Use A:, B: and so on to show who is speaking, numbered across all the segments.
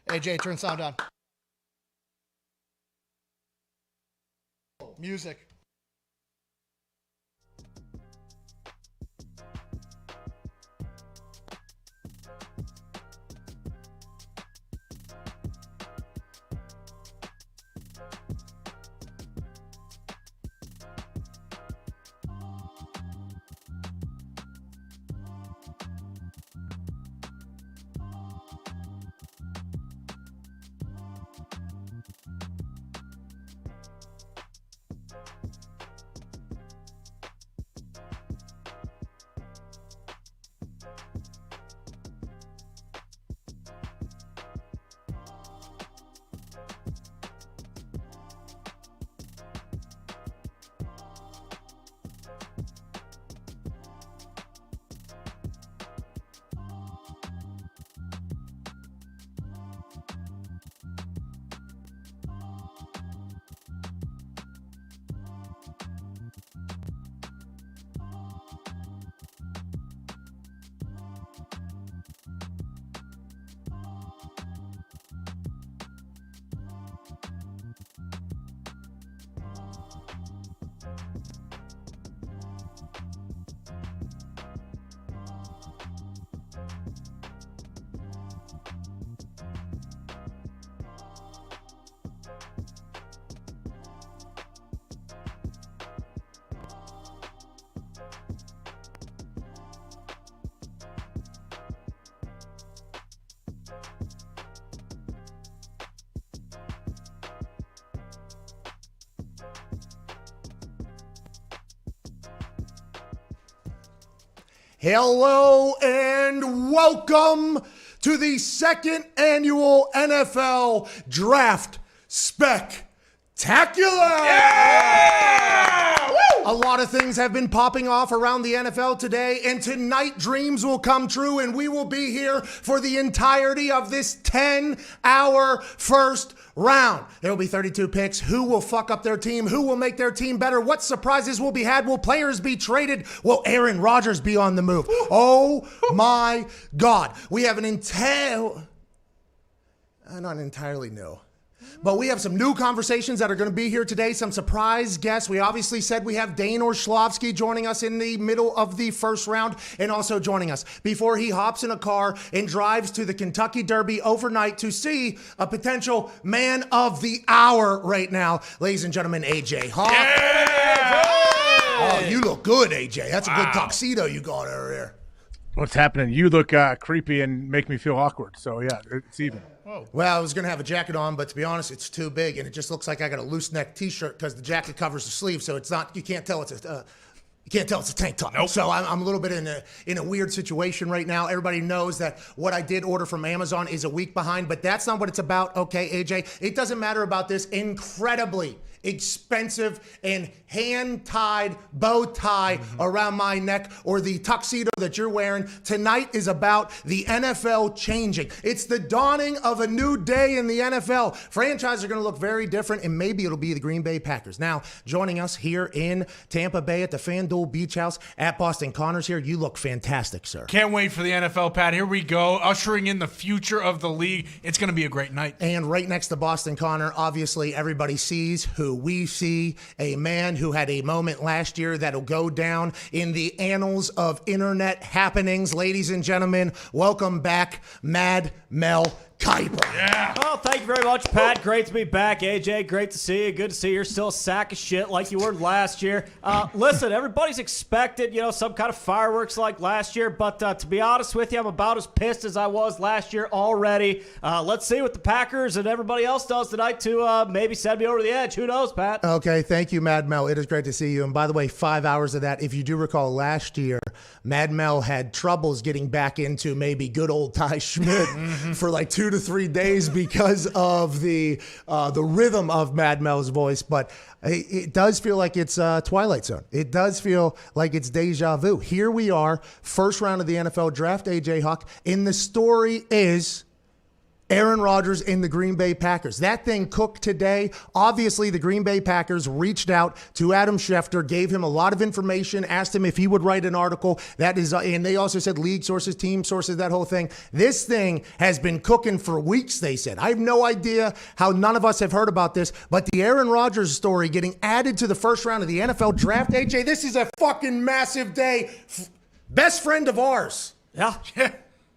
A: AJ, turn sound on. Music. Hello and welcome to the second annual NFL Draft Spectacular! Yeah! A lot of things have been popping off around the NFL today, and tonight dreams will come true, and we will be here for the entirety of this 10-hour first round. There will be 32 picks. Who will fuck up their team? Who will make their team better? What surprises will be had? Will players be traded? Will Aaron Rodgers be on the move? Oh my God. We have not entirely new. But we have some new conversations that are going to be here today, some surprise guests. We obviously said we have Dane Orshlovsky joining us in the middle of the first round and also joining us before he hops in a car and drives to the Kentucky Derby overnight to see a potential man of the hour right now. Ladies and gentlemen, AJ Hawk. Yeah! Oh, you look good, AJ. That's a good tuxedo you got over there.
B: What's happening? You look creepy and make me feel awkward. So, yeah, it's even.
A: Whoa. Well, I was going to have a jacket on, but to be honest, it's too big, and it just looks like I got a loose neck T-shirt because the jacket covers the sleeve, so it's not. You can't tell it's a tank top. Nope. So I'm a little bit in a weird situation right now. Everybody knows that what I did order from Amazon is a week behind, but that's not what it's about. Okay, AJ, it doesn't matter about this incredibly expensive and hand-tied bow tie around my neck or the tuxedo that you're wearing. Tonight is about the NFL changing. It's the dawning of a new day in the NFL. Franchises are going to look very different, and maybe it'll be the Green Bay Packers. Now, joining us here in Tampa Bay at the FanDuel Beach House at Boston Connors here, you look fantastic, sir.
C: Can't wait for the NFL, Pat. Here we go, ushering in the future of the league. It's going to be a great night.
A: And right next to Boston Connor, obviously everybody sees who we see, a man who had a moment last year that'll go down in the annals of internet happenings. Ladies and gentlemen, welcome back, Mad Mel Kuiper.
C: Yeah.
D: Well, thank you very much, Pat. Great to be back. AJ, great to see you. Good to see you're still a sack of shit like you were last year. Listen, everybody's expected, some kind of fireworks like last year. But to be honest with you, I'm about as pissed as I was last year already. Let's see what the Packers and everybody else does tonight to maybe send me over the edge. Who knows, Pat?
A: Okay, thank you, Mad Mel. It is great to see you. And by the way, 5 hours of that, if you do recall last year, Mad Mel had troubles getting back into maybe good old Ty Schmidt for like 2 to 3 days because of the rhythm of Mad Mel's voice. But it does feel like it's Twilight Zone. It does feel like it's deja vu. Here we are, first round of the NFL draft, AJ Hawk. And the story is Aaron Rodgers and the Green Bay Packers. That thing cooked today. Obviously, the Green Bay Packers reached out to Adam Schefter, gave him a lot of information, asked him if he would write an article. That is, and they also said league sources, team sources, that whole thing. This thing has been cooking for weeks, they said. I have no idea how none of us have heard about this, but the Aaron Rodgers story getting added to the first round of the NFL draft, AJ, this is a fucking massive day. Best friend of ours.
D: Yeah.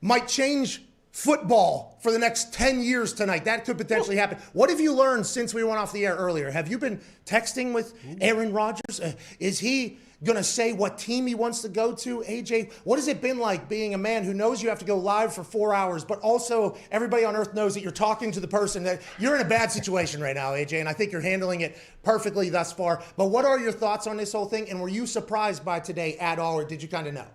A: Might change football for the next 10 years tonight. That could potentially happen. What have you learned since we went off the air earlier? Have you been texting with Aaron Rodgers? Is he going to say what team he wants to go to? AJ, what has it been like being a man who knows you have to go live for 4 hours, but also everybody on earth knows that you're talking to the person that you're in a bad situation right now, AJ, and I think you're handling it perfectly thus far. But what are your thoughts on this whole thing? And were you surprised by today at all, or did you kind of know?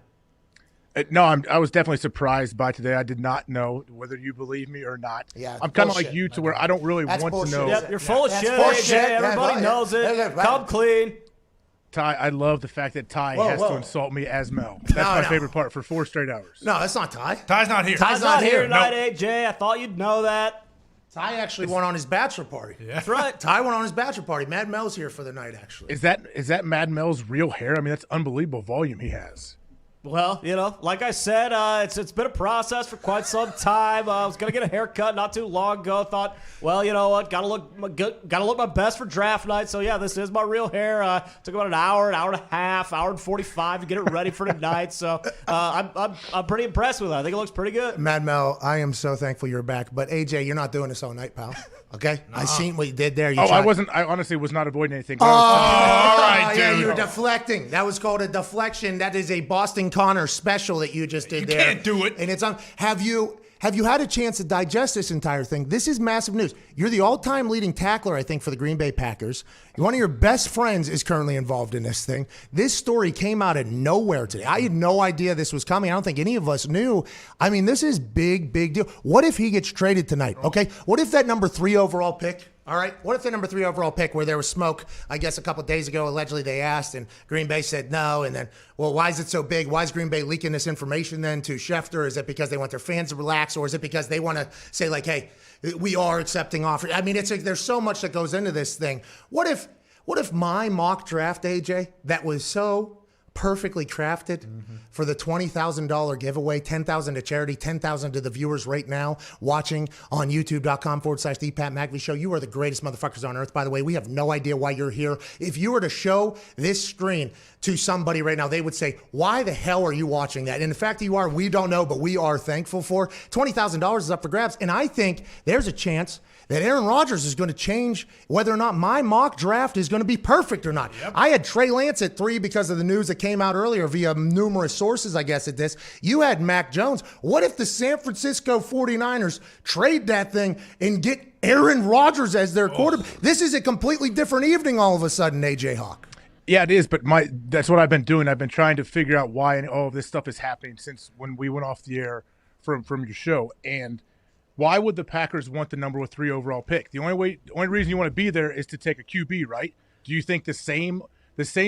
B: No, I was definitely surprised by today. I did not know whether you believe me or not.
A: Yeah,
B: I'm kind of like you to where I don't really want
A: bullshit.
B: to know.
D: Yep, you're full of
A: That's
D: shit,
A: bullshit.
D: AJ. Everybody knows it. Come clean.
B: Ty, I love the fact that Ty has to insult me as Mel. That's my favorite part for 4 straight hours.
A: No, that's not Ty.
C: Ty's not here.
D: Ty's not here tonight, AJ. I thought you'd know that.
A: Ty actually went on his bachelor party.
C: Yeah.
D: That's right.
A: Ty went on his bachelor party. Mad Mel's here for the night, actually.
B: Is that Mad Mel's real hair? I mean, that's unbelievable volume he has.
D: Well, like I said, it's been a process for quite some time. I was gonna get a haircut not too long ago. Thought, well, you know what, gotta look my best for draft night. So yeah, this is my real hair. Took about an hour and a half, hour and 45 to get it ready for tonight. So I'm pretty impressed with it. I think it looks pretty good.
A: Mad Mel, I am so thankful you're back. But AJ, you're not doing this all night, pal. Okay? I seen what you did there.
B: I wasn't. I honestly was not avoiding anything.
C: All right, dude.
A: Yeah, you're deflecting. That was called a deflection. That is a Boston Connor special that you just did there.
C: You can't do it.
A: And it's on. Have you had a chance to digest this entire thing? This is massive news. You're the all-time leading tackler, I think, for the Green Bay Packers. One of your best friends is currently involved in this thing. This story came out of nowhere today. I had no idea this was coming. I don't think any of us knew. I mean, this is big deal. What if he gets traded tonight? Okay. What if that number 3 overall pick? All right. What if the number 3 overall pick, where there was smoke, I guess a couple of days ago, allegedly they asked, and Green Bay said no. And then, well, why is it so big? Why is Green Bay leaking this information then to Schefter? Is it because they want their fans to relax, or is it because they want to say, like, hey, we are accepting offers? I mean, it's like there's so much that goes into this thing. What if my mock draft, AJ, that was so perfectly crafted for the $20,000 giveaway, $10,000 to charity, $10,000 to the viewers right now watching on youtube.com/The Pat McAfee Show. You are the greatest motherfuckers on earth, by the way. We have no idea why you're here. If you were to show this screen to somebody right now, they would say, why the hell are you watching that? And the fact that you are, we don't know, but we are thankful for. $20,000 is up for grabs. And I think there's a chance that Aaron Rodgers is going to change whether or not my mock draft is going to be perfect or not. Yep. I had Trey Lance at 3 because of the news that came out earlier via numerous sources, I guess, at this. You had Mac Jones. What if the San Francisco 49ers trade that thing and get Aaron Rodgers as their quarterback? This is a completely different evening all of a sudden, AJ Hawk.
B: Yeah, it is, but that's what I've been doing. I've been trying to figure out why all of this stuff is happening since when we went off the air from your show. And why would the Packers want the number 3 overall pick? The only reason you want to be there is to take a QB, right? Do you think the same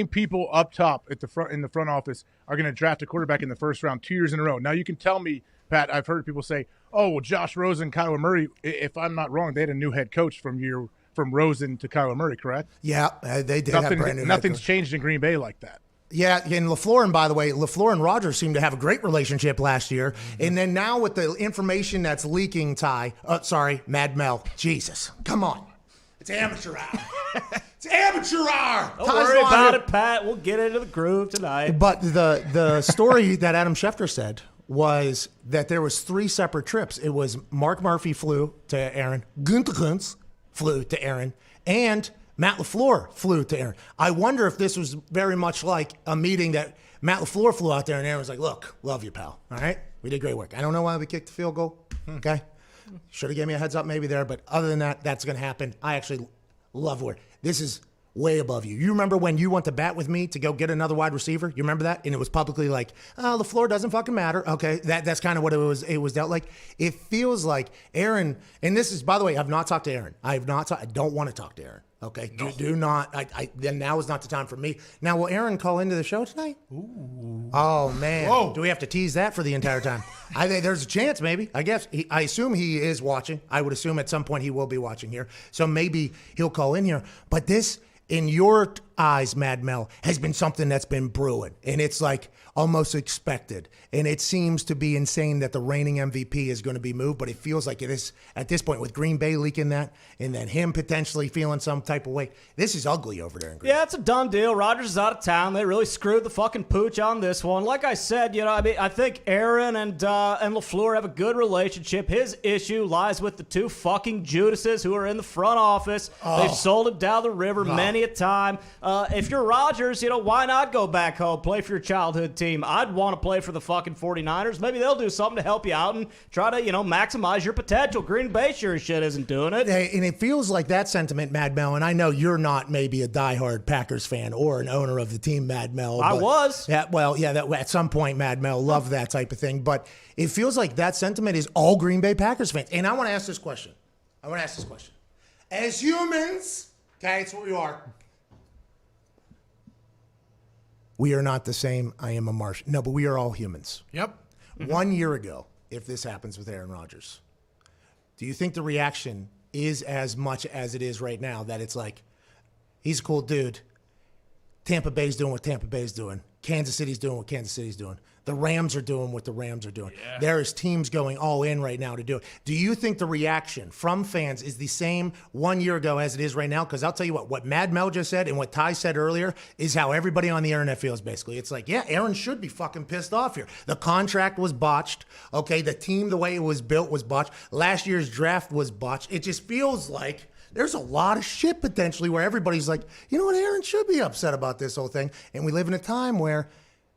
B: people up top at the front in the front office are going to draft a quarterback in the first round 2 years in a row? Now you can tell me, Pat. I've heard people say, "Oh, well, Josh Rosen, Kyler Murray." If I'm not wrong, they had a new head coach from Rosen to Kyler Murray, correct?
A: Yeah, they did.
B: Nothing's changed in Green Bay like that.
A: Yeah, and LaFleur, and by the way, LaFleur and Rodgers seemed to have a great relationship last year. And then now with the information that's leaking, Mad Mel, Jesus, come on. It's amateur hour. It's amateur hour.
D: Don't worry about it, Pat. We'll get into the groove tonight.
A: But the story that Adam Schefter said was that there was 3 separate trips. It was Mark Murphy flew to Aaron, Gunther Kuntz flew to Aaron, and Matt LaFleur flew to Aaron. I wonder if this was very much like a meeting that Matt LaFleur flew out there and Aaron was like, look, love you, pal. All right? We did great work. I don't know why we kicked the field goal. Okay? Should have gave me a heads up maybe there, but other than that, that's going to happen. I actually love where this is way above you. You remember when you went to bat with me to go get another wide receiver? You remember that? And it was publicly like, oh, the floor doesn't fucking matter. Okay, that's kind of what it was dealt like. It feels like Aaron, and this is, by the way, I've not talked to Aaron. I don't want to talk to Aaron. Okay, do not. Then now is not the time for me. Now, will Aaron call into the show tonight? Ooh. Oh man, whoa. Do we have to tease that for the entire time? I think there's a chance, maybe. I guess I assume he is watching. I would assume at some point he will be watching here. So maybe he'll call in here. But this, in your eyes, Mad Mel, has been something that's been brewing, and it's like almost expected. And it seems to be insane that the reigning MVP is going to be moved, but it feels like it is at this point with Green Bay leaking that, and then him potentially feeling some type of way. This is ugly over there in Green Bay.
D: Yeah, it's a done deal. Rodgers is out of town. They really screwed the fucking pooch on this one. Like I said, I think Aaron and LaFleur have a good relationship. His issue lies with the 2 fucking Judases who are in the front office. Oh. They've sold him down the river many a time. If you're Rodgers, why not go back home, play for your childhood team? I'd want to play for the fucking 49ers. Maybe they'll do something to help you out and try to, maximize your potential. Green Bay sure as shit isn't doing it.
A: Hey, and it feels like that sentiment, Mad Mel, and I know you're not maybe a diehard Packers fan or an owner of the team, Mad Mel.
D: I was.
A: Yeah, well, yeah, that, at some point, Mad Mel loved that type of thing. But it feels like that sentiment is all Green Bay Packers fans. And I want to ask this question. As humans, okay, it's what we are. We are not the same. I am a Martian. No, but we are all humans.
C: Yep.
A: 1 year ago, if this happens with Aaron Rodgers, do you think the reaction is as much as it is right now, that it's like, he's a cool dude. Tampa Bay's doing what Tampa Bay's doing. Kansas City's doing what Kansas City's doing. The Rams are doing what the Rams are doing. Yeah. There is teams going all in right now to do it. Do you think the reaction from fans is the same 1 year ago as it is right now? Because I'll tell you what Mad Mel just said and what Ty said earlier is how everybody on the internet feels, basically. It's like, yeah, Aaron should be fucking pissed off here. The contract was botched. Okay, the team, the way it was built was botched. Last year's draft was botched. It just feels like there's a lot of shit potentially where everybody's like, you know what, Aaron should be upset about this whole thing. And we live in a time where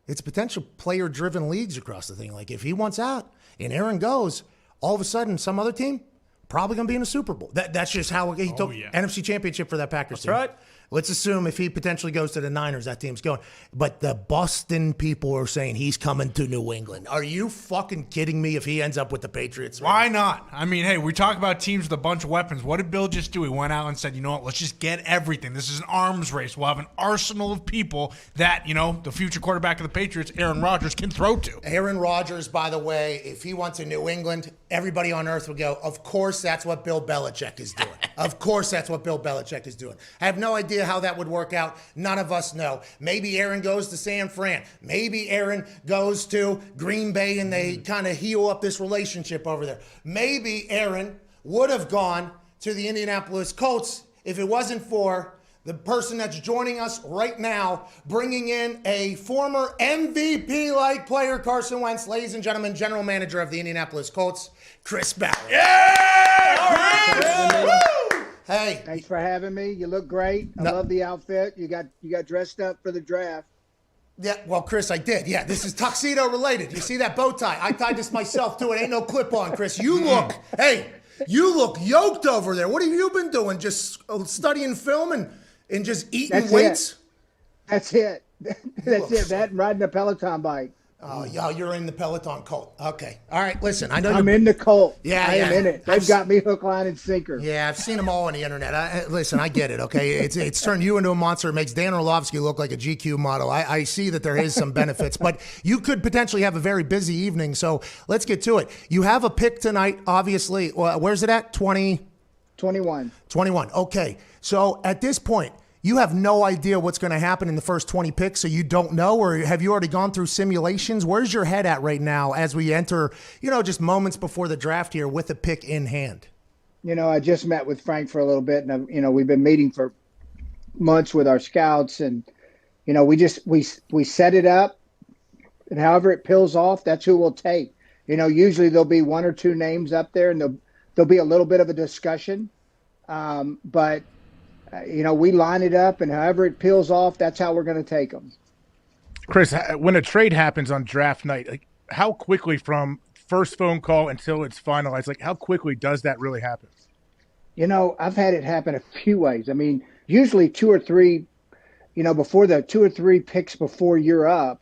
A: it's potential player-driven leagues across the thing. Like, if he wants out and Aaron goes, all of a sudden some other team probably going to be in a Super Bowl. That's just how he took NFC Championship for that Packers team.
D: That's right.
A: Let's assume if he potentially goes to the Niners, that team's going. But the Boston people are saying he's coming to New England. Are you fucking kidding me if he ends up with the Patriots?
C: Why not? I mean, hey, we talk about teams with a bunch of weapons. What did Bill just do? He went out and said, you know what, let's just get everything. This is an arms race. We'll have an arsenal of people that, the future quarterback of the Patriots, Aaron Rodgers, can throw to.
A: Aaron Rodgers, by the way, if he went to New England, everybody on earth would go, of course that's what Bill Belichick is doing. Of course that's what Bill Belichick is doing. I have no idea how that would work out. None of us know. Maybe Aaron goes to San Fran. Maybe Aaron goes to Green Bay and they kind of heal up this relationship over there. Maybe Aaron would have gone to the Indianapolis Colts if it wasn't for the person that's joining us right now, bringing in a former MVP-like player, Carson Wentz. Ladies and gentlemen, general manager of the Indianapolis Colts, Chris Ballard.
C: Yeah!
A: Chris! Hey.
E: Thanks for having me. You look great. I love the outfit. You got dressed up for the draft.
A: Yeah, well, Chris, I did. Yeah, this is tuxedo related. You see that bow tie? I tied this myself to it. Ain't no clip on, Chris. You look yoked over there. What have you been doing? Just studying film and just eating weights?
E: That's it. That's it. That and riding a Peloton bike.
A: Oh, yeah, you're in the Peloton cult. Okay. All right, listen. I know
E: I'm in the cult.
A: Yeah,
E: I am in it. They've got me hook, line, and sinker.
A: Yeah, I've seen them all on the internet. Listen, I get it, okay? It's turned you into a monster. It makes Dan Orlovsky look like a GQ model. I see that there is some benefits, but you could potentially have a very busy evening, so let's get to it. You have a pick tonight, obviously. Where's it at?
E: 21.
A: Okay. So at this point, you have no idea what's going to happen in the first 20 picks, so you don't know, or have you already gone through simulations? Where's your head at right now as we enter, just moments before the draft here with a pick in hand?
E: I just met with Frank for a little bit, and we've been meeting for months with our scouts, and we set it up and however it peels off, that's who we'll take. Usually there'll be one or two names up there, and there'll be a little bit of a discussion. But we line it up, and however it peels off, that's how we're going to take them.
B: Chris, when a trade happens on draft night, like how quickly from first phone call until it's finalized, like how quickly does that really happen?
E: I've had it happen a few ways. I mean, usually 2 or 3, before the 2 or 3 picks before you're up,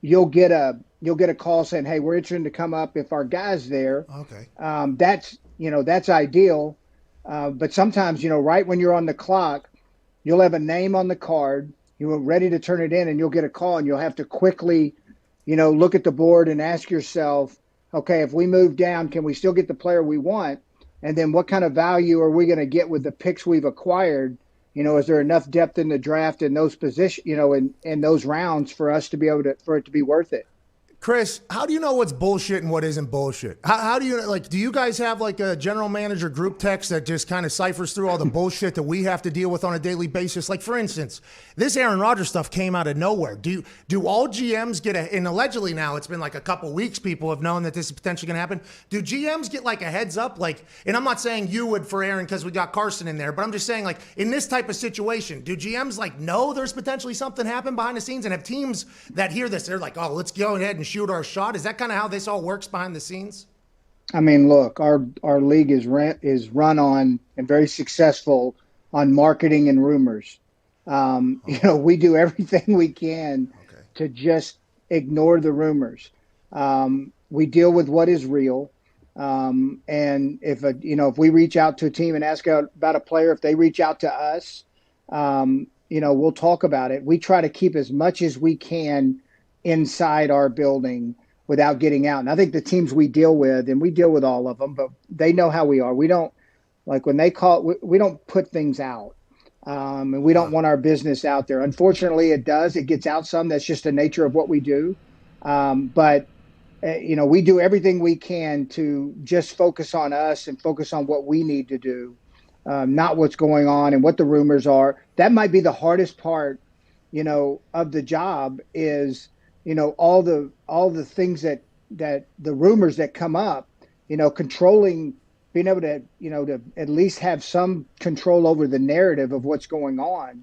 E: you'll get a call saying, "Hey, we're interested to come up if our guy's there."
A: Okay.
E: That's ideal. But sometimes, right when you're on the clock, you'll have a name on the card. You're ready to turn it in, and you'll get a call, and you'll have to quickly, look at the board and ask yourself, okay, if we move down, can we still get the player we want? And then what kind of value are we going to get with the picks we've acquired? Is there enough depth in the draft in those positions, in those rounds for us to be able for it to be worth it?
A: Chris, how do you know what's bullshit and what isn't bullshit? How do you, do you guys have like a general manager group text that just kind of ciphers through all the bullshit that we have to deal with on a daily basis? Like, for instance, this Aaron Rodgers stuff came out of nowhere. Do all GMs get and allegedly now it's been like a couple weeks people have known that this is potentially going to happen. Do GMs get like a heads up? Like, and I'm not saying you would for Aaron because we got Carson in there, but I'm just saying like in this type of situation, do GMs like know there's potentially something happen behind the scenes and have teams that hear this, they're like, oh, let's go ahead and shoot our shot? Is that kind of how this all works behind the scenes?
E: I mean, look, our league is run on and very successful on marketing and rumors. We do everything we can to just ignore the rumors. We deal with what is real. And if we reach out to a team and ask about a player, if they reach out to us, we'll talk about it. We try to keep as much as we can inside our building without getting out. And I think the teams we deal with, and we deal with all of them, but they know how we are. We don't, like when they call, we don't put things out. And we don't want our business out there. Unfortunately, it does. It gets out some. That's just the nature of what we do. But we do everything we can to just focus on us and focus on what we need to do, not what's going on and what the rumors are. That might be the hardest part, of the job is, all the things that the rumors that come up, controlling, being able to, to at least have some control over the narrative of what's going on.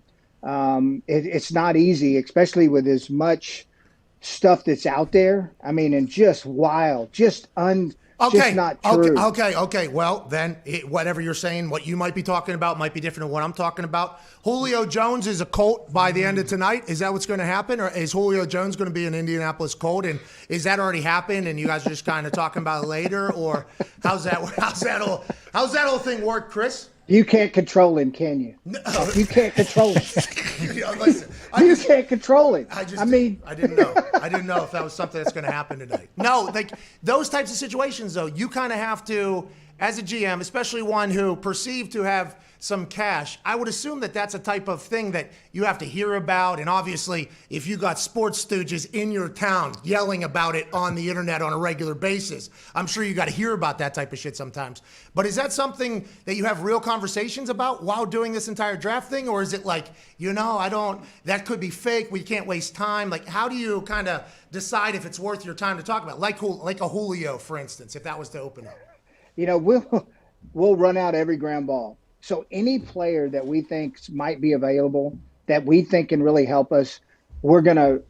E: It's not easy, especially with as much stuff that's out there. I mean, and just wild, just not true.
A: Okay. Well, then whatever you're saying, what you might be talking about might be different than what I'm talking about. Julio Jones is a Colt by the end of tonight. Is that what's going to happen? Or is Julio Jones going to be an Indianapolis Colt? And is that already happened and you guys are just kind of talking about it later? Or how's that whole thing work, Chris?
E: You can't control him, can you? No. You can't control him.
A: Listen,
E: you can't control him.
A: I didn't know. I didn't know if that was something that's going to happen tonight. No, like those types of situations, though, you kind of have to, as a GM, especially one who perceived to have some cash, I would assume that that's a type of thing that you have to hear about. And obviously, if you got sports stooges in your town yelling about it on the internet on a regular basis, I'm sure you got to hear about that type of shit sometimes. But is that something that you have real conversations about while doing this entire draft thing? Or is it like, that could be fake, we can't waste time? Like, how do you kind of decide if it's worth your time to talk about? Like a Julio, for instance, if that was to open up.
E: We'll run out every ground ball. So any player that we think might be available, that we think can really help us, we're gonna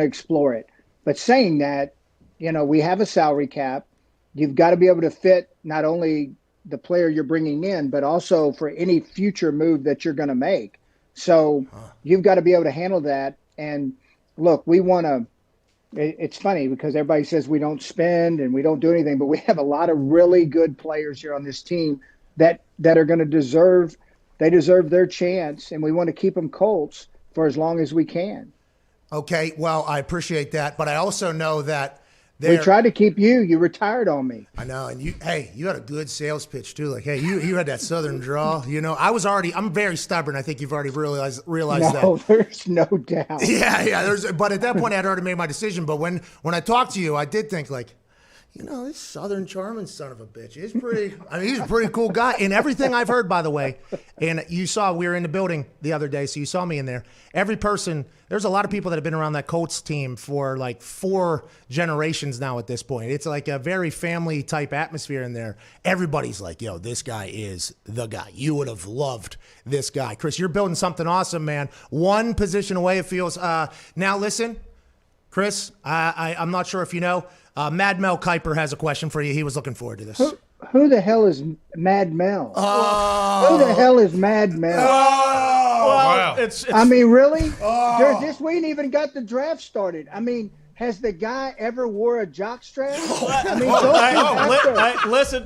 E: explore it. But saying that, we have a salary cap. You've got to be able to fit not only the player you're bringing in, but also for any future move that you're going to make. So you've got to be able to handle that. And look, we want to. It's funny because everybody says we don't spend and we don't do anything, but we have a lot of really good players here on this team that are going to deserve their chance, and we want to keep them Colts for as long as we can.
A: Okay, well, I appreciate that, but I also know that
E: we tried to keep you. You retired on me.
A: I know, and you had a good sales pitch too. Like, hey, you had that Southern draw. I'm very stubborn. I think you've already realized that.
E: No, there's no doubt.
A: Yeah. But at that point, I had already made my decision. But when I talked to you, I did think like, this Southern charming son of a bitch. He's he's a pretty cool guy. And everything I've heard, by the way, and we were in the building the other day, so you saw me in there. Every person, there's a lot of people that have been around that Colts team for like 4 generations now at this point. It's like a very family type atmosphere in there. Everybody's like, yo, this guy is the guy. You would have loved this guy. Chris, you're building something awesome, man. One position away, it feels. Now listen, Chris, I'm not sure if you know, Mad Mel Kiper has a question for you. He was looking forward to this.
E: Who the hell is Mad Mel? Who the hell is Mad Mel?
C: Wow.
E: I mean, really? We ain't even got the draft started. I mean, has the guy ever wore a jockstrap? I mean,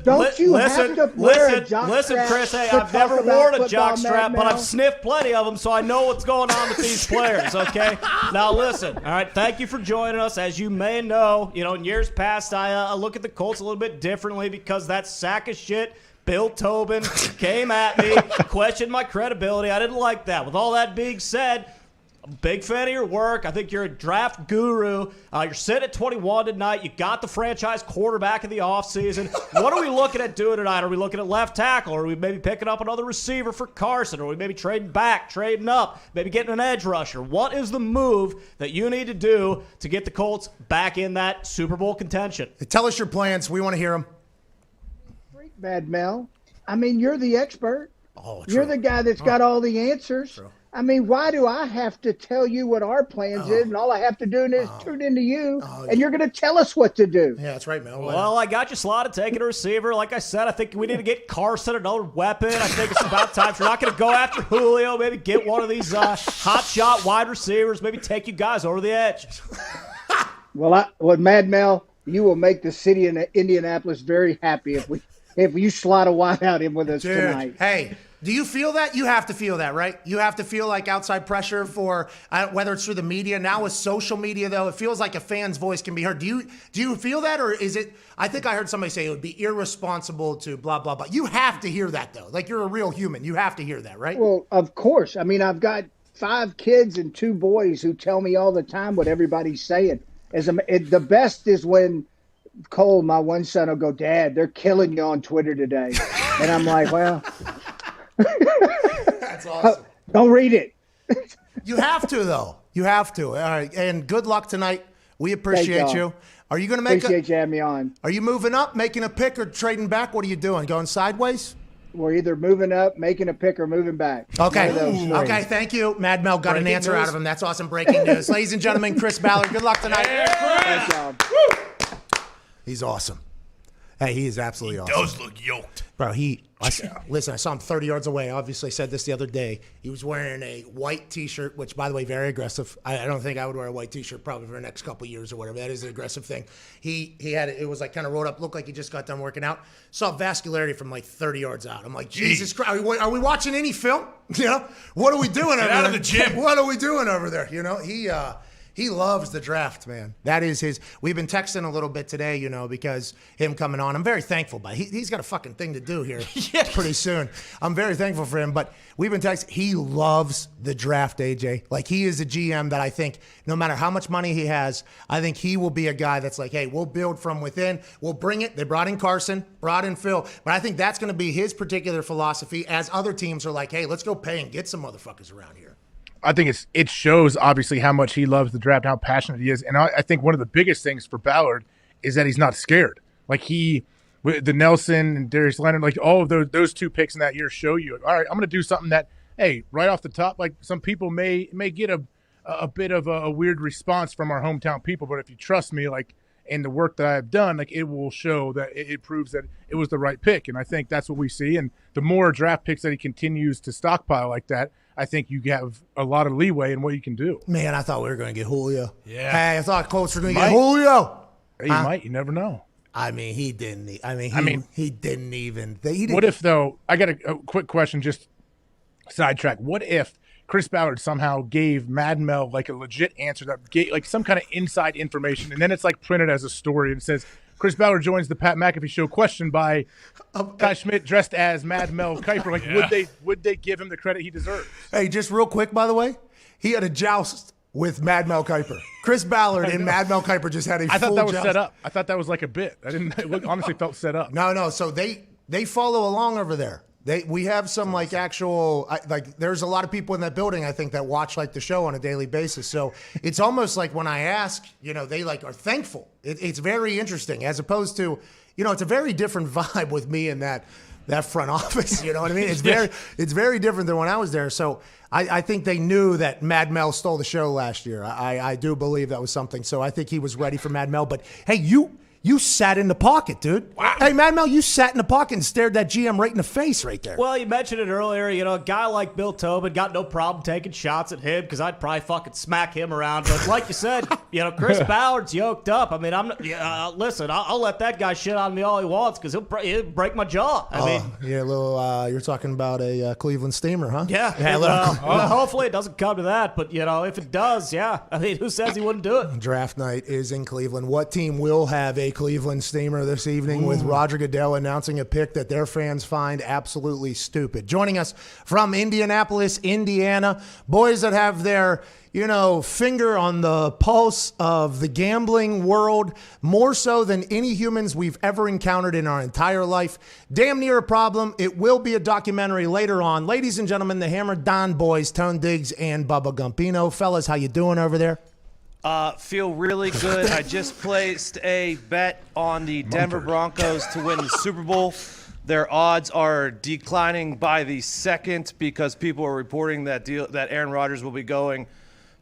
E: don't you have to wear a jockstrap?
D: Listen, Chris, I've never worn a jockstrap, but I've sniffed plenty of them, so I know what's going on with these players, okay? Now, listen, all right, thank you for joining us. As you may know, in years past, I look at the Colts a little bit differently because that sack of shit, Bill Tobin, came at me, questioned my credibility. I didn't like that. With all that being said, I'm a big fan of your work. I think you're a draft guru. You're sitting at 21 tonight. You got the franchise quarterback in the offseason. What are we looking at doing tonight? Are we looking at left tackle? Are we maybe picking up another receiver for Carson? Are we maybe trading back, trading up, maybe getting an edge rusher? What is the move that you need to do to get the Colts back in that Super Bowl contention?
A: Tell us your plans. We want to hear them.
E: Mad Mel. I mean, you're the expert.
A: Oh, true.
E: You're the guy that's got all the answers.
A: True.
E: I mean, why do I have to tell you what our plans is, and all I have to do is tune into you, and you're going to tell us what to do?
A: Yeah, that's right, Mel.
D: Well, I got you slotted taking a receiver. Like I said, I think we need to get Carson another weapon. I think it's about time. If you're not going to go after Julio, maybe get one of these hot shot wide receivers. Maybe take you guys over the edge.
E: Well, Mad Mel, you will make the city of Indianapolis very happy if you slot a wideout in with us tonight.
A: Hey. Do you feel that? You have to feel that, right? You have to feel like outside pressure for whether it's through the media. Now with social media, though, it feels like a fan's voice can be heard. Do you feel that, or is it? I think I heard somebody say it would be irresponsible to blah blah blah. You have to hear that, though. Like, you're a real human. You have to hear that, right?
E: Well, of course. I mean, I've got 5 kids and 2 boys who tell me all the time what everybody's saying. The best is when Cole, my one son, will go, "Dad, they're killing you on Twitter today," and I'm like, well.
A: That's awesome.
E: Don't read it.
A: You have to, though. You have to. All right. And good luck tonight. We appreciate you. Are you going to
E: appreciate you having me on?
A: Are you moving up, making a pick, or trading back? What are you doing? Going sideways?
E: We're either moving up, making a pick, or moving back.
A: Okay. Okay. Thank you. Mad Mel got an answer out of him. That's awesome. Breaking news. Ladies and gentlemen, Chris Ballard. Good luck tonight.
E: Thanks, y'all.
A: He's awesome. Hey, he is absolutely awesome.
C: Does look yoked.
A: Bro, listen, I saw him 30 yards away. Obviously, I said this the other day. He was wearing a white T-shirt, which, by the way, very aggressive. I don't think I would wear a white T-shirt probably for the next couple of years or whatever. That is an aggressive thing. He had it was like kind of rolled up, looked like he just got done working out. Saw vascularity from like 30 yards out. I'm like, Jesus Christ, are we watching any film? What are we doing over there? Get
C: out of the gym.
A: What are we doing over there? He loves the draft, man. That is his. We've been texting a little bit today, because him coming on. I'm very thankful, but he's got a fucking thing to do here pretty soon. I'm very thankful for him, but we've been texting. He loves the draft, AJ. Like, he is a GM that I think no matter how much money he has, I think he will be a guy that's like, hey, we'll build from within. We'll bring it. They brought in Carson, brought in Phil, but I think that's going to be his particular philosophy as other teams are like, hey, let's go pay and get some motherfuckers around here.
B: I think it shows obviously how much he loves the draft, how passionate he is, and I think one of the biggest things for Ballard is that he's not scared. Like, the Nelson and Darius Leonard, like all of those 2 picks in that year show you, all right, I'm going to do something that, hey, right off the top, like some people may get a bit of a weird response from our hometown people, but if you trust me, like, in the work that I've done, like, it will show that it proves that it was the right pick, and I think that's what we see. And the more draft picks that he continues to stockpile like that, I think you have a lot of leeway in what you can do.
A: Man, I thought we were going to get Julio.
C: Yeah.
A: Hey, I thought Colts were going to get Julio.
B: You might. You never know.
A: I mean, he didn't. He didn't even.
B: What if, though? I got a quick question. Just sidetrack. What if Chris Ballard somehow gave Mad Mel like a legit answer that gave like some kind of inside information, and then it's like printed as a story and it says, Chris Ballard joins the Pat McAfee Show, questioned by Ty Schmidt dressed as Mad Mel Kiper. Like, would they give him the credit he deserves?
A: Hey, just real quick, by the way, he had a joust with Mad Mel Kiper. Chris Ballard and Mad Mel Kiper just had a
B: I thought
A: full
B: that was
A: joust.
B: set up. I thought that was like a bit. I didn't. It honestly felt set up.
A: No. So they follow along over there. We have some like actual like there's a lot of people in that building I think that watch like the show on a daily basis. So it's almost like when I ask, they like are thankful. It's very interesting as opposed to, it's a very different vibe with me in that front office. You know what I mean? It's very different than when I was there. So I think they knew that Mad Mel stole the show last year. I do believe that was something. So I think he was ready for Mad Mel. But hey, you sat in the pocket, dude. Wow. Hey, Mad Mel, you sat in the pocket and stared that GM right in the face right there.
D: Well, you mentioned it earlier. A guy like Bill Tobin got no problem taking shots at him because I'd probably fucking smack him around. But like you said, Chris Ballard's yoked up. I mean, listen, I'll let that guy shit on me all he wants because he'll break my jaw.
A: You're talking about a Cleveland steamer, huh?
D: Yeah. Hopefully it doesn't come to that. But, if it does, yeah. I mean, who says he wouldn't do it?
A: Draft night is in Cleveland. What team will have a Cleveland steamer this evening with Roger Goodell announcing a pick that their fans find absolutely stupid? Joining us from Indianapolis, Indiana, boys that have their, finger on the pulse of the gambling world, more so than any humans we've ever encountered in our entire life. Damn near a problem. It will be a documentary later on. Ladies and gentlemen, the Hammer Don boys, Tone Diggs and Bubba Gumpino. Fellas, how you doing over there?
F: Feel really good. I just placed a bet on the Denver Broncos to win the Super Bowl. Their odds are declining by the second because people are reporting that Aaron Rodgers will be going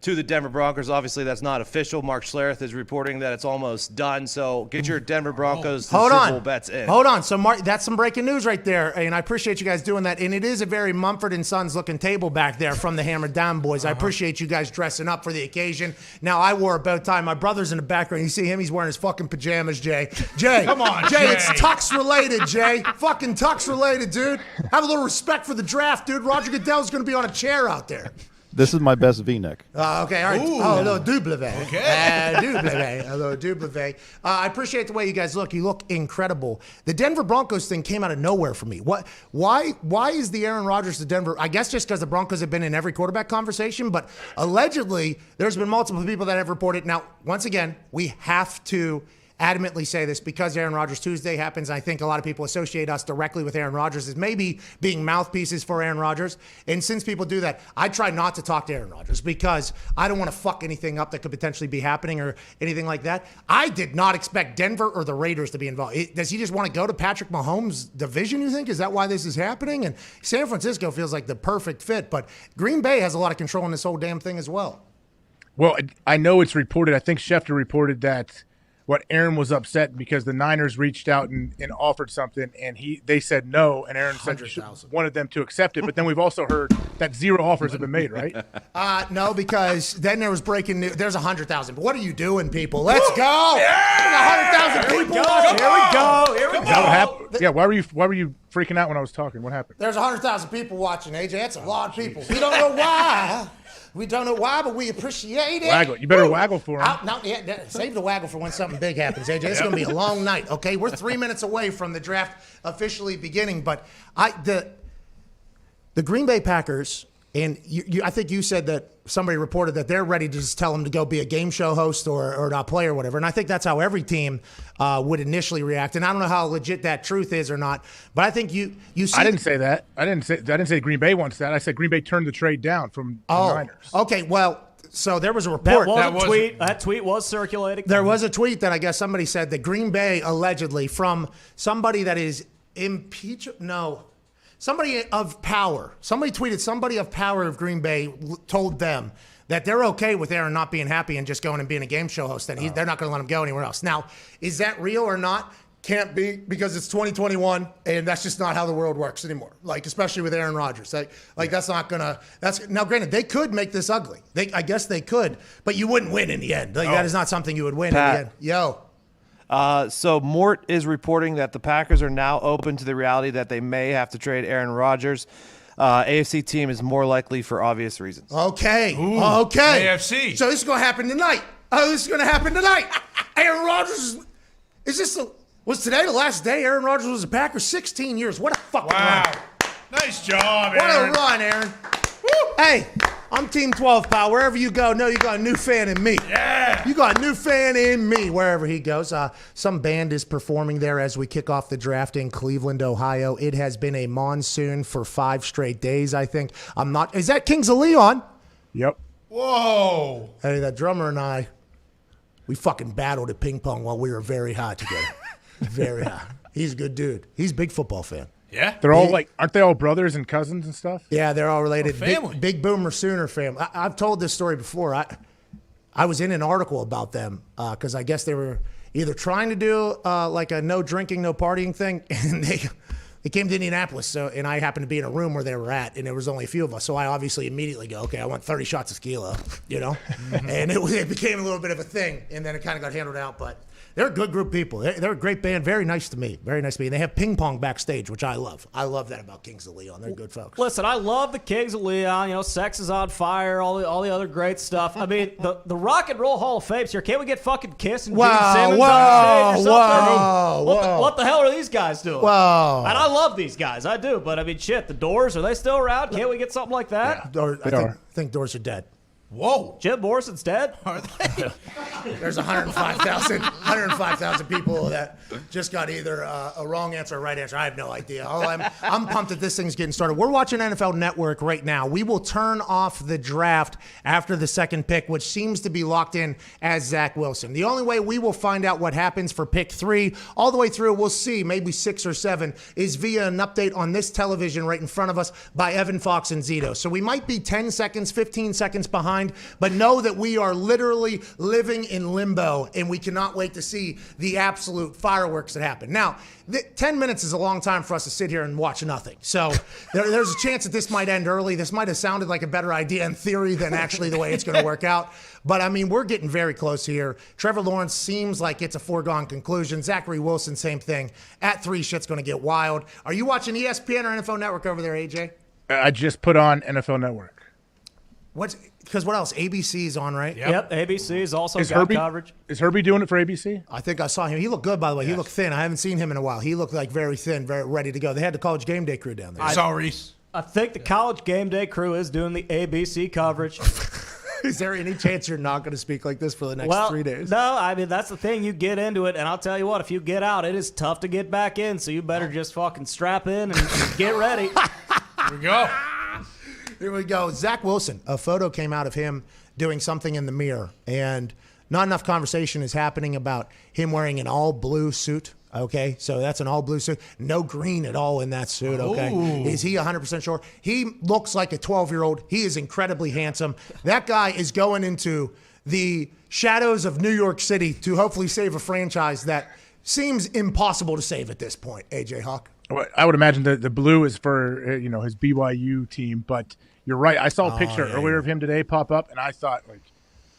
F: to the Denver Broncos. Obviously, that's not official. Mark Schlereth is reporting that it's almost done. So get your Denver Broncos Super Bowl bets in.
A: Hold on. So, Mark, that's some breaking news right there. And I appreciate you guys doing that. And it is a very Mumford & Sons looking table back there from the Hammer Down boys. I appreciate you guys dressing up for the occasion. Now, I wore a bow tie. My brother's in the background. You see him? He's wearing his fucking pajamas, Jay.
C: Come on, Jay.
A: It's tux related, Jay. Fucking tux related, dude. Have a little respect for the draft, dude. Roger Goodell's going to be on a chair out there.
G: This is my best V-neck.
A: Okay, all right.
C: Ooh.
A: Oh, a little double.
C: Okay.
A: A little double. I appreciate the way you guys look. You look incredible. The Denver Broncos thing came out of nowhere for me. Why is the Aaron Rodgers to Denver? I guess just because the Broncos have been in every quarterback conversation, but allegedly there's been multiple people that have reported. Now, once again, we have to adamantly say this because Aaron Rodgers Tuesday happens. I think a lot of people associate us directly with Aaron Rodgers as maybe being mouthpieces for Aaron Rodgers. And since people do that, I try not to talk to Aaron Rodgers because I don't want to fuck anything up that could potentially be happening or anything like that. I did not expect Denver or the Raiders to be involved. Does he just want to go to Patrick Mahomes' division, you think? Is that why this is happening? And San Francisco feels like the perfect fit, but Green Bay has a lot of control in this whole damn thing as well.
B: Well, I know it's reported. I think Schefter reported that Aaron was upset because the Niners reached out and offered something, and they said no, and Aaron said wanted them to accept it. But then we've also heard that 0 offers have been made, right?
A: No, because then there was breaking news. There's 100,000. What are you doing, people? Let's go! Yeah! 100,000 people.
D: Here we go.
B: What happened? Yeah, why were you freaking out when I was talking? What happened?
A: There's 100,000 people watching, AJ. That's a lot of people. We don't know why. We don't know why, but we appreciate it.
B: Waggle. You better waggle for him.
A: Save the waggle for when something big happens, AJ. It's going to be a long night, okay? We're 3 minutes away from the draft officially beginning, but the Green Bay Packers, and I think you said that somebody reported that they're ready to just tell him to go be a game show host or not play or whatever. And I think that's how every team would initially react. And I don't know how legit that truth is or not, but I think you see.
B: I didn't say that. I didn't say Green Bay wants that. I said Green Bay turned the trade down from the Niners.
A: Okay. Well, so there was a report.
D: That tweet was circulating.
A: There was a tweet that I guess somebody said that Green Bay allegedly from somebody that is impeachable. No. Somebody of power. Somebody tweeted somebody of power of Green Bay told them that they're okay with Aaron not being happy and just going and being a game show host, and they're not going to let him go anywhere else. Now, is that real or not? Can't be, because it's 2021, and that's just not how the world works anymore. Like, especially with Aaron Rodgers. That's not going to – now, granted, they could make this ugly. I guess they could, but you wouldn't win in the end. That is not something you would win in the end. Yo.
F: So Mort is reporting that the Packers are now open to the reality that they may have to trade Aaron Rodgers. AFC team is more likely for obvious reasons.
A: Okay.
C: Ooh,
A: okay.
C: AFC.
A: So this is going to happen tonight. Aaron Rodgers was today the last day Aaron Rodgers was a Packer? 16 years. What a fucking run.
C: Nice job,
A: What
C: Aaron.
A: a run, Aaron. Woo. Hey, I'm Team 12, pal. Wherever you go, know you got a new fan in me. Yeah. You got a new fan in me wherever he goes. Some band is performing there as we kick off the draft in Cleveland, Ohio. It has been a monsoon for 5 straight days, I think. Is that Kings of Leon?
B: Yep.
C: Whoa.
A: Hey, that drummer and I, we fucking battled at ping pong while we were very high together. Very high. He's a good dude. He's a big football fan.
C: Yeah.
B: They're all aren't they all brothers and cousins and stuff?
A: Yeah, they're all related.
C: Family.
A: Big Boomer Sooner family. I've told this story before. I was in an article about them because I guess they were either trying to do like a no drinking, no partying thing, and they came to Indianapolis. And I happened to be in a room where they were at, and there was only a few of us. So I obviously immediately go, okay, I want 30 shots of tequila, and it became a little bit of a thing, and then it kind of got handled out, but. They're a good group of people. They're a great band. Very nice to me. Very nice to me. And they have ping pong backstage, which I love. I love that about Kings of Leon. They're good folks.
D: Listen, I love the Kings of Leon. Sex is on fire. All the other great stuff. I mean, the Rock and Roll Hall of Fame's here. Can't we get fucking Kiss and Gene Simmons on stage or something? What the hell are these guys doing?
A: Whoa.
D: And I love these guys. I do. But I mean, shit. The Doors, are they still around? Can't we get something like that?
A: Yeah. I think Doors are dead.
C: Whoa.
D: Jim Morrison's dead?
C: Are they?
A: There's 105,000 people that just got either a wrong answer or a right answer. I have no idea. I'm pumped that this thing's getting started. We're watching NFL Network right now. We will turn off the draft after the second pick, which seems to be locked in as Zach Wilson. The only way we will find out what happens for pick 3 all the way through, we'll see, maybe 6 or 7, is via an update on this television right in front of us by Evan Fox and Zito. So we might be 10 seconds, 15 seconds behind, but know that we are literally living in limbo, and we cannot wait to see the absolute fireworks that happen. Now, 10 minutes is a long time for us to sit here and watch nothing. So there's a chance that this might end early. This might have sounded like a better idea in theory than actually the way it's going to work out. But, I mean, we're getting very close here. Trevor Lawrence seems like it's a foregone conclusion. Zachary Wilson, same thing. At 3, shit's going to get wild. Are you watching ESPN or NFL Network over there, AJ?
B: I just put on NFL Network.
A: Because what else? ABC's on, right?
D: Yep. ABC's also got coverage.
B: Is Herbie doing it for ABC?
A: I think I saw him. He looked good, by the way. Yes. He looked thin. I haven't seen him in a while. He looked like very thin, very ready to go. They had the College Game Day crew down there.
C: I saw Reese.
D: I think the College Game Day crew is doing the ABC coverage.
A: Is there any chance you're not going to speak like this for the next 3 days?
D: No, I mean, that's the thing. You get into it, and I'll tell you what, if you get out, it is tough to get back in, so you better just fucking strap in and get ready.
C: Here we go.
A: Here we go. Zach Wilson, a photo came out of him doing something in the mirror, and not enough conversation is happening about him wearing an all-blue suit. Okay, so that's an all-blue suit. No green at all in that suit, okay? Ooh. Is he 100% sure? He looks like a 12-year-old. He is incredibly handsome. That guy is going into the shadows of New York City to hopefully save a franchise that seems impossible to save at this point, AJ Hawk.
B: I would imagine the blue is for his BYU team, but you're right. I saw a picture earlier of him today pop up, and I thought, like,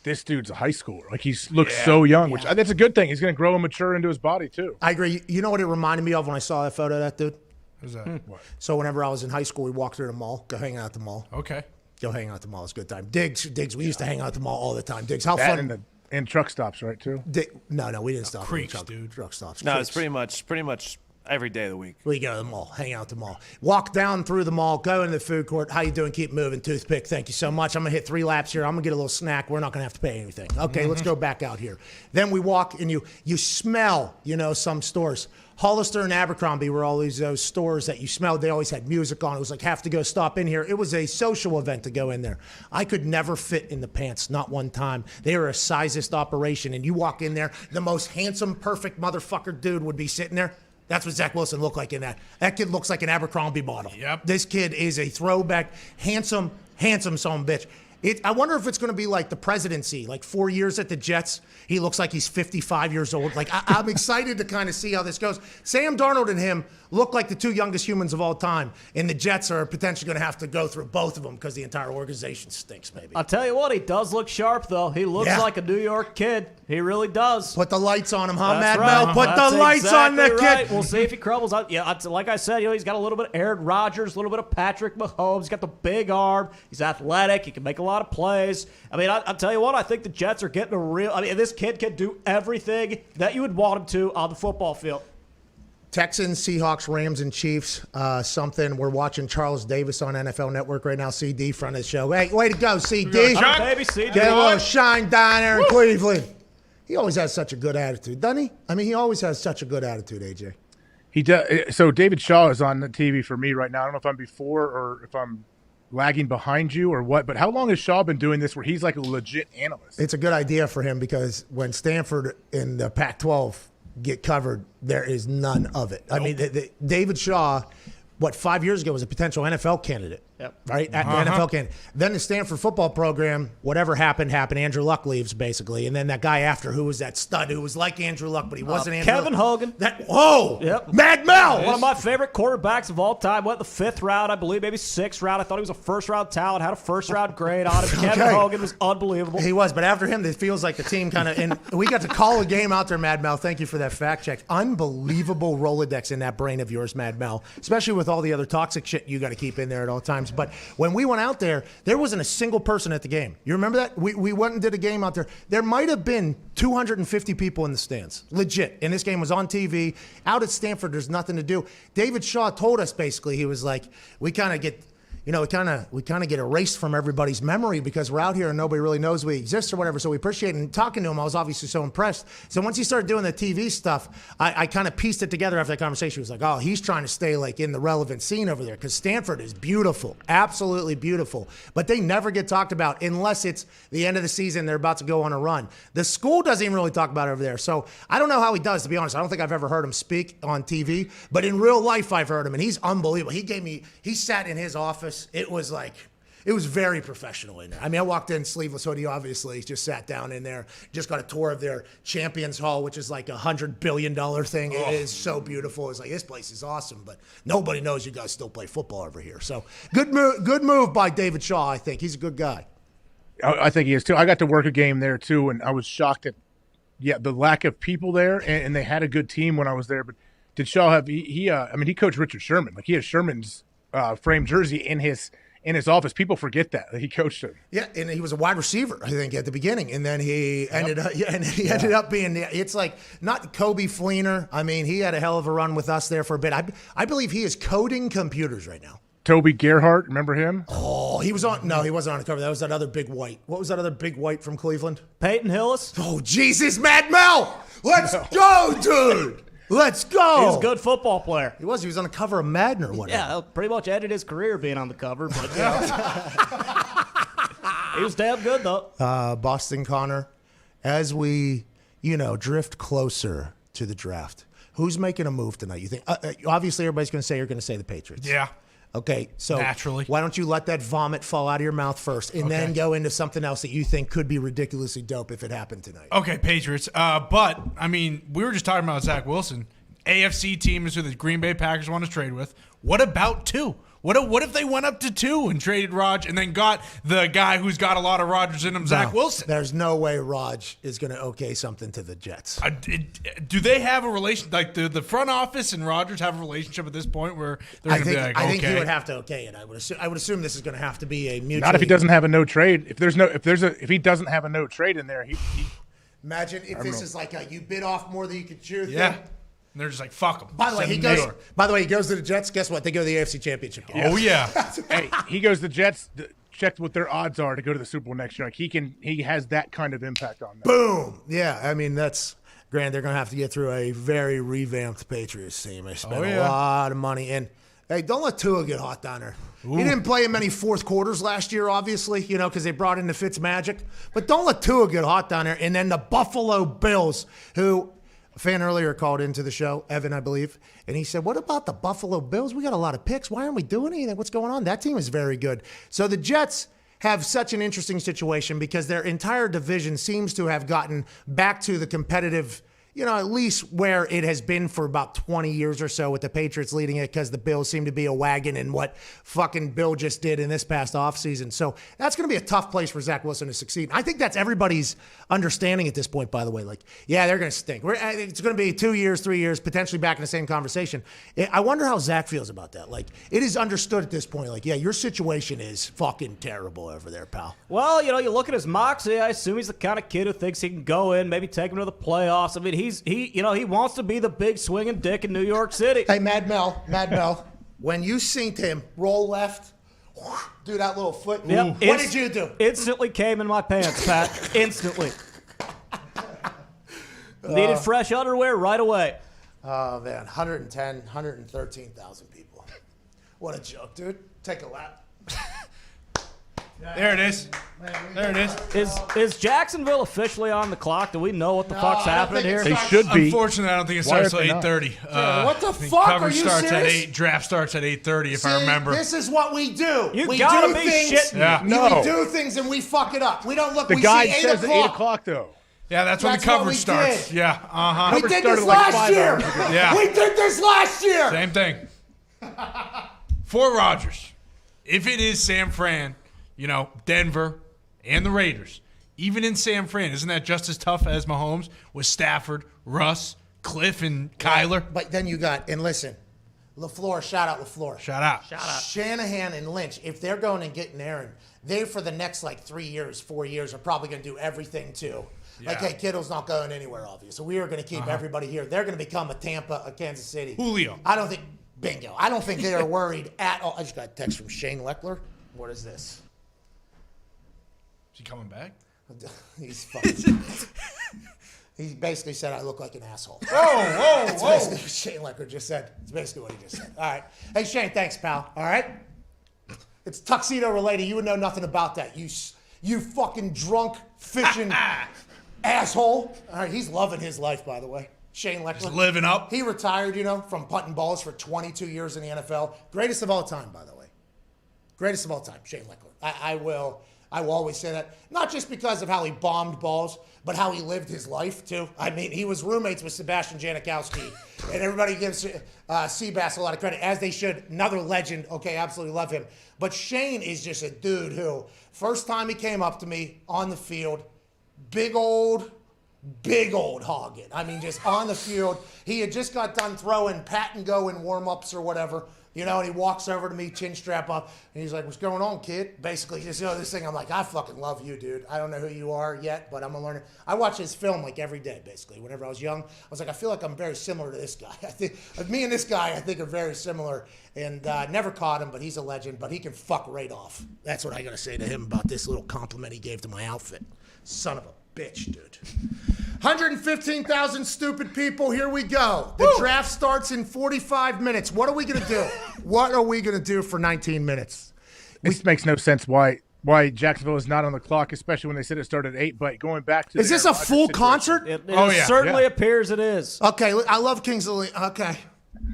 B: this dude's a high schooler. Like, he looks so young, which that's a good thing. He's going to grow and mature into his body, too.
A: I agree. You know what it reminded me of when I saw that photo of that dude?
C: Who's that?
A: What? So whenever I was in high school, we walked through the mall, go hang out at the mall.
C: Okay.
A: Go hang out at the mall. It's a good time. Diggs, we used to hang out at the mall all the time. Diggs, how fun.
B: And truck stops, right, too?
A: No, we didn't stop.
C: Creeks, dude.
A: Truck stops.
F: No,
A: Creeks.
F: it's pretty much every day of the week.
A: We go to the mall, hang out at the mall. Walk down through the mall, go into the food court. How you doing? Keep moving. Toothpick, thank you so much. I'm going to hit 3 laps here. I'm going to get a little snack. We're not going to have to pay anything. Okay, let's go back out here. Then we walk and you smell, some stores. Hollister and Abercrombie were always those stores that you smelled. They always had music on. It was like, have to go stop in here. It was a social event to go in there. I could never fit in the pants, not one time. They were a sizest operation, and you walk in there, the most handsome, perfect motherfucker dude would be sitting there. That's what Zach Wilson looked like in that. That kid looks like an Abercrombie model.
C: Yep.
A: This kid is a throwback, handsome son of a bitch. I wonder if it's going to be like the presidency, like 4 years at the Jets. He looks like he's 55 years old. Like, I'm excited to kind of see how this goes. Sam Darnold and him look like the 2 youngest humans of all time, and the Jets are potentially going to have to go through both of them because the entire organization stinks, maybe.
D: I'll tell you what, he does look sharp, though. He looks like a New York kid. He really does.
A: Put the lights on him, huh,
D: That's
A: Mad
D: right.
A: Mel? Put
D: That's
A: the lights on the
D: right.
A: kid.
D: We'll see if he crumbles. Like I said, he's got a little bit of Aaron Rodgers, a little bit of Patrick Mahomes. He's got the big arm. He's athletic. He can make a lot of plays. I mean, I'll tell you what, I think the Jets are getting this kid can do everything that you would want him to on the football field.
A: Texans, Seahawks, Rams, and Chiefs. Something we're watching Charles Davis on NFL Network right now. CD, front of the show. Hey, way to go, CD.
C: Chuck.
D: Baby, CD.
A: Get a little shine down there in Cleveland. He always has such a good attitude, doesn't he? I mean, he always has such a good attitude, AJ.
B: He does. So David Shaw is on the TV for me right now. I don't know if I'm before or if I'm lagging behind you or what, but how long has Shaw been doing this where he's like a legit analyst?
A: It's a good idea for him because when Stanford in the Pac-12 get covered, there is none of it. I mean, David Shaw, 5 years ago was a potential NFL candidate.
D: Yep.
A: Right? NFL candidate. Then the Stanford football program, whatever happened. Andrew Luck leaves, basically. And then that guy after, who was that stud who was like Andrew Luck, but he wasn't Andrew
D: Kevin
A: Luck.
D: Hogan.
A: Yep. Mad Mel!
D: One of my favorite quarterbacks of all time. Went the 5th round, I believe, maybe 6th round. I thought he was a first-round talent, had a first-round grade on him. Kevin Hogan was unbelievable.
A: He was, but after him, it feels like the team kind of – and we got to call a game out there, Mad Mel. Thank you for that fact check. Unbelievable Rolodex in that brain of yours, Mad Mel, especially with all the other toxic shit you got to keep in there at all times. But when we went out there wasn't a single person at the game. You remember that? We went and did a game out there. There might have been 250 people in the stands. Legit. And this game was on TV. Out at Stanford, there's nothing to do. David Shaw told us basically, he was like, we kind of get erased from everybody's memory because we're out here and nobody really knows we exist or whatever. So we appreciate it. And talking to him, I was obviously so impressed. So once he started doing the TV stuff, I kind of pieced it together after that conversation. He was like, oh, he's trying to stay like in the relevant scene over there because Stanford is beautiful, absolutely beautiful. But they never get talked about unless it's the end of the season. They're about to go on a run. The school doesn't even really talk about it over there. So I don't know how he does, to be honest. I don't think I've ever heard him speak on TV. But in real life, I've heard him, and he's unbelievable. He sat in his office. It was very professional in there. I mean, I walked in sleeveless hoodie, obviously, just sat down in there, just got a tour of their Champions Hall, which is like $100 billion thing. It is so beautiful. It's like, this place is awesome, but nobody knows you guys still play football over here. So good move by David Shaw, I think. He's a good guy.
B: I think he is too. I got to work a game there too, and I was shocked at the lack of people there, and they had a good team when I was there. But did Shaw have he coached Richard Sherman. Like, he has Sherman's framed jersey in his office. People forget that he coached him. Yeah,
A: and he was a wide receiver, I think, at the beginning, and then he ended up being. It's like not Kobe Fleener. I mean, he had a hell of a run with us there for a bit. I believe he is coding computers right now.
B: Toby Gerhart, remember him?
A: Oh, he was on. No, he wasn't on the cover. That was that other big white. What was that other big white from Cleveland?
D: Peyton Hillis.
A: Oh, Jesus, Mad Mel! Let's go, dude. Let's go.
D: He was a good football player.
A: He was on the cover of Madden or whatever.
D: Yeah, pretty much ended his career being on the cover, but he was damn good, though.
A: Boston Connor, as we, drift closer to the draft, who's making a move tonight? You think? Obviously, everybody's going to say you're going to say the Patriots.
C: Yeah.
A: Okay, so
C: naturally,
A: why don't you let that vomit fall out of your mouth first and then go into something else that you think could be ridiculously dope if it happened tonight?
C: Okay, Patriots. But, I mean, we were just talking about Zach Wilson. AFC team is who the Green Bay Packers want to trade with. What about 2? What if they went up to 2 and traded Rodgers and then got the guy who's got a lot of Rodgers in him, Zach Wilson?
A: There's no way Rodgers is going to okay something to the Jets.
C: Do they have a relation? Like, the front office and Rodgers have a relationship at this point where they're going to be like, okay.
A: I think he would have to okay it. I would assume this is going to have to be a mutual.
B: Not if he doesn't have a no trade. If he doesn't have a no trade in there, he
A: imagine if this is like you bit off more than you could chew.
C: Yeah. And they're just like, fuck him.
A: By the way, he goes to the Jets. Guess what? They go to the AFC Championship game.
C: Oh, yeah.
B: Hey, he goes to the Jets. Checked what their odds are to go to the Super Bowl next year. Like, he has that kind of impact on them.
A: Boom. Yeah. I mean, that's granted. They're going to have to get through a very revamped Patriots team. They spent a lot of money. And hey, don't let Tua get hot down there. Ooh. He didn't play in many fourth quarters last year, obviously, because they brought in the Fitzmagic. But don't let Tua get hot down there. And then the Buffalo Bills, who. A fan earlier called into the show, Evan, I believe, and he said, what about the Buffalo Bills? We got a lot of picks. Why aren't we doing anything? What's going on? That team is very good. So the Jets have such an interesting situation because their entire division seems to have gotten back to the competitive, at least where it has been for about 20 years or so with the Patriots leading it because the Bills seem to be a wagon in what fucking Bill just did in this past offseason. So that's going to be a tough place for Zach Wilson to succeed. I think that's everybody's understanding at this point, by the way. Like, yeah, they're going to stink. It's going to be 2 years, 3 years, potentially back in the same conversation. I wonder how Zach feels about that. Like, it is understood at this point. Like, yeah, your situation is fucking terrible over there, pal.
D: Well, you look at his moxie. I assume he's the kind of kid who thinks he can go in, maybe take him to the playoffs. I mean, he wants to be the big swinging dick in New York City.
A: Hey, Mad Mel, when you seen him roll left, do that little foot,
D: Yep.
A: what did you do?
D: Instantly came in my pants, Pat. Instantly. Needed fresh underwear right away.
A: Oh, man, 113,000 people. What a joke, dude. Take a lap.
C: There it is. There it is.
D: Is Jacksonville officially on the clock? Do we know what the fuck's happening here?
B: They should be.
C: Unfortunately, I don't think it
B: Why
C: starts till
B: aren't they not?
C: 8:30.
A: What the
C: I think
A: fuck?
C: coverage
A: Are you
C: starts
A: serious?
C: at 8. Draft starts at 8:30, if I
A: See,
C: remember.
A: This is what we do.
D: You
A: we
D: gotta
A: do
D: be
A: things,
D: shitting me.
C: Yeah.
B: No.
A: We do things and we fuck it up. We don't look.
B: The
A: we
B: guide
A: see 8
B: says at 8
A: o'clock.
B: o'clock, though.
C: Yeah, that's when the
A: That's what
C: coverage
A: we
C: starts.
A: did.
C: Yeah, uh-huh.
A: We
B: Coverage
A: did this
B: started like
A: last
B: 5
A: year.
B: hours ago.
C: Yeah.
A: We did this last year.
C: Same thing. For Rodgers, if it is San Fran, Denver, and the Raiders, even in San Fran, isn't that just as tough as Mahomes with Stafford, Russ, Cliff, and Kyler?
A: But then you got, and listen, LaFleur, shout out LaFleur.
C: Shout out.
A: Shanahan and Lynch, if they're going and getting Aaron, they for the next 3 years, 4 years are probably going to do everything too.
C: Yeah.
A: Hey, Kittle's not going anywhere, obviously. So we are going to keep everybody here. They're going to become a Tampa, a Kansas City.
C: Julio.
A: I don't think, bingo. I don't think they are worried at all. I just got a text from Shane Leckler. What is this?
C: Is he coming back?
A: He's fucking. He basically said I look like an asshole.
C: Whoa.
A: That's basically what Shane Leckler just said. It's basically what he just said. All right. Hey, Shane, thanks, pal. All right? It's tuxedo related. You would know nothing about that. You fucking drunk, fishing asshole. All right, he's loving his life, by the way. Shane Leckler.
C: Just living up.
A: He retired, from punting balls for 22 years in the NFL. Greatest of all time, by the way. Greatest of all time, Shane Leckler. I will always say that, not just because of how he bombed balls, but how he lived his life, too. I mean, he was roommates with Sebastian Janikowski, and everybody gives Seabass a lot of credit, as they should. Another legend. Okay, absolutely love him. But Shane is just a dude who, first time he came up to me on the field, big old hogging. I mean, just on the field. He had just got done throwing pat and go in warm-ups or whatever. And he walks over to me, chin strap up, and he's like, "What's going on, kid?" Basically, just this thing. I'm like, "I fucking love you, dude. I don't know who you are yet, but I'm gonna learn it." I watch his film every day, basically. Whenever I was young, I was like, I feel like I'm very similar to this guy. I think me and this guy, are very similar. And never caught him, but he's a legend. But he can fuck right off. That's what I gotta say to him about this little compliment he gave to my outfit. Son of a bitch, dude. 115,000 stupid people. Here we go. The draft starts in 45 minutes. What are we going to do? What are we going to do for 19 minutes?
B: This makes no sense why Jacksonville is not on the clock, especially when they said it started at 8. But going back to
A: Is this a full concert?
D: It
C: yeah.
D: certainly appears it is.
A: Okay, I love Kings of Leon. Okay.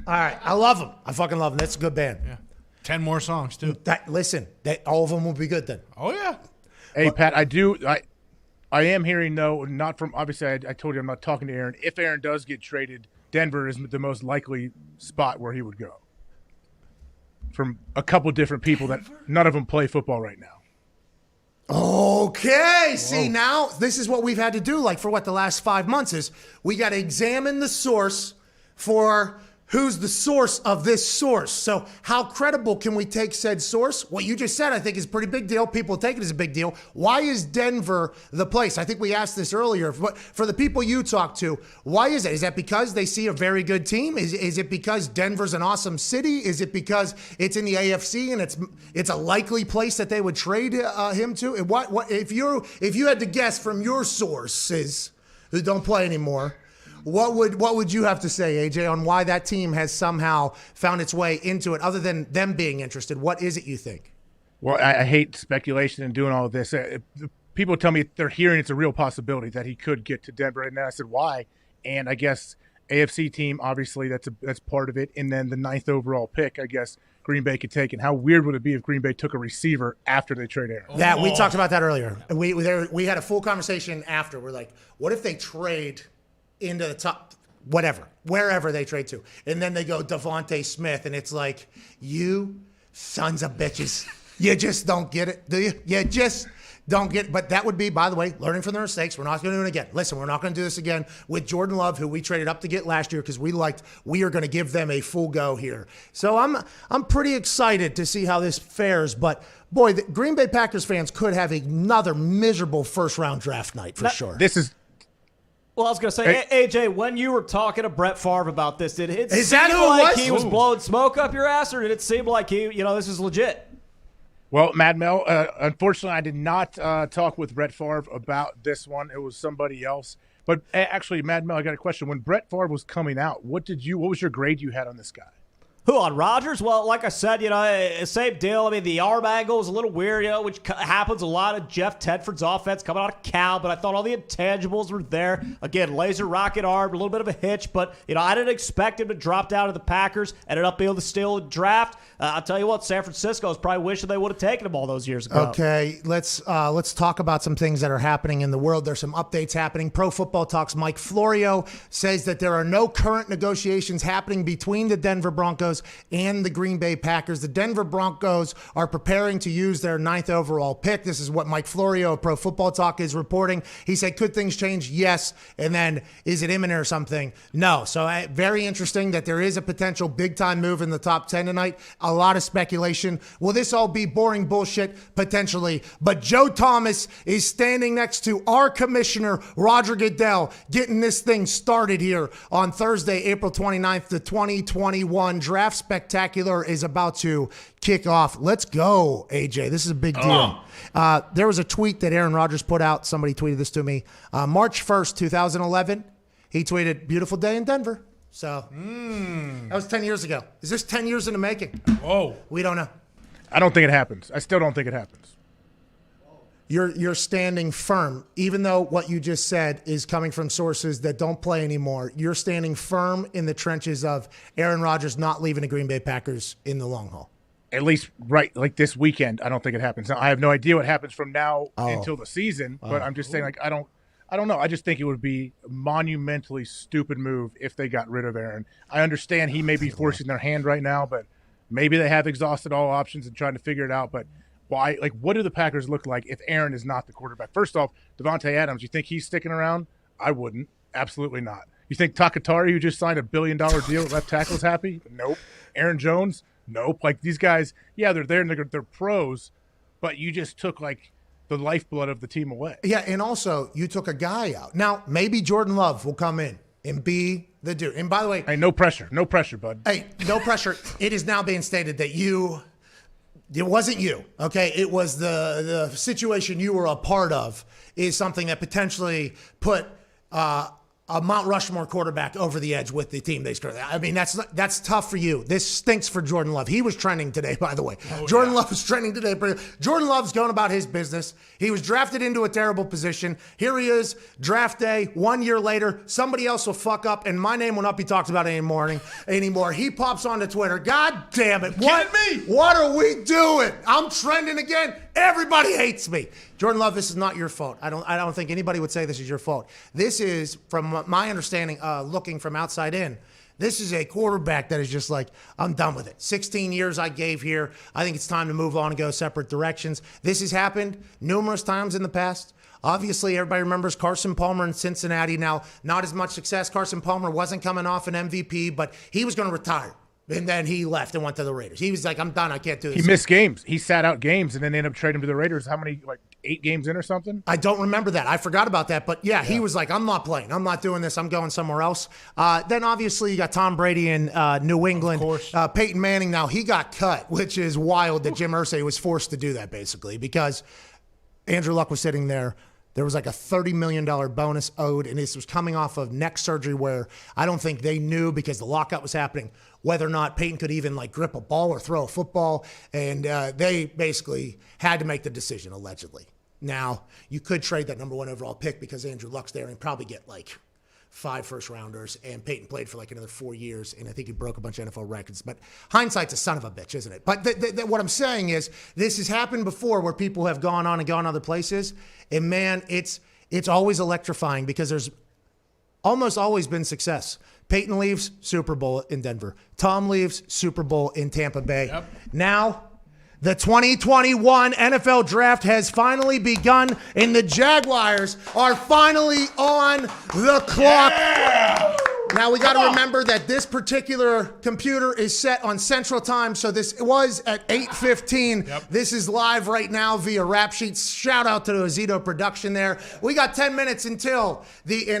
A: All right. I love them. I fucking love them. That's a good band.
C: Yeah. 10 more songs, too.
A: Listen, all of them will be good then.
C: Oh, yeah.
B: Hey, Pat, I am hearing, though, not from, obviously, I told you I'm not talking to Aaron. If Aaron does get traded, Denver is the most likely spot where he would go. From a couple different people that none of them play football right now.
A: Okay. See, now this is what we've had to do for the last 5 months is we got to examine the source for who's the source of this source. So how credible can we take said source? What you just said, I think, is a pretty big deal. People take it as a big deal. Why is Denver the place? I think we asked this earlier. But for the people you talk to, why is it? Is that because they see a very good team? Is it because Denver's an awesome city? Is it because it's in the AFC and it's a likely place that they would trade him to? And what if you had to guess from your sources who don't play anymore? What would you have to say, AJ, on why that team has somehow found its way into it, other than them being interested? What is it you think?
B: Well, I hate speculation and doing all of this. People tell me they're hearing it's a real possibility that he could get to Denver, and then I said, why? And I guess AFC team, obviously, that's part of it. And then the 9th overall pick, I guess Green Bay could take. And how weird would it be if Green Bay took a receiver after they trade Aaron?
A: We talked about that earlier. We had a full conversation after. We're like, what if they trade into the top, wherever they trade to, and then they go Devontae Smith, and it's like, you sons of bitches, you just don't get it, do you? You just don't get it. But that would be, by the way, learning from their mistakes. We're not going to do it again. Listen, we're not going to do this again with Jordan Love, who we traded up to get last year because we are going to give them a full go here. So I'm pretty excited to see how this fares. But boy, the Green Bay Packers fans could have another miserable first round draft night for sure.
B: This is
D: Well, I was going to say, AJ, when you were talking to Brett Favre about this, did it
A: Is
D: seem
A: that who it
D: like
A: was?
D: he was blowing smoke up your ass, or did it seem like this is legit?
B: Well, Mad Mel, unfortunately, I did not talk with Brett Favre about this one. It was somebody else. But actually, Mad Mel, I got a question. When Brett Favre was coming out, what was your grade you had on this guy?
D: Who, on Rodgers? Well, like I said, same deal. I mean, the arm angle is a little weird, which happens a lot of Jeff Tedford's offense coming out of Cal, but I thought all the intangibles were there. Again, laser rocket arm, a little bit of a hitch, but, I didn't expect him to drop down to the Packers, ended up being able to steal a draft. I'll tell you what, San Francisco is probably wishing they would have taken him all those years ago.
A: Okay, let's talk about some things that are happening in the world. There's some updates happening. Pro Football Talk's Mike Florio says that there are no current negotiations happening between the Denver Broncos and the Green Bay Packers. The Denver Broncos are preparing to use their 9th overall pick. This is what Mike Florio of Pro Football Talk is reporting. He said, could things change? Yes. And then, is it imminent or something? No. So very interesting that there is a potential big-time move in the top 10 tonight. A lot of speculation. Will this all be boring bullshit? Potentially. But Joe Thomas is standing next to our commissioner, Roger Goodell, getting this thing started here on Thursday, April 29th, the 2021 Draft Spectacular is about to kick off. Let's go, AJ. This is a big deal. There was a tweet that Aaron Rodgers put out. Somebody tweeted this to me. March 1st, 2011, he tweeted, beautiful day in Denver. So that was 10 years ago. Is this 10 years in the making?
C: Whoa.
A: We don't know.
B: I don't think it happens. I still don't think it happens.
A: You're standing firm, even though what you just said is coming from sources that don't play anymore. You're standing firm in the trenches of Aaron Rodgers not leaving the Green Bay Packers in the long haul.
B: At least right like this weekend, I don't think it happens. Now, I have no idea what happens from now until the season, but I'm just saying, like, I don't know. I just think it would be a monumentally stupid move if they got rid of Aaron. I understand he may be forcing their hand right now, but maybe they have exhausted all options and trying to figure it out. But why? Like, what do the Packers look like if Aaron is not the quarterback? First off, Devontae Adams, you think he's sticking around? I wouldn't. Absolutely not. You think Takatari, who just signed $1 billion deal at left tackle, is happy? Nope. Aaron Jones? Nope. Like, these guys, yeah, they're there and they're pros, but you just took, like, the lifeblood of the team away.
A: Yeah, and also, you took a guy out. Now, maybe Jordan Love will come in and be the dude. And by the way...
B: Hey, no pressure. No pressure, bud.
A: Hey, no pressure. It is now being stated that it wasn't you, okay? It was the situation you were a part of is something that potentially put a Mount Rushmore quarterback over the edge with the team they started. I mean, that's tough for you. This stinks for Jordan Love. He was trending today, by the way. Jordan Love was trending today. Jordan Love's going about his business. He was drafted into a terrible position. Here he is, draft day, 1 year later. Somebody else will fuck up, and my name will not be talked about anymore. He pops onto Twitter. God damn it. What are we doing? I'm trending again. Everybody hates me. Jordan Love, this is not your fault. I don't think anybody would say this is your fault. This is, from my understanding, looking from outside in, this is a quarterback that is just like, I'm done with it. 16 years I gave here. I think it's time to move on and go separate directions. This has happened numerous times in the past. Obviously, everybody remembers Carson Palmer in Cincinnati. Now, not as much success. Carson Palmer wasn't coming off an MVP, but he was going to retire. And then he left and went to the Raiders. He was like, I'm done. I can't do this.
B: He missed games. He sat out games, and then they ended up trading him to the Raiders. How many, like 8 games in or something?
A: I don't remember that. I forgot about that. But, yeah, he was like, I'm not playing. I'm not doing this. I'm going somewhere else. Then, obviously, you got Tom Brady in New England. Of course. Peyton Manning, now, he got cut, which is wild that Jim Irsay was forced to do that, basically, because Andrew Luck was sitting there. There was like a $30 million bonus owed, and this was coming off of neck surgery where I don't think they knew, because the lockout was happening, whether or not Peyton could even like grip a ball or throw a football. And they basically had to make the decision, allegedly. Now, you could trade that number 1 overall pick because Andrew Luck's there and probably get like 5 first-rounders, and Peyton played for like another 4 years, and I think he broke a bunch of NFL records. But hindsight's a son of a bitch, isn't it? But what I'm saying is this has happened before where people have gone on and gone other places, and man, it's always electrifying because there's almost always been success. Peyton leaves, Super Bowl in Denver. Tom leaves, Super Bowl in Tampa Bay. Yep. Now, the 2021 NFL Draft has finally begun, and the Jaguars are finally on the clock. Yeah! Now we got to remember that this particular computer is set on Central Time, so this was at 8:15.
C: Yep.
A: This is live right now via Rap Sheets. Shout out to the Azito production there. We got 10 minutes until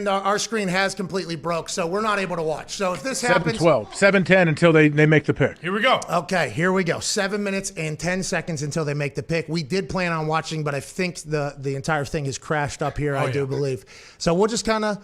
A: our screen has completely broke, so we're not able to watch. So if this happens,
B: 7:12, 7:10 until they make the pick.
C: Here we go.
A: okay, here we go. 7 minutes and 10 seconds until they make the pick. We did plan on watching, but I think the entire thing has crashed up here. I do believe. So we'll just kind of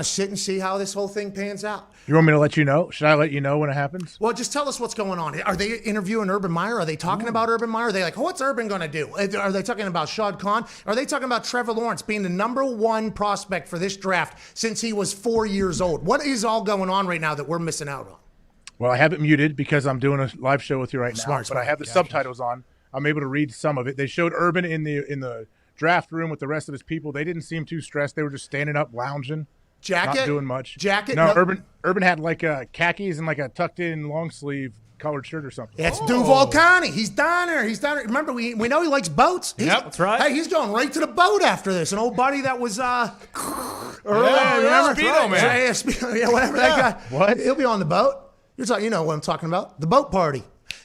A: sit and see how this whole thing pans out.
B: You want me to let you know? Should I let you know when it happens?
A: Well, just tell us what's going on. Are they interviewing Urban Meyer? Are they talking about Urban Meyer? Are they like, what's Urban going to do? Are they talking about Shad Khan? Are they talking about Trevor Lawrence being the #1 prospect for this draft since he was 4 years old? What is all going on right now that we're missing out on?
B: Well, I have it muted because I'm doing a live show with you right now.
A: Smart.
B: But I have the subtitles on. I'm able to read some of it. They showed Urban in the draft room with the rest of his people. They didn't seem too stressed. They were just standing up, lounging.
A: Jacket?
B: Not doing much.
A: Jacket?
B: No, Urban had like khakis and like a tucked-in long-sleeve colored shirt or something.
A: It's Duval County. He's down there. Remember, we know he likes boats.
C: Yep,
D: that's right.
A: Hey, he's going right to the boat after this. An old buddy that was earlier.
C: Yeah,
A: remember?
C: Speedo, man.
A: Yeah, Speedo, yeah, whatever that guy.
B: What?
A: He'll be on the boat. You know what I'm talking about. The boat party.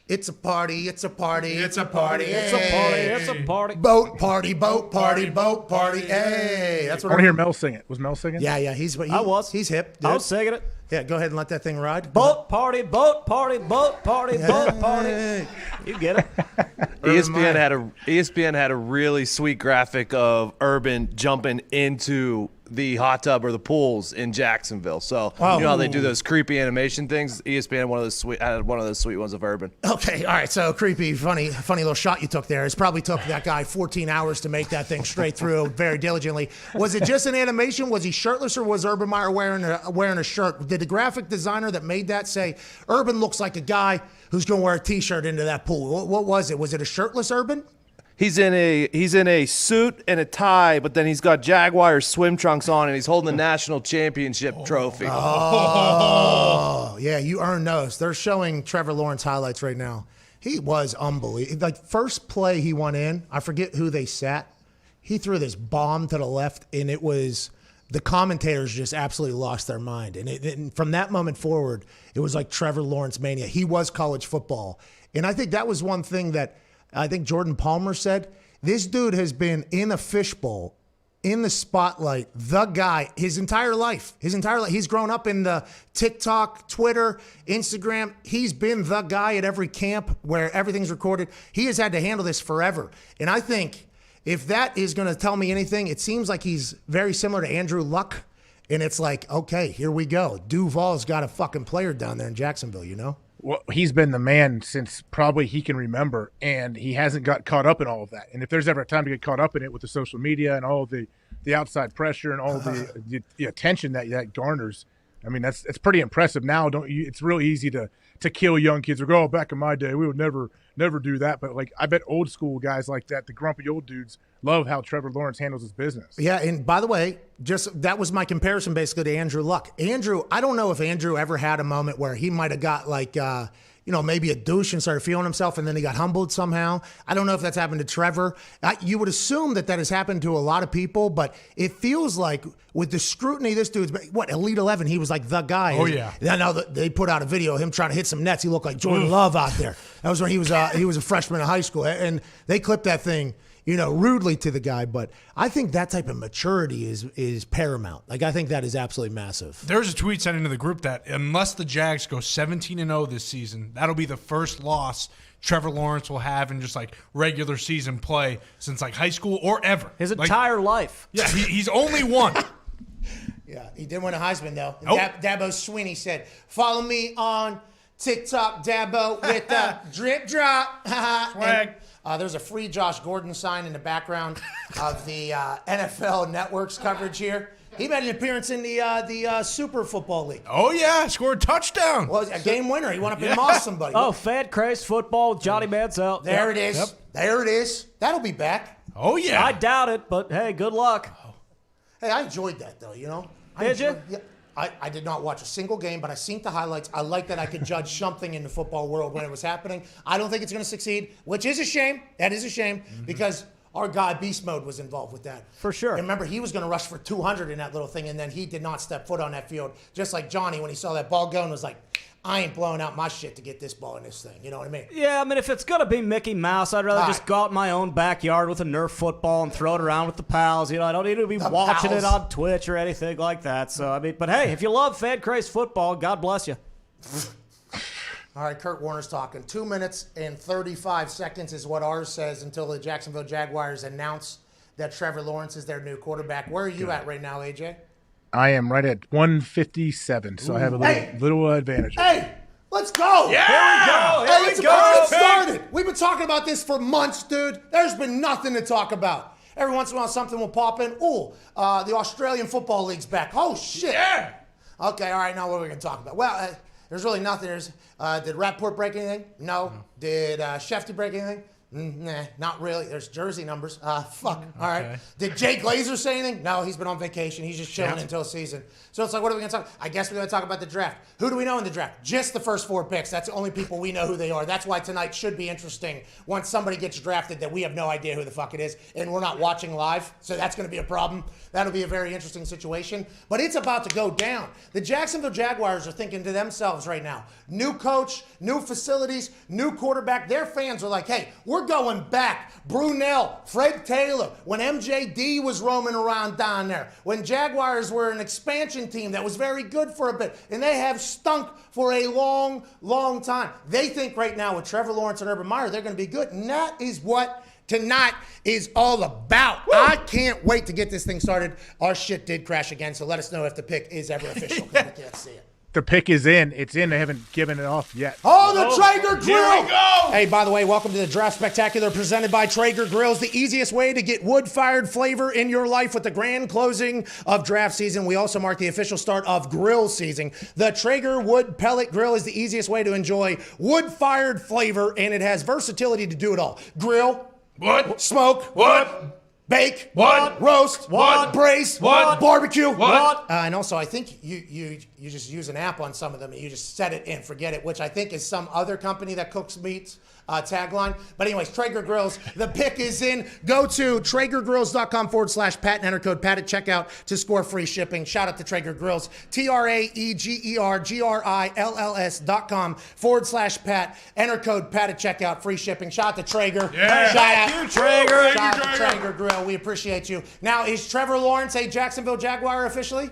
A: It's a party. It's a party. It's a party.
D: It's a party. It's a party.
A: Boat party. Boat party. Boat party. Hey, that's
B: I
A: what
B: want to hear Mel sing it. Was Mel singing?
A: Yeah.
D: I was.
A: He's hip. Dude.
D: I was singing it.
A: Yeah, go ahead and let that thing ride.
D: Boat party, boat party, boat party, boat party. You get it.
F: ESPN had a really sweet graphic of Urban jumping into the hot tub or the pools in Jacksonville. So you know how they do those creepy animation things? ESPN had one of those sweet ones of Urban.
A: Okay, all right. So creepy, funny little shot you took there. It probably took that guy 14 hours to make that thing straight through very diligently. Was it just an animation? Was he shirtless, or was Urban Meyer wearing a shirt? Did the graphic designer that made that say Urban looks like a guy who's going to wear a T-shirt into that pool? What was it? Was it a shirtless Urban?
F: He's in a suit and a tie, but then he's got Jaguar swim trunks on, and he's holding the national championship trophy.
A: Oh, yeah, you earned those. They're showing Trevor Lawrence highlights right now. He was unbelievable. Like, first play he went in, I forget who they sat. He threw this bomb to the left, and it was the commentators just absolutely lost their mind. And from that moment forward, it was like Trevor Lawrence mania. He was college football. And I think that was one thing that I think Jordan Palmer said. This dude has been in a fishbowl, in the spotlight, the guy, his entire life. He's grown up in the TikTok, Twitter, Instagram. He's been the guy at every camp where everything's recorded. He has had to handle this forever. And I think if that is going to tell me anything, it seems like he's very similar to Andrew Luck. And it's like, okay, here we go. Duval's got a fucking player down there in Jacksonville, you know?
B: Well, he's been the man since probably he can remember, and he hasn't got caught up in all of that. And if there's ever a time to get caught up in it with the social media and all of the outside pressure and all the attention that garners, I mean, that's pretty impressive. Now, it's real easy to kill young kids or go, oh, back in my day, we would never do that. But like, I bet old school guys like that, the grumpy old dudes, love how Trevor Lawrence handles his business.
A: Yeah, and by the way, that was my comparison basically to Andrew Luck. Andrew, I don't know if Andrew ever had a moment where he might have got like, maybe a douche and started feeling himself, and then he got humbled somehow. I don't know if that's happened to Trevor. You would assume that has happened to a lot of people, but it feels like with the scrutiny, this dude's, Elite 11, he was like the guy.
C: Oh, yeah.
A: Now they put out a video of him trying to hit some nets. He looked like Jordan Love out there. That was when he was a freshman in high school, and they clipped that thing, rudely to the guy. But I think that type of maturity is paramount. Like, I think that is absolutely massive.
C: There's a tweet sent into the group that unless the Jags go 17-0 this season, that'll be the first loss Trevor Lawrence will have in just like regular season play since like high school or ever.
D: His entire life.
C: Yeah, he's only won.
A: Yeah, he did win a Heisman, though.
C: Nope.
A: Dabo Sweeney said, follow me on TikTok, Dabo, with the drip drop.
C: Swag.
A: And, there's a free Josh Gordon sign in the background of the NFL Network's coverage here. He made an appearance in the Super Football League.
C: Oh, yeah, scored a touchdown.
A: Well, a game winner. He went up and mossed somebody.
D: Oh, fan crazed football with Johnny Manziel.
A: There it is.
C: Yep.
A: There it is. That'll be back.
C: Oh, yeah.
D: I doubt it, but hey, good luck.
A: Hey, I enjoyed that, though,
D: Did you?
A: Yeah. I did not watch a single game, but I seen the highlights. I like that I could judge something in the football world when it was happening. I don't think it's going to succeed, which is a shame. That is a shame because our guy Beast Mode was involved with that.
D: For sure.
A: And remember, he was going to rush for 200 in that little thing, and then he did not step foot on that field. Just like Johnny, when he saw that ball go and was like, I ain't blowing out my shit to get this ball in this thing. You know what I mean?
D: Yeah, I mean, if it's going to be Mickey Mouse, I'd rather just go out in my own backyard with a Nerf football and throw it around with the pals. You know, I don't need to be watching it on Twitch or anything like that. So, I mean, but hey, if you love fan craze football, God bless you.
A: All right, Kurt Warner's talking. 2 minutes and 35 seconds is what ours says until the Jacksonville Jaguars announce that Trevor Lawrence is their new quarterback. Where are you at right now, AJ?
B: I am right at 157, so I have a little advantage.
A: Hey, let's go.
C: Yeah!
A: Hey, let's get started. We've been talking about this for months, dude. There's been nothing to talk about. Every once in a while, something will pop in. Ooh, the Australian Football League's back. Oh, shit.
C: Yeah!
A: Okay, all right, now what are we going to talk about? Well, there's really nothing. Did Rapport break anything? No. Did Shefty break anything? Nah, not really. There's jersey numbers. Fuck. All right. Did Jay Glazer say anything? No, he's been on vacation. He's just chilling until season. So it's like, what are we going to talk? I guess we're going to talk about the draft. Who do we know in the draft? Just the first 4 picks. That's the only people we know who they are. That's why tonight should be interesting. Once somebody gets drafted that we have no idea who the fuck it is, and we're not watching live, so that's going to be a problem. That'll be a very interesting situation. But it's about to go down. The Jacksonville Jaguars are thinking to themselves right now, new coach, new facilities, new quarterback. Their fans are like, hey, we're going back. Brunell, Fred Taylor, when MJD was roaming around down there, when Jaguars were an expansion team that was very good for a bit, and they have stunk for a long, long time. They think right now with Trevor Lawrence and Urban Meyer, they're going to be good, and that is what tonight is all about. Woo! I can't wait to get this thing started. Our shit did crash again, so let us know if the pick is ever official, because we can't see it.
B: The pick is in. It's in. They haven't given it off yet.
A: Oh, the Traeger Grill!
C: Here we go!
A: Hey, by the way, welcome to the Draft Spectacular presented by Traeger Grills, the easiest way to get wood-fired flavor in your life with the grand closing of draft season. We also mark the official start of grill season. The Traeger Wood Pellet Grill is the easiest way to enjoy wood-fired flavor, and it has versatility to do it all. Grill,
C: What?
A: smoke,
C: What?
A: bake,
C: What?
A: roast,
C: What?
A: braise,
C: What?
A: barbecue,
C: What?
A: and also I think you just use an app on some of them and you just set it and forget it, which I think is some other company that cooks meats tagline. But anyways, Traeger Grills, the pick is in. Go to TraegerGrills.com/Pat and enter code Pat at checkout to score free shipping. Shout out to Traeger Grills, TraegerGrills.com/Pat. Enter code Pat at checkout, free shipping. Shout out to Traeger.
C: Yeah.
A: Shout
C: Thank
A: out
C: you, Traeger.
A: Shout out to
C: Thank you,
A: Traeger Grill. We appreciate you. Now, is Trevor Lawrence a Jacksonville Jaguar officially?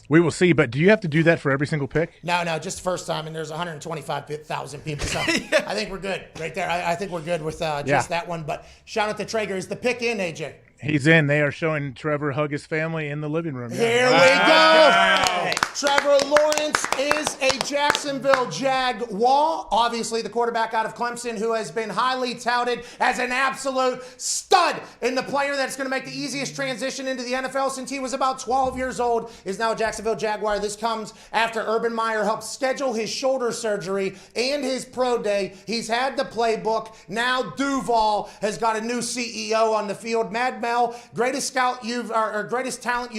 B: We will see, but do you have to do that for every single pick?
A: No, just the first time, and there's 125,000 people. So I think we're good right there. I think we're good with just that one. But shout out to Traeger. Is the pick in, AJ?
B: He's in. They are showing Trevor hug his family in the living room.
A: Here we go. Trevor Lawrence is a Jacksonville Jaguar. Obviously, the quarterback out of Clemson, who has been highly touted as an absolute stud and the player that's going to make the easiest transition into the NFL since he was about 12 years old, is now a Jacksonville Jaguar. This comes after Urban Meyer helped schedule his shoulder surgery and his pro day. He's had the playbook. Now Duval has got a new CEO on the field. Mad Mel, greatest talent you've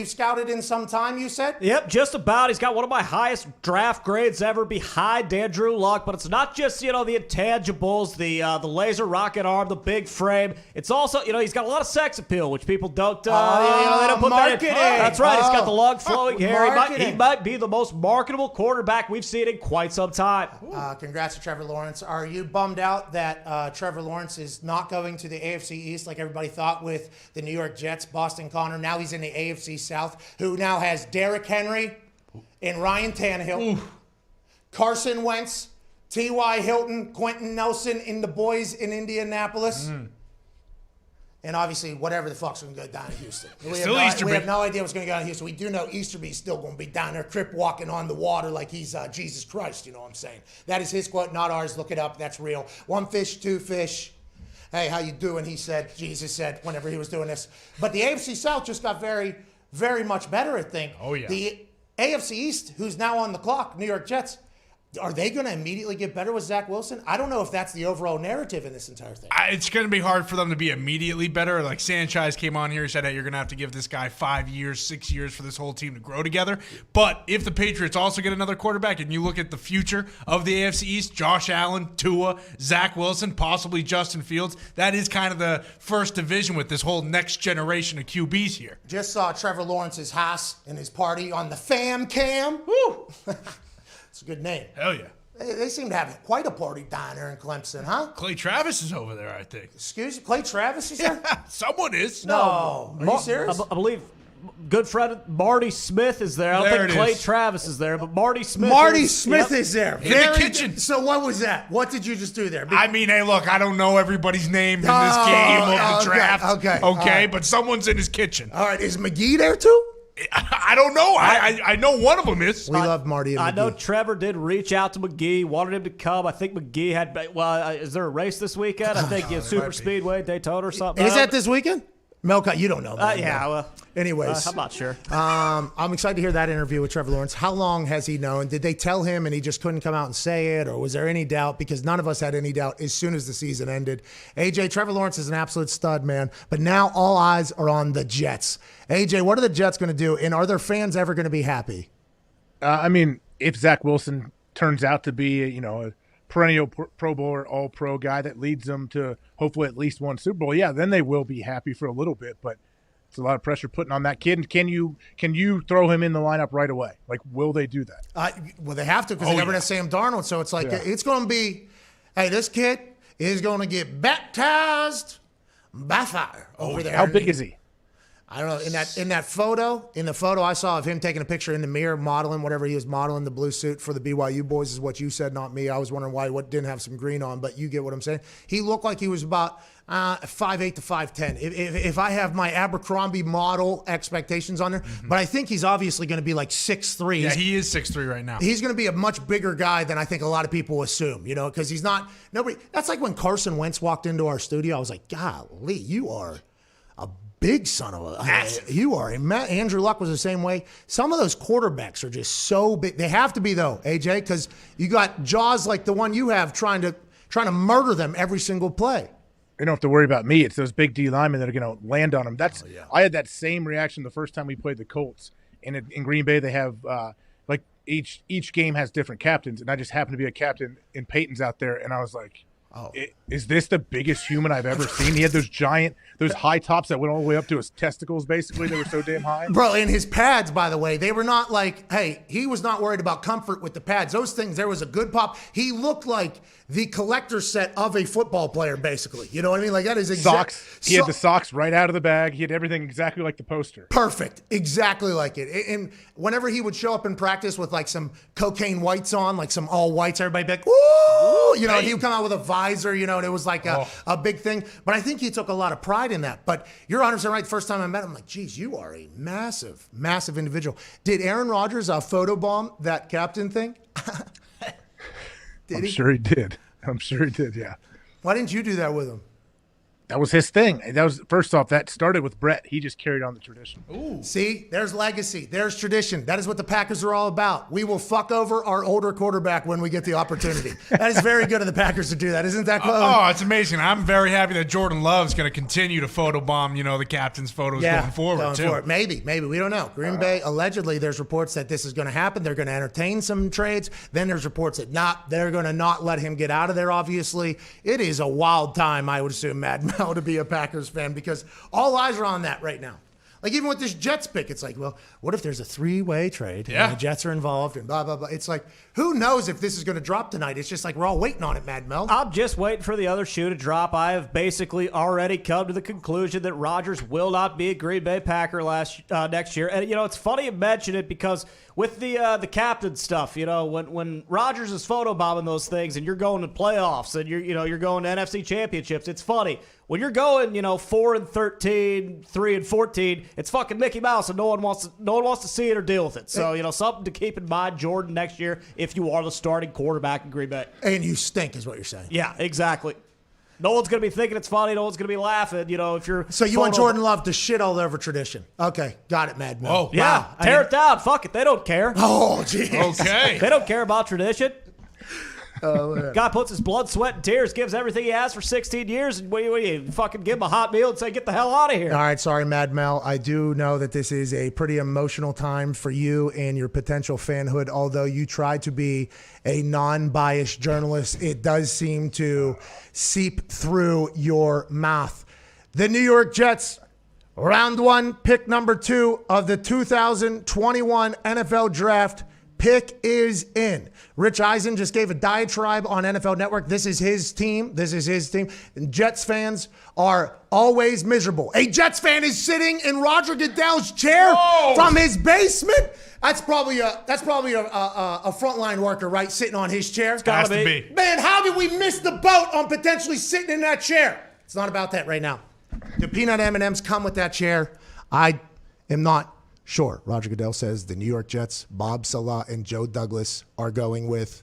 A: scouted in some time, you said?
D: Yep, just about. He's got one of my highest draft grades ever behind Andrew Luck, but it's not just, the intangibles, the laser rocket arm, the big frame. It's also, he's got a lot of sex appeal, which people don't, they don't put
A: marketing.
D: that in. That's right. He's got the long flowing hair.
A: Marketing.
D: He might be the most marketable quarterback we've seen in quite some time.
A: Congrats to Trevor Lawrence. Are you bummed out that Trevor Lawrence is not going to the AFC East like everybody thought with the New York Jets, Boston Connor? Now he's in the AFC South, who now has Derrick Henry and Ryan Tannehill, Carson Wentz, T.Y. Hilton, Quentin Nelson, and the boys in Indianapolis. And obviously, whatever the fuck's going to go down in Houston. We have no idea what's going to go down in Houston. We do know Easterby's still going to be down there, crip walking on the water like he's Jesus Christ, you know what I'm saying? That is his quote, not ours. Look it up. That's real. 1 fish, 2 fish. Hey, how you doing? He said, Jesus said, whenever he was doing this. But the AFC South just got very, very much better, I think.
C: Oh, yeah.
A: The AFC East, who's now on the clock, New York Jets, Are they going to immediately get better with Zach Wilson? I don't know if that's the overall narrative in this entire thing.
C: It's going to be hard for them to be immediately better. Like Sanchez came on here and said, hey, you're going to have to give this guy 5 years, 6 years for this whole team to grow together. But if the Patriots also get another quarterback and you look at the future of the AFC East, Josh Allen, Tua, Zach Wilson, possibly Justin Fields, that is kind of the first division with this whole next generation of QBs here.
A: Just saw Trevor Lawrence's house and his party on the fam cam. Woo! It's a good name.
C: Hell yeah.
A: They seem to have quite a party down there in Clemson, huh?
C: Clay Travis is over there, I think.
A: Excuse me? Clay Travis is there?
C: Someone is.
A: No. Are you serious?
D: I believe good friend Marty Smith is there. I don't think Clay Travis is there, but Marty Smith
A: is there.
C: In the kitchen.
A: So what was that? What did you just do there?
C: I mean, hey, look, I don't know everybody's name in this game of the draft.
A: Okay.
C: Okay, but someone's in his kitchen.
A: All right. Is McGee there too?
C: I don't know. I know one of them is.
A: We love Marty and McGee.
D: I know Trevor did reach out to McGee, wanted him to come. I think McGee had, is there a race this weekend? I think Super Speedway, Daytona or something.
A: Is that this weekend? Melka, you don't know.
D: Yeah, well.
A: Anyways.
D: I'm not sure.
A: I'm excited to hear that interview with Trevor Lawrence. How long has he known? Did they tell him and he just couldn't come out and say it? Or was there any doubt? Because none of us had any doubt as soon as the season ended. AJ, Trevor Lawrence is an absolute stud, man. But now all eyes are on the Jets. AJ, what are the Jets going to do? And are their fans ever going to be happy?
B: I mean, if Zach Wilson turns out to be, a perennial Pro Bowler, all-pro guy that leads them to hopefully at least one Super Bowl, yeah, then they will be happy for a little bit. But it's a lot of pressure putting on that kid. And can you throw him in the lineup right away? Like, will they do that?
A: Well, they have to because they never have Sam Darnold. So it's like it's going to be, hey, this kid is going to get baptized by fire over there.
B: How big is he?
A: I don't know. In the photo I saw of him taking a picture in the mirror, modeling whatever he was modeling, the blue suit for the BYU boys is what you said, not me. I was wondering why what didn't have some green on, but you get what I'm saying. He looked like he was about 5'8" to 5'10". If I have my Abercrombie model expectations on there, but I think he's obviously going to be like 6'3".
C: Yeah, he is 6'3" right now.
A: He's going to be a much bigger guy than I think a lot of people assume, because he's not nobody. That's like when Carson Wentz walked into our studio. I was like, golly, you are a big son of a. You are. Andrew Luck was the same way. Some of those quarterbacks are just so big. They have to be though, AJ, because you got jaws like the one you have trying to murder them every single play.
B: You don't have to worry about me. It's those big D linemen that are going to land on them. I had that same reaction the first time we played the Colts. And in Green Bay, they have each game has different captains, and I just happened to be a captain. And Peyton's out there, and I was like, is this the biggest human I've ever seen? He had those high tops that went all the way up to his testicles, basically. They were so damn high.
A: Bro, and his pads, by the way, they were not like, hey, he was not worried about comfort with the pads. Those things, there was a good pop. He looked like the collector set of a football player, basically. You know what I mean? Like that is
B: socks. He had the socks right out of the bag. He had everything exactly like the poster.
A: Perfect. Exactly like it. And whenever he would show up in practice with like some cocaine whites on, like some all whites, everybody be like, ooh, he would come out with a visor, and it was like a big thing. But I think he took a lot of pride in that. But you're 100% right. The first time I met him, I'm like, geez, you are a massive, massive individual. Did Aaron Rodgers photobomb that captain thing?
B: I'm sure he did, yeah.
A: Why didn't you do that with him?
B: That was his thing. That was, first off, that started with Brett. He just carried on the tradition.
A: Ooh. See, there's legacy. There's tradition. That is what the Packers are all about. We will fuck over our older quarterback when we get the opportunity. That is very good of the Packers to do that. Isn't that close?
C: Oh, it's amazing. I'm very happy that Jordan Love's going to continue to photobomb, the captain's photos going forward, too.
A: Maybe. We don't know. Green Bay, allegedly, there's reports that this is going to happen. They're going to entertain some trades. Then there's reports that they're going to not let him get out of there, obviously. It is a wild time, I would assume, Mad Mel, to be a Packers fan because all eyes are on that right now. Like even with this Jets pick, it's like, well, what if there's a 3-way trade and the Jets are involved and blah, blah, blah. It's like, who knows if this is going to drop tonight? It's just like we're all waiting on it, Mad Mel.
D: I'm just waiting for the other shoe to drop. I have basically already come to the conclusion that Rodgers will not be a Green Bay Packer next year. And, it's funny you mention it because with the captain stuff, when Rodgers is photobombing those things and you're going to playoffs and you're going to NFC championships, it's funny. When you're going, 4-13, 3-14, it's fucking Mickey Mouse, and no one wants to see it or deal with it. So, something to keep in mind, Jordan, next year, if you are the starting quarterback in Green Bay.
A: And you stink, is what you're saying.
D: Yeah, exactly. No one's going to be thinking it's funny. No one's going to be laughing, if you're...
A: So you want Jordan Love to shit all over tradition. Okay, got it, Mad Mel.
C: Oh,
D: yeah,
C: wow.
D: Tear it down. Fuck it. They don't care.
A: Oh, jeez.
C: Okay.
D: They don't care about tradition. Guy puts his blood, sweat, and tears, gives everything he has for 16 years, and you fucking give him a hot meal and say, get the hell out of here.
A: All right, sorry, Mad Mel. I do know that this is a pretty emotional time for you and your potential fanhood. Although you try to be a non-biased journalist, it does seem to seep through your mouth. The New York Jets, round 1, pick number 2 of the 2021 NFL Draft. Pick is in. Rich Eisen just gave a diatribe on NFL Network. This is his team. And Jets fans are always miserable. A Jets fan is sitting in Roger Goodell's chair from his basement. That's probably a frontline worker, right? Sitting on his chair. It's
C: gotta be.
A: Man, how did we miss the boat on potentially sitting in that chair? It's not about that right now. Do peanut M&Ms come with that chair? I am not sure. Roger Goodell says the New York Jets, Bob Salah and Joe Douglas are going with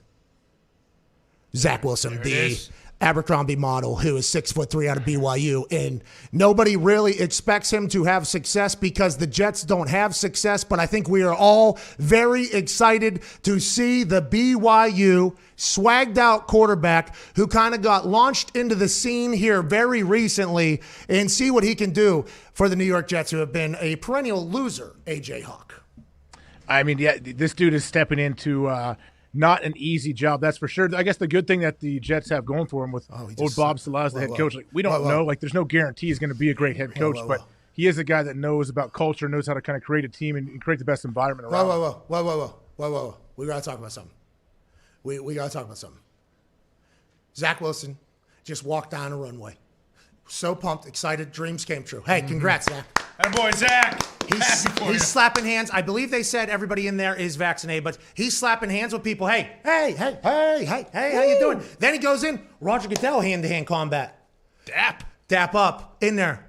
A: Zach Wilson, the Abercrombie model, who is 6'3" out of BYU. And nobody really expects him to have success because the Jets don't have success. But I think we are all very excited to see the BYU swagged out quarterback who kind of got launched into the scene here very recently and see what he can do for the New York Jets, who have been a perennial loser, AJ Hawk.
B: I mean, yeah, this dude is stepping into not an easy job, that's for sure. I guess the good thing that the Jets have going for him with old Bob Salah as the head coach, like, we don't know. Like, there's no guarantee he's going to be a great head coach, but he is a guy that knows about culture, knows how to kind of create a team and create the best environment around.
A: Whoa. We got to talk about something. We got to talk about something. Zach Wilson just walked down a runway. So pumped, excited, dreams came true. Hey, congrats, Zach.
C: That boy, Zach.
A: He's slapping hands. I believe they said everybody in there is vaccinated, but he's slapping hands with people. Hey, how you doing? Then he goes in, Roger Goodell, hand-to-hand combat. Dap up in there.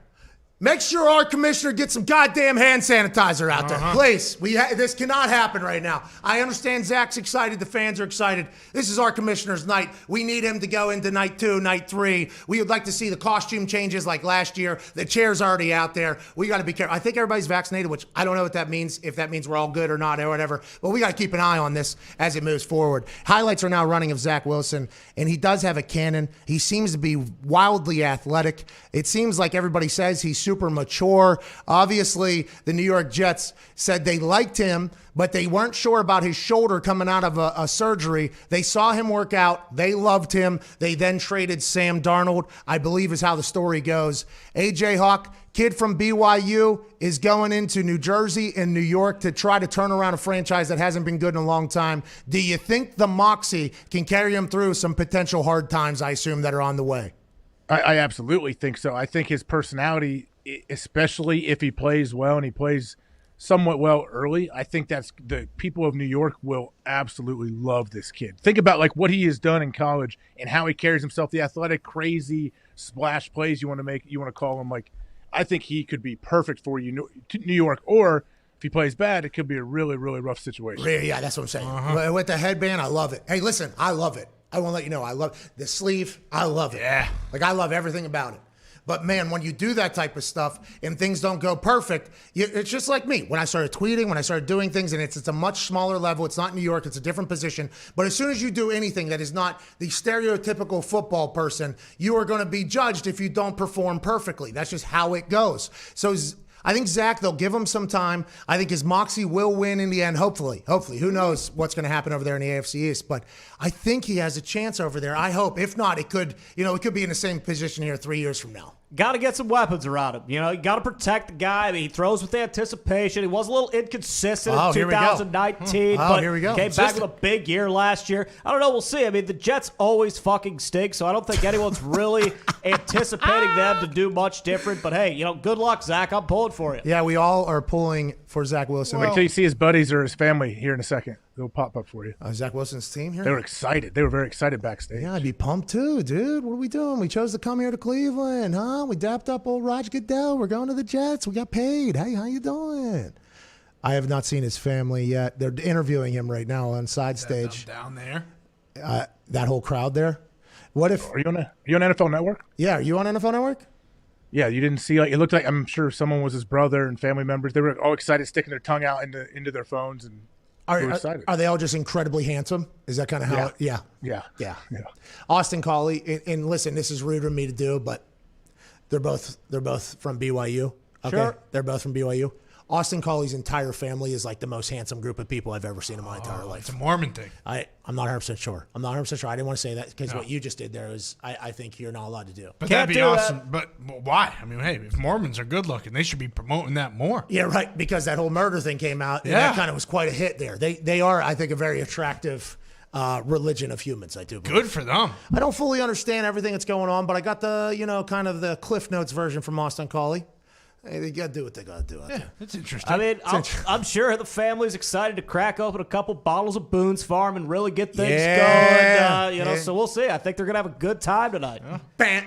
A: Make sure our commissioner gets some goddamn hand sanitizer out there. Please. This cannot happen right now. I understand Zach's excited. The fans are excited. This is our commissioner's night. We need him to go into night 2, night 3. We would like to see the costume changes like last year. The chair's already out there. We got to be careful. I think everybody's vaccinated, which I don't know what that means, if that means we're all good or not or whatever. But we got to keep an eye on this as it moves forward. Highlights are now running of Zach Wilson, and he does have a cannon. He seems to be wildly athletic. It seems like everybody says he's super mature. Obviously, the New York Jets said they liked him, but they weren't sure about his shoulder coming out of a surgery. They saw him work out. They loved him. They then traded Sam Darnold, I believe is how the story goes. AJ Hawk, kid from BYU, is going into New Jersey and New York to try to turn around a franchise that hasn't been good in a long time. Do you think the moxie can carry him through some potential hard times, I assume, that are on the way?
B: I absolutely think so. I think his personality, especially if he plays well and he plays somewhat well early, I think that's the people of New York will absolutely love this kid. Think about like what he has done in college and how he carries himself, the athletic, crazy splash plays you want to call him. Like, I think he could be perfect for New York, or if he plays bad, it could be a really, really rough situation.
A: Yeah, that's what I'm saying. With the headband, I love it. Hey, listen, I love it. I want to let you know, I love the sleeve. I love it.
C: Yeah.
A: Like, I love everything about it. But, man, when you do that type of stuff and things don't go perfect, it's just like me. When I started tweeting, when I started doing things, and it's a much smaller level. It's not New York. It's a different position. But as soon as you do anything that is not the stereotypical football person, you are going to be judged if you don't perform perfectly. That's just how it goes. So I think Zach, they'll give him some time. I think his moxie will win in the end, hopefully. Who knows what's going to happen over there in the AFC East. But I think he has a chance over there. I hope. If not, it could be in the same position here 3 years from now.
D: Got to get some weapons around him. You got to protect the guy. I mean, he throws with anticipation. He was a little inconsistent in 2019, but
A: here we go.
D: Came back with a big year last year. I don't know. We'll see. I mean, the Jets always fucking stink, so I don't think anyone's really anticipating them to do much different. But, hey, good luck, Zach. I'm pulling for you.
A: Yeah, we all are pulling for Zach Wilson.
B: Wait till you see his buddies or his family here in a second. They'll pop up for you.
A: Zach Wilson's team here?
B: They were excited. They were very excited backstage.
A: Yeah, I'd be pumped too, dude. What are we doing? We chose to come here to Cleveland, huh? We dapped up old Roger Goodell. We're going to the Jets. We got paid. Hey, how you doing? I have not seen his family yet. They're interviewing him right now on side stage.
C: Down there.
A: That whole crowd there. What if?
B: Are you on NFL Network?
A: Yeah, are you on NFL Network?
B: Yeah, you didn't see, it looked like, I'm sure someone was his brother and family members. They were all excited, sticking their tongue out into their phones and we're excited.
A: Are they all just incredibly handsome? Is that kind of how?
B: Yeah.
A: Yeah.
B: Yeah.
A: Austin Collie, and listen, this is rude of me to do, but they're both from BYU. Okay,
D: Sure.
A: they're both from BYU. Austin Colley's entire family is like the most handsome group of people I've ever seen in my entire life.
C: It's a Mormon thing.
A: I'm not 100% sure. I'm not 100% sure. I didn't want to say that because what you just did there is I think you're not allowed to do.
C: But
D: Can't
C: that'd be
D: do
C: awesome. But why? I mean, hey, if Mormons are good looking, they should be promoting that more.
A: Yeah, right. Because that whole murder thing came out, and
C: Yeah.
A: that kind of was quite a hit there. They are, I think, a very attractive religion of humans. I do. Believe.
C: Good for them.
A: I don't fully understand everything that's going on, but I got the kind of the Cliff Notes version from Austin Collie. Hey, they got to do what they got to do. Out there.
C: That's interesting.
D: I mean, I'm sure the family's excited to crack open a couple bottles of Boone's Farm and really get things going. So we'll see. I think they're going to have a good time tonight.
A: Get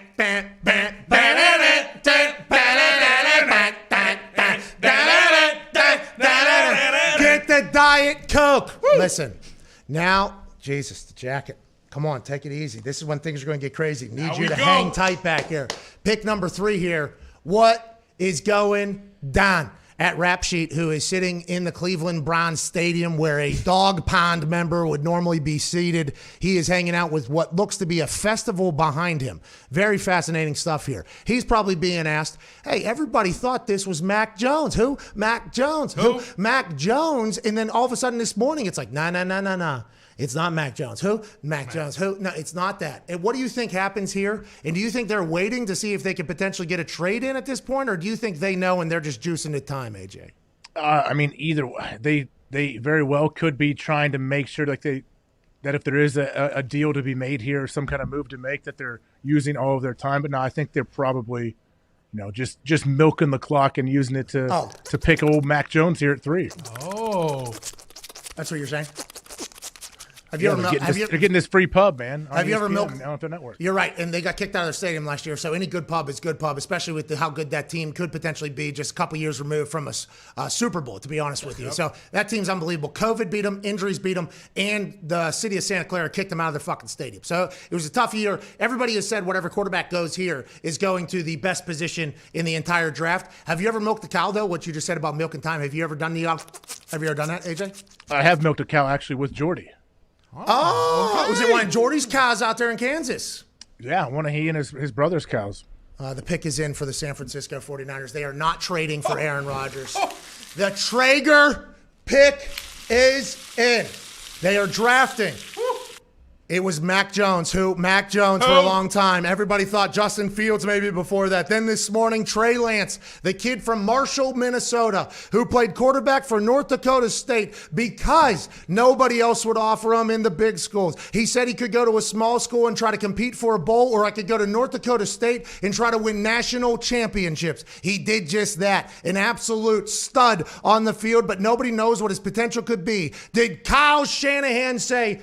A: the Diet Coke. Listen, now, Jesus, the jacket. Come on, take it easy. This is when things are going to get crazy. Need you to hang tight back here. Pick number 3 here. What is going down? At Rap Sheet, who is sitting in the Cleveland Browns Stadium where a dog pound member would normally be seated. He is hanging out with what looks to be a festival behind him. Very fascinating stuff here. He's probably being asked, hey, everybody thought this was Mac Jones. Who? Mac Jones. Who? Mac Jones. And then all of a sudden this morning, it's like, nah. It's not Mac Jones. Who? Mac Jones. Who? No, it's not that. And what do you think happens here? And do you think they're waiting to see if they could potentially get a trade in at this point? Or do you think they know and they're just juicing the time, AJ?
B: I mean, either way. They very well could be trying to make sure that if there is a deal to be made here, or some kind of move to make, that they're using all of their time. But no, I think they're probably, just milking the clock and using it to pick old Mac Jones here at 3.
C: Oh.
A: That's what you're saying?
B: They're getting this free pub, man.
A: Have you ever milked
B: on their network?
A: You're right, and they got kicked out of their stadium last year. So any good pub is good pub, especially with how good that team could potentially be, just a couple years removed from a Super Bowl. To be honest with you, so that team's unbelievable. COVID beat them, injuries beat them, and the city of Santa Clara kicked them out of their fucking stadium. So it was a tough year. Everybody has said whatever quarterback goes here is going to the best position in the entire draft. Have you ever milked a cow though? What you just said about milking time. Have you ever done Have you ever done that, AJ?
B: I have milked a cow actually with Jordy.
A: Oh, was it one of Jordy's cows out there in Kansas?
B: Yeah, one of he and his brother's cows.
A: The pick is in for the San Francisco 49ers. They are not trading for Aaron Rodgers. The Traeger pick is in. They are drafting. It was Mac Jones, for a long time. Everybody thought Justin Fields maybe before that. Then this morning, Trey Lance, the kid from Marshall, Minnesota, who played quarterback for North Dakota State because nobody else would offer him in the big schools. He said he could go to a small school and try to compete for a bowl, or I could go to North Dakota State and try to win national championships. He did just that. An absolute stud on the field, but nobody knows what his potential could be. Did Kyle Shanahan say,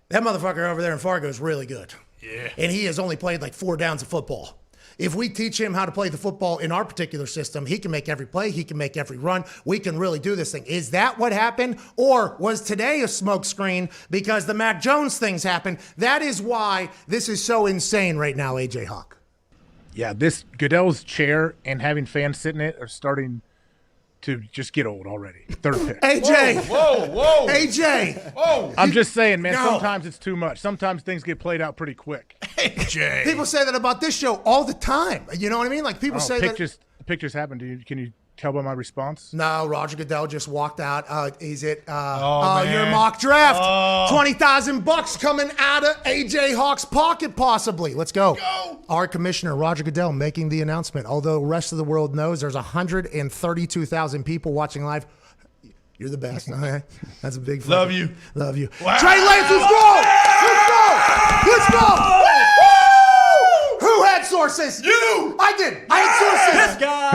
A: that motherfucker over there in Fargo is really good.
C: Yeah.
A: And he has only played like 4 downs of football. If we teach him how to play the football in our particular system, he can make every play. He can make every run. We can really do this thing. Is that what happened? Or was today a smokescreen because the Mac Jones things happened? That is why this is so insane right now, AJ Hawk.
B: Yeah, this Goodell's chair and having fans sit in it are starting to just get old already. 3rd pick.
A: AJ.
C: Whoa.
A: AJ.
C: Whoa.
B: I'm just saying, man,
A: No.
B: sometimes it's too much. Sometimes things get played out pretty quick.
C: AJ.
A: People say that about this show all the time. You know what I mean? Like people say that.
B: Pictures happen. Can you tell by my response?
A: No, Roger Goodell just walked out. Is it
C: man.
A: your mock draft? $20,000 coming out of AJ Hawk's pocket, possibly. Let's go. Our commissioner, Roger Goodell, making the announcement. Although the rest of the world knows there's 132,000 people watching live. You're the best. Okay? That's a big
C: Love you.
A: Love you.
C: Wow.
A: Trey Lance, let's go! Let's go! Who had sources?
C: You!
A: I did. I had sources.
D: This guy.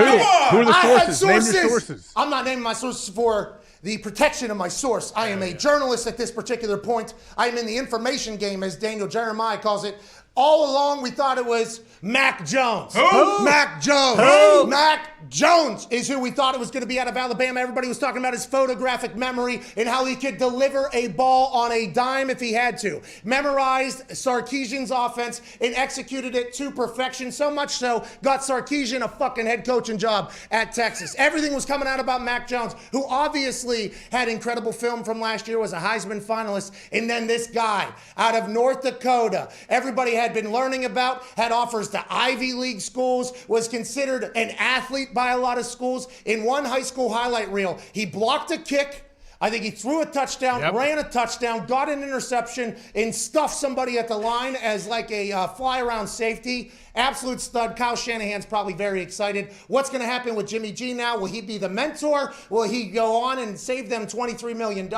B: Who are the
A: I had
B: sources? Name your sources.
A: I'm not naming my sources for the protection of my source. I am a journalist at this particular point. I am in the information game, as Daniel Jeremiah calls it. All along, we thought it was Mac Jones.
C: Who?
A: Mac Jones.
C: Who?
A: Mac Jones is who we thought it was going to be out of Alabama. Everybody was talking about his photographic memory and how he could deliver a ball on a dime if he had to. Memorized Sarkisian's offense and executed it to perfection. So much so, got Sarkisian a fucking head coaching job at Texas. Everything was coming out about Mac Jones, who obviously had incredible film from last year, was a Heisman finalist. And then this guy out of North Dakota, everybody had been learning about, had offers to Ivy League schools, was considered an athlete by a lot of schools. In one high school highlight reel, he blocked a kick. I think he threw a touchdown, ran a touchdown, got an interception, and stuffed somebody at the line as like a fly-around safety. Absolute stud. Kyle Shanahan's probably very excited. What's going to happen with Jimmy G now? Will he be the mentor? Will he go on and save them $23 million?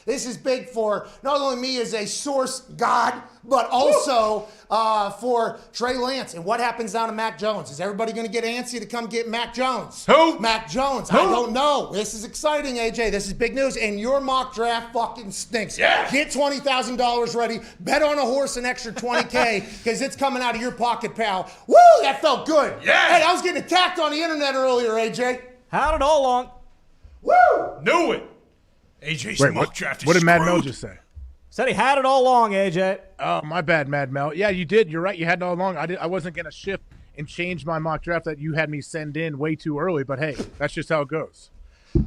A: This is big for not only me as a source god, but also for Trey Lance. And what happens down to Mac Jones? Is everybody going to get antsy to come get Mac Jones?
C: Who?
A: Mac Jones. I don't know. This is exciting, AJ. This is big news. And your mock draft fucking stinks.
C: Yeah.
A: Get $20,000 ready. Bet on a horse an extra $20K because it's coming out of your pocket, pal. Woo! That felt good.
C: Yeah.
A: Hey, I was getting attacked on the internet earlier, AJ.
D: Had it all along.
A: Woo!
C: Knew it. AJ's
B: Wait,
C: mock draft is
B: what did Mad Mel
C: screwed.
B: just say?
D: Said he had it all along, AJ.
B: Oh, my bad, Mad Mel. Yeah, you did. You're right. You had it all along. I wasn't going to shift and change my mock draft that you had me send in way too early, but hey, that's just how it goes.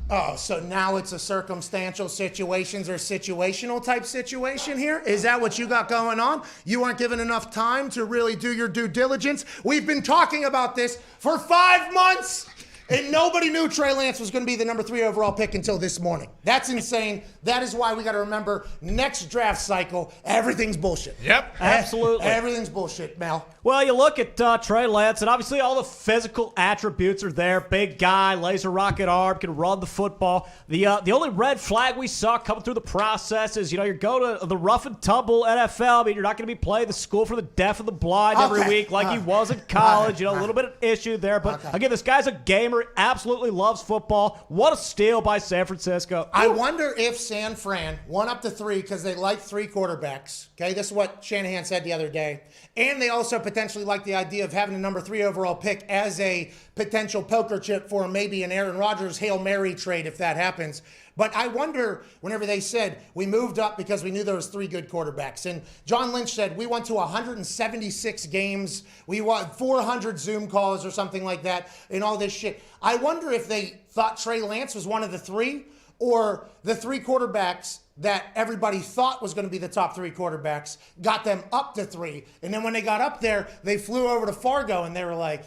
A: Oh, so now it's a circumstantial situations or situational type situation here? Is that what you got going on? You weren't given enough time to really do your due diligence? We've been talking about this for 5 months, and nobody knew Trey Lance was going to be the number 3 overall pick until this morning. That's insane. That is why we got to remember, next draft cycle, everything's bullshit.
C: Yep.
D: Absolutely.
A: Everything's bullshit, Mel.
D: Well, you look at Trey Lance, and obviously all the physical attributes are there. Big guy, laser rocket arm, can run the football. The only red flag we saw coming through the process is, you go to the rough and tumble NFL. I mean, you're not going to be playing the school for the deaf and the blind every week like he was in college. A little bit of issue there. But again, this guy's a gamer, absolutely loves football. What a steal by San Francisco.
A: I wonder if San Fran went up to 3 because they like 3 quarterbacks. Okay, this is what Shanahan said the other day. And they also potentially like the idea of having a number 3 overall pick as a potential poker chip for maybe an Aaron Rodgers Hail Mary trade if that happens. But I wonder, whenever they said we moved up because we knew there was 3 good quarterbacks. And John Lynch said we went to 176 games. We won 400 Zoom calls or something like that and all this shit. I wonder if they thought Trey Lance was one of the 3 or the 3 quarterbacks that everybody thought was going to be the top 3 quarterbacks, got them up to 3. And then when they got up there, they flew over to Fargo and they were like,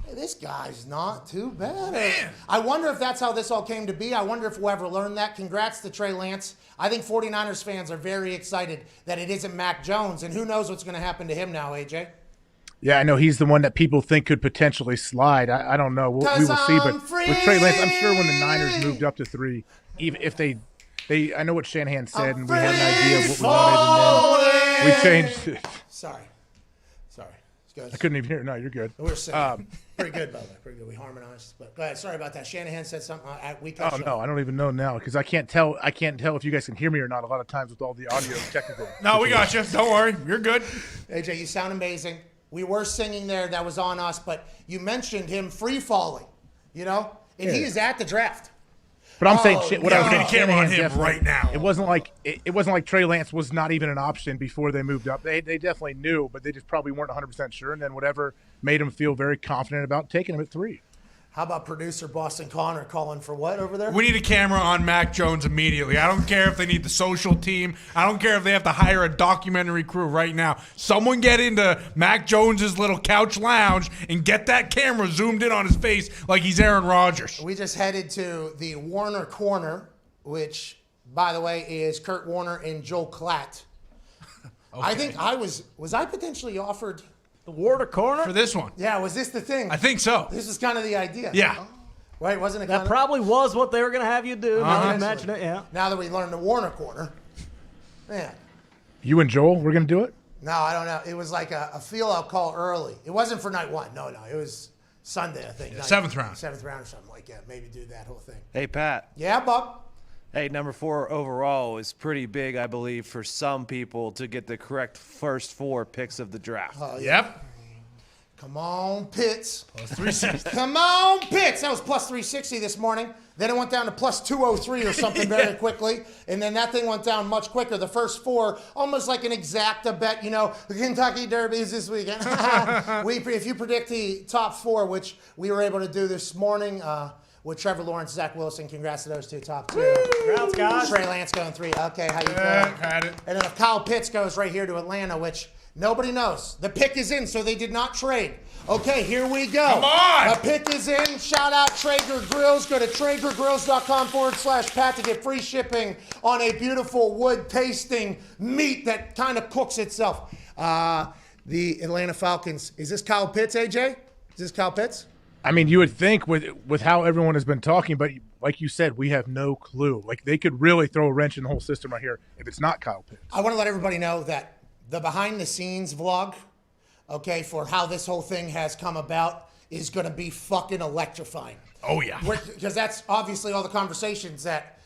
A: hey, this guy's not too bad.
C: Man.
A: I wonder if that's how this all came to be. I wonder if we'll ever learn that. Congrats to Trey Lance. I think 49ers fans are very excited that it isn't Mac Jones. And who knows what's going to happen to him now, AJ?
B: Yeah, I know he's the one that people think could potentially slide. I don't know. We will see. But with Trey Lance, I'm sure when the Niners moved up to 3, even if they I know what Shanahan said, and we had an idea of what we wanted, and then we changed it.
A: Sorry. Good.
B: I couldn't even hear it. No, you're good.
A: We're sick. Pretty good, by the way. Pretty good. We harmonized. But go ahead. Sorry about that. Shanahan said something.
B: Oh no, I don't even know now because I can't tell. I can't tell if you guys can hear me or not. A lot of times with all the audio technical.
C: No, we got you. Don't worry. You're good.
A: AJ, you sound amazing. We were singing there. That was on us. But you mentioned him free falling. And he is at the draft.
B: But I'm saying what I was
C: getting
B: saying.
C: camera on
B: Shanahan
C: him right now.
B: It wasn't like Trey Lance was not even an option before they moved up. They definitely knew, but they just probably weren't 100% sure. And then whatever made them feel very confident about taking him at 3.
A: How about producer Boston Connor calling for what over there?
C: We need a camera on Mac Jones immediately. I don't care if they need the social team. I don't care if they have to hire a documentary crew right now. Someone get into Mac Jones's little couch lounge and get that camera zoomed in on his face like he's Aaron Rodgers.
A: We just headed to the Warner Corner, which, by the way, is Kurt Warner and Joel Klatt. Okay. I think was I potentially offered
D: The Warner Corner?
C: For this one.
A: Yeah, was this the thing?
C: I think so.
A: This is kind of the idea.
C: Yeah.
A: Right, wasn't it?
D: That probably was what they were going to have you do. Now that you mention it, yeah.
A: Now that we learned the Warner Corner, man.
B: You and Joel, we're going to do it?
A: No, I don't know. It was like a feel-out call early. It wasn't for night 1. No. It was Sunday, I think.
C: Yeah, 7th round.
A: 7th round or something like that. Maybe do that whole thing.
F: Hey, Pat.
A: Yeah, Bob.
F: Hey, number 4 overall is pretty big, I believe, for some people to get the correct first 4 picks of the draft.
C: Yep.
A: Come on, Pitts.
C: Plus 360.
A: Come on, Pitts. That was plus 360 this morning. Then it went down to plus 203 or something very quickly. And then that thing went down much quicker. The first 4, almost like an exacta bet. The Kentucky Derby is this weekend. If you predict the top 4, which we were able to do this morning with Trevor Lawrence, Zach Wilson, congrats to those 2 top 2.
D: Congrats, guys.
A: Trey Lance going 3. Okay, how you doing?
C: Got it.
A: And then if Kyle Pitts goes right here to Atlanta, which nobody knows. The pick is in, so they did not trade. Okay, here we go.
C: Come on!
A: The pick is in. Shout out Traeger Grills. Go to TraegerGrills.com/Pat to get free shipping on a beautiful wood tasting meat that kind of cooks itself. The Atlanta Falcons. Is this Kyle Pitts, AJ? Is this Kyle Pitts?
B: I mean, you would think with how everyone has been talking, but like you said, we have no clue. Like, they could really throw a wrench in the whole system right here if it's not Kyle Pitts.
A: I want to let everybody know that the behind-the-scenes vlog, okay, for how this whole thing has come about is going to be fucking electrifying.
C: Oh, yeah.
A: Because that's obviously all the conversations that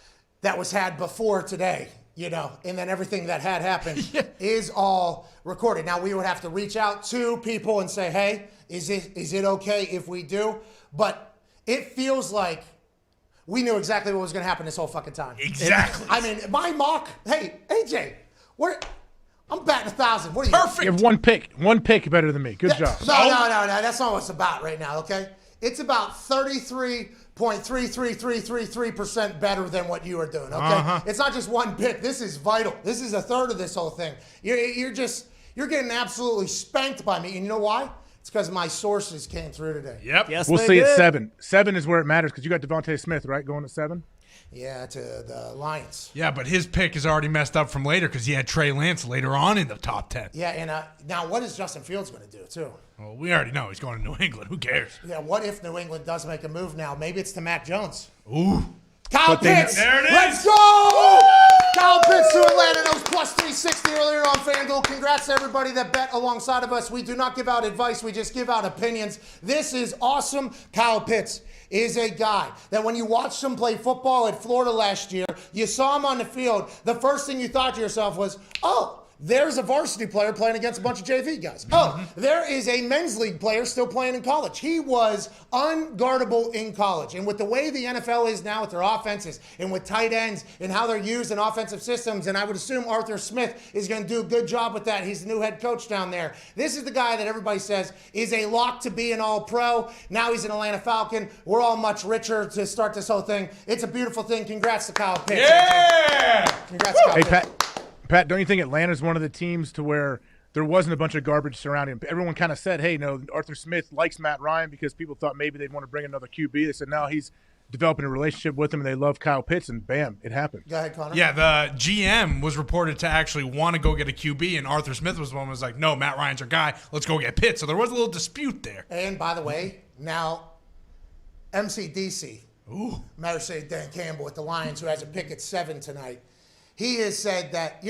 A: was had before today, and then everything that had happened is all recorded. Now, we would have to reach out to people and say, hey, is it okay if we do? But it feels like we knew exactly what was going to happen this whole fucking time.
C: Exactly.
A: I mean, my mock, hey, AJ, I'm batting 1,000. What are you?
C: Perfect.
B: You have one pick better than me. Good job.
A: No. That's not what it's about right now, okay? It's about 33.33333% better than what you are doing, okay? It's not just one pick. This is vital. This is a third of this whole thing. You're getting absolutely spanked by me. And you know why? It's because my sources came through today.
C: Yep.
D: Yes,
B: We'll
D: they
B: see
D: did.
B: at 7. 7 is where it matters because you got Devontae Smith, right, going at 7?
A: Yeah, to the Lions.
C: Yeah, but his pick is already messed up from later because he had Trey Lance later on in the top 10.
A: Yeah, and now what is Justin Fields going to do, too?
C: Well, we already know he's going to New England. Who cares?
A: Yeah, what if New England does make a move now? Maybe it's to Mac Jones.
C: Ooh.
A: Kyle Pitts!
C: There it is.
A: Let's go! Kyle Pitts to Atlanta. That was plus 360 earlier on FanDuel. Congrats to everybody that bet alongside of us. We do not give out advice. We just give out opinions. This is awesome. Kyle Pitts is a guy that when you watched him play football at Florida last year, you saw him on the field, the first thing you thought to yourself was, oh, there's a varsity player playing against a bunch of JV guys. Oh, there is a men's league player still playing in college. He was unguardable in college. And with the way the NFL is now with their offenses and with tight ends and how they're used in offensive systems, and I would assume Arthur Smith is going to do a good job with that. He's the new head coach down there. This is the guy that everybody says is a lock to be an all-pro. Now he's an Atlanta Falcon. We're all much richer to start this whole thing. It's a beautiful thing. Congrats to Kyle Pitts.
C: Yeah!
A: Congrats to Kyle
B: Hey,
A: Pitts.
B: Pat, don't you think Atlanta's one of the teams to where there wasn't a bunch of garbage surrounding him? Everyone kind of said, hey, Arthur Smith likes Matt Ryan because people thought maybe they'd want to bring another QB. They said, no, he's developing a relationship with him, and they love Kyle Pitts, and bam, it happened.
A: Go ahead, Connor.
C: Yeah, the GM was reported to actually want to go get a QB, and Arthur Smith was the one who was like, no, Matt Ryan's our guy. Let's go get Pitts. So there was a little dispute there.
A: And by the way, now MCDC, Matter say Dan Campbell with the Lions, who has a pick at 7 tonight, he has said that,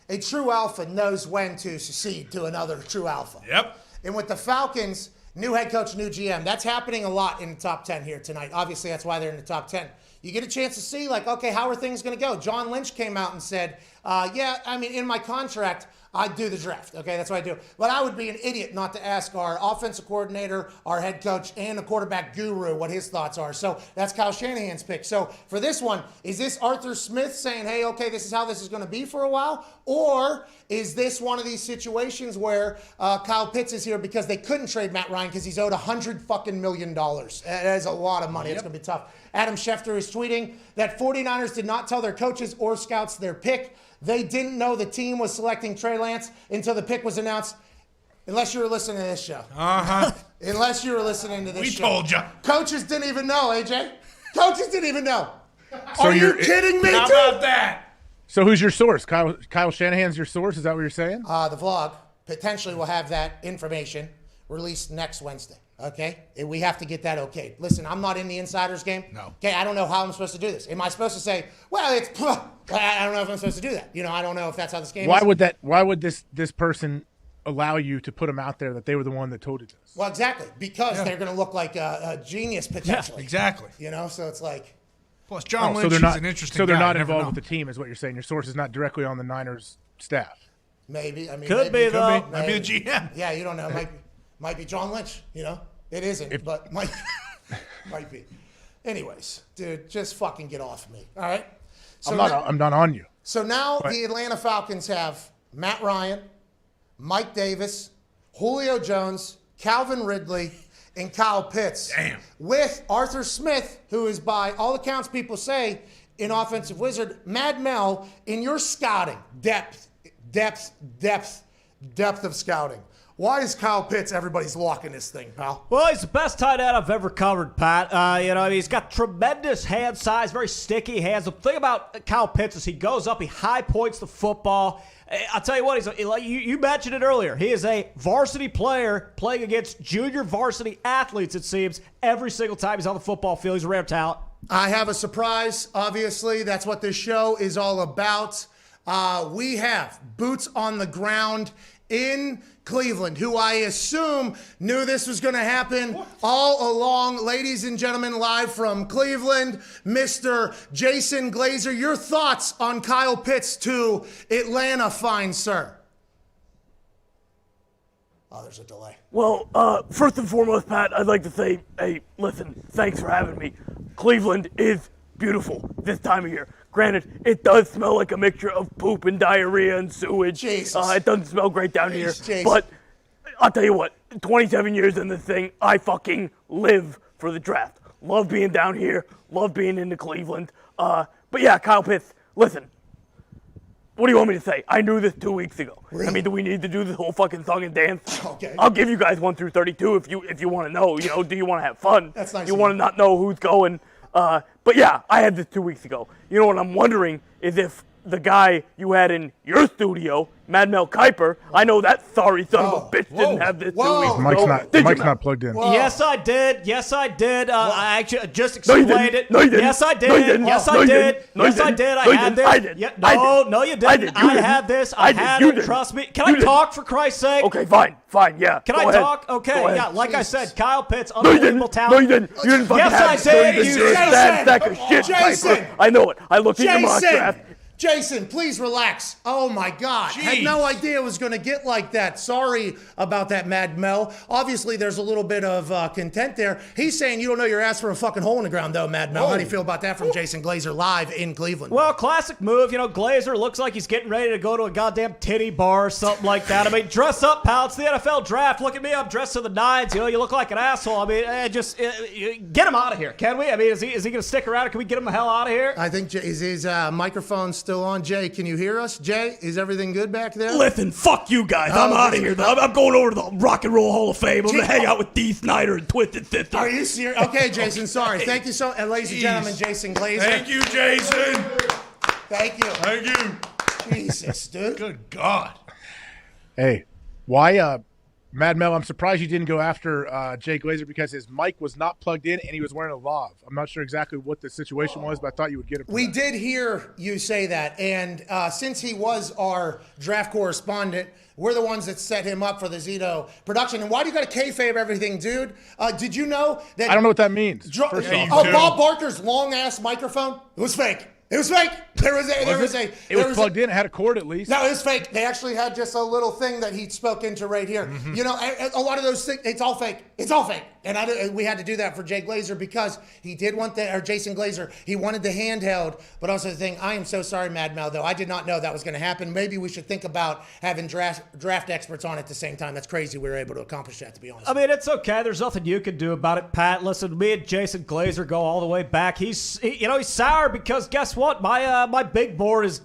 A: a true alpha knows when to secede to another true alpha.
C: Yep.
A: And with the Falcons, new head coach, new GM, that's happening a lot in the top 10 here tonight. Obviously, that's why they're in the top 10. You get a chance to see, okay, how are things going to go? John Lynch came out and said, in my contract, I do the draft. Okay, that's what I do. But I would be an idiot not to ask our offensive coordinator, our head coach, and the quarterback guru what his thoughts are. So that's Kyle Shanahan's pick. So for this one, is this Arthur Smith saying, hey, okay, this is how this is going to be for a while? Or is this one of these situations where Kyle Pitts is here because they couldn't trade Matt Ryan because he's owed $100 million? That is a lot of money. It's going to be tough. Adam Schefter is tweeting that 49ers did not tell their coaches or scouts their pick. They didn't know the team was selecting Trey Lance until the pick was announced. Unless you were listening to this show. Unless you were listening to this show.
C: We told you.
A: Coaches didn't even know, AJ. Coaches didn't even know.
B: So
A: Are you kidding me,
C: How
A: dude?
C: about that?
B: So who's your source? Kyle Shanahan's your source? Is that what you're saying?
A: The vlog potentially will have that information released next Wednesday. Okay? And we have to get that okay. Listen, I'm not in the insider's game.
C: No.
A: Okay, I don't know how I'm supposed to do this. Am I supposed to say, well, it's... I don't know if I'm supposed to do that. I don't know if that's how this game is.
B: Why would this person allow you to put them out there that they were the one that told you this?
A: Well, exactly. Because they're going to look like a genius potentially.
C: Exactly.
A: So it's like...
C: Plus, John
B: so
C: Lynch
B: they're
C: is
B: not,
C: an interesting
B: so they're
C: guy.
B: not
C: You never
B: involved
C: know.
B: with the team, is what you're saying. Your source is not directly on the Niners staff.
A: Maybe. I mean,
D: Could be, though.
C: Might be the GM.
A: Yeah, you don't know. Might be John Lynch. You know, it isn't, but might be. Anyways, dude, just fucking get off me. All right. So
B: I'm not on you.
A: So now the Atlanta Falcons have Matt Ryan, Mike Davis, Julio Jones, Calvin Ridley, and Kyle Pitts.
C: Damn.
A: With Arthur Smith, who is by all accounts people say an offensive wizard. Mad Mel, in your scouting, depth of scouting. Why is Kyle Pitts everybody's locking this thing, pal?
D: Well, he's the best tight end I've ever covered, Pat. He's got tremendous hand size, very sticky hands. The thing about Kyle Pitts is he goes up, he high points the football. I'll tell you what, you mentioned it earlier. He is a varsity player playing against junior varsity athletes, it seems, every single time he's on the football field. He's a rare talent.
A: I have a surprise, obviously. That's what this show is all about. We have boots on the ground in Cleveland, who I assume knew this was going to happen all along. Ladies and gentlemen, live from Cleveland, Mr. Jason Glazer. Your thoughts on Kyle Pitts to Atlanta, fine sir? Oh, there's a delay.
H: Well, first and foremost, Pat, I'd like to say, hey, listen, thanks for having me. Cleveland is beautiful this time of year. Granted, it does smell like a mixture of poop and diarrhea and sewage.
A: Jesus.
H: It doesn't smell great down here.
A: Jesus.
H: But I'll tell you what, 27 years in this thing, I fucking live for the draft. Love being down here. Love being into Cleveland. But yeah, Kyle Pitts, listen. What do you want me to say? I knew this 2 weeks ago.
A: Really?
H: I mean, do we need to do this whole fucking song and dance?
A: Okay.
H: I'll give you guys 1 through 32 if you want to know. You know, do you want to have fun?
A: That's nice
H: You
A: of
H: want to
A: you.
H: not know who's going? But yeah, I had this 2 weeks ago. You know what I'm wondering is if the guy you had in your studio, Mad Mel Kiper, I know that sorry son of a bitch didn't have this 2
A: Whoa.
H: weeks ago.
B: Mike's not plugged in.
A: Whoa.
D: Yes, I did. I actually just
H: No, you
D: explained
H: didn't.
D: it.
H: No, you didn't.
D: Yes, I did.
H: No, you didn't.
D: Yes,
H: No,
D: I
H: you
D: did.
H: didn't. No,
D: Yes,
H: you
D: I
H: didn't.
D: did.
H: No,
D: I
H: you
D: had
H: didn't.
D: this.
H: I did.
D: Yeah,
H: I
D: no,
H: did.
D: no, you
H: I
D: didn't.
H: did. You
D: I
H: didn't.
D: had this.
H: I
D: I
H: did.
D: had
H: You
D: it.
H: didn't.
D: Trust me. Can
H: You
D: I
H: didn't.
D: talk for Christ's sake?
H: Okay, fine, yeah.
D: Can
H: Go
D: I
H: ahead.
D: talk? Okay,
H: Go ahead.
D: yeah. Like I said, Kyle Pitts,
H: No, you
D: unbelievable
H: didn't.
D: talent.
H: No, you didn't. You didn't fucking
D: Yes,
H: have
D: I
H: it.
D: did.
H: No, you didn't.
D: You
H: You're a
A: Jason.
H: sad sack of shit,
A: Jason.
H: Kiper. I know it. I looked at your mock draft.
A: Jason, please relax. Oh my God. Had no idea it was going to get like that. Sorry about that, Mad Mel. Obviously, there's a little bit of content there. He's saying you don't know your ass for a fucking hole in the ground, though, Mad Mel. How do you feel about that from Jason Glazer live in Cleveland?
D: Well, classic move. You know, Glazer looks like he's getting ready to go to a goddamn titty bar or something like that. I mean, dress up, pal. It's the NFL draft. Look at me. I'm dressed to the nines. You know, you look like an asshole. I mean, get him out of here, can we? I mean, is he going to stick around? Can we get him the hell out of here?
A: I think is his microphone still on? Jay, can you hear us? Jay, is everything good back there?
H: Listen, fuck you guys. I'm out of here. I'm going over to the Rock and Roll Hall of Fame. I'm going to hang out with Dee Snider and Twisted Sister.
A: Are you serious? Okay, Jason, sorry. Thank you so, and ladies and gentlemen, Jason Glazer.
C: Thank you, Jason.
A: Thank you.
C: Thank you.
A: Jesus, dude.
C: Good God.
B: Hey, why, Mad Mel, I'm surprised you didn't go after Jay Glazer because his mic was not plugged in and he was wearing a lav. I'm not sure exactly what the situation was, but I thought you would get it.
A: We did hear you say that, and since he was our draft correspondent, we're the ones that set him up for the Zito production. And why do you got to kayfabe everything, dude? Did you know that?
B: I don't know what that means.
A: First
C: Yeah,
A: off,
C: you do.
A: Bob Barker's long ass microphone. It was fake. It was fake.
B: It was plugged in. It had a cord at least.
A: No, it was fake. They actually had just a little thing that he spoke into right here.
B: Mm-hmm.
A: You know, a lot of those things, it's all fake. It's all fake. And we had to do that for Jay Glazer because he did want or Jason Glazer, he wanted the handheld, but also the thing, I am so sorry, Mad Mel, though. I did not know that was going to happen. Maybe we should think about having draft experts on at the same time. That's crazy we were able to accomplish that, to be honest.
D: I mean, it's okay. There's nothing you can do about it, Pat. Listen, me and Jason Glazer go all the way back. He's sour because guess what? My big board is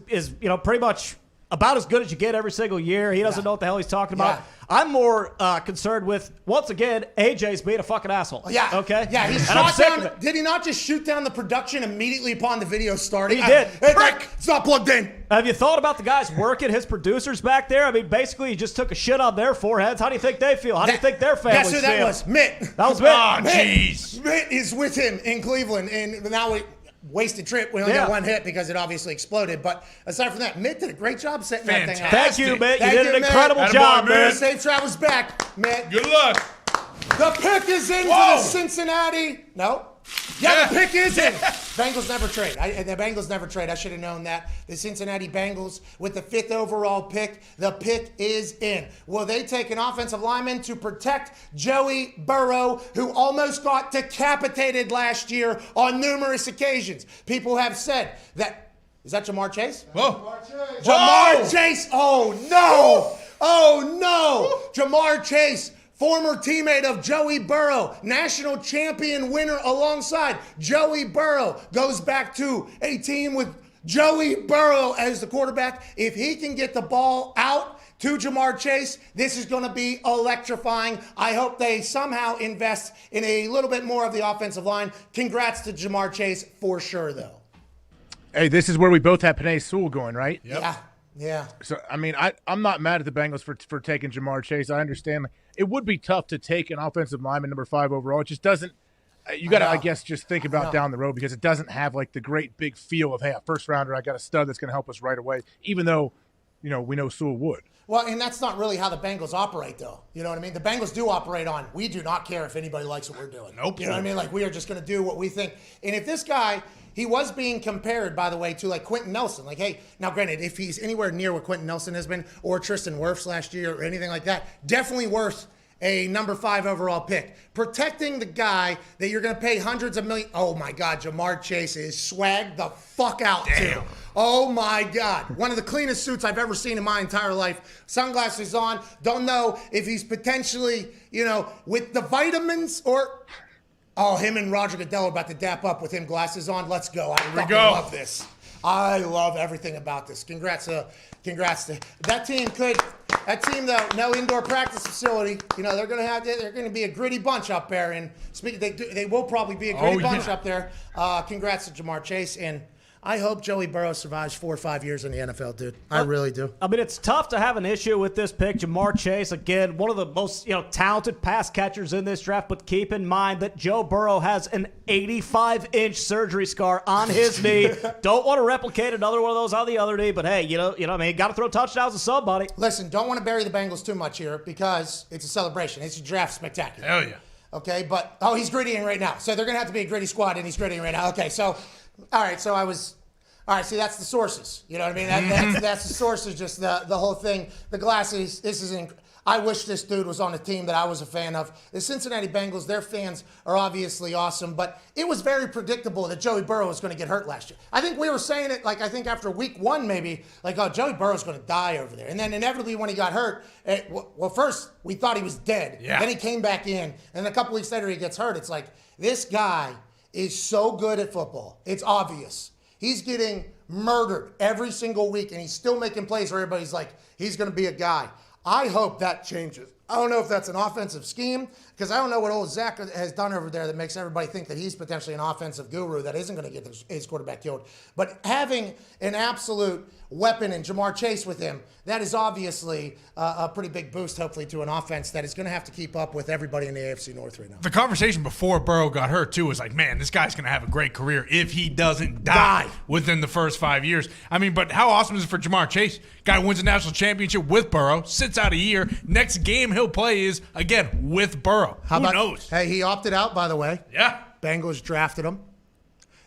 D: pretty much about as good as you get every single year. He doesn't know what the hell he's talking about.
A: Yeah.
D: I'm more concerned with, once again, AJ's being a fucking asshole.
A: Yeah.
D: Okay?
A: Yeah, he
D: And I'm
A: shot
D: sick
A: down.
D: of it.
A: Did he not just shoot down the production immediately upon the video starting?
D: He did.
A: It's not plugged in.
D: Have you thought about the guys working, his producers back there? I mean, basically, he just took a shit on their foreheads. How do you think they feel? How do you think their families
A: Guess
D: feel?
A: who that was? Mitt.
D: That was Mitt.
C: Oh, jeez.
A: Mitt is with him in Cleveland, and now we wasted trip. We only got one hit because it obviously exploded. But aside from that, Mitt did a great job setting that thing up.
D: Thank you, Mitt. You
A: Thank
D: did
A: you,
D: an
A: Mitt.
D: incredible
C: Attaboy,
D: job,
C: Mitt.
D: man.
A: Safe travels back, Mitt.
C: Good luck.
A: The pick is into
C: Whoa.
A: the Cincinnati. No. Yeah, the pick is in. Bengals never trade. The Bengals never trade. I should have known that. The Cincinnati Bengals with the 5th overall pick. The pick is in. Will they take an offensive lineman to protect Joey Burrow, who almost got decapitated last year on numerous occasions? People have said that. Is that Jamar Chase?
C: Whoa.
A: Jamar Chase. Oh, no. Oh, no. Jamar Chase. Former teammate of Joey Burrow, national champion winner alongside Joey Burrow, goes back to a team with Joey Burrow as the quarterback. If he can get the ball out to Jamar Chase, this is going to be electrifying. I hope they somehow invest in a little bit more of the offensive line. Congrats to Jamar Chase for sure, though.
B: Hey, this is where we both have Penei Sewell going, right?
C: Yep.
A: Yeah.
B: So, I mean, I'm not mad at the Bengals for taking Jamar Chase. I understand. It would be tough to take an offensive lineman number 5 overall. It just doesn't – you got to, I guess, just think about down the road because it doesn't have, like, the great big feel of, hey, a first-rounder, I got a stud that's going to help us right away, even though, we know Sewell would.
A: Well, and that's not really how the Bengals operate, though. You know what I mean? The Bengals do operate on, we do not care if anybody likes what we're doing.
C: Nope.
A: You know what I mean? Like, we are just going to do what we think. And if this guy – he was being compared, by the way, to like Quentin Nelson. Like, hey, now granted, if he's anywhere near what Quentin Nelson has been or Tristan Wirfs last year or anything like that, definitely worth a number 5 overall pick. Protecting the guy that you're going to pay hundreds of millions. Oh, my God, Jamar Chase is swagged the fuck out, too. Oh, my God. One of the cleanest suits I've ever seen in my entire life. Sunglasses on. Don't know if he's potentially, with the vitamins or... Oh, him and Roger Goodell are about to dap up with him glasses on. Let's go. I fucking love this. I love everything about this. Congrats to that team. That team though, no indoor practice facility. They're gonna be a gritty bunch up there. And they will probably be a gritty bunch up there. Congrats to Jamar Chase, and I hope Joey Burrow survives 4 or 5 years in the NFL, dude. I really do.
D: I mean, it's tough to have an issue with this pick. Jamar Chase, again, one of the most talented pass catchers in this draft, but keep in mind that Joe Burrow has an 85-inch surgery scar on his knee. Don't want to replicate another one of those on the other knee, but hey, got to throw touchdowns to somebody.
A: Listen, don't want to bury the Bengals too much here because it's a celebration. It's a draft spectacular.
C: Hell yeah.
A: Okay, but, he's grittying right now. So they're going to have to be a gritty squad, and he's grittying right now. Okay, so... All right, see, that's the sources. You know what I mean? That's the sources, just the whole thing. The glasses, I wish this dude was on a team that I was a fan of. The Cincinnati Bengals, their fans are obviously awesome, but it was very predictable that Joey Burrow was going to get hurt last year. I think we were saying it, after week 1 maybe, Joey Burrow's going to die over there. And then inevitably when he got hurt, first we thought he was dead.
C: Yeah.
A: Then he came back in, and a couple weeks later he gets hurt. It's like, this guy is so good at football. It's obvious. He's getting murdered every single week, and he's still making plays where everybody's like, he's going to be a guy. I hope that changes. I don't know if that's an offensive scheme, because I don't know what old Zach has done over there that makes everybody think that he's potentially an offensive guru that isn't going to get his quarterback killed. But having an absolute weapon in Jamar Chase with him, that is obviously a pretty big boost, hopefully, to an offense that is going to have to keep up with everybody in the AFC North right now.
C: The conversation before Burrow got hurt, too, was like, man, this guy's going to have a great career if he doesn't die within the first 5 years. I mean, but how awesome is it for Jamar Chase? Guy wins a national championship with Burrow, sits out a year. Next game he'll play is, again, with Burrow. Who knows?
A: Hey, he opted out, by the way.
C: Yeah.
A: Bengals drafted him.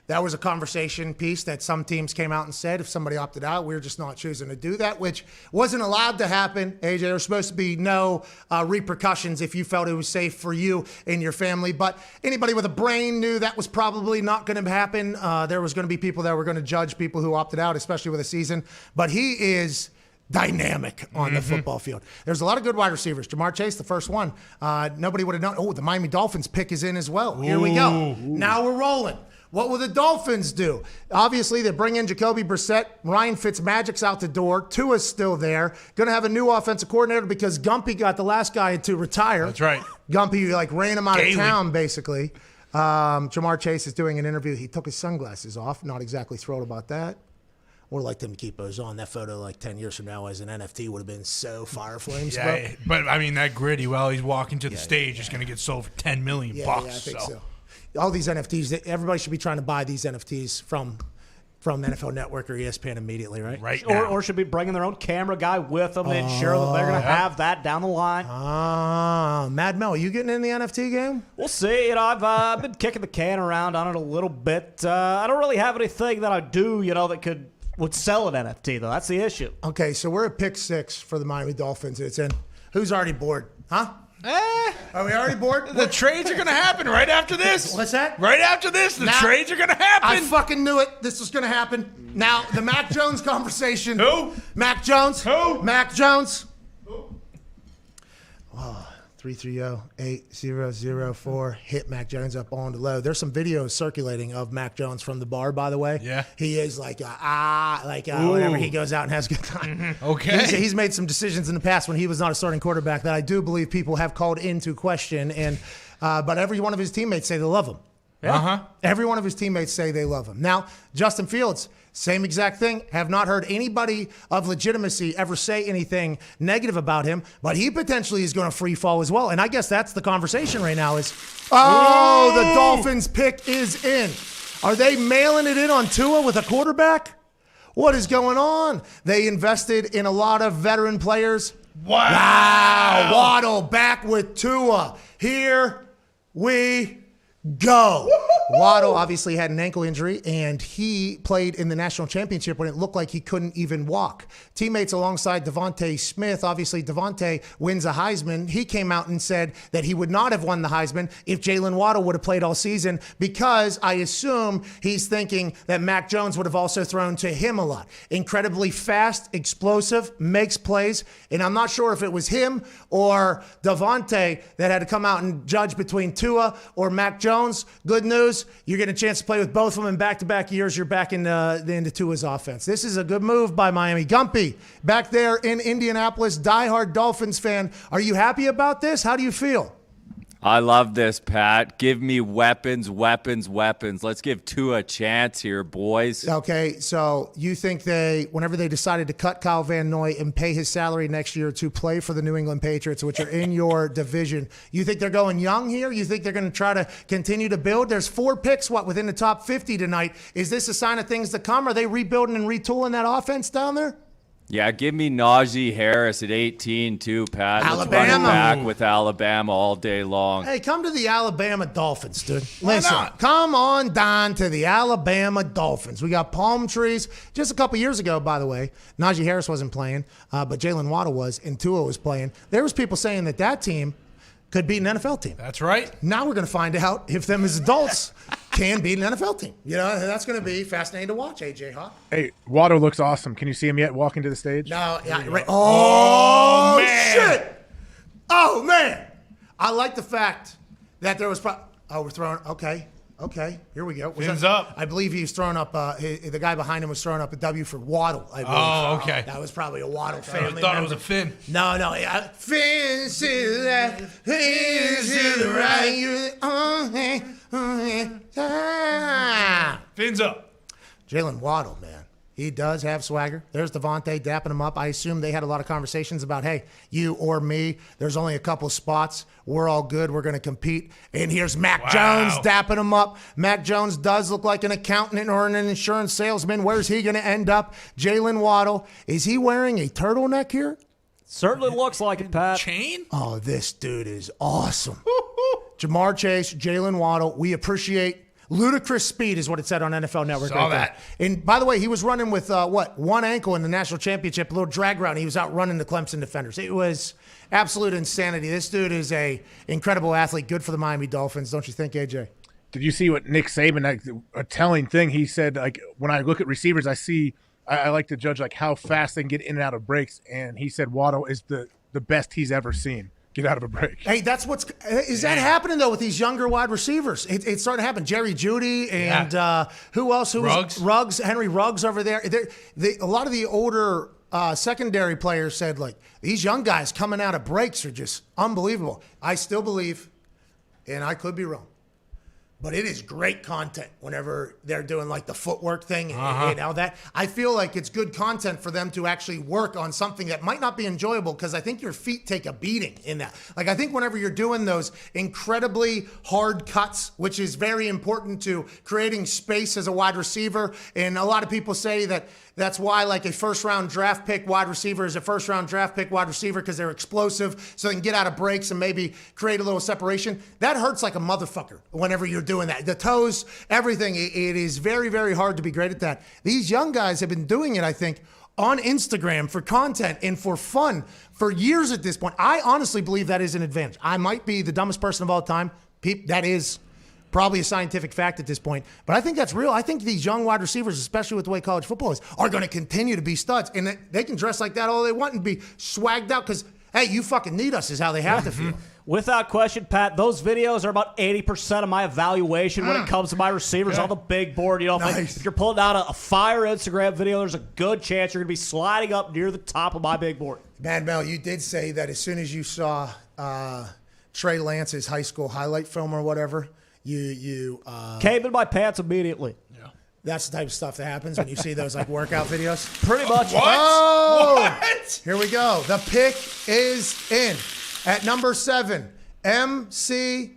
A: That was a conversation piece that some teams came out and said if somebody opted out, we were just not choosing to do that, which wasn't allowed to happen. AJ, there was supposed to be no repercussions if you felt it was safe for you and your family. But anybody with a brain knew that was probably not going to happen. There was going to be people that were going to judge people who opted out, especially with a season. But he is dynamic on the football field. There's a lot of good wide receivers. Jamar Chase, the first one. Nobody would have known. Oh, the Miami Dolphins pick is in as well. Here we go. Now we're rolling. What will the Dolphins do? Obviously, they bring in Jacoby Brissett. Ryan Fitzmagic's out the door. Tua's still there. Going to have a new offensive coordinator because Gumpy got the last guy to retire.
C: That's right.
A: Gumpy, ran him out of town, basically. Jamar Chase is doing an interview. He took his sunglasses off. Not exactly thrilled about that. Would like them to keep those on. That photo, 10 years from now, as an NFT, would have been so fire flames.
C: Yeah, but I mean, that gritty, while he's walking to the stage, is going to get sold for $10 million.
A: Yeah, I think so. All these NFTs, everybody should be trying to buy these NFTs from from NFL Network or ESPN immediately, right?
C: Right now.
D: Or should be bringing their own camera guy with them to ensure that they're going to have that down the line.
A: Mad Mel, are you getting in the NFT game?
D: We'll see. I've been kicking the can around on it a little bit. I don't really have anything that I do, that would sell an NFT, though. That's the issue.
A: Okay, so we're at pick 6 for the Miami Dolphins. It's in. Who's already bored? Huh? Are we already bored?
C: The trades are going to happen right after this.
A: What's that?
C: Right after this, the trades are going to happen.
A: I fucking knew it. This was going to happen. Now, the Mac Jones conversation.
C: Who?
A: Mac Jones.
C: Who?
A: Mac Jones. 330-8004. Hit Mac Jones up on the low. There's some videos circulating of Mac Jones from the bar, by the way.
C: Yeah.
A: He is whenever he goes out and has a good time.
C: Okay.
A: He's made some decisions in the past when he was not a starting quarterback that I do believe people have called into question. But every one of his teammates say they love him.
C: Yeah.
A: Every one of his teammates say they love him. Now, Justin Fields, same exact thing. Have not heard anybody of legitimacy ever say anything negative about him, but he potentially is going to free fall as well. And I guess that's the conversation right now is, the Dolphins pick is in. Are they mailing it in on Tua with a quarterback? What is going on? They invested in a lot of veteran players. Wow. Waddle back with Tua. Here we go. Waddle obviously had an ankle injury, and he played in the national championship when it looked like he couldn't even walk. Teammates alongside Devontae Smith, obviously Devontae wins a Heisman. He came out and said that he would not have won the Heisman if Jalen Waddle would have played all season, because I assume he's thinking that Mac Jones would have also thrown to him a lot. Incredibly fast, explosive, makes plays, and I'm not sure if it was him or Devontae that had to come out and judge between Tua or Mac Jones. Good news, you're getting a chance to play with both of them in back-to-back years. You're back into Tua's offense. This is a good move by Miami. Gumpy, back there in Indianapolis, diehard Dolphins fan. Are you happy about this? How do you feel?
I: I love this, Pat. Give me weapons, weapons, weapons. Let's give Tua a chance here, boys.
A: Okay, so you think whenever they decided to cut Kyle Van Noy and pay his salary next year to play for the New England Patriots, which are in your division, you think they're going young here? You think they're going to try to continue to build? There's 4 picks, within the top 50 tonight. Is this a sign of things to come? Are they rebuilding and retooling that offense down there?
I: Yeah, give me Najee Harris at 18 too, Pat.
A: Alabama.
I: Let's run it back with Alabama all day long.
A: Hey, come to the Alabama Dolphins, dude.
C: Why
A: Listen,
C: not?
A: come on down to the Alabama Dolphins. We got palm trees. Just a couple years ago, by the way, Najee Harris wasn't playing, but Jalen Waddle was, and Tua was playing. There was people saying that team could beat an NFL team.
C: That's right.
A: Now we're going to find out if them as adults can beat an NFL team. That's going to be fascinating to watch, AJ Hawk.
B: Hey, Waddle looks awesome. Can you see him yet walking to the stage?
A: No, yeah, right. Oh,
C: man.
A: shit. Oh, man. I like the fact that there was we're throwing, okay, here we go.
C: Fins up.
A: I believe he was throwing up, the guy behind him was throwing up a W for Waddle, I believe.
C: Oh, okay.
A: That was probably a Waddle
C: I
A: family
C: thought
A: member.
C: it was a fin.
A: No, fins to the left, fins to the right.
C: Fins up.
A: Jalen Waddle, man. He does have swagger. There's Devontae dapping him up. I assume they had a lot of conversations about, hey, you or me, there's only a couple spots. We're all good. We're going to compete. And here's Mac Jones dapping him up. Mac Jones does look like an accountant or an insurance salesman. Where's he going to end up? Jalen Waddle, is he wearing a turtleneck here?
D: Certainly looks like it, Pat.
C: Chain?
A: Oh, this dude is awesome. Jamar Chase, Jalen Waddle, we appreciate ludicrous speed is what it said on NFL Network.
C: Saw that.
A: And by the way, he was running with, one ankle in the national championship, a little drag route. He was out running the Clemson defenders. It was absolute insanity. This dude is a incredible athlete, good for the Miami Dolphins. Don't you think, AJ?
B: Did you see what Nick Saban, a telling thing, he said, when I look at receivers, I like to judge how fast they can get in and out of breaks, and he said Waddle is the best he's ever seen get out of a break.
A: Hey, that's is that happening though with these younger wide receivers? It's starting to happen. Jerry Jeudy and who else? Ruggs, Henry Ruggs over there. A lot of the older secondary players said these young guys coming out of breaks are just unbelievable. I still believe, and I could be wrong, but it is great content whenever they're doing like the footwork thing and all that. I feel like it's good content for them to actually work on something that might not be enjoyable because I think your feet take a beating in that. Like I think whenever you're doing those incredibly hard cuts, which is very important to creating space as a wide receiver, and a lot of people say that that's why like a first-round draft pick wide receiver is a first-round draft pick wide receiver because they're explosive, so they can get out of breaks and maybe create a little separation. That hurts like a motherfucker whenever you're doing that. The toes, everything, it is very, very hard to be great at that. These young guys have been doing it, I think, on Instagram for content and for fun for years at this point. I honestly believe that is an advantage. I might be the dumbest person of all time. That is probably a scientific fact at this point, but I think that's real. I think these young wide receivers, especially with the way college football is, are going to continue to be studs, and they can dress like that all they want and be swagged out because, hey, you fucking need us is how they have to feel.
D: Without question, Pat, those videos are about 80% of my evaluation when it comes to my receivers on the big board. You know, if you're pulling out a fire Instagram video, there's a good chance you're going to be sliding up near the top of my big board.
A: Mad Mel, you did say that as soon as you saw Trey Lance's high school highlight film or whatever, you
D: came in my pants immediately.
A: That's the type of stuff that happens when you see those like workout videos.
D: Pretty much.
C: What?
A: Oh!
C: What?
A: Here we go. The pick is in. At number 7, MCDC,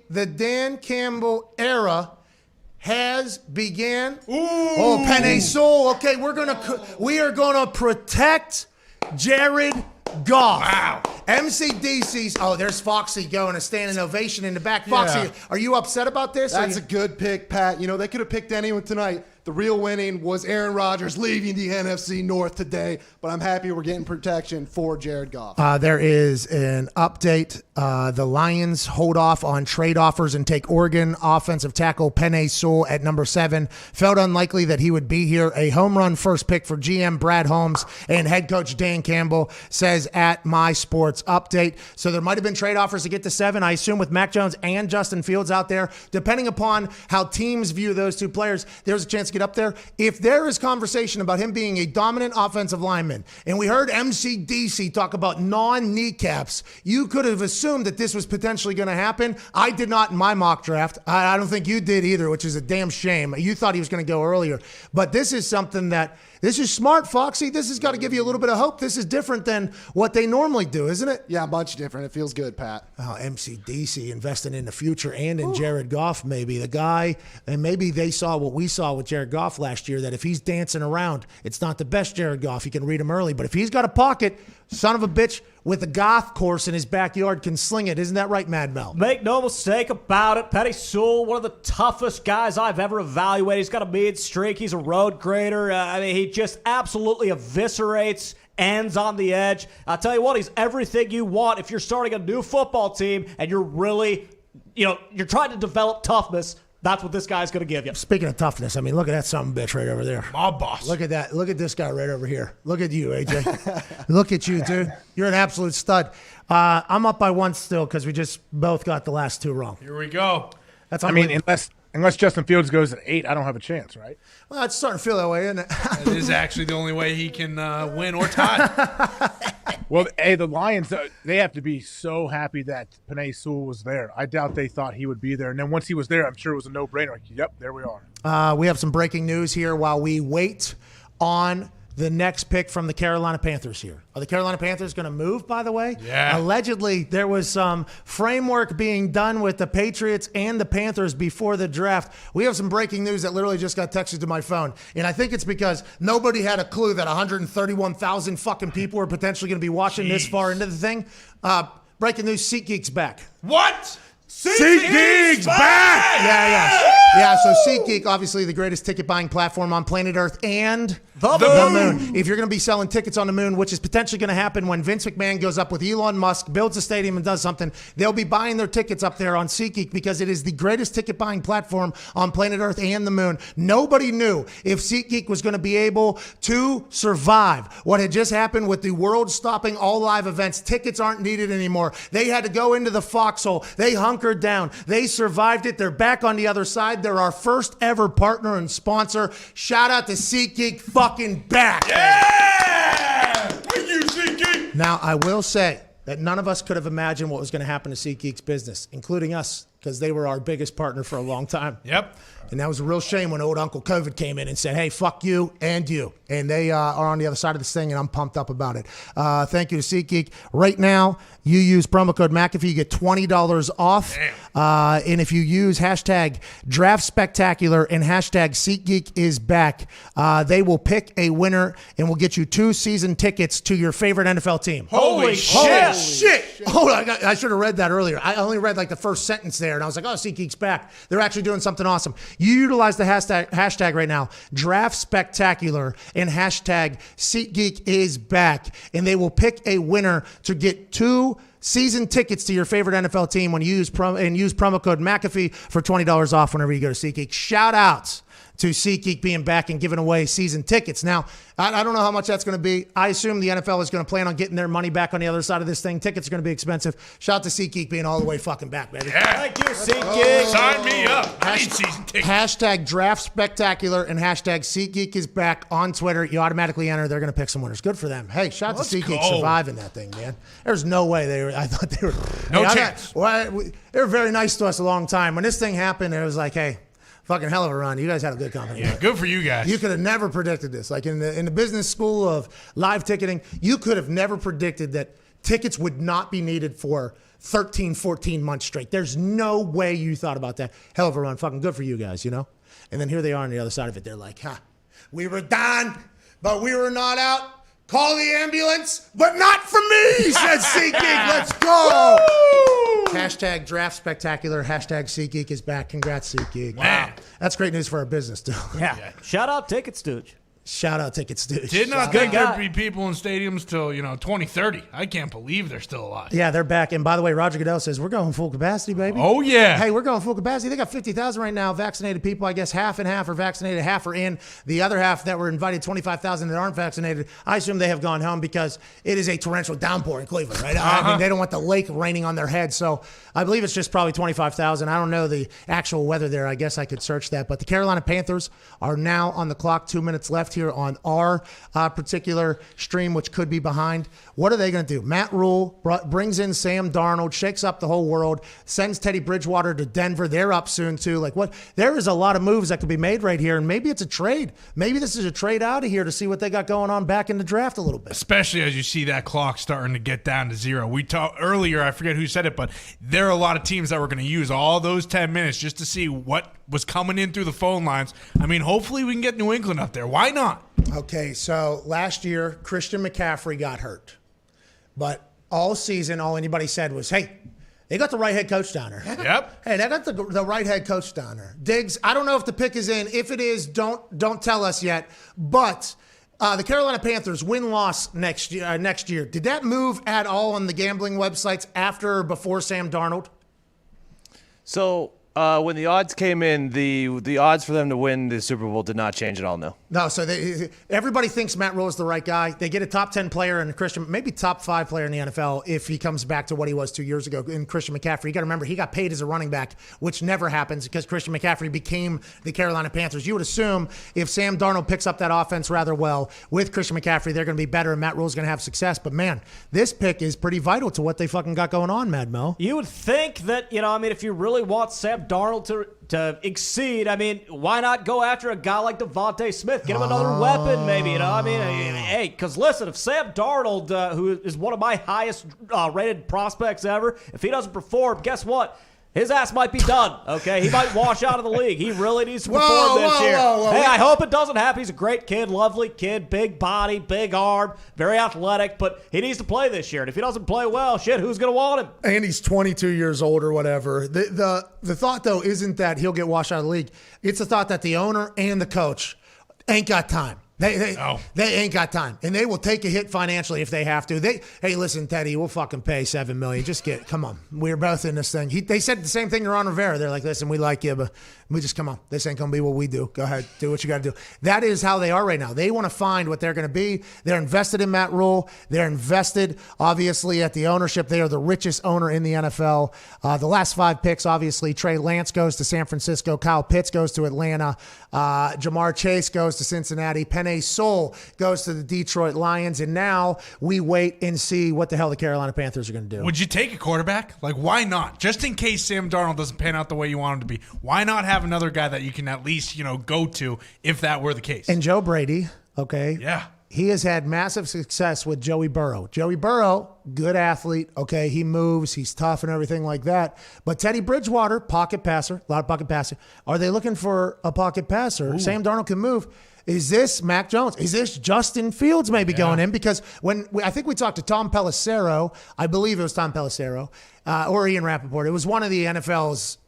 A: the Dan Campbell era has began.
C: Ooh.
A: Oh, Penny Soul. Okay, we are gonna protect Jared Goff.
C: Wow.
A: MCDC's. Oh, there's Foxy going a standing ovation in the back. Foxy, are you upset about this?
J: That's a good pick, Pat. You know, they could have picked anyone tonight. The real winning was Aaron Rodgers leaving the NFC North today, but I'm happy we're getting protection for Jared Goff.
A: There is an update. The Lions hold off on trade offers and take Oregon offensive tackle Penei Sewell at number 7. Felt unlikely that he would be here. A home run first pick for GM Brad Holmes and head coach Dan Campbell says at My Sports Update. So there might have been trade offers to get to 7. I assume with Mac Jones and Justin Fields out there, depending upon how teams view those two players, there's a chance to get up there. If there is conversation about him being a dominant offensive lineman, and we heard MCDC talk about non-kneecaps, you could have assumed that this was potentially going to happen. I did not in my mock draft. I don't think you did either, which is a damn shame. You thought he was going to go earlier. But this is something this is smart, Foxy. This has got to give you a little bit of hope. This is different than what they normally do, isn't it?
J: Yeah, much different. It feels good, Pat.
A: Oh, MCDC investing in the future and in Jared Goff, maybe. The guy, and maybe they saw what we saw with Jared Goff last year, that if he's dancing around, it's not the best Jared Goff. You can read him early. But if he's got a pocket, son of a bitch with a golf course in his backyard can sling it. Isn't that right, Mad Mel?
D: Make no mistake about it. Penei Sewell, one of the toughest guys I've ever evaluated. He's got a mean streak. He's a road grader. He just absolutely eviscerates ends on the edge. I'll tell you what, he's everything you want if you're starting a new football team and you're really, you're trying to develop toughness. That's what this guy's going to give you.
A: Speaking of toughness, look at that son of a bitch right over there.
C: My boss.
A: Look at that. Look at this guy right over here. Look at you, AJ. Look at you, dude. You're an absolute stud. I'm up by 1 still because we just both got the last 2 wrong.
C: Here we go.
A: That's
B: unless Justin Fields goes at 8, I don't have a chance, right?
A: Well, it's starting to feel that way, isn't it?
C: It is actually the only way he can win or tie.
B: Well, hey, the Lions, they have to be so happy that Penei Sewell was there. I doubt they thought he would be there. And then once he was there, I'm sure it was a no-brainer. Like, yep, there we are.
A: We have some breaking news here while we wait on the next pick from the Carolina Panthers here. Are the Carolina Panthers going to move, by the way?
C: Yeah.
A: Allegedly, there was some framework being done with the Patriots and the Panthers before the draft. We have some breaking news that literally just got texted to my phone. And I think it's because nobody had a clue that 131,000 fucking people were potentially going to be watching this far into the thing. Breaking news, SeatGeek's back.
C: What?
A: SeatGeek's back! Yeah, so SeatGeek, obviously the greatest ticket buying platform on planet Earth and the moon. If you're going to be selling tickets on the moon, which is potentially going to happen when Vince McMahon goes up with Elon Musk, builds a stadium and does something, they'll be buying their tickets up there on SeatGeek because it is the greatest ticket buying platform on planet Earth and the moon. Nobody knew if SeatGeek was going to be able to survive what had just happened with the world stopping all live events. Tickets aren't needed anymore. They had to go into the foxhole. They hunkered down. They survived it. They're back on the other side. They're our first ever partner and sponsor. Shout out to SeatGeek fucking back.
C: Yeah! With you, SeatGeek.
A: Now, I will say that none of us could have imagined what was going to happen to SeatGeek's business, including us, because they were our biggest partner for a long time.
C: Yep.
A: And that was a real shame when old Uncle COVID came in and said, hey, fuck you and you. And they are on the other side of this thing, and I'm pumped up about it. Thank you to SeatGeek. Right now, you use promo code McAfee, you get $20 off. And if you use hashtag DraftSpectacular and hashtag SeatGeek is back, they will pick a winner and will get you 2 season tickets to your favorite NFL team.
C: Holy shit.
A: Hold on, I should have read that earlier. I only read like the first sentence there, and I was like, oh, SeatGeek's back. They're actually doing something awesome. You utilize the hashtag right now, DraftSpectacular, and hashtag SeatGeek is back, and they will pick a winner to get 2 season tickets to your favorite NFL team when you use promo code McAfee for $20 off whenever you go to SeatGeek. Shout outs to SeatGeek being back and giving away season tickets. Now, I don't know how much that's going to be. I assume the NFL is going to plan on getting their money back on the other side of this thing. Tickets are going to be expensive. Shout out to SeatGeek being all the way fucking back, baby.
C: Yeah.
D: Thank you, SeatGeek.
C: Sign me up. I need season tickets.
A: Hashtag DraftSpectacular and hashtag SeatGeek is back on Twitter. You automatically enter. They're going to pick some winners. Good for them. Hey, shout out to SeatGeek surviving that thing, man. There's no way I thought they were.
C: No chance.
A: They were very nice to us a long time. When this thing happened, it was like, hey, fucking hell of a run. You guys had a good company.
C: Yeah, good for you guys.
A: You could have never predicted this. Like in the business school of live ticketing, you could have never predicted that tickets would not be needed for 13, 14 months straight. There's no way you thought about that. Hell of a run. Fucking good for you guys, you know? And then here they are on the other side of it. They're like, we were down, but we were not out. Call the ambulance, but not for me, said SeatGeek. Let's go. Hashtag Draft Spectacular. Hashtag SeatGeek is back. Congrats, SeatGeek.
C: Wow.
A: That's great news for our business, too.
D: Yeah. Shout out Ticket Stooge.
A: Shout out Tickets, dude.
C: Did not think there'd be people in stadiums till 2030. I can't believe they're still alive.
A: Yeah, they're back. And by the way, Roger Goodell says we're going full capacity, baby.
C: Oh yeah.
A: Hey, we're going full capacity. They got 50,000 right now. Vaccinated people, I guess half and half are vaccinated, half are in. The other half that were invited, 25,000 that aren't vaccinated. I assume they have gone home because it is a torrential downpour in Cleveland, right? I mean, they don't want the lake raining on their head. So I believe it's just probably 25,000. I don't know the actual weather there. I guess I could search that. But the Carolina Panthers are now on the clock. 2 minutes left here on our particular stream, which could be behind. What are they going to do? Matt Rule brings in Sam Darnold, shakes up the whole world, sends Teddy Bridgewater to Denver. They're up soon too. Like what? There is a lot of moves that could be made right here, and maybe it's a trade. Maybe this is a trade out of here to see what they got going on back in the draft a little bit.
C: Especially as you see that clock starting to get down to zero. We talked earlier, I forget who said it, but there are a lot of teams that were going to use all those 10 minutes just to see what was coming in through the phone lines. I mean, hopefully we can get New England up there. Why not?
A: Okay, so last year, Christian McCaffrey got hurt. But all season, all anybody said was, hey, they got the right head coach down there.
C: Yep.
A: Hey, they got the right head coach down there. Diggs, I don't know if the pick is in. If it is, don't tell us yet. But the Carolina Panthers win-loss next year. Did that move at all on the gambling websites after or before Sam Darnold?
F: So when the odds came in, the odds for them to win the Super Bowl did not change at all, no.
A: No, so everybody thinks Matt Rule is the right guy. They get a top 10 player and Christian, maybe top 5 player in the NFL if he comes back to what he was 2 years ago in Christian McCaffrey. You got to remember, he got paid as a running back, which never happens because Christian McCaffrey became the Carolina Panthers. You would assume if Sam Darnold picks up that offense rather well with Christian McCaffrey, they're going to be better and Matt Rule's going to have success. But man, this pick is pretty vital to what they fucking got going on, Mad Mo.
D: You would think that, if you really want Sam Darnold to exceed, why not go after a guy like Devontae Smith? Get him another weapon, maybe, Hey, because listen, if Sam Darnold, who is one of my highest rated prospects ever, if he doesn't perform, guess what? His ass might be done, okay? He might wash out of the league. He really needs to perform this year. Hey, I hope it doesn't happen. He's a great kid, lovely kid, big body, big arm, very athletic, but he needs to play this year. And if he doesn't play well, shit, who's going to want him?
A: And he's 22 years old or whatever. The thought, though, isn't that he'll get washed out of the league. It's the thought that the owner and the coach ain't got time. They ain't got time, and they will take a hit financially if they have to. Hey, listen, Teddy, we'll fucking pay $7 million. Come on, we're both in this thing. They said the same thing to Ron Rivera. They're like, listen, we like you, but we just come on. This ain't gonna be what we do. Go ahead, do what you got to do. That is how they are right now. They want to find what they're gonna be. They're invested in Matt Rule. They're invested, obviously, at the ownership. They are the richest owner in the NFL. The last 5 picks, obviously, Trey Lance goes to San Francisco. Kyle Pitts goes to Atlanta. Jamar Chase goes to Cincinnati. Penny Penei Sewell goes to the Detroit Lions, and now we wait and see what the hell the Carolina Panthers are going to do.
C: Would you take a quarterback? Like, why not? Just in case Sam Darnold doesn't pan out the way you want him to be, why not have another guy that you can at least, go to if that were the case?
A: And Joe Brady, okay?
C: Yeah.
A: He has had massive success with Joey Burrow. Joey Burrow, good athlete, okay? He moves, he's tough and everything like that. But Teddy Bridgewater, pocket passer, a lot of pocket passing. Are they looking for a pocket passer?
C: Ooh.
A: Sam Darnold can move. Is this Mac Jones? Is this Justin Fields maybe going in? Because I think we talked to Tom Pelissero, I believe it was Tom Pelissero, or Ian Rappaport. It was one of the NFL's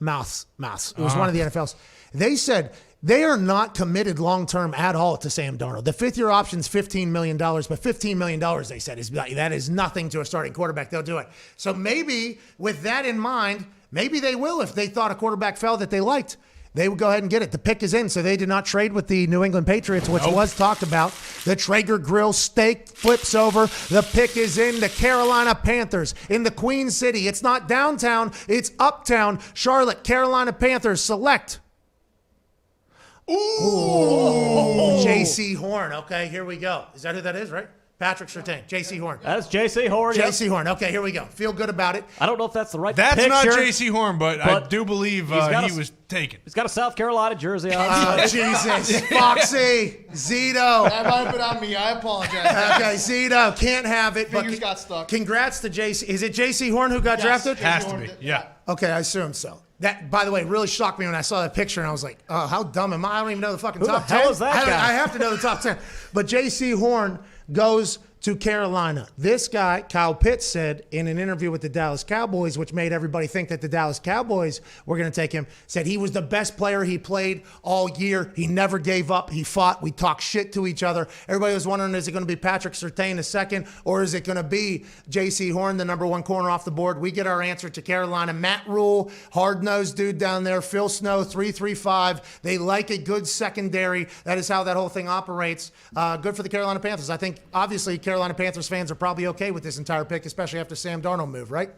A: mouths. It was one of the NFL's. They said they are not committed long-term at all to Sam Darnold. The fifth-year option's $15 million, but $15 million, they said, that is nothing to a starting quarterback. They'll do it. So maybe with that in mind, maybe they will if they thought a quarterback fell that they liked. They would go ahead and get it. The pick is in, so they did not trade with the New England Patriots, which was talked about. The Traeger grill steak flips over. The pick is in. The Carolina Panthers in the Queen City. It's not downtown. It's uptown. Charlotte, Carolina Panthers select. Ooh. J.C. Horn. Okay, here we go. Is that who that is, right? Patrick Surtain. J.C. Horn.
D: That's J.C. Horn.
A: J.C. Horn. Okay, here we go. Feel good about it.
D: I don't know if that's the right
C: That's
D: picture.
C: not J.C. Horn, but I do believe he was taken.
D: He's got a South Carolina jersey on.
A: Jesus. Foxy. Zito.
J: That might have been on me. I apologize.
A: Okay, Zito. Can't have it.
J: Fingers got stuck.
A: Congrats to J.C. Is it J.C. Horn who got drafted?
C: Has to be. Yeah.
A: Okay, I assume so. That, by the way, really shocked me when I saw that picture, and I was like, oh, how dumb am I? I don't even know the fucking top 10.
D: Who the hell is that guy?
A: I have to know the top 10. But J.C. Horn goes to Carolina. This guy, Kyle Pitts, said in an interview with the Dallas Cowboys, which made everybody think that the Dallas Cowboys were going to take him, said he was the best player he played all year. He never gave up. He fought. We talked shit to each other. Everybody was wondering, is it going to be Patrick Surtain II, or is it going to be J.C. Horn, the number one corner off the board? We get our answer to Carolina. Matt Rule, hard-nosed dude down there. Phil Snow, 335. They like a good secondary. That is how that whole thing operates. Good for the Carolina Panthers. I think, obviously, Carolina Panthers fans are probably okay with this entire pick, especially after Sam Darnold move, right?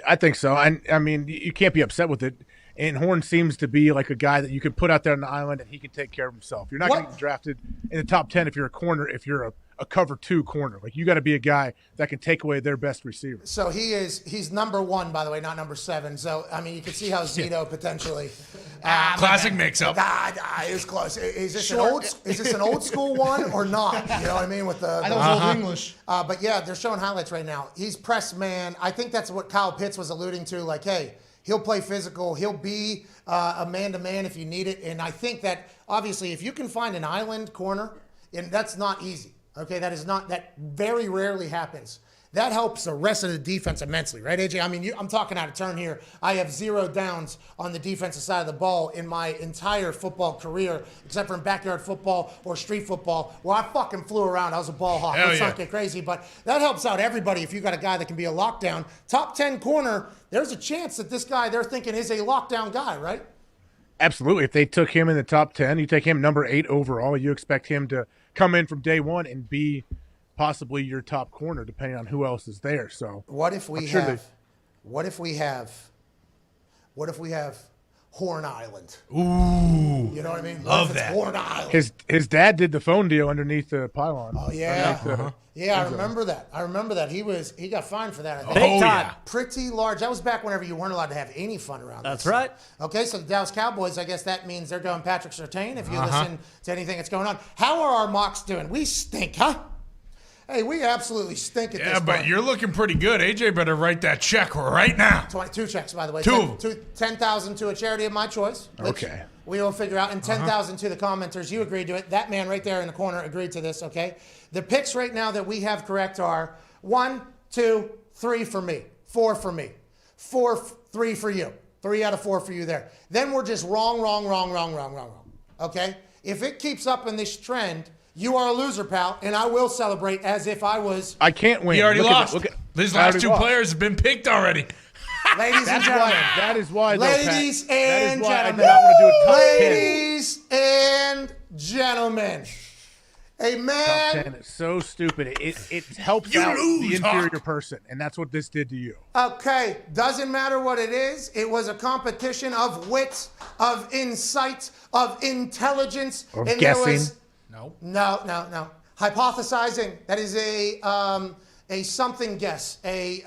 B: I think so. I mean, you can't be upset with it. And Horn seems to be like a guy that you can put out there on the island and he can take care of himself. You're not going to get drafted in the top 10 if you're a corner, if you're a cover 2 corner. Like, you got to be a guy that can take away their best receiver.
A: So he's number 1, by the way, not number 7. So, I mean, you can see how Zito potentially.
C: Classic mix-up.
A: It was close. Is this an old school one or not? You know what I mean? With the
J: I know it's old English.
A: But yeah, they're showing highlights right now. He's press man. I think that's what Kyle Pitts was alluding to. Like, hey, he'll play physical. He'll be a man-to-man if you need it. And I think that, obviously, if you can find an island corner, and that's not easy. Okay, that very rarely happens. That helps the rest of the defense immensely, right, AJ? I mean, I'm talking out of turn here. I have 0 downs on the defensive side of the ball in my entire football career, except for in backyard football or street football, where I fucking flew around. I was a ball hawk. Let's not get crazy, but that helps out everybody if you got a guy that can be a lockdown. Top 10 corner, there's a chance that this guy they're thinking is a lockdown guy, right?
B: Absolutely. If they took him in the top 10, you take him number 8 overall, you expect him to come in from day one and be possibly your top corner, depending on who else is there. So
A: what if we have Horn Island?
C: Ooh,
A: you know what I mean?
C: Love that.
A: Horn Island.
B: His dad did the phone deal underneath the pylon.
A: Oh yeah, yeah. I remember that. He got fined for that. I think.
D: Big time.
C: Yeah.
A: Pretty large. That was back whenever you weren't allowed to have any fun around.
D: That's
A: this.
D: right.
A: Okay, so the Dallas Cowboys. I guess that means they're going Patrick Surtain. If you listen to anything that's going on, how are our mocks doing? We stink, huh? Hey, we absolutely stink at this point.
C: Yeah, but you're looking pretty good. AJ better write that check right now.
A: 22 checks, by the way.
C: 10,000
A: to a charity of my choice.
B: Okay.
A: We will figure out. And 10,000 to the commenters. You agreed to it. That man right there in the corner agreed to this, okay? The picks right now that we have correct are 1, 2, 3 for me. 4 for me. 3 for you. 3 out of 4 for you there. Then we're just wrong. Okay? If it keeps up in this trend, you are a loser, pal, and I will celebrate as if I was.
B: I can't win.
C: He already lost. These last 2
B: lost.
C: players have been picked already.
A: Ladies and gentlemen.
B: That is why,
A: Ladies and
B: I
A: gentlemen.
B: do not want to do a top 10.
A: Ladies and gentlemen. A man.
B: Top 10 is so stupid. It helps out the inferior person, and that's what this did to you.
A: Okay, doesn't matter what it is. It was a competition of wit, of insight, of intelligence.
B: Of
A: and
B: guessing.
A: There was No. Hypothesizing. That is a something guess. A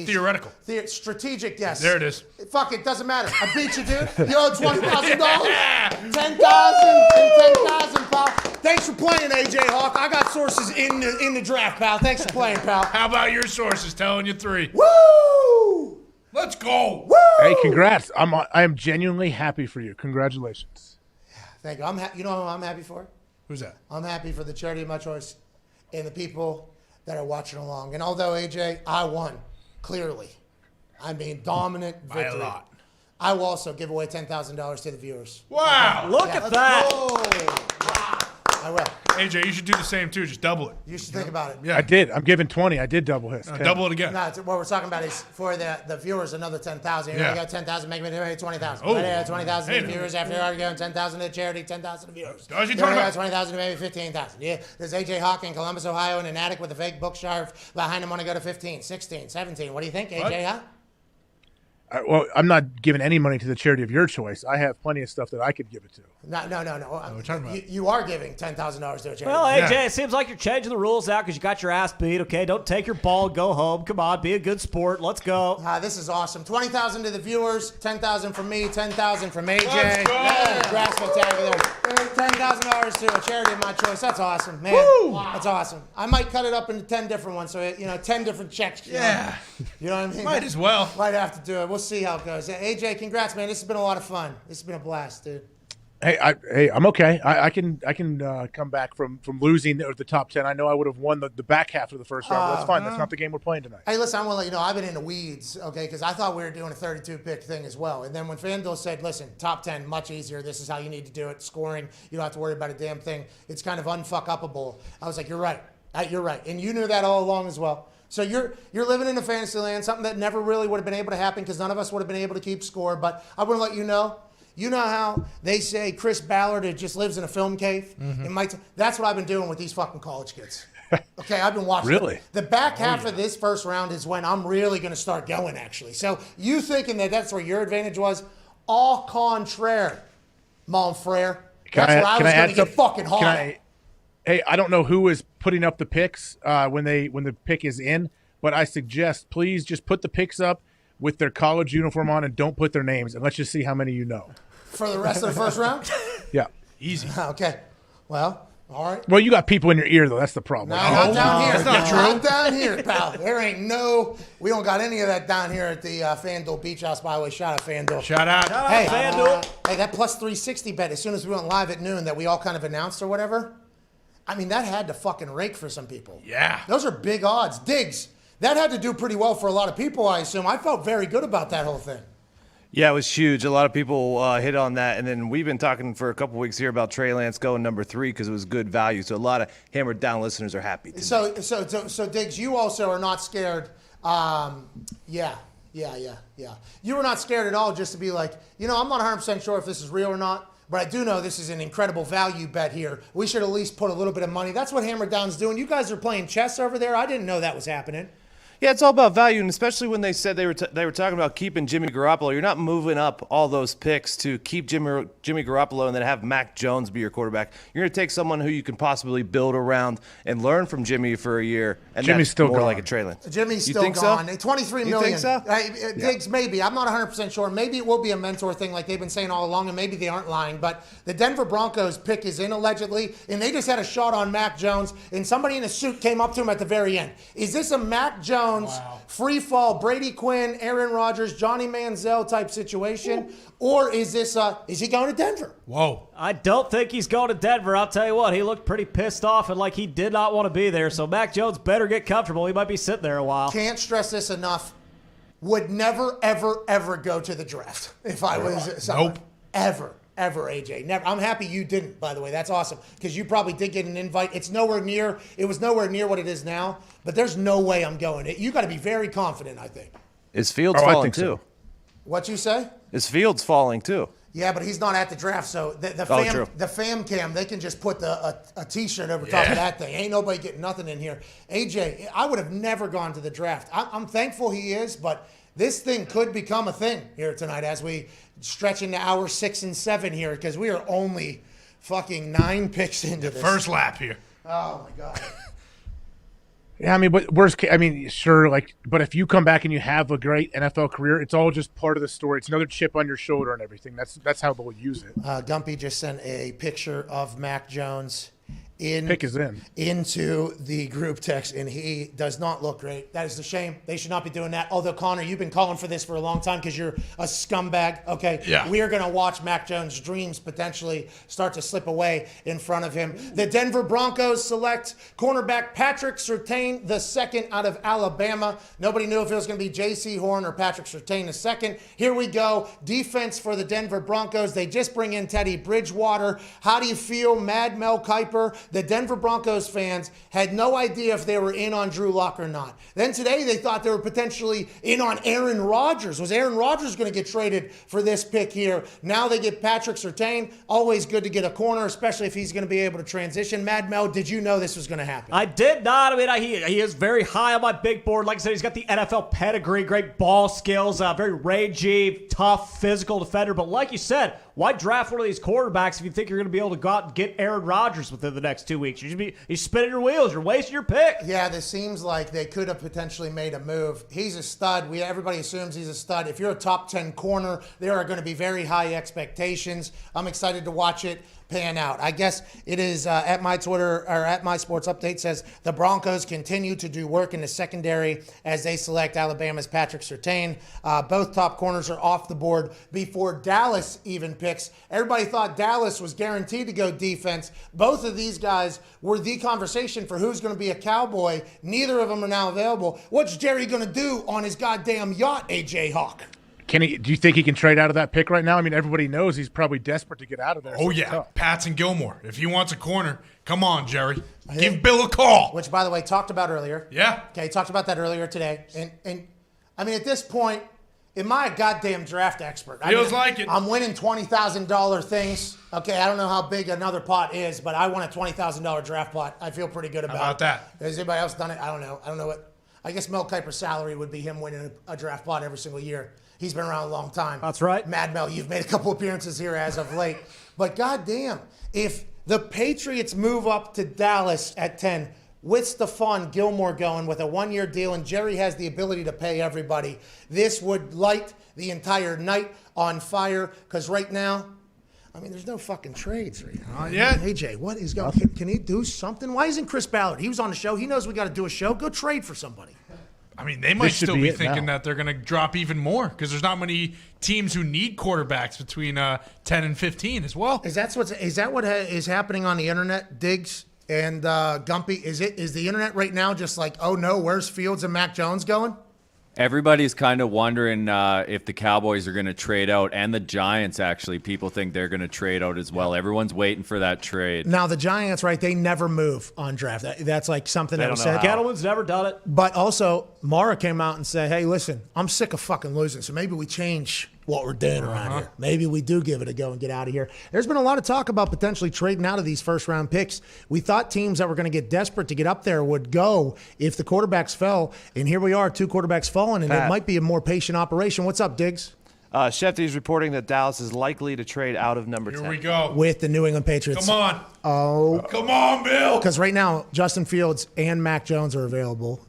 C: Theoretical.
A: Strategic guess.
C: There it is.
A: Fuck it, doesn't matter. I beat you, dude. You owe $20,000. 10,000 and 10,000, pal. Thanks for playing, AJ Hawk. I got sources in the draft, pal. Thanks for playing, pal.
C: How about your sources telling you 3?
A: Woo!
C: Let's go.
A: Woo!
B: Hey, congrats! I am genuinely happy for you. Congratulations.
A: Thank you. You know who I'm happy for?
C: Who's that?
A: I'm happy for the charity of my choice and the people that are watching along. And although, AJ, I won, clearly. I mean, dominant victory.
C: By a lot.
A: I will also give away $10,000 to the viewers.
C: Wow.
D: Look at that.
A: I will.
C: AJ, you should do the same too. Just double it.
A: You should think about it.
C: Yeah.
B: I did. I'm giving 20. I did double his.
C: Double it again.
A: No, what we're talking about is for the viewers, another 10,000. You
C: Yeah.
A: got 10,000, make me 20,000.
C: Oh.
A: Right here, 20,000 to the
C: Hey.
A: viewers. After you're going 10,000 to charity, 10,000 to viewers.
C: Does he
A: You
C: talk
A: already
C: about-
A: got 20,000 to maybe 15,000. Yeah. There's AJ Hawk in Columbus, Ohio, in an attic with a fake bookshelf behind him. Want to go to 15, 16, 17. What do you think, AJ? Huh?
B: Well, I'm not giving any money to the charity of your choice. I have plenty of stuff that I could give it to.
A: No.
C: we're talking about-
A: You are giving $10,000 to a charity.
D: Well, AJ, it seems like you're changing the rules out because you got your ass beat. Okay, don't take your ball, go home. Come on, be a good sport. Let's go.
A: This is awesome. 20,000 to the viewers, 10,000 from me, 10,000 from AJ.
C: Let's go.
A: Congrats, spectacular. $10,000 to a charity of my choice. That's awesome, man. That's awesome. I might cut it up into 10 different ones, so 10 different checks.
C: Yeah.
A: You know what I mean?
C: Might as well.
A: Might have to do it. We'll see how it goes. AJ, congrats, man. This has been a lot of fun. This has been a blast, dude.
B: Hey, I'm okay. I can come back from losing the top 10. I know I would have won the back half of the first round. But that's fine. That's not the game we're playing tonight.
A: Hey, listen, I want to let you know, I've been in the weeds, okay, because I thought we were doing a 32-pick thing as well. And then when FanDuel said, listen, top 10, much easier. This is how you need to do it. Scoring, you don't have to worry about a damn thing. It's kind of unfuck-upable. I was like, you're right. You're right. And you knew that all along as well. So you're living in a fantasy land, something that never really would have been able to happen because none of us would have been able to keep score. But I want to let you know, you know how they say Chris Ballard just lives in a film cave? That's what I've been doing with these fucking college kids. Okay, I've been watching.
B: Really?
A: The back half of this first round is when I'm really going to start going, actually. So you thinking that that's where your advantage was? Au contraire, mon frere. That's where I was going to get fucking hard.
B: Hey, I don't know who is putting up the picks when the pick is in, but I suggest please just put the picks up with their college uniform on and don't put their names, and let's just see how many you know.
A: For the rest of the first round?
B: Yeah.
C: Easy.
A: Okay. Well, all right.
B: Well, you got people in your ear, though. That's the problem.
A: No, not down here.
C: That's not true.
A: Not down here, pal. There ain't we don't got any of that down here at the FanDuel Beach House. By the way, shout out FanDuel.
C: Shout out.
A: Hey,
D: FanDuel.
A: Hey, that plus 360 bet, as soon as we went live at noon that we all kind of announced or whatever, I mean, that had to fucking rake for some people.
C: Yeah.
A: Those are big odds. Diggs, that had to do pretty well for a lot of people, I assume. I felt very good about that whole thing.
F: Yeah, it was huge. A lot of people hit on that. And then we've been talking for a couple weeks here about Trey Lance going number 3 because it was good value. So a lot of hammered down listeners are happy tonight.
A: So Diggs, you also are not scared. Yeah. You were not scared at all just to be like, I'm not 100% sure if this is real or not. But I do know this is an incredible value bet here. We should at least put a little bit of money. That's what Hammer Down's doing. You guys are playing chess over there. I didn't know that was happening.
F: Yeah, it's all about value, and especially when they said they were talking about keeping Jimmy Garoppolo. You're not moving up all those picks to keep Jimmy Garoppolo and then have Mac Jones be your quarterback. You're going to take someone who you can possibly build around and learn from Jimmy for a year, and
B: Jimmy's
F: that's
B: still
F: more
B: gone.
F: like a Trey Lance.
A: Jimmy's
F: You
A: still
F: think
A: gone.
F: so?
A: 23
F: You
A: million.
F: think so?
A: Diggs, maybe. I'm not 100% sure. Maybe it will be a mentor thing like they've been saying all along, and maybe they aren't lying. But the Denver Broncos pick is in allegedly, and they just had a shot on Mac Jones, and somebody in a suit came up to him at the very end. Is this a Mac Jones free fall, Brady Quinn, Aaron Rodgers, Johnny Manziel type situation? Or is this is he going to Denver?
C: Whoa.
D: I don't think he's going to Denver. I'll tell you what, he looked pretty pissed off and like he did not want to be there. So Mac Jones better get comfortable. He might be sitting there a while.
A: Can't stress this enough. Would never, ever, ever go to the draft if I was someone.
C: Nope.
A: Ever, AJ. Never. I'm happy you didn't, by the way. That's awesome. Because you probably did get an invite. It was nowhere near what it is now. But there's no way I'm going. You got to be very confident, I think.
F: Is Fields
B: I
F: falling
B: think
F: too?
B: so.
A: What you say?
F: Is Fields falling too?
A: Yeah, but he's not at the draft, so
F: True.
A: the fam cam, they can just put a T-shirt over top of that thing. Ain't nobody getting nothing in here. AJ, I would have never gone to the draft. I'm thankful he is, but this thing could become a thing here tonight as we stretch into hour 6 and 7 here because we are only fucking 9 picks into this.
C: First lap here.
A: Oh, my God.
B: Yeah, I mean, but worst case, I mean, sure, like, but if you come back and you have a great NFL career, it's all just part of the story. It's another chip on your shoulder and everything. That's how they'll use it.
A: Gumpy just sent a picture of Mac Jones
B: Pick is in.
A: into the group text, and he does not look great. That is a shame. They should not be doing that. Although, Connor, you've been calling for this for a long time because you're a scumbag. Okay,
C: yeah.
A: We are going to watch Mac Jones' dreams potentially start to slip away in front of him. The Denver Broncos select cornerback Patrick Surtain II out of Alabama. Nobody knew if it was going to be J.C. Horn or Patrick Surtain II. Here we go. Defense for the Denver Broncos. They just bring in Teddy Bridgewater. How do you feel, Mad Mel Kiper? The Denver Broncos fans had no idea if they were in on Drew Lock or not. Then today they thought they were potentially in on Aaron Rodgers. Was Aaron Rodgers going to get traded for this pick here? Now they get Patrick Surtain. Always good to get a corner, especially if he's going to be able to transition. Mad Mel, did you know this was going to happen?
D: I did not. I mean, he is very high on my big board. Like I said, he's got the NFL pedigree, great ball skills, very rangy, tough, physical defender. But like you said, why draft one of these quarterbacks if you think you're going to be able to go out and get Aaron Rodgers within the next 2 weeks? You're spinning your wheels. You're wasting your pick.
A: Yeah, this seems like they could have potentially made a move. He's a stud. Everybody assumes he's a stud. If you're a top 10 corner, there are going to be very high expectations. I'm excited to watch it pan out. I guess it is at my Twitter, or at my sports update, says the Broncos continue to do work in the secondary as they select Alabama's Patrick Surtain. Both top corners are off the board before Dallas even picks. Everybody thought Dallas was guaranteed to go defense. Both of these guys were the conversation for who's going to be a Cowboy. Neither of them are now available. What's Jerry going to do on his goddamn yacht, AJ Hawk?
B: Do you think he can trade out of that pick right now? I mean, everybody knows he's probably desperate to get out of there.
C: Oh, yeah. Pats and Gilmore. If he wants a corner, come on, Jerry. Give Bill a call.
A: Which, by the way, talked about earlier.
C: Yeah.
A: Okay, talked about that earlier today. And I mean, at this point, am I a goddamn draft expert?
C: Feels like it.
A: I'm winning $20,000 things. Okay, I don't know how big another pot is, but I won a $20,000 draft pot. I feel pretty good about it.
C: How about that?
A: Has anybody else done it? I don't know. I don't know what. I guess Mel Kiper's salary would be him winning a draft pot every single year. He's been around a long time.
D: That's right.
A: Mad Mel, you've made a couple appearances here as of late. But goddamn, if the Patriots move up to Dallas at 10 with Stephon Gilmore going with a 1-year deal and Jerry has the ability to pay everybody, this would light the entire night on fire. Because right now, I mean, there's no fucking trades right now.
C: Yeah.
A: AJ, what is going on? Can he do something? Why isn't Chris Ballard? He was on the show. He knows we got to do a show. Go trade for somebody.
C: I mean, they might still be thinking
B: now
C: that they're going to drop even more because there's not many teams who need quarterbacks between 10 and 15 as well.
A: Is that what is happening on the internet, Diggs and Gumpy? Is the internet right now just like, oh no, where's Fields and Mac Jones going?
I: Everybody's kind of wondering if the Cowboys are going to trade out, and the Giants, actually. People think they're going to trade out as well. Everyone's waiting for that trade.
A: Now, the Giants, right, they never move on draft. That's like something that was said.
D: Gettleman's never done it.
A: But also, Mara came out and said, hey, listen, I'm sick of fucking losing, so maybe we change what we're doing around here. Maybe we do give it a go and get out of here. There's been a lot of talk about potentially trading out of these first-round picks. We thought teams that were going to get desperate to get up there would go if the quarterbacks fell, and here we are, 2 quarterbacks falling, and it might be a more patient operation. What's up, Diggs?
F: Shefty's reporting that Dallas is likely to trade out of number 10.
C: Here we go.
A: With the New England Patriots.
C: Come on.
A: Oh.
C: Come on, Bill.
A: Because right now, Justin Fields and Mac Jones are available.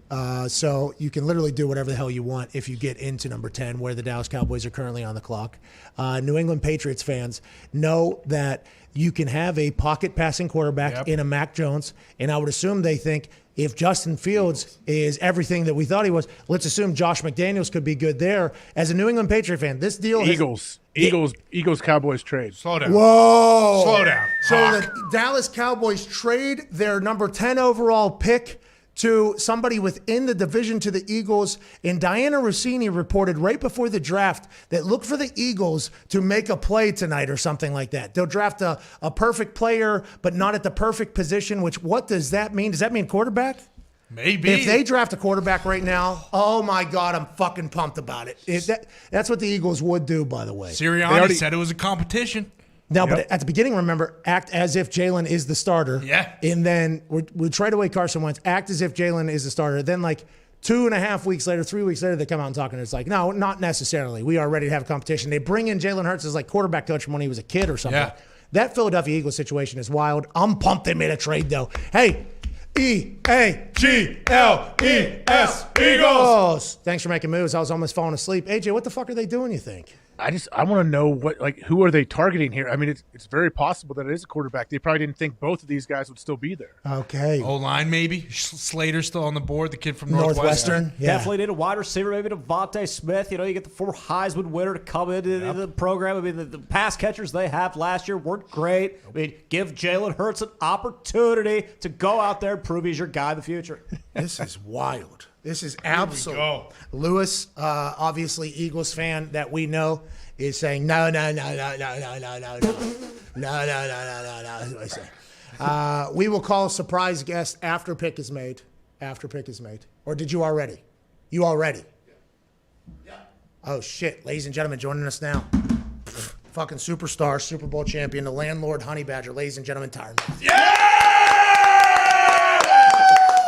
A: So you can literally do whatever the hell you want if you get into number 10, where the Dallas Cowboys are currently on the clock. New England Patriots fans know that you can have a pocket passing quarterback in a Mac Jones, and I would assume they think if Justin Fields is everything that we thought he was, let's assume Josh McDaniels could be good there. As a New England Patriot fan, this deal
B: Eagles Cowboys trade.
C: Slow down.
A: Whoa.
C: Slow down.
A: So the Dallas Cowboys trade their number 10 overall pick to somebody within the division to the Eagles. And Diana Rossini reported right before the draft that look for the Eagles to make a play tonight or something like that. They'll draft a perfect player, but not at the perfect position, which what does that mean? Does that mean quarterback?
C: Maybe.
A: If they draft a quarterback right now, oh my God, I'm fucking pumped about it. That's what the Eagles would do, by the way.
C: Sirianni said it was a competition.
A: No, but at the beginning, remember, act as if Jalen is the starter.
C: Yeah.
A: And then we trade away Carson Wentz, act as if Jalen is the starter. Then like 2.5 weeks later, 3 weeks later, they come out and talk, and it's like, no, not necessarily. We are ready to have a competition. They bring in Jalen Hurts as like quarterback coach from when he was a kid or something.
C: Yeah.
A: That Philadelphia Eagles situation is wild. I'm pumped they made a trade, though. Hey, E-A-G-L-E-S, Eagles. Thanks for making moves. I was almost falling asleep. AJ, what the fuck are they doing, you think?
B: I want to know who are they targeting here? I mean, it's very possible that it is a quarterback. They probably didn't think both of these guys would still be there.
A: Okay.
C: O-line maybe. Slater's still on the board, the kid from
A: Northwestern. Yeah.
D: Definitely need a wide receiver, maybe Devontae Smith. You get the former Heisman winner to come into the program. I mean, the pass catchers they have last year weren't great. I mean, give Jalen Hurts an opportunity to go out there and prove he's your guy in the future.
A: This is wild. This is absolute. Lewis, obviously Eagles fan that we know, is saying no. We will call a surprise guest after pick is made. Or did you already? You already? Yeah. Oh shit, ladies and gentlemen, joining us now. Fucking superstar, Super Bowl champion, the landlord honey badger, ladies and gentlemen, Tyron.
C: Yeah!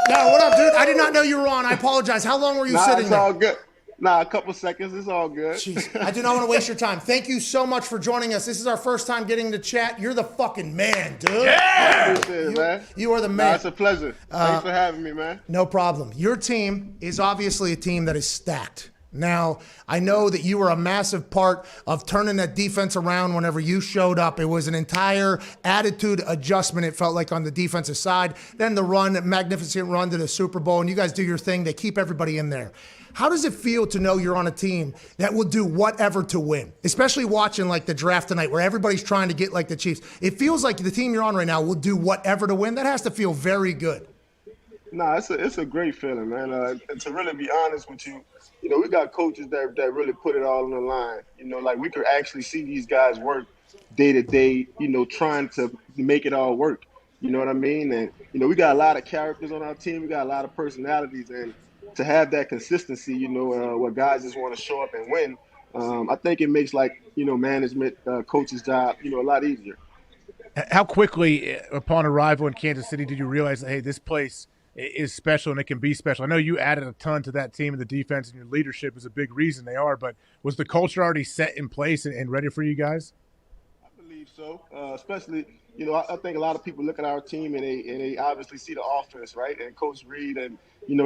A: No, what up, dude? I did not know you were on. I apologize. How long were you sitting there?
K: It's all good. A couple seconds. It's all good.
A: Jeez, I do not want to waste your time. Thank you so much for joining us. This is our first time getting to chat. You're the fucking man, dude.
K: Yeah! I appreciate it, man.
A: You are the man.
K: It's a pleasure. Thanks for having me, man.
A: No problem. Your team is obviously a team that is stacked. Now, I know that you were a massive part of turning that defense around whenever you showed up. It was an entire attitude adjustment, it felt like, on the defensive side. Then the magnificent run to the Super Bowl, and you guys do your thing. They keep everybody in there. How does it feel to know you're on a team that will do whatever to win? Especially watching like the draft tonight where everybody's trying to get like the Chiefs. It feels like the team you're on right now will do whatever to win. That has to feel very good.
K: Nah, it's a great feeling, man. And to really be honest with you, we got coaches that really put it all on the line. Like we could actually see these guys work day to day, trying to make it all work. You know what I mean? And, we got a lot of characters on our team. We got a lot of personalities. And to have that consistency, where guys just want to show up and win, I think it makes management, coach's job, a lot easier.
B: How quickly upon arrival in Kansas City did you realize that, hey, this place is special and it can be special? I know you added a ton to that team, and the defense and your leadership is a big reason they are, but was the culture already set in place and ready for you guys?
K: I believe so, especially, I think a lot of people look at our team and they obviously see the offense, right? And Coach Reed and,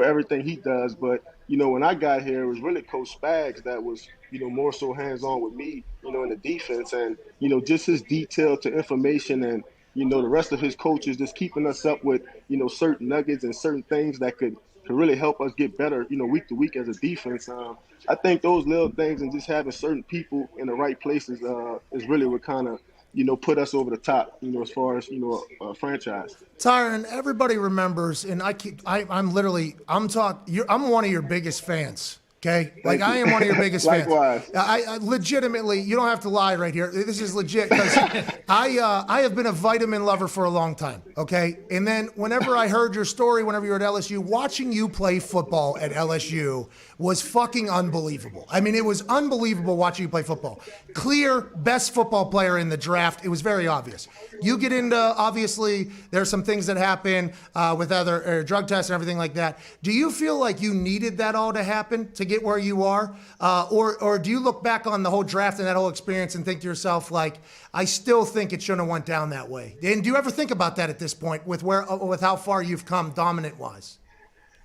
K: everything he does. But, when I got here, it was really Coach Spags that was, more so hands-on with me, in the defense. And, just his detail to information and, the rest of his coaches just keeping us up with, certain nuggets and certain things that could really help us get better, week to week as a defense. I think those little things and just having certain people in the right places is really what kind of, put us over the top, as far as, a franchise.
A: Tyron, everybody remembers, and I'm one of your biggest fans. Okay, like I am one of your biggest fans.
K: Likewise.
A: I legitimately, you don't have to lie right here. This is legit because I have been a vitamin lover for a long time. Okay, and then whenever I heard your story, whenever you were at LSU, watching you play football at LSU was fucking unbelievable. I mean, it was unbelievable watching you play football. Clear best football player in the draft. It was very obvious. You get into, obviously, there's some things that happen with other drug tests and everything like that. Do you feel like you needed that all to happen to get where you are? Or do you look back on the whole draft and that whole experience and think to yourself, like, I still think it shouldn't have went down that way? And do you ever think about that at this point with how far you've come dominant-wise?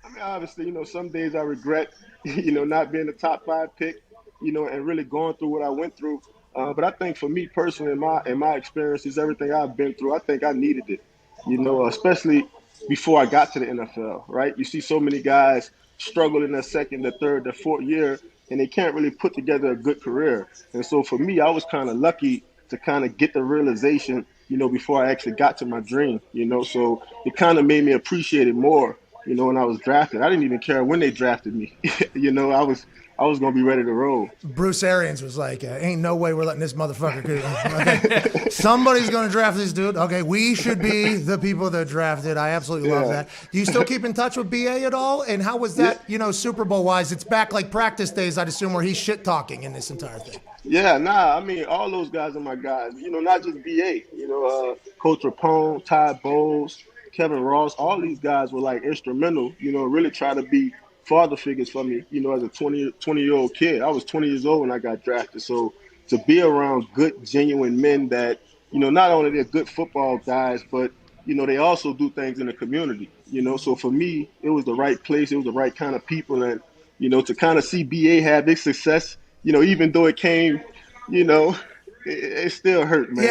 K: I mean, obviously, some days I regret, not being a top 5 pick, and really going through what I went through. But I think for me personally, in my experiences, everything I've been through, I think I needed it, especially before I got to the NFL, right? You see so many guys struggle in their second, their third, their fourth year, and they can't really put together a good career. And so for me, I was kind of lucky to kind of get the realization, before I actually got to my dream, so it kind of made me appreciate it more, when I was drafted. I didn't even care when they drafted me. I was going to be ready to roll.
A: Bruce Arians was like, ain't no way we're letting this motherfucker go. Okay. Somebody's going to draft this dude. Okay, we should be the people that drafted. I absolutely love that. Do you still keep in touch with BA at all? And how was that, Super Bowl-wise? It's back like practice days, I'd assume, where he's shit-talking in this entire thing.
K: Yeah, I mean, all those guys are my guys. Not just BA. Coach Rapone, Ty Bowles, Kevin Ross, all these guys were, like, instrumental, really try to be father figures for me, as a 20-year-old kid. I was 20 years old when I got drafted. So to be around good, genuine men that, not only they're good football guys, but they also do things in the community. So for me, it was the right place, it was the right kind of people, and to kind of see BA have this success, even though it came, it still hurt, man.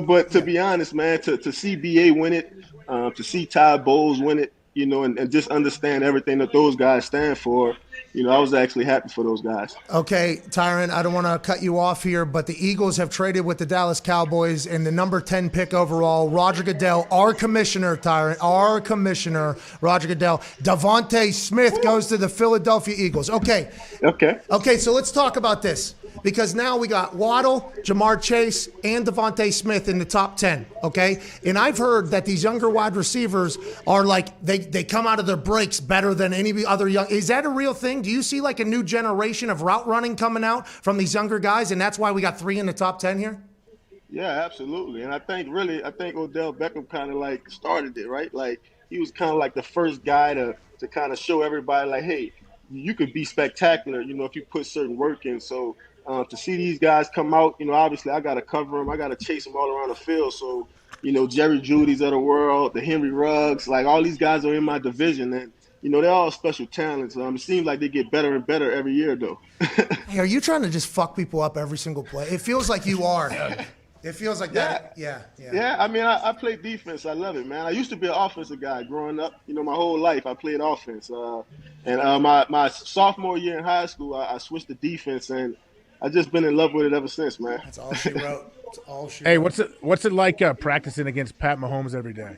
K: But to be honest, man, to see BA win it, to see Ty Bowles win it, and just understand everything that those guys stand for, I was actually happy for those guys.
A: Okay, Tyron, I don't want to cut you off here, but the Eagles have traded with the Dallas Cowboys and the number 10 pick overall, Roger Goodell, our commissioner, Roger Goodell. Devontae Smith goes to the Philadelphia Eagles. Okay, so let's talk about this. Because now we got Waddle, Jamar Chase, and Devontae Smith in the top 10, okay? And I've heard that these younger wide receivers are like, they come out of their breaks better than any other young. Is that a real thing? Do you see like a new generation of route running coming out from these younger guys, and that's why we got 3 in the top 10 here?
K: Yeah, absolutely. And I think Odell Beckham kind of like started it, right? Like he was kind of like the first guy to kind of show everybody like, hey, you could be spectacular, if you put certain work in. So to see these guys come out, obviously I got to cover them. I got to chase them all around the field. So, Jerry Jeudy's of the world, the Henry Ruggs, like all these guys are in my division. And, they're all special talents. It seems like they get better and better every year, though.
A: Hey, are you trying to just fuck people up every single play? It feels like you are. It feels like that. Yeah.
K: I mean, I play defense. I love it, man. I used to be an offensive guy growing up. My whole life I played offense. And my sophomore year in high school, I switched to defense, and I've just been in love with it ever since, man.
A: That's all she wrote.
B: Hey, what's it like practicing against Pat Mahomes every day?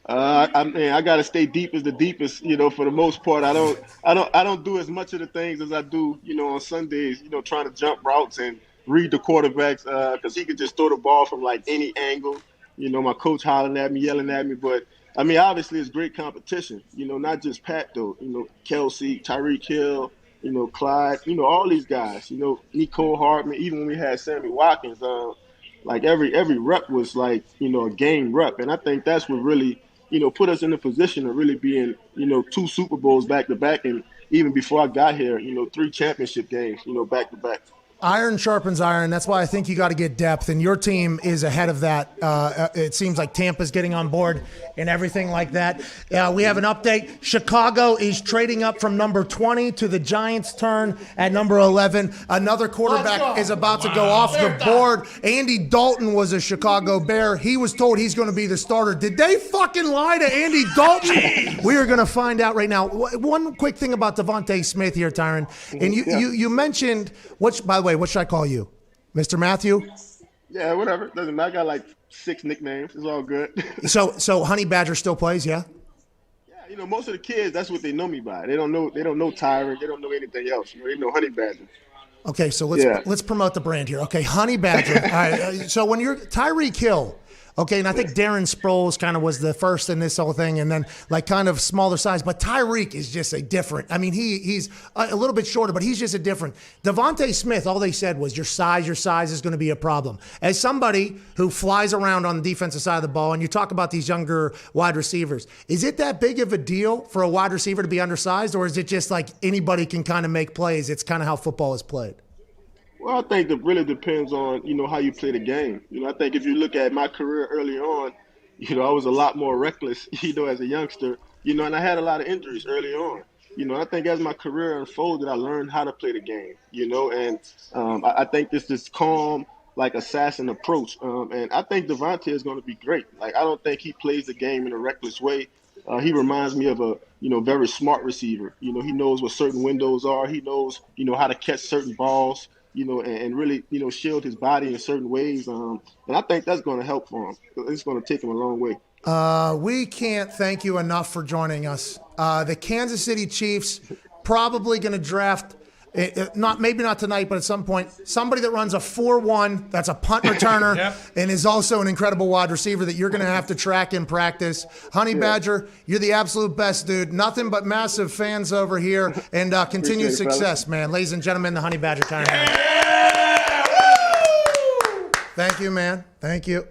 K: I got to stay deep as the deepest, for the most part. I don't do as much of the things as I do, on Sundays, trying to jump routes and read the quarterbacks because he could just throw the ball from like any angle. My coach hollering at me, yelling at me. But, I mean, obviously it's great competition, not just Pat, though. Kelsey, Tyreek Hill, Clyde, all these guys, Nicole Hartman, even when we had Sammy Watkins, like every rep was like, a game rep. And I think that's what really, put us in a position of really being, 2 Super Bowls back to back. And even before I got here, 3 championship games, back to back.
A: Iron sharpens iron. That's why I think you got to get depth, and your team is ahead of that. It seems like Tampa's getting on board and everything like that. We have an update. Chicago is trading up from number 20 to the Giants' turn at number 11. Another quarterback is about to go off the board. Andy Dalton was a Chicago Bear. He was told he's going to be the starter. Did they fucking lie to Andy Dalton? We are going to find out right now. One quick thing about Devontae Smith here, Tyron. And you mentioned, by the way, what should I call you? Mr. Matthew?
K: Yeah, whatever. Doesn't matter. I got like 6 nicknames. It's all good.
A: So Honey Badger still plays, yeah?
K: Yeah, most of the kids, that's what they know me by. They don't know Tyron. They don't know anything else. They know Honey Badger.
A: Okay, so let's promote the brand here. Okay, Honey Badger. All right. So when you're Tyreek Hill, okay, and I think Darren Sproles kind of was the first in this whole thing, and then like kind of smaller size. But Tyreek is just a different. I mean, he's a little bit shorter, but he's just a different. Devontae Smith, all they said was your size is going to be a problem. As somebody who flies around on the defensive side of the ball, and you talk about these younger wide receivers, is it that big of a deal for a wide receiver to be undersized, or is it just like anybody can kind of make plays? It's kind of how football is played.
K: Well, I think it really depends on, how you play the game. I think if you look at my career early on, I was a lot more reckless, as a youngster, and I had a lot of injuries early on. I think as my career unfolded, I learned how to play the game, and I think this calm, like assassin approach. And I think Devontae is going to be great. Like, I don't think he plays the game in a reckless way. He reminds me of a, very smart receiver. He knows what certain windows are. He knows, how to catch certain balls. And really, shield his body in certain ways. And I think that's going to help for him. It's going to take him a long way.
A: We can't thank you enough for joining us. The Kansas City Chiefs probably going to draft, maybe not tonight, but at some point, somebody that runs a 4.1, that's a punt returner, and is also an incredible wide receiver that you're going to have to track in practice. Honey Badger, you're the absolute best, dude. Nothing but massive fans over here, and continued success, man. Ladies and gentlemen, the Honey Badger time. Thank you, man. Thank you.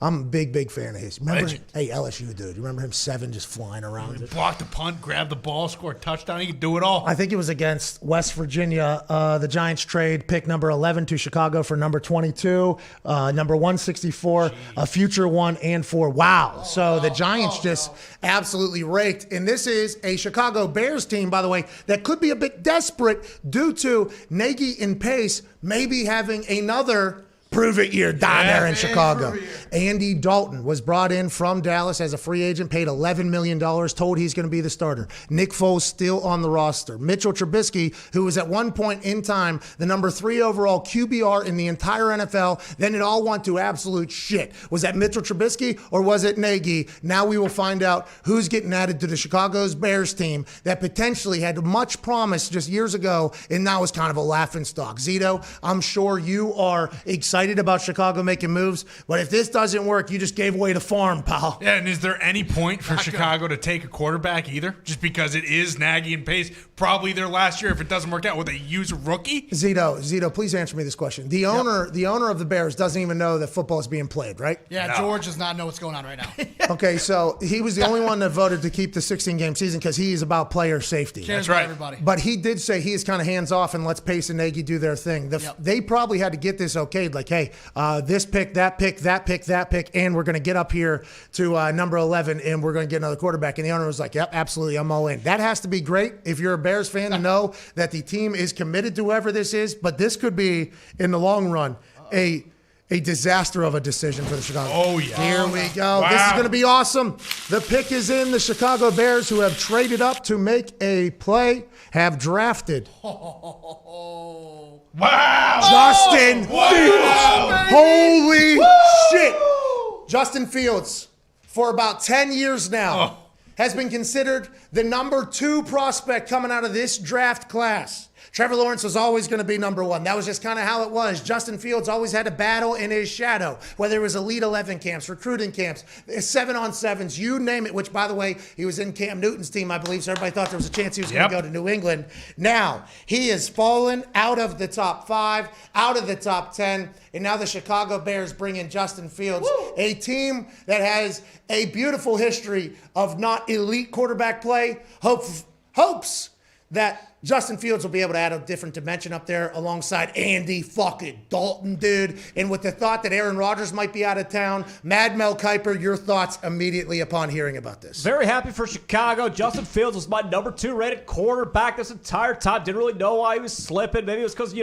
A: I'm a big fan of his. Remember,
C: Legend.
A: hey, LSU dude, you remember him 7 just flying around?
C: He blocked the punt, grabbed the ball, scored a touchdown. He could do it all.
A: I think it was against West Virginia. The Giants trade pick number 11 to Chicago for number 22, number 164, a future 1 and 4. Wow. So the Giants just absolutely raked. And this is a Chicago Bears team, by the way, that could be a bit desperate due to Nagy and Pace maybe having another prove-it year down there in Chicago. Andy Dalton was brought in from Dallas as a free agent, paid $11 million, told he's going to be the starter. Nick Foles still on the roster. Mitchell Trubisky, who was at one point in time the number 3 overall QBR in the entire NFL, then it all went to absolute shit. Was that Mitchell Trubisky or was it Nagy? Now we will find out who's getting added to the Chicago's Bears team that potentially had much promise just years ago and now is kind of a laughingstock. Zito, I'm sure you are excited about Chicago making moves, but if this doesn't work, you just gave away the farm, pal.
C: Yeah, and is there any point for Chicago to take a quarterback either? Just because it is Nagy and Pace, probably their last year. If it doesn't work out, will they use a rookie?
A: Zito, please answer me this question. The owner of the Bears doesn't even know that football is being played, right?
L: Yeah,
C: No.
L: George does not know what's going on right now.
A: Okay, so he was the only one that voted to keep the 16-game season because he is about player safety.
L: Cares
C: That's right.
L: about everybody.
A: But he did say he is kind of hands off and lets Pace and Nagy do their thing. They probably had to get this okayed, like, hey, this pick, that pick, that pick, that pick, and we're going to get up here to number 11 and we're going to get another quarterback. And the owner was like, yep, absolutely, I'm all in. That has to be great if you're a Bears fan to know that the team is committed to whoever this is, but this could be, in the long run, a disaster of a decision for the Chicago.
C: Oh, yeah.
A: Here we go.
C: Wow.
A: This is going to be awesome. The pick is in. The Chicago Bears, who have traded up to make a play, have drafted
C: Wow.
A: Justin
C: Wow.
A: Fields. Holy shit. Justin Fields, for about 10 years now, has been considered the number 2 prospect coming out of this draft class. Trevor Lawrence was always going to be number 1. That was just kind of how it was. Justin Fields always had a battle in his shadow, whether it was Elite 11 camps, recruiting camps, 7-on-7s, you name it, which, by the way, he was in Cam Newton's team, I believe, so everybody thought there was a chance he was going to go to New England. Now, he has fallen out of the top 5, out of the top 10, and now the Chicago Bears bring in Justin Fields, a team that has a beautiful history of not elite quarterback play, hopes that Justin Fields will be able to add a different dimension up there alongside Andy fucking Dalton, dude. And with the thought that Aaron Rodgers might be out of town, Mad Mel Kiper, your thoughts immediately upon hearing about this?
D: Very happy for Chicago. Justin Fields was my number 2 rated quarterback this entire time. Didn't really know why he was slipping. Maybe it was because,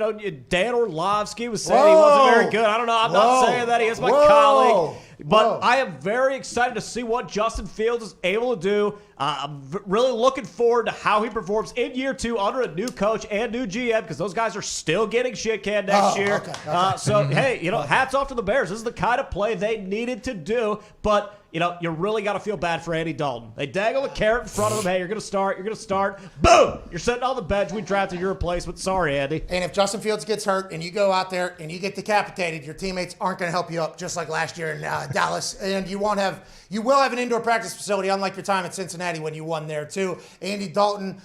D: Dan Orlovsky was saying he wasn't very good. I don't know. I'm not saying that. He is my colleague. But I am very excited to see what Justin Fields is able to do. I'm really looking forward to how he performs in year 2 under a new coach and new GM because those guys are still getting shit canned next year. Okay. So, hey, hats off to the Bears. This is the kind of play they needed to do. But, you really got to feel bad for Andy Dalton. They dangle a carrot in front of him. Hey, you're going to start. Boom! You're sitting on the bench. We drafted your replacement. Sorry, Andy.
A: And if Justin Fields gets hurt and you go out there and you get decapitated, your teammates aren't going to help you up just like last year in Dallas. And you will have an indoor practice facility, unlike your time at Cincinnati when you won there too. Andy Dalton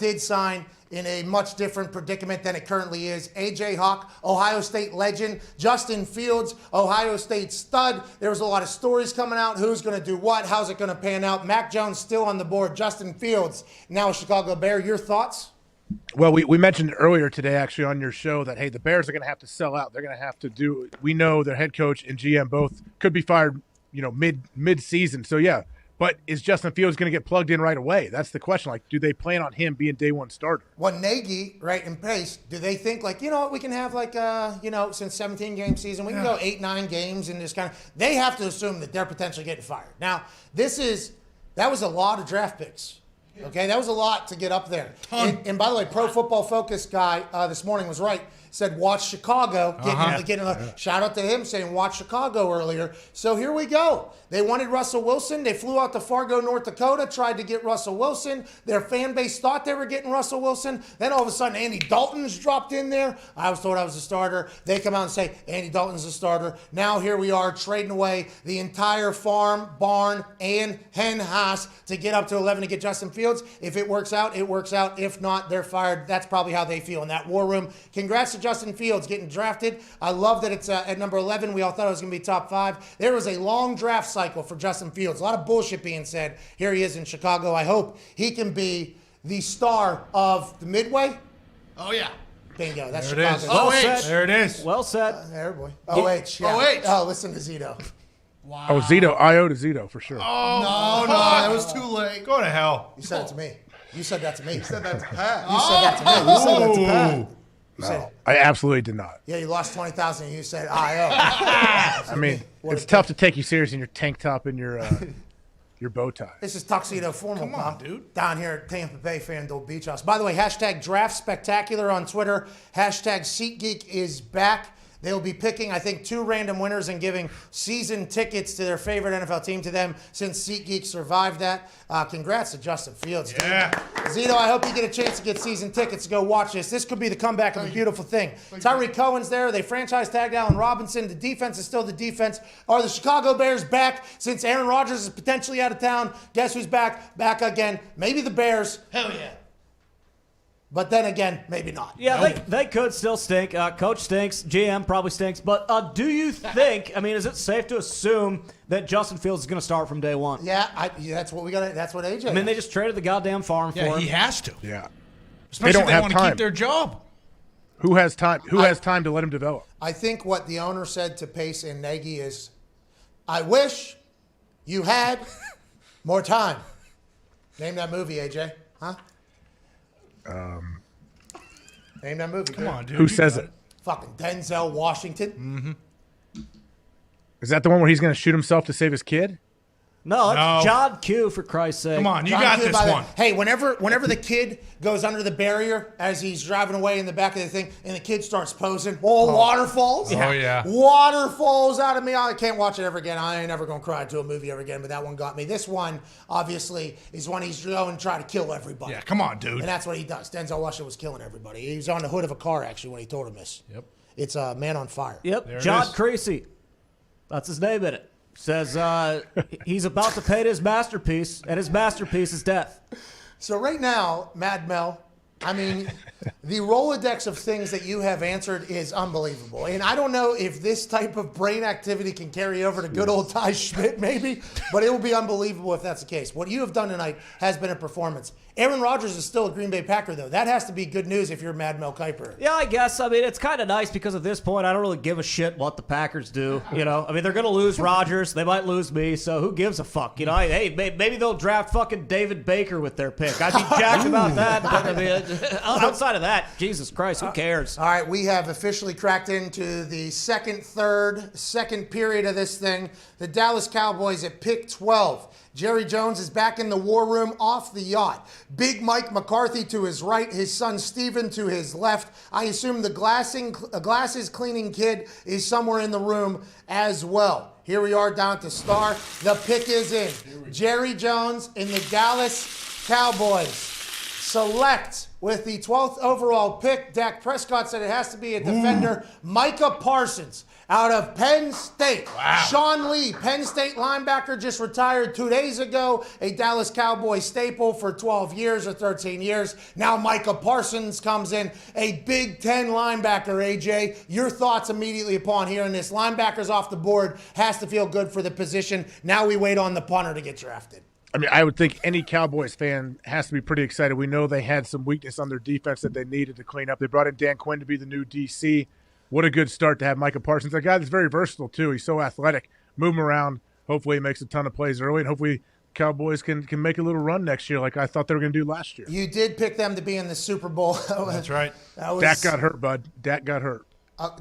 A: did sign in a much different predicament than it currently is. A.J. Hawk, Ohio State legend. Justin Fields, Ohio State stud. There was a lot of stories coming out. Who's going to do what? How's it going to pan out? Mac Jones still on the board. Justin Fields, now a Chicago Bear. Your thoughts?
B: Well, we mentioned earlier today, actually, on your show that, hey, the Bears are going to have to sell out. They're going to have to do – we know their head coach and GM both could be fired, mid-season. So, yeah. But is Justin Fields going to get plugged in right away? That's the question. Like, do they plan on him being day 1 starter?
A: Well, Nagy, right, and Pace, do they think, like, we can have, like, since 17-game season, we can go 8-9 games and just kind of – they have to assume that they're potentially getting fired. Now, that was a lot of draft picks. Okay, that was a lot to get up there. And by the way, Pro Football Focus guy this morning was right. Said watch Chicago. Shout out to him saying watch Chicago earlier. So here we go. They wanted Russell Wilson. They flew out to Fargo, North Dakota, tried to get Russell Wilson. Their fan base thought they were getting Russell Wilson. Then all of a sudden, Andy Dalton's dropped in there. I was told I was a starter. They come out and say, Andy Dalton's a starter. Now here we are trading away the entire farm, barn, and hen house to get up to 11 to get Justin Fields. If it works out, it works out. If not, they're fired. That's probably how they feel in that war room. Congrats to Justin Fields getting drafted. I love that it's at number 11. We all thought it was going to be top 5. There was a long draft cycle for Justin Fields. A lot of bullshit being said. Here he is in Chicago. I hope he can be the star of the Midway.
C: Oh, yeah.
A: Bingo. That's
C: There it
A: Chicago.
C: is.
D: Well
C: OH.
D: said.
C: There it is.
D: Well said.
A: There, boy. OH. Yeah.
C: OH.
A: Oh, listen to Zito.
C: Wow.
B: Oh, Zito. I owe to Zito for sure.
C: Oh,
J: No, that was too late.
C: Go to hell.
A: You said it to me. You said that to me.
J: You said that to Pat.
A: You said that to me. You said that to Pat.
B: No, I absolutely did not.
A: Yeah, you lost 20,000 and you said I owe.
B: I mean, it's tough to take you serious in your tank top and your bow tie.
A: This is Tuxedo Formal.
C: Come on,
A: pal.
C: dude.
A: Down here at Tampa Bay FanDuel Beach House. By the way, hashtag Draft Spectacular on Twitter. Hashtag SeatGeek is back. They will be picking, I think, 2 random winners and giving season tickets to their favorite NFL team to them since SeatGeek survived that. Congrats to Justin Fields.
C: Yeah.
A: Zito, I hope you get a chance to get season tickets to go watch this. This could be the comeback of a beautiful thing. Tyreek Cohen's there. They franchise tagged Allen Robinson. The defense is still the defense. Are the Chicago Bears back since Aaron Rodgers is potentially out of town? Guess who's back? Back again. Maybe the Bears. Hell yeah. But then again, maybe not.
D: Yeah, they could still stink. Coach stinks. GM probably stinks. But do you think, I mean, is it safe to assume that Justin Fields is going to start from day one?
A: Yeah, that's what we got. That's what AJ.
D: I mean, they just traded the goddamn farm for
C: Yeah,
D: him.
C: he has to.
B: Yeah.
C: Especially
B: don't
C: if they
B: have
C: want to
B: time.
C: keep their job.
B: Who has time? Who has time to let him develop?
A: I think what the owner said to Pace and Nagy is, I wish you had more time. Name that movie, AJ. Huh? Name that movie.
C: Come on, dude.
B: Who
C: You
B: says
C: got
B: it?
A: Fucking Denzel Washington.
B: Is that the one where he's going to shoot himself to save his kid?
D: No, it's
C: No.
D: John Q, for Christ's sake.
C: Come on, you
A: John
C: got
A: Q,
C: this
A: by the-
C: one.
A: Hey, whenever the kid goes under the barrier as he's driving away in the back of the thing, and the kid starts posing, waterfalls.
C: Oh, yeah.
A: Waterfalls out of me. I can't watch it ever again. I ain't never gonna cry to a movie ever again. But that one got me. This one, obviously, is when he's going to try to kill everybody.
C: Yeah, come on, dude.
A: And that's what he does. Denzel Washington was killing everybody. He was on the hood of a car actually when he told him this.
C: Yep.
A: It's Man on Fire.
D: Yep,
C: There it
D: John
C: is.
D: Creasy. That's his name in it. Says he's about to paint his masterpiece, and his masterpiece is death.
A: So right now, Mad Mel, I mean, the Rolodex of things that you have answered is unbelievable. And I don't know if this type of brain activity can carry over to good old Ty Schmidt, maybe, but it will be unbelievable if that's the case. What you have done tonight has been a performance. Aaron Rodgers is still a Green Bay Packer, though. That has to be good news if you're Mad Mel Kiper.
D: Yeah, I guess. I mean, it's kind of nice because at this point, I don't really give a shit what the Packers do. You know, I mean, they're going to lose Rodgers. They might lose me, so who gives a fuck? You know, hey, maybe they'll draft fucking David Baker with their pick. I'd be jacked about that. But I mean, outside of that, Jesus Christ, who cares?
A: All right, we have officially cracked into the second period of this thing. The Dallas Cowboys at pick 12. Jerry Jones is back in the war room off the yacht. Big Mike McCarthy to his right, his son Steven to his left. I assume the glasses cleaning kid is somewhere in the room as well. Here we are down to star. The pick is in. Jerry Jones in the Dallas Cowboys select with the 12th overall pick. Dak Prescott said it has to be a defender. Micah Parsons out of Penn State.
C: Wow.
A: Sean Lee, Penn State linebacker, just retired 2 days ago. A Dallas Cowboy staple for 12 years or 13 years. Now Micah Parsons comes in, a Big Ten linebacker, AJ. Your thoughts immediately upon hearing this. Linebackers off the board, has to feel good for the position. Now we wait on the punter to get drafted.
B: I mean, I would think any Cowboys fan has to be pretty excited. We know they had some weakness on their defense that they needed to clean up. They brought in Dan Quinn to be the new DC. What a good start to have Micah Parsons, a guy that's very versatile too. He's so athletic. Move him around. Hopefully he makes a ton of plays early, and hopefully Cowboys can make a little run next year like I thought they were going to do last year.
A: You did pick them to be in the Super Bowl.
C: That's right.
B: Dak got hurt, bud. Dak got hurt.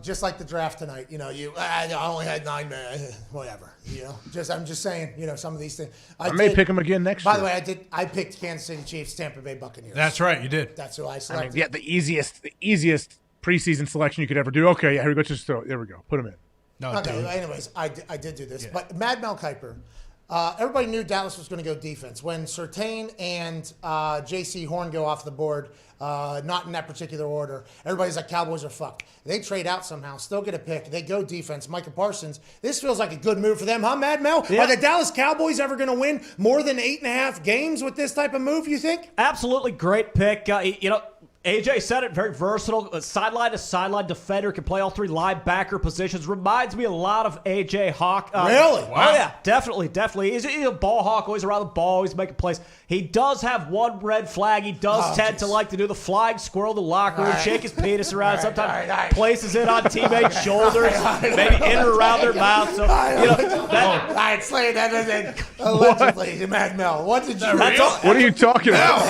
A: Just like the draft tonight, you know, I only had 9 men, whatever, you know. I'm just saying, you know, some of these things.
B: I may pick him again next
A: By
B: year.
A: the way, I picked Kansas City Chiefs, Tampa Bay Buccaneers.
C: That's right, you did.
A: That's who I
B: I
A: selected.
B: mean, yeah, the easiest preseason selection you could ever do. Okay, yeah, here we go. There we go. Put him in.
C: No,
A: Okay,
C: dude.
A: anyways, I did do this. But Mad Mel Kiper, everybody knew Dallas was going to go defense. When Surtain and J.C. Horn go off the board, not in that particular order, everybody's like, Cowboys are fucked. They trade out somehow, still get a pick. They go defense. Micah Parsons, this feels like a good move for them, huh, Mad Mel?
D: Yeah.
A: Are the Dallas Cowboys ever going to win more than 8.5 games with this type of move, you think?
D: Absolutely great pick. You know, AJ said it, very versatile. Sideline to sideline defender, can play all three linebacker positions. Reminds me a lot of AJ Hawk.
A: Really?
D: Wow. Oh, yeah, definitely. He's a ball hawk, always around the ball, always making plays. He does have one red flag. He does tend to like to do the flying squirrel in the locker room, shake his penis around, sometimes places it on teammates' shoulders, maybe in or around their mouth. So,
A: All right, Slade, that is allegedly, Mad Mel. What did you read?
B: What are you talking about?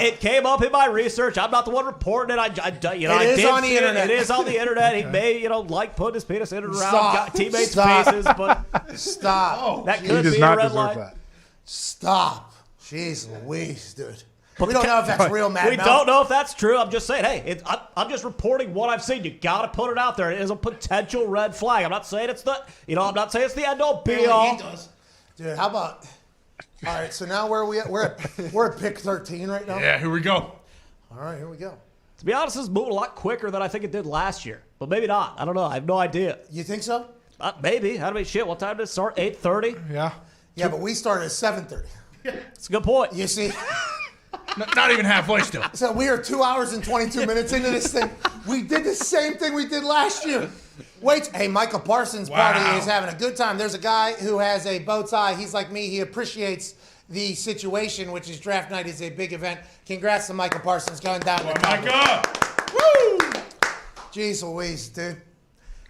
D: It came up in my research. I'm not the one reporting it.
A: It is on the internet.
D: It is on the internet. He may, like putting his penis in and around teammates' faces, but
A: Stop.
D: that
B: He
D: could
B: does
D: be
B: not
D: a red
B: deserve
D: line.
B: that.
A: Stop. Jeez Louise, dude. We don't know if that's real, Mad
D: We
A: Mel.
D: don't know if that's true. I'm just saying, hey, I'm just reporting what I've seen. You got to put it out there. It is a potential red flag. I'm not saying it's the, I'm not saying it's the end all be all.
A: He does. Dude, how about? All right, so now where are we at? We're at pick 13 right now.
C: Yeah, here we go.
A: All right, here we go.
D: To be honest, this is moving a lot quicker than I think it did last year, but maybe not. I don't know. I have no idea.
A: You think so?
D: Maybe. Shit. What time did it start? 8:30.
C: Yeah.
A: Yeah, but we started at 7:30.
D: That's a good point.
A: You see?
C: Not even halfway still.
A: So we are 2 hours and 22 minutes into this thing. We did the same thing we did last year. Wait, hey, Michael Parsons' party is having a good time. There's a guy who has a bow tie. He's like me. He appreciates the situation, which is draft night is a big event. Congrats to Michael Parsons going down to the top. Woo! Jeez Louise, dude.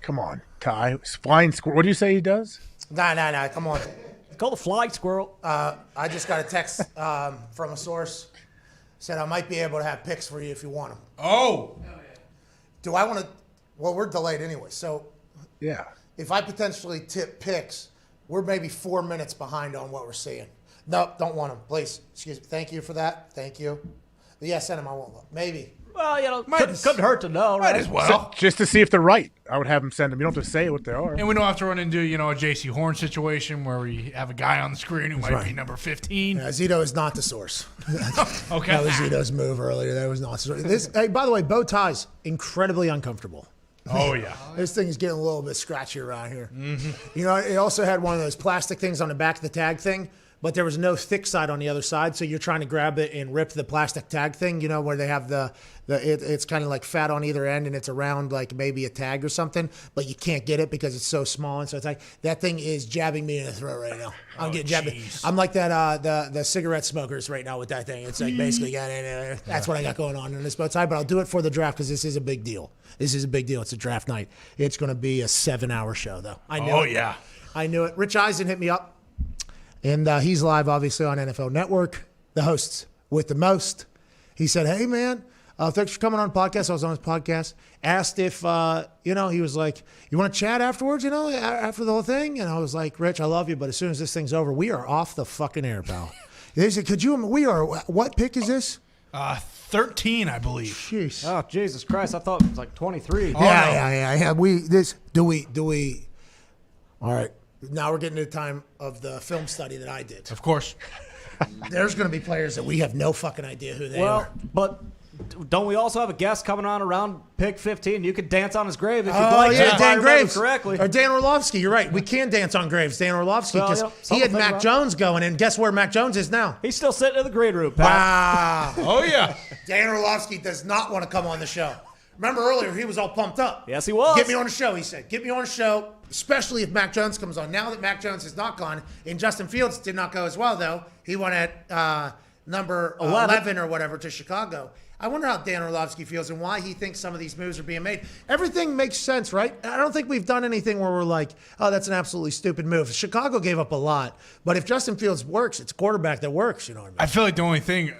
B: Come on, Ty. Flying squirrel. What do you say he does?
A: Nah, come on.
D: It's called the flying squirrel.
A: I just got a text from a source. Said I might be able to have picks for you if you want them.
C: Oh.
A: Do I want to? Well, we're delayed anyway. So
B: Yeah.
A: if I potentially tip picks, we're maybe 4 minutes behind on what we're seeing. No, don't want them. Please. Excuse me. Thank you for that. Thank you. Yeah, send them. I won't look. Maybe.
D: Well, couldn't hurt to know, right?
C: Might as well.
B: Just to see if they're right, I would have them send them. You don't have to say what they are.
C: And we don't have to run into, a J.C. Horn situation where we have a guy on the screen who might be number 15.
A: Yeah, Zito is not the source.
C: Okay.
A: That was Zito's move earlier. That was not the source. Hey, by the way, bow ties, incredibly uncomfortable.
C: Oh, yeah.
A: This thing is getting a little bit scratchy around here. Mm-hmm. It also had one of those plastic things on the back of the tag thing, but there was no thick side on the other side, so you're trying to grab it and rip the plastic tag thing, where they have it's kind of like fat on either end and it's around like maybe a tag or something, but you can't get it because it's so small, and so it's like that thing is jabbing me in the throat right now. I'm getting jabbed. I'm like that the cigarette smokers right now with that thing. It's like basically that's what I got going on in this bow tie, but I'll do it for the draft because this is a big deal. This is a big deal. It's a draft night. It's going to be a 7-hour show though. I knew it.
C: Oh, yeah.
A: I knew it. Rich Eisen hit me up. And he's live, obviously, on NFL Network, the hosts with the most. He said, hey, man, thanks for coming on the podcast. I was on his podcast. Asked if, he was like, you want to chat afterwards, after the whole thing? And I was like, Rich, I love you, but as soon as this thing's over, we are off the fucking air, pal. They said, what pick is this?
C: 13, I believe.
A: Jeez.
D: Oh, Jesus Christ. I thought it was like 23.
A: Yeah. All right. Now we're getting to the time of the film study that I did.
C: Of course.
A: There's going to be players that we have no fucking idea who they are.
D: But don't we also have a guest coming on around pick 15? You could dance on his grave if you'd
A: Oh,
D: like to.
A: yeah,
D: if I
A: Dan
D: remember
A: Graves.
D: correctly.
A: Or Dan Orlovsky. You're right. We can dance on Graves. Dan Orlovsky,
D: Well,
A: because
D: yeah,
A: he had
D: something
A: Mac
D: about-
A: Jones going, and guess where Mac Jones is now?
D: He's still sitting in the green room, pal.
A: Wow.
C: Oh, yeah.
A: Dan Orlovsky does not want to come on the show. Remember earlier, he was all pumped up.
D: Yes, he was.
A: Get me on the show, he said. Get me on the show, especially if Mac Jones comes on. Now that Mac Jones is not gone, and Justin Fields did not go as well, though. He went at number 11 or whatever to Chicago. I wonder how Dan Orlovsky feels and why he thinks some of these moves are being made. Everything makes sense, right? I don't think we've done anything where we're like, oh, that's an absolutely stupid move. Chicago gave up a lot. But if Justin Fields works, it's a quarterback that works, you know what I mean?
C: I feel like the only thing,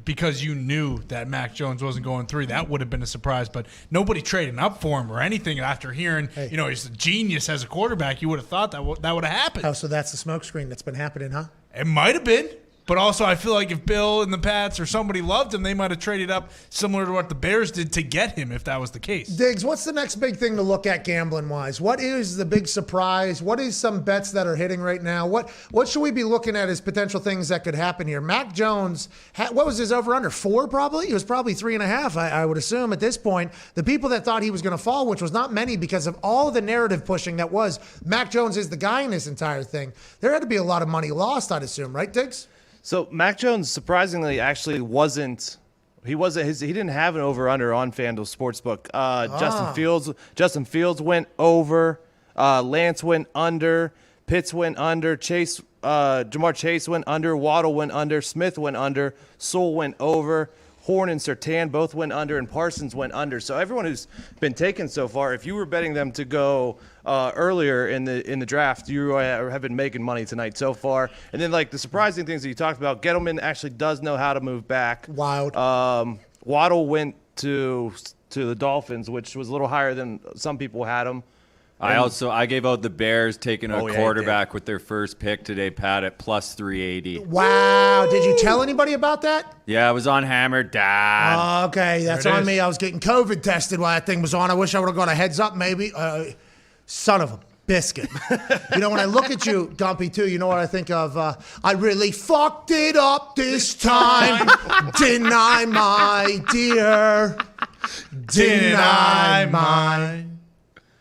C: because you knew that Mac Jones wasn't going 3, that would have been a surprise. But nobody trading up for him or anything after hearing, he's a genius as a quarterback. You would have thought that would have happened.
A: Oh, so that's the smokescreen that's been happening, huh?
C: It might have been. But also, I feel like if Bill and the Pats or somebody loved him, they might have traded up similar to what the Bears did to get him if that was the case.
A: Diggs, what's the next big thing to look at gambling-wise? What is the big surprise? What is some bets that are hitting right now? What should we be looking at as potential things that could happen here? Mac Jones, what was his over-under? 4 probably? It was probably 3.5, I would assume at this point. The people that thought he was going to fall, which was not many because of all the narrative pushing that was Mac Jones is the guy in this entire thing. There had to be a lot of money lost, I'd assume, right, Diggs?
F: So Mac Jones surprisingly actually wasn't He didn't have an over/under on FanDuel Sportsbook. Justin Fields went over. Lance went under. Pitts went under. Jamar Chase went under. Waddle went under. Smith went under. Sewell went over. Horn and Surtain both went under, and Parsons went under. So everyone who's been taken so far, if you were betting them to go earlier in the draft, you have been making money tonight so far. And then like the surprising things that you talked about, Gettleman actually does know how to move back.
A: Wild.
F: Waddle went to the Dolphins, which was a little higher than some people had him.
I: I gave out the Bears taking a quarterback with their first pick today, Pat, at plus 380.
A: Wow. Did you tell anybody about that?
I: Yeah, I was on Hammer, Dad.
A: Okay, that's on me. I was getting COVID tested while that thing was on. I wish I would have got a heads up maybe. Son of a biscuit. You know, when I look at you, Gumpy, too, you know what I think of? I really fucked it up this time. Didn't I, my dear? Didn't I, my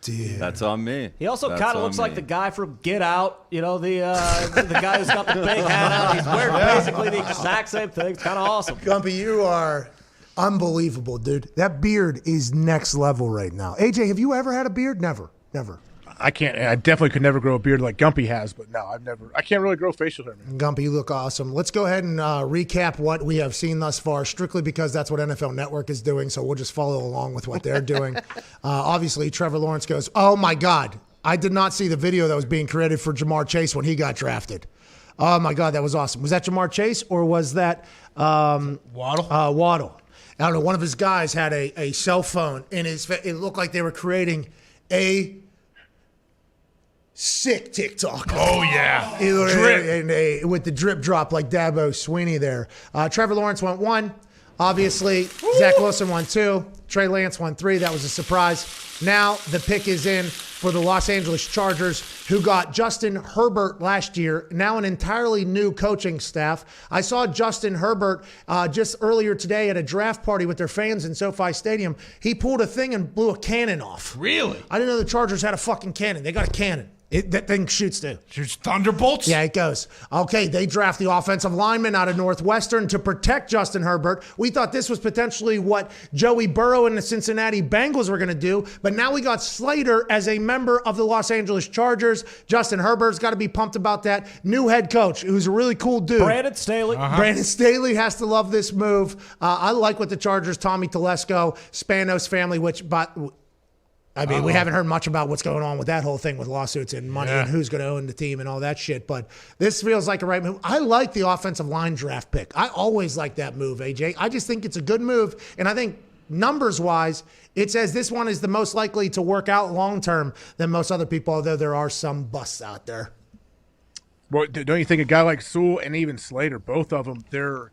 A: dear?
I: That's on me.
D: He also kind of looks like the guy from Get Out. You know, the guy who's got the big hat out. He's wearing basically the exact same thing. It's kind of awesome.
A: Gumpy, you are unbelievable, dude. That beard is next level right now. AJ, have you ever had a beard? Never.
B: I can't. I definitely could never grow a beard like Gumpy has, but no, I can't really grow facial hair, man.
A: Gumpy, you look awesome. Let's go ahead and recap what we have seen thus far, strictly because that's what NFL Network is doing, so we'll just follow along with what they're doing. Obviously, Trevor Lawrence goes, oh, my God. I did not see the video that was being created for Jamar Chase when he got drafted. Oh, my God, that was awesome. Was that Jamar Chase or was that
C: Waddle?
A: Waddle. I don't know. One of his guys had a cell phone in his face. It looked like they were creating a sick TikTok.
C: Oh, yeah.
A: Drip. With the drip drop like Dabo Sweeney there. Trevor Lawrence went 1. Obviously, Zach Wilson won 2. Trey Lance won 3. That was a surprise. Now the pick is in for the Los Angeles Chargers, who got Justin Herbert last year, now an entirely new coaching staff. I saw Justin Herbert just earlier today at a draft party with their fans in SoFi Stadium. He pulled a thing and blew a cannon off.
C: Really?
A: I didn't know the Chargers had a fucking cannon. They got a cannon. That thing shoots too.
C: Shoots thunderbolts?
A: Yeah, it goes. Okay, they draft the offensive lineman out of Northwestern to protect Justin Herbert. We thought this was potentially what Joey Burrow and the Cincinnati Bengals were going to do, but now we got Slater as a member of the Los Angeles Chargers. Justin Herbert's got to be pumped about that. New head coach, who's a really cool dude.
D: Brandon Staley.
A: Brandon Staley has to love this move. I like what the Chargers, Tommy Telesco, Spanos family, we haven't heard much about what's going on with that whole thing with lawsuits and money and who's going to own the team and all that shit. But this feels like a right move. I like the offensive line draft pick. I always like that move, AJ. I just think it's a good move. And I think numbers-wise, it says this one is the most likely to work out long-term than most other people, although there are some busts out there.
B: Well, don't you think a guy like Sewell and even Slater, both of them,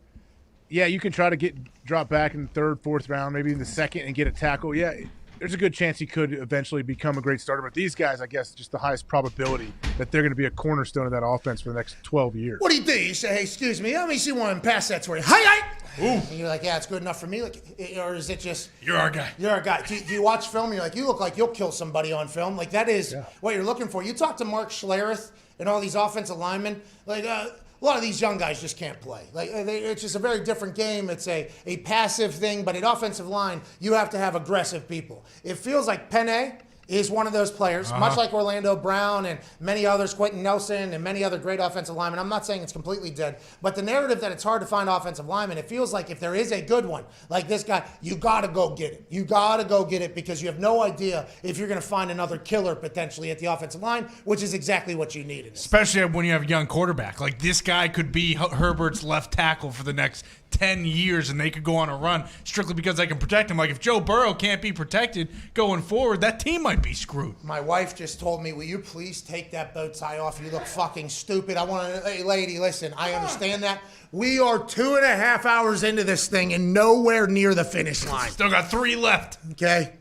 B: you can try to drop back in the 3rd, 4th round, maybe in the 2nd and get a tackle. Yeah, there's a good chance he could eventually become a great starter. But these guys, I guess, just the highest probability that they're going to be a cornerstone of that offense for the next 12 years.
A: What do you do? You say, hey, excuse me, let me see one pass sets for you. Hi. And you're like, yeah, it's good enough for me. Like, or is it just...
C: You're our guy.
A: You're our guy. Do you watch film and you're like, you look like you'll kill somebody on film. Like, that is what you're looking for. You talk to Mark Schlereth and all these offensive linemen, like... a lot of these young guys just can't play. It's just a very different game. It's a passive thing, but at offensive line, you have to have aggressive people. It feels like Penne is one of those players, much like Orlando Brown and many others, Quentin Nelson and many other great offensive linemen. I'm not saying it's completely dead, but the narrative that it's hard to find offensive linemen, it feels like if there is a good one, like this guy, you got to go get it. You got to go get it because you have no idea if you're going to find another killer potentially at the offensive line, which is exactly what you need.
C: Especially when you have a young quarterback. Like this guy could be Herbert's left tackle for the next 10 years and they could go on a run strictly because they can protect him. Like if Joe Burrow can't be protected going forward, that team might be screwed.
A: My wife just told me, will you please take that bow tie off? You look fucking stupid. Hey, lady, listen, I understand that. We are 2.5 hours into this thing and nowhere near the finish line.
C: Still got 3 left.
A: Okay.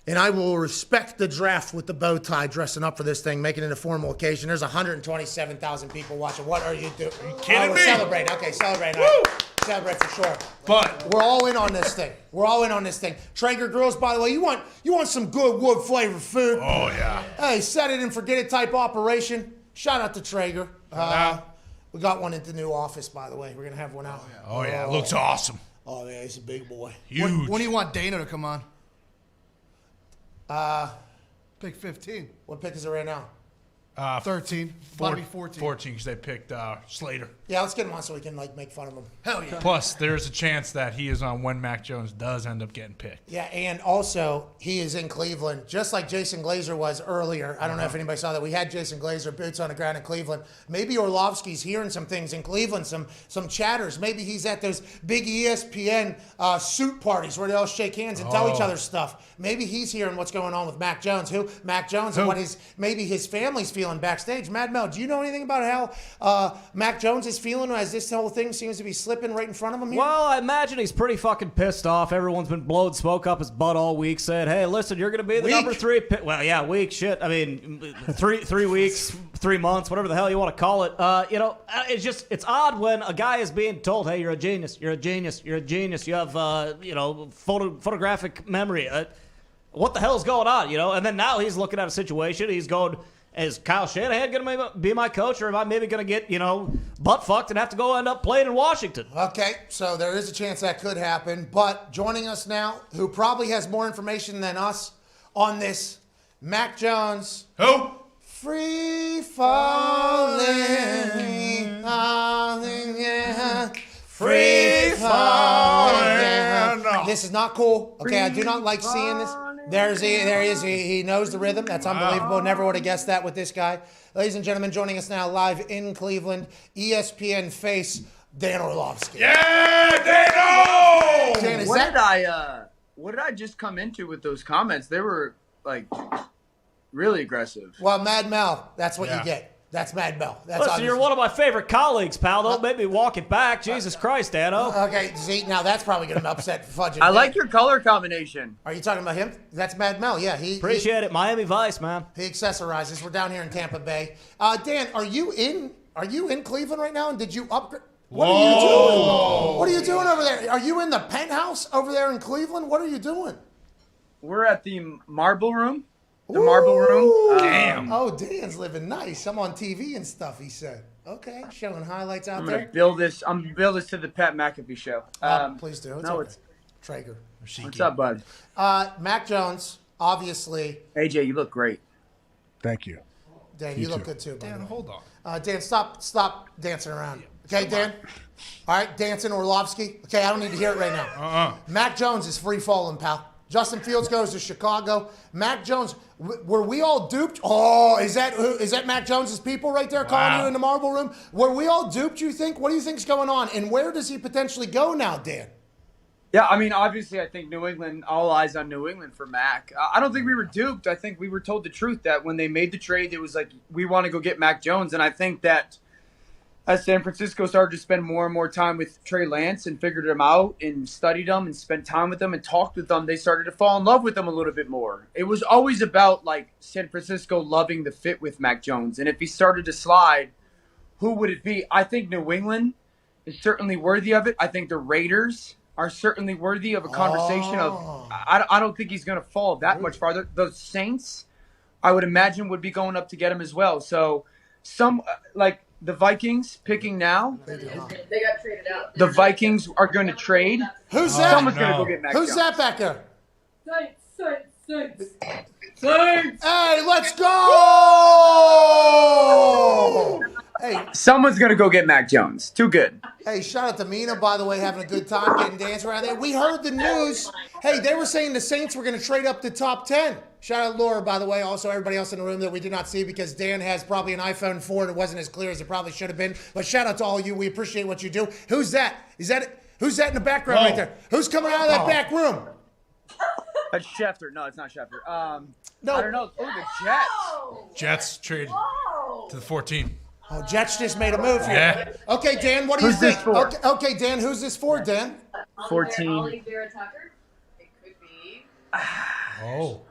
A: And I will respect the draft with the bow tie, dressing up for this thing, making it a formal occasion. There's 127,000 people watching. What are you doing?
C: Are you kidding me?
A: Celebrate. Okay, celebrate. Woo! Celebrate for sure.
C: But
A: we're all in on this thing. We're all in on this thing. Traeger grills, by the way, you want some good wood flavored food?
C: Oh yeah.
A: Hey, set it and forget it type operation. Shout out to Traeger. We got one at the new office, by the way. We're gonna have one out.
C: Oh yeah. It looks awesome.
A: Oh, man, he's a big boy.
C: Huge.
L: When do you want Dana to come on?
A: Uh,
L: Pick 15.
A: what pick is it right now?
L: 13. About to be 14.
C: 14 because they picked Slater.
A: Yeah, let's get him on so we can make fun of him.
L: Hell yeah.
C: Plus, there's a chance that he is on when Mac Jones does end up getting picked.
A: Yeah, and also he is in Cleveland, just like Jason Glazer was earlier. I don't know if anybody saw that. We had Jason Glazer, boots on the ground in Cleveland. Maybe Orlovsky's hearing some things in Cleveland, some chatters. Maybe he's at those big ESPN suit parties where they all shake hands and tell each other stuff. Maybe he's hearing what's going on with Mac Jones. Mac Jones and what maybe his family's feeling backstage. Mad Mel, do you know anything about how Mac Jones is feeling as this whole thing seems to be slipping right in front of him here?
D: Well, I imagine he's pretty fucking pissed off. Everyone's been blowing smoke up his butt all week, saying, "Hey, listen, you're going to be the number 3 pick." Well, yeah, week, shit. I mean, 3 weeks, 3 months, whatever the hell you want to call it. It's odd when a guy is being told, "Hey, you're a genius. You're a genius. You're a genius. You have, photographic memory." What the hell's going on, And then now he's looking at a situation. He's going, is Kyle Shanahan going to be my coach, or am I maybe going to get, butt fucked and have to go end up playing in Washington?
A: Okay, so there is a chance that could happen. But joining us now, who probably has more information than us on this, Mac Jones.
C: Who?
A: Free falling, free falling. This is not cool. Okay, I do not like seeing this. There he is. He knows the rhythm. That's unbelievable. Never would have guessed that with this guy. Ladies and gentlemen, joining us now live in Cleveland, ESPN face Dan Orlovsky.
C: Yeah, Dano!
A: Dan,
M: what did I just come into with those comments? They were really aggressive.
A: Well, Mad Mel, that's what you get. That's Mad Mel.
D: Listen, you're one of my favorite colleagues, pal. Don't make me walk it back. Jesus Christ, Dano.
A: Okay, see, now that's probably going to upset Fudge.
M: I like your color combination.
A: Are you talking about him? That's Mad Mel, yeah.
D: Appreciate it. Miami Vice, man.
A: He accessorizes. We're down here in Tampa Bay. Dan, are you in Cleveland right now? And did you upgrade? What are you doing? What are you doing over there? Are you in the penthouse over there in Cleveland? What are you doing?
M: We're at the Marble Room. The Marble Room.
C: Damn.
A: Oh, Dan's living nice. I'm on TV and stuff, he said. Okay, showing highlights out there.
M: I'm gonna build this to the Pat McAfee show.
A: Please do.
M: It's
A: Traeger.
M: What's up, bud?
A: Mac Jones, obviously.
M: AJ, you look great.
B: Thank you.
A: Dan, you look good too.
C: Dan, hold on.
A: Dan, stop dancing around. Okay, Dan? All right, dancing Orlovsky. Okay, I don't need to hear it right now. Mac Jones is free falling, pal. Justin Fields goes to Chicago. Mac Jones, were we all duped? Oh, is that Mac Jones's people right there calling you in the Marble Room? Were we all duped, you think? What do you think's going on? And where does he potentially go now, Dan?
M: Yeah, I mean, obviously, I think New England, all eyes on New England for Mac. I don't think we were duped. I think we were told the truth that when they made the trade, it was like, we want to go get Mac Jones. And I think that as San Francisco started to spend more and more time with Trey Lance and figured him out and studied him and spent time with them and talked with them, they started to fall in love with him a little bit more. It was always about, San Francisco loving the fit with Mac Jones. And if he started to slide, who would it be? I think New England is certainly worthy of it. I think the Raiders are certainly worthy of a conversation of, I don't think he's going to fall that much farther. The Saints, I would imagine, would be going up to get him as well. So the Vikings picking now.
N: They got traded out.
M: The Vikings are going to trade.
A: Who's that?
M: Someone's going to go get Mac
A: Who's
M: Jones.
A: that back there?
N: Saints.
A: Hey, let's go! Hey,
M: someone's going to go get Mac Jones. Too good.
A: Hey, shout out to Mina, by the way, having a good time getting danced around there. We heard the news. Hey, they were saying the Saints were going to trade up to top 10. Shout out Laura, by the way. Also, everybody else in the room that we did not see because Dan has probably an iPhone 4 and it wasn't as clear as it probably should have been. But shout out to all of you. We appreciate what you do. Who's that? Who's that in the background right there? Who's coming out of that back room?
M: That's Schefter. No, it's not Schefter.
A: No.
M: I don't know. Oh, the Jets.
C: Jets trade to the 14.
A: Oh, Jets just made a move here.
C: Yeah.
A: Okay, Dan, what do
M: Who's
A: you
M: this
A: think?
M: for?
A: Okay, Dan, who's this for, Dan?
M: 14.
N: Ollie Vera Tucker. It could be.
C: Oh.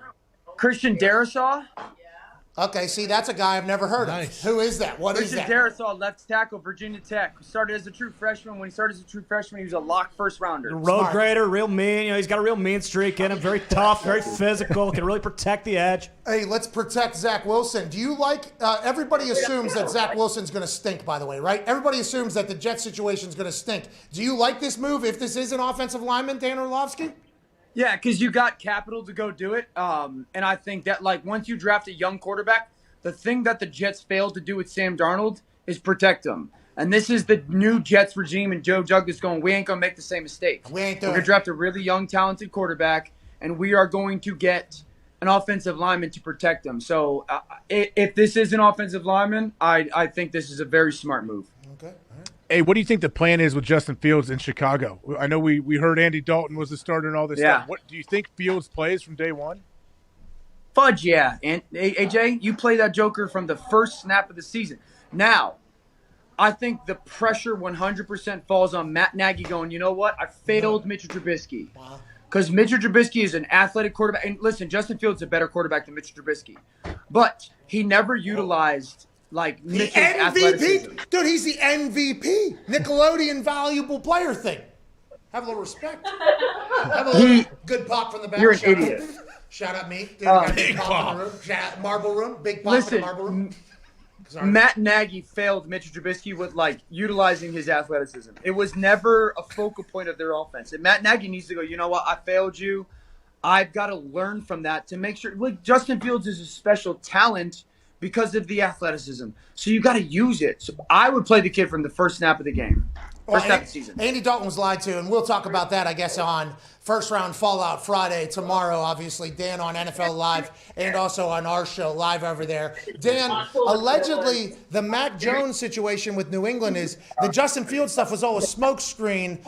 M: Christian Darrisaw.
A: Okay, see, that's a guy I've never heard of. Who is that? What is
M: Richard
A: that?
M: Darrisaw, left tackle, Virginia Tech. Started as a true freshman. When he started as a true freshman, he was a lock first rounder.
D: Road grader, real mean. He's got a real mean streak in him. Very tough, very physical. Can really protect the edge.
A: Hey, let's protect Zach Wilson. Do you like? Everybody assumes that Zach Wilson's going to stink. By the way, right? Everybody assumes that the Jet situation's going to stink. Do you like this move? If this is an offensive lineman, Dan Orlovsky?
M: Yeah, because you got capital to go do it. And I think that once you draft a young quarterback, the thing that the Jets failed to do with Sam Darnold is protect him. And this is the new Jets regime, and Joe Judge is going, we ain't going to make the same mistake. We're going to draft a really young, talented quarterback, and we are going to get an offensive lineman to protect him. So if this is an offensive lineman, I think this is a very smart move.
A: Okay. All right.
B: Hey, what do you think the plan is with Justin Fields in Chicago? I know we heard Andy Dalton was the starter and all this stuff. What do you think Fields plays from day one?
M: Fudge, yeah. And AJ, you play that Joker from the first snap of the season. Now, I think the pressure 100% falls on Matt Nagy going, you know what? I failed Mitchell Trubisky. Because Mitchell Trubisky is an athletic quarterback. And listen, Justin Fields is a better quarterback than Mitchell Trubisky. But he never utilized, Mitchell's athleticism.
A: Dude, he's the MVP. Nickelodeon valuable player thing. Have a little respect. Have a little good pop from the back.
M: You're an idiot.
A: Shout out me. Dude, got big pop in the room. Shout out Marble Room. Big pop in the Marble Room. Sorry.
M: Matt Nagy failed Mitchell Trubisky with utilizing his athleticism. It was never a focal point of their offense. And Matt Nagy needs to go, you know what? I failed you. I've got to learn from that to make sure. Justin Fields is a special talent because of the athleticism. So you got to use it. So I would play the kid from the first snap of the game. First snap of the season.
A: Andy Dalton was lied to, and we'll talk about that, I guess, on First Round Fallout Friday tomorrow, obviously. Dan on NFL Live and also on our show live over there. Dan, allegedly, the Mac Jones situation with New England is the Justin Fields stuff was all a smokescreen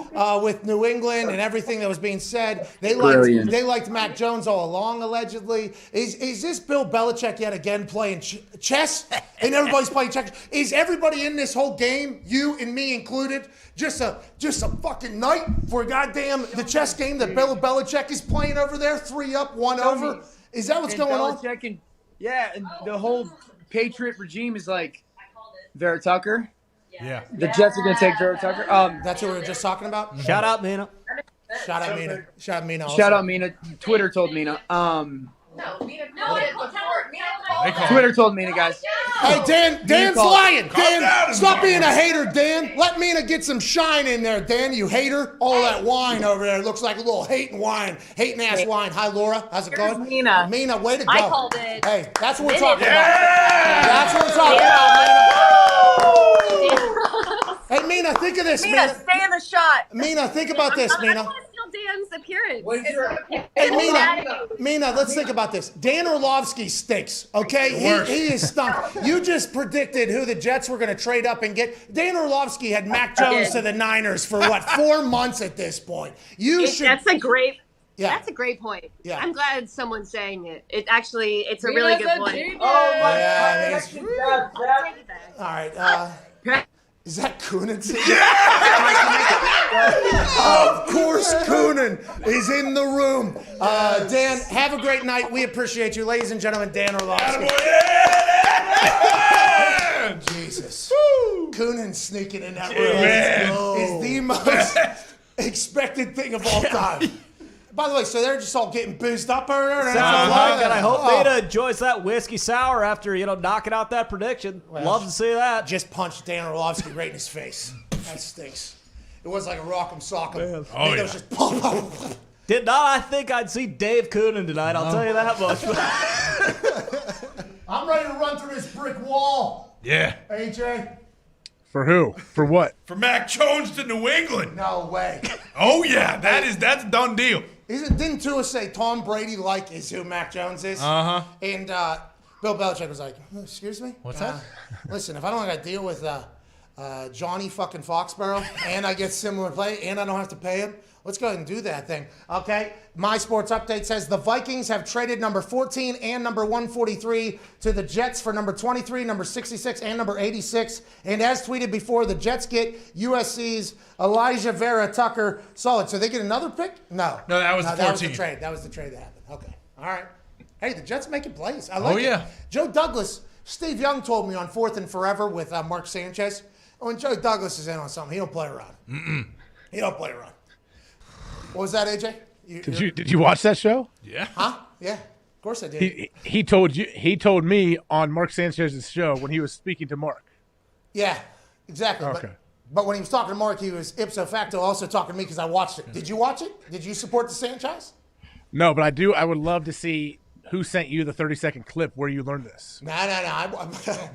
A: with New England and everything that was being said. They liked Mac Jones all along, allegedly. Is this Bill Belichick yet again playing chess? And everybody's playing checkers. Is everybody in this whole game, you and me included, just a fucking night for goddamn the chess game that Bill Belichick is playing over there, 3 up, 1 over? Is that what's going on?
M: And the whole Patriot regime is Vera Tucker.
C: Yeah.
M: The Jets are going to take Vera Tucker.
A: That's what we were just talking about?
D: Shout out, Mina.
A: Shout out, Mina. Shout out, Mina. Also.
M: Shout out, Mina. Twitter told Mina.
N: No, Mina.
M: Twitter told Mina, guys.
A: Hey, Dan's lying. Dan, stop being a hater, Dan. Let Mina get some shine in there, Dan, you hater. All that wine over there looks like a little hating wine. Hating ass wine. Hi, Laura. How's it going?
N: Mina.
A: Mina, way to go.
N: I called it.
A: Hey, that's what we're talking about. That's what we're talking about, Mina. Hey, Mina, think of this, Mina.
N: Stay in the shot.
A: Mina, think about this, Mina.
N: I don't want to steal Dan's appearance.
A: Hey, Mina, let's think about this. Dan Orlovsky stinks, okay? He is stunk. You just predicted who the Jets were going to trade up and get. Dan Orlovsky had Mac Jones to the Niners for, 4 months at this point?
N: That's a great
A: Yeah.
N: That's a great point.
A: Yeah.
N: I'm glad someone's saying it. It's a really good point.
M: Oh my
A: Yeah,
M: God.
A: All right. Is that Coonan? Of course, Coonan is in the room. Dan, have a great night. We appreciate you. Ladies and gentlemen, Dan Orlovsky. Jesus. Coonan sneaking in that room is the most expected thing of all time. By the way, so they're just all getting boozed up over there.
D: Sounds like it. I hope Mina enjoys that whiskey sour after knocking out that prediction. Love to see that.
A: Just punched Dan Orlovsky right in his face. That stinks. It was like a rock'em sock'em.
C: Oh, yeah.
A: Was just pop, pop, pop.
D: Did not I think I'd see Dave Coonan tonight, I'll tell you that much.
A: I'm ready to run through this brick wall.
C: Yeah.
A: AJ?
B: For who? For what?
C: For Mac Jones to New England.
A: No way.
C: Oh, yeah. That's a done deal.
A: Didn't Tua say Tom Brady is who Mac Jones is?
C: Uh-huh.
A: And Bill Belichick was like, excuse me?
C: What's that?
A: Listen, if I don't got to deal with Johnny fucking Foxborough and I get similar play and I don't have to pay him, let's go ahead and do that thing. Okay? My Sports Update says the Vikings have traded number 14 and number 143 to the Jets for number 23, number 66, and number 86. And as tweeted before, the Jets get USC's Elijah Vera Tucker solid. So they get another pick? No.
C: No, that was the 14.
A: That was the trade. That was the trade that happened. Okay. All right. Hey, the Jets making plays. I like it.
C: yeah.
A: Joe Douglas, Steve Young told me on 4th and Forever with Mark Sanchez, when Joe Douglas is in on something, he don't play around. He don't play around. What was that, AJ?
B: Did you watch that show?
C: Yeah.
A: Huh? Yeah, of course I did.
B: He told me on Mark Sanchez's show when he was speaking to Mark.
A: Yeah, exactly.
B: Okay.
A: But when he was talking to Mark, he was ipso facto also talking to me because I watched it. Did you watch it? Did you support the Sanchez?
B: No, but I do. I would love to see who sent you the 30-second clip where you learned this.
A: No.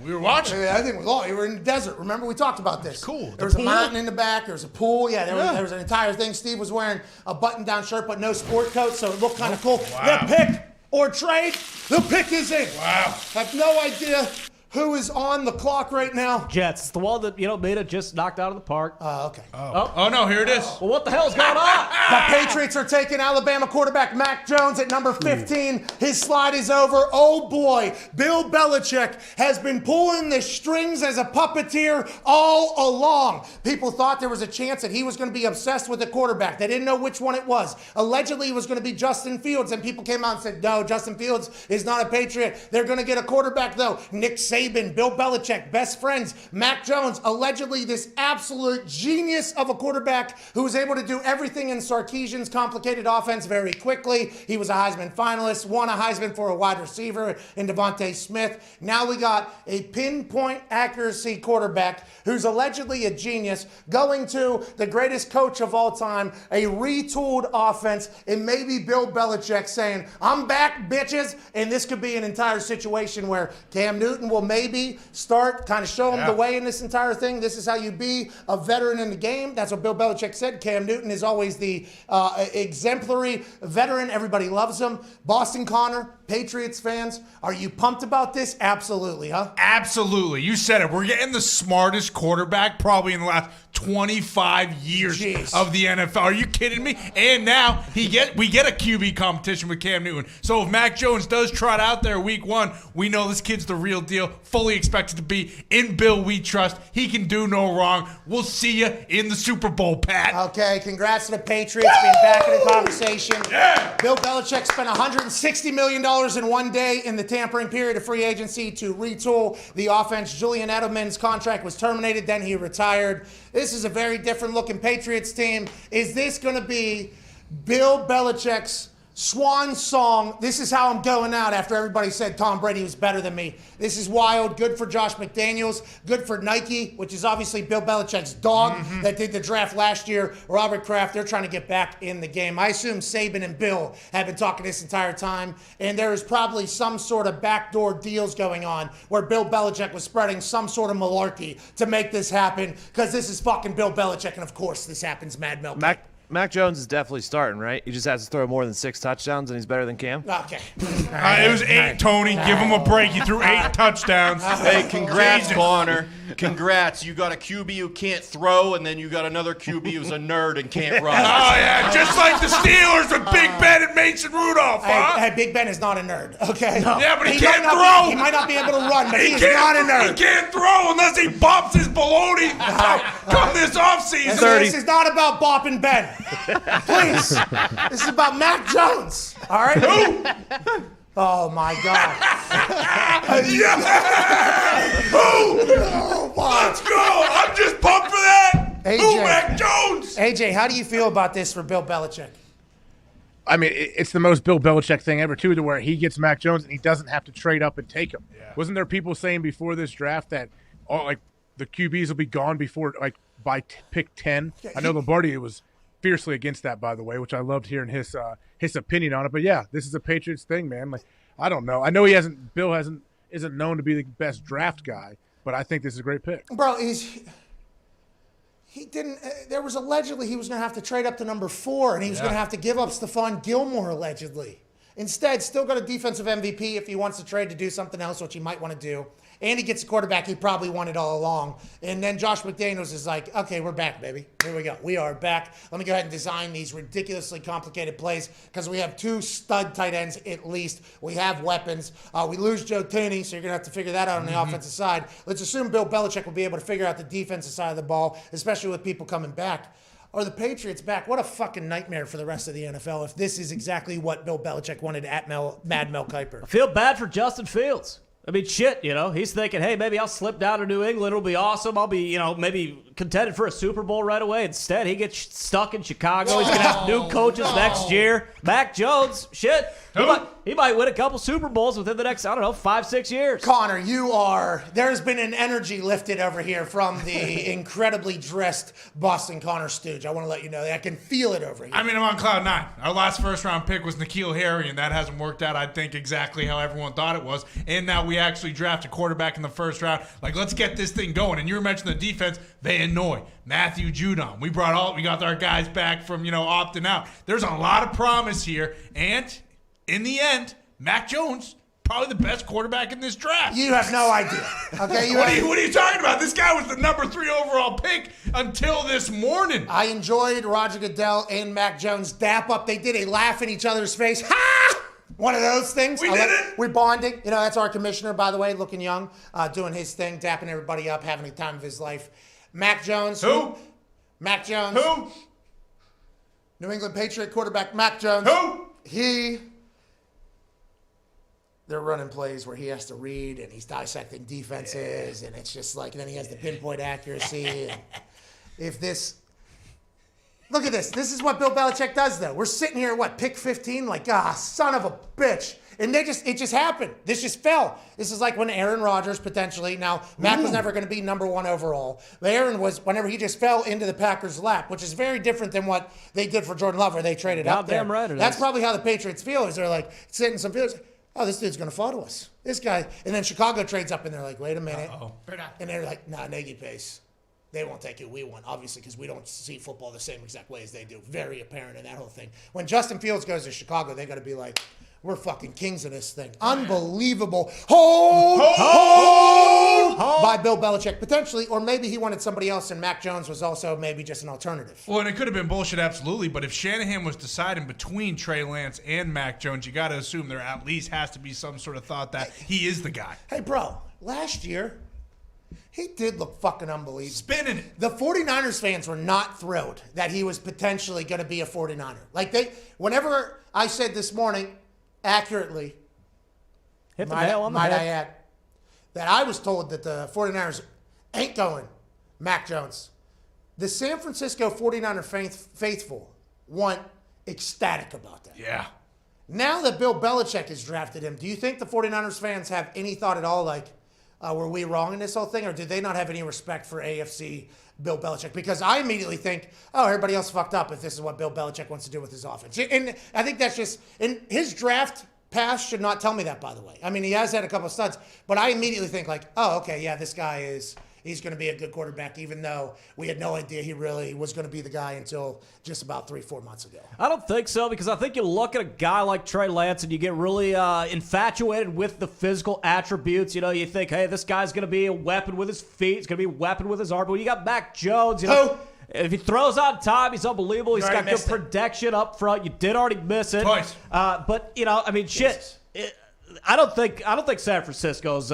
C: We were watching.
A: I think we were in the desert. Remember, we talked about this.
C: Cool.
A: There was a mountain in the back. There was a pool. Yeah, there was an entire thing. Steve was wearing a button-down shirt but no sport coat, so it looked kind of cool.
C: Wow.
A: The pick or trade, the pick is in.
C: Wow.
A: Have no idea who is on the clock right now.
D: Jets. It's the one that, Mina just knocked out of the park.
A: Okay.
C: Oh, no, here it is.
D: Well, what the hell's going on?
A: The Patriots are taking Alabama quarterback Mac Jones at number 15. His slide is over. Oh, boy. Bill Belichick has been pulling the strings as a puppeteer all along. People thought there was a chance that he was going to be obsessed with the quarterback. They didn't know which one it was. Allegedly, it was going to be Justin Fields, and people came out and said, no, Justin Fields is not a Patriot. They're going to get a quarterback, though. Nick Saban, Bill Belichick, best friends. Mac Jones, allegedly this absolute genius of a quarterback who was able to do everything in Sarkisian's complicated offense very quickly. He was a Heisman finalist, won a Heisman for a wide receiver in Devontae Smith. Now we got a pinpoint accuracy quarterback who's allegedly a genius going to the greatest coach of all time, a retooled offense, and maybe Bill Belichick saying, I'm back, bitches. And this could be an entire situation where Cam Newton will maybe start, kind of show him the way in this entire thing. This is how you be a veteran in the game. That's what Bill Belichick said. Cam Newton is always the exemplary veteran. Everybody loves him. Boston Connor, Patriots fans, are you pumped about this? Absolutely, huh?
C: Absolutely. You said it. We're getting the smartest quarterback probably in the last 25 years of the NFL. Are you kidding me? And now we get a QB competition with Cam Newton. So if Mac Jones does trot out there week 1, we know this kid's the real deal. Fully expected to be in Bill we trust. He can do no wrong. We'll see you in the Super Bowl, Pat.
A: Okay, congrats to the Patriots being back in the conversation. Yeah. Bill Belichick spent $160 million in one day in the tampering period of free agency to retool the offense. Julian Edelman's contract was terminated, then he retired. This is a very different looking Patriots team. Is this going to be Bill Belichick's swan song? This is how I'm going out after everybody said Tom Brady was better than me. This is wild. Good for Josh McDaniels. Good for Nike, which is obviously Bill Belichick's dog that did the draft last year. Robert Kraft, they're trying to get back in the game. I assume Saban and Bill have been talking this entire time, and there is probably some sort of backdoor deals going on where Bill Belichick was spreading some sort of malarkey to make this happen, because this is fucking Bill Belichick, and of course this happens, Mad Milk.
F: Mac Jones is definitely starting, right? He just has to throw more than 6 touchdowns, and he's better than Cam.
A: Okay.
C: It was 8, Tony. Give him a break. He threw 8 touchdowns.
O: Hey, congrats,
C: Jesus.
O: Connor. Congrats. You got a QB who can't throw, and then you got another QB who's a nerd and can't run.
C: Oh, yeah. Just like the Steelers with Big Ben and Mason Rudolph, huh?
A: Hey, Big Ben is not a nerd, okay?
C: No. Yeah, but he can't
A: might
C: throw.
A: He might not be able to run, but he is not a nerd.
C: He can't throw unless he bops his baloney come this offseason.
A: This is not about bopping Ben. Please. This is about Mac Jones. All right? Who? Oh, my God.
C: Who? Let's go. I'm just pumped for that.
A: AJ,
C: Who, Mac Jones?
A: AJ, how do you feel about this for Bill Belichick?
B: I mean, it's the most Bill Belichick thing ever, too, to where he gets Mac Jones and he doesn't have to trade up and take him. Yeah. Wasn't there people saying before this draft that the QBs will be gone before by pick 10? I know Lombardi was fiercely against that, by the way, which I loved hearing his opinion on it. But yeah, this is a Patriots thing, man. Like, I don't know. I know Bill isn't known to be the best draft guy, but I think this is a great pick.
A: Bro, he didn't. There was allegedly he was going to have to trade up to number 4, and he was going to have to give up Stephon Gilmore allegedly. Instead, still got a defensive MVP if he wants to trade to do something else, which he might want to do. And he gets a quarterback he probably wanted all along. And then Josh McDaniels is like, okay, we're back, baby. Here we go. We are back. Let me go ahead and design these ridiculously complicated plays because we have 2 stud tight ends at least. We have weapons. We lose Joe Tooney, so you're going to have to figure that out on the offensive side. Let's assume Bill Belichick will be able to figure out the defensive side of the ball, especially with people coming back. are the Patriots back? What a fucking nightmare for the rest of the NFL if this is exactly what Bill Belichick wanted at Mad Mel Kiper.
D: I feel bad for Justin Fields. I mean, shit, he's thinking, hey, maybe I'll slip down to New England. It'll be awesome. I'll be, maybe contended for a Super Bowl right away. Instead, he gets stuck in Chicago. He's going to have new coaches next year. Mac Jones, shit. He might win a couple Super Bowls within the next, 5-6 years.
A: Connor, there's been an energy lifted over here from the incredibly dressed Boston Connor Stooge. I want to let you know that. I can feel it over here.
C: I mean, I'm on cloud 9. Our last first-round pick was N'Keal Harry, and that hasn't worked out, I think, exactly how everyone thought it was. And now we actually draft a quarterback in the first round. Like, let's get this thing going. And you were mentioning the defense. Van Noy, Matthew Judon. We got our guys back from, opting out. There's a lot of promise here. And in the end, Mac Jones, probably the best quarterback in this draft.
A: You have no idea. Okay,
C: what are you talking about? This guy was the number 3 overall pick until this morning.
A: I enjoyed Roger Goodell and Mac Jones dap up. They did a laugh in each other's face. Ha! One of those things.
C: We did it.
A: We're bonding. That's our commissioner, by the way, looking young, doing his thing, dapping everybody up, having the time of his life. Mac Jones.
C: Who?
A: Mac Jones.
C: Who?
A: New England Patriot quarterback Mac Jones.
C: Who?
A: They're running plays where he has to read and he's dissecting defenses and it's just like, and then he has the pinpoint accuracy. And look at this. This is what Bill Belichick does though. We're sitting here at pick 15? Like, son of a bitch. And it just happened. This just fell. This is like when Aaron Rodgers potentially, now Mac was never going to be number 1 overall. But Aaron was, whenever he just fell into the Packers' lap, which is very different than what they did for Jordan Love where they traded up there.
D: Goddamn right it
A: That's
D: is.
A: probably how the Patriots feel is they're like sitting some fields. Oh, this dude's going to fall to us. This guy. And then Chicago trades up and they're like, wait a minute. And they're like, nah, Nagy Pace. They won't take who we want, obviously, because we don't see football the same exact way as they do. Very apparent in that whole thing. When Justin Fields goes to Chicago, they got to be like, we're fucking kings of this thing. Unbelievable. Hold by Bill Belichick, potentially. Or maybe he wanted somebody else, and Mac Jones was also maybe just an alternative.
C: Well, and it could have been bullshit, absolutely. But if Shanahan was deciding between Trey Lance and Mac Jones, you got to assume there at least has to be some sort of thought that he is the guy.
A: Hey, bro, last year, he did look fucking unbelievable.
C: Spinning it.
A: The 49ers fans were not thrilled that he was potentially going to be a 49er. Whenever I said this morning, accurately,
D: hit the nail on the head.
A: Might I add, that I was told that the 49ers ain't going Mac Jones. The San Francisco 49er faithful want ecstatic about that.
C: Yeah.
A: Now that Bill Belichick has drafted him, do you think the 49ers fans have any thought at all were we wrong in this whole thing, or did they not have any respect for AFC Bill Belichick? Because I immediately think, everybody else fucked up if this is what Bill Belichick wants to do with his offense. And I think that's just, and his draft pass should not tell me that, by the way. I mean, he has had a couple of studs, but I immediately think this guy he's going to be a good quarterback, even though we had no idea he really was going to be the guy until just about 3-4 months ago.
D: I don't think so, because I think you look at a guy like Trey Lance and you get really infatuated with the physical attributes. You think, hey, this guy's going to be a weapon with his feet. He's going to be a weapon with his arm. But when you got Mac Jones, if he throws on time, he's unbelievable. He's got good protection up front. You did already miss it.
C: Twice.
D: But, shit. I don't think San Francisco's,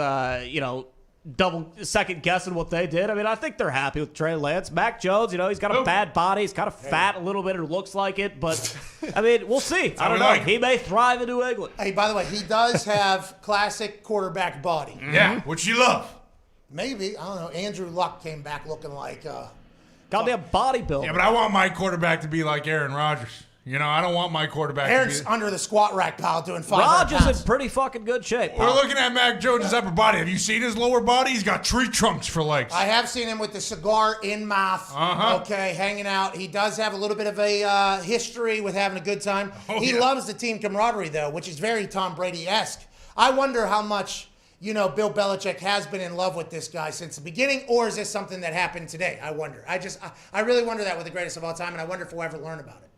D: double second guessing what they did. I mean, I think they're happy with Trey Lance. Mac Jones, he's got a bad body. He's kind of fat a little bit, or looks like it. But, we'll see. I don't know. He may thrive in New England.
A: Hey, by the way, he does have classic quarterback body.
C: Yeah, which you love.
A: Maybe. I don't know. Andrew Luck came back looking like
D: goddamn bodybuilder.
C: Yeah, but I want my quarterback to be like Aaron Rodgers. I don't want my quarterback
A: Aaron's
C: to be...
A: under the squat rack pile doing 500
D: Rodgers
A: pounds.
D: in pretty fucking good shape.
C: We're looking at Mac Jones' upper body. Have you seen his lower body? He's got tree trunks for legs.
A: I have seen him with the cigar in mouth, okay, hanging out. He does have a little bit of a history with having a good time. He loves the team camaraderie, though, which is very Tom Brady-esque. I wonder how much... Bill Belichick has been in love with this guy since the beginning, or is this something that happened today? I wonder. I really wonder that with the greatest of all time, and I wonder if we'll ever learn about it.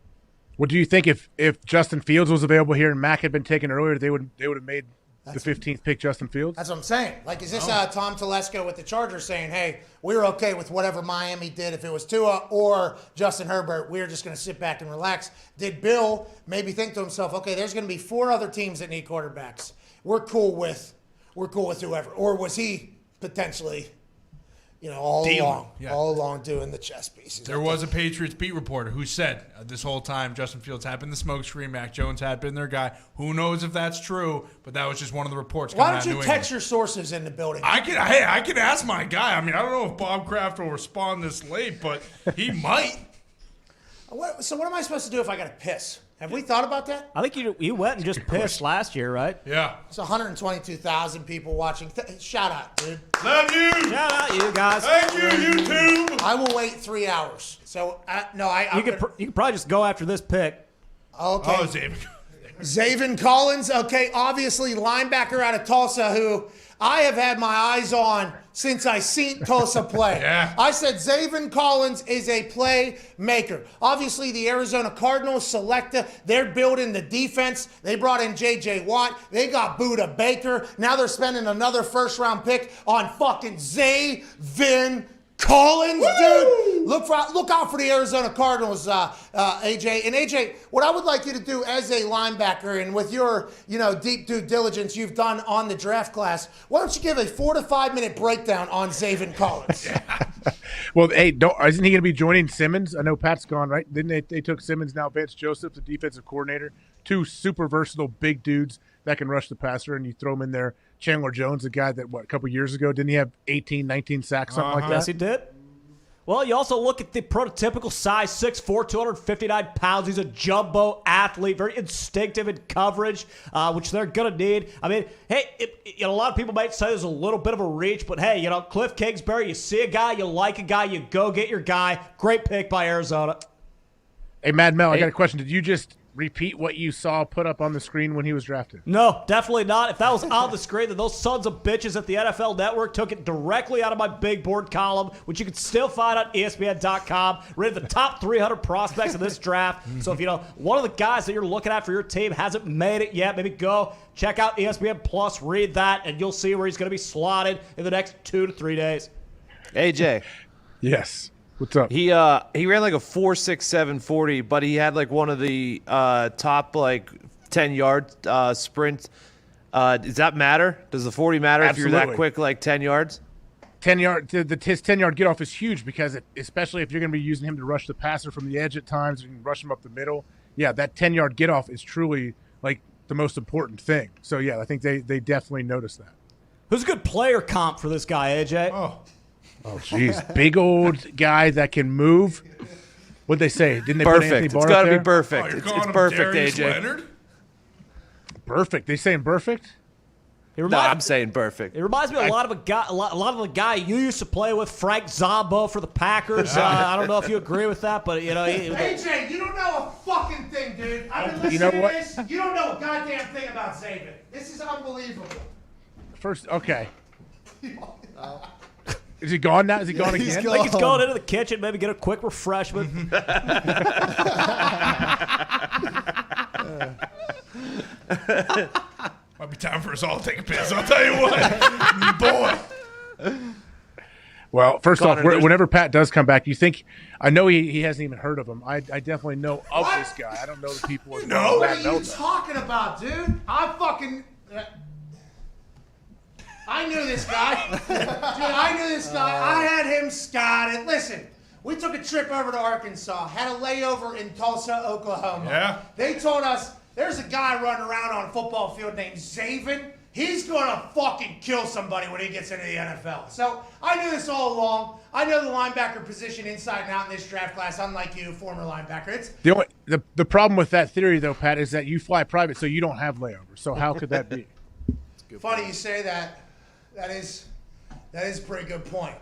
B: What do you think if Justin Fields was available here and Mac had been taken earlier, they would have made the 15th pick Justin Fields?
A: That's what I'm saying. Is this Tom Telesco with the Chargers saying, hey, we're okay with whatever Miami did if it was Tua or Justin Herbert, we're just going to sit back and relax? Did Bill maybe think to himself, okay, there's going to be 4 other teams that need quarterbacks. We're cool with whoever. Or was he potentially all
C: Dealing.
A: along,
C: Yeah.
A: all along doing the chess pieces.
C: There was a Patriots beat reporter who said this whole time Justin Fields had been the smokescreen, Mac Jones had been their guy. Who knows if that's true, but that was just one of the reports coming
A: Why
C: out
A: don't
C: of
A: you
C: New
A: text
C: England.
A: your sources in the building?
C: I can ask my guy. I mean, I don't know if Bob Kraft will respond this late, but he might.
A: So what am I supposed to do if I got to piss? Have we thought about that?
D: I think you went and just pissed last year, right?
C: Yeah.
A: It's 122,000 people watching. Shout out, dude.
C: Love you.
D: Shout out, you guys.
C: Thank you, YouTube.
A: I will wait 3 hours. So
D: You could probably just go after this pick.
A: Okay.
C: Oh, Xavier.
A: Zaven Collins, okay, obviously linebacker out of Tulsa, who I have had my eyes on since I seen Tulsa play.
C: Yeah.
A: I said Zaven Collins is a playmaker. Obviously, the Arizona Cardinals selected. They're building the defense. They brought in J.J. Watt. They got Buda Baker. Now they're spending another first-round pick on fucking Zaven Collins, dude. Look out for the Arizona Cardinals, AJ. And AJ, what I would like you to do as a linebacker and with your, deep due diligence you've done on the draft class, why don't you give a 4 to 5 minute breakdown on Zaven Collins?
B: Well, hey, isn't he going to be joining Simmons? I know Pat's gone, right? Didn't they took Simmons, now Vance Joseph, the defensive coordinator, 2 super versatile big dudes that can rush the passer, and you throw him in there. Chandler Jones, a guy that, a couple years ago, didn't he have 18, 19 sacks, something like that?
D: Yes, he did. Well, you also look at the prototypical size, 6'4", 259 pounds. He's a jumbo athlete, very instinctive in coverage, which they're going to need. I mean, hey, a lot of people might say there's a little bit of a reach, but hey, Cliff Kingsbury, you see a guy, you like a guy, you go get your guy. Great pick by Arizona.
B: Hey, Mad Mel, I got a question. Did you just repeat what you saw put up on the screen when he was drafted?
D: No, definitely not. If that was on the screen, then those sons of bitches at the NFL Network took it directly out of my big board column, which you can still find on ESPN.com. Rated the top 300 prospects in this draft. So if one of the guys that you're looking at for your team hasn't made it yet, maybe go check out ESPN Plus, read that, and you'll see where he's going to be slotted in the next 2 to 3 days.
F: AJ.
B: Yes. What's up?
F: He ran like a 4.67 40, but he had like one of the top 10-yard sprints. Does that matter? Does the 40 matter if you're that quick, like 10 yards?
B: 10-yard, his 10-yard get off is huge because especially if you're going to be using him to rush the passer from the edge at times, you can rush him up the middle. Yeah, that 10-yard get off is truly like the most important thing. So yeah, I think they definitely noticed that.
D: Who's a good player comp for this guy, AJ?
B: Oh, jeez. Big old guy that can move. What'd they say? Didn't they put Anthony
F: Perfect.
B: Barr
F: It's got to
B: up
F: be perfect.
C: Oh,
F: It's perfect,
C: Darius
F: AJ.
C: Leonard?
B: Perfect. They saying perfect?
F: No, I'm saying perfect.
D: It reminds me a lot of the guy you used to play with, Frank Zombo for the Packers. I don't know if you agree with that, but
A: AJ, you don't know a fucking thing, dude. I've been listening to this. You don't know a goddamn thing about Zaven. This is unbelievable.
B: First, okay. Is he gone now? Is he gone again?
D: I think he's going into the kitchen, maybe get a quick refreshment.
C: Might be time for us all to take a piss. I'll tell you what, boy.
B: Well, first off, whenever Pat does come back, you think I know he hasn't even heard of him. I definitely know of this guy. I don't know the people.
A: What are you talking about, dude? I knew this guy. Dude, I knew this guy. I had him scouted. Listen, we took a trip over to Arkansas, had a layover in Tulsa, Oklahoma.
C: Yeah.
A: They told us there's a guy running around on a football field named Zaven. He's going to fucking kill somebody when he gets into the NFL. So I knew this all along. I know the linebacker position inside and out in this draft class, unlike you, former linebacker. It's
B: the problem with that theory, though, Pat, is that you fly private, so you don't have layovers. So how could that be?
A: funny you say that. That is a pretty good point.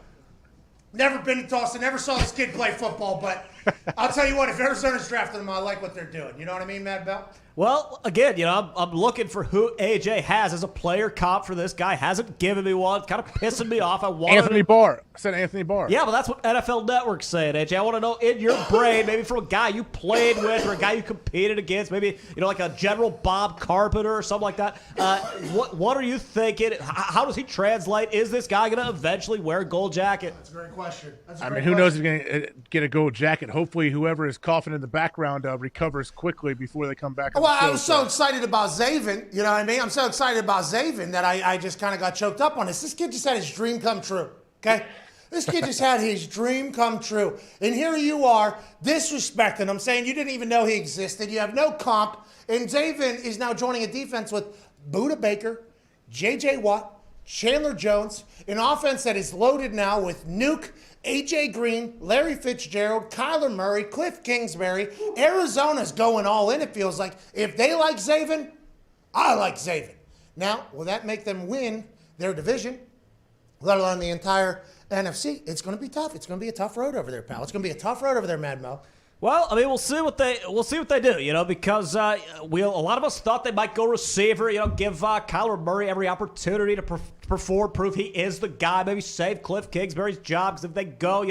A: Never been to Tulsa, never saw this kid play football, but I'll tell you what, if Arizona's drafting him, I like what they're doing. You know what I mean, Mad Bell?
D: Well, again, I'm looking for who AJ has as a player comp for this guy. Hasn't given me one. It's kind of pissing me off. I wanted
B: Anthony Barr. I said Anthony Barr.
D: Yeah, but that's what NFL Network's saying, AJ. I want to know in your brain, maybe from a guy you played with or a guy you competed against, maybe like a General Bob Carpenter or something like that. What are you thinking? How does he translate? Is this guy going to eventually wear a gold jacket?
A: That's a great question.
B: Who knows if he's going to get a gold jacket. Hopefully, whoever is coughing in the background recovers quickly before they come back.
A: Well, I was so excited about Zaven, you know what I mean? I'm so excited about Zaven that I just kind of got choked up on this. This kid just had his dream come true, okay? This kid just had his dream come true. And here you are disrespecting him, saying you didn't even know he existed. You have no comp. And Zaven is now joining a defense with Buda Baker, J.J. Watt, Chandler Jones, an offense that is loaded now with Nuke, A.J. Green, Larry Fitzgerald, Kyler Murray, Cliff Kingsbury. Arizona's going all in, it feels like. If they like Zaven, I like Zaven. Now, will that make them win their division, let alone the entire NFC? It's going to be tough. It's going to be a tough road over there, pal. It's going to be a tough road over there, Mad Mo.
D: Well, I mean, we'll see what they do, because a lot of us thought they might go receiver, give Kyler Murray every opportunity to perform, prove he is the guy, maybe save Cliff Kingsbury's job, because if they go,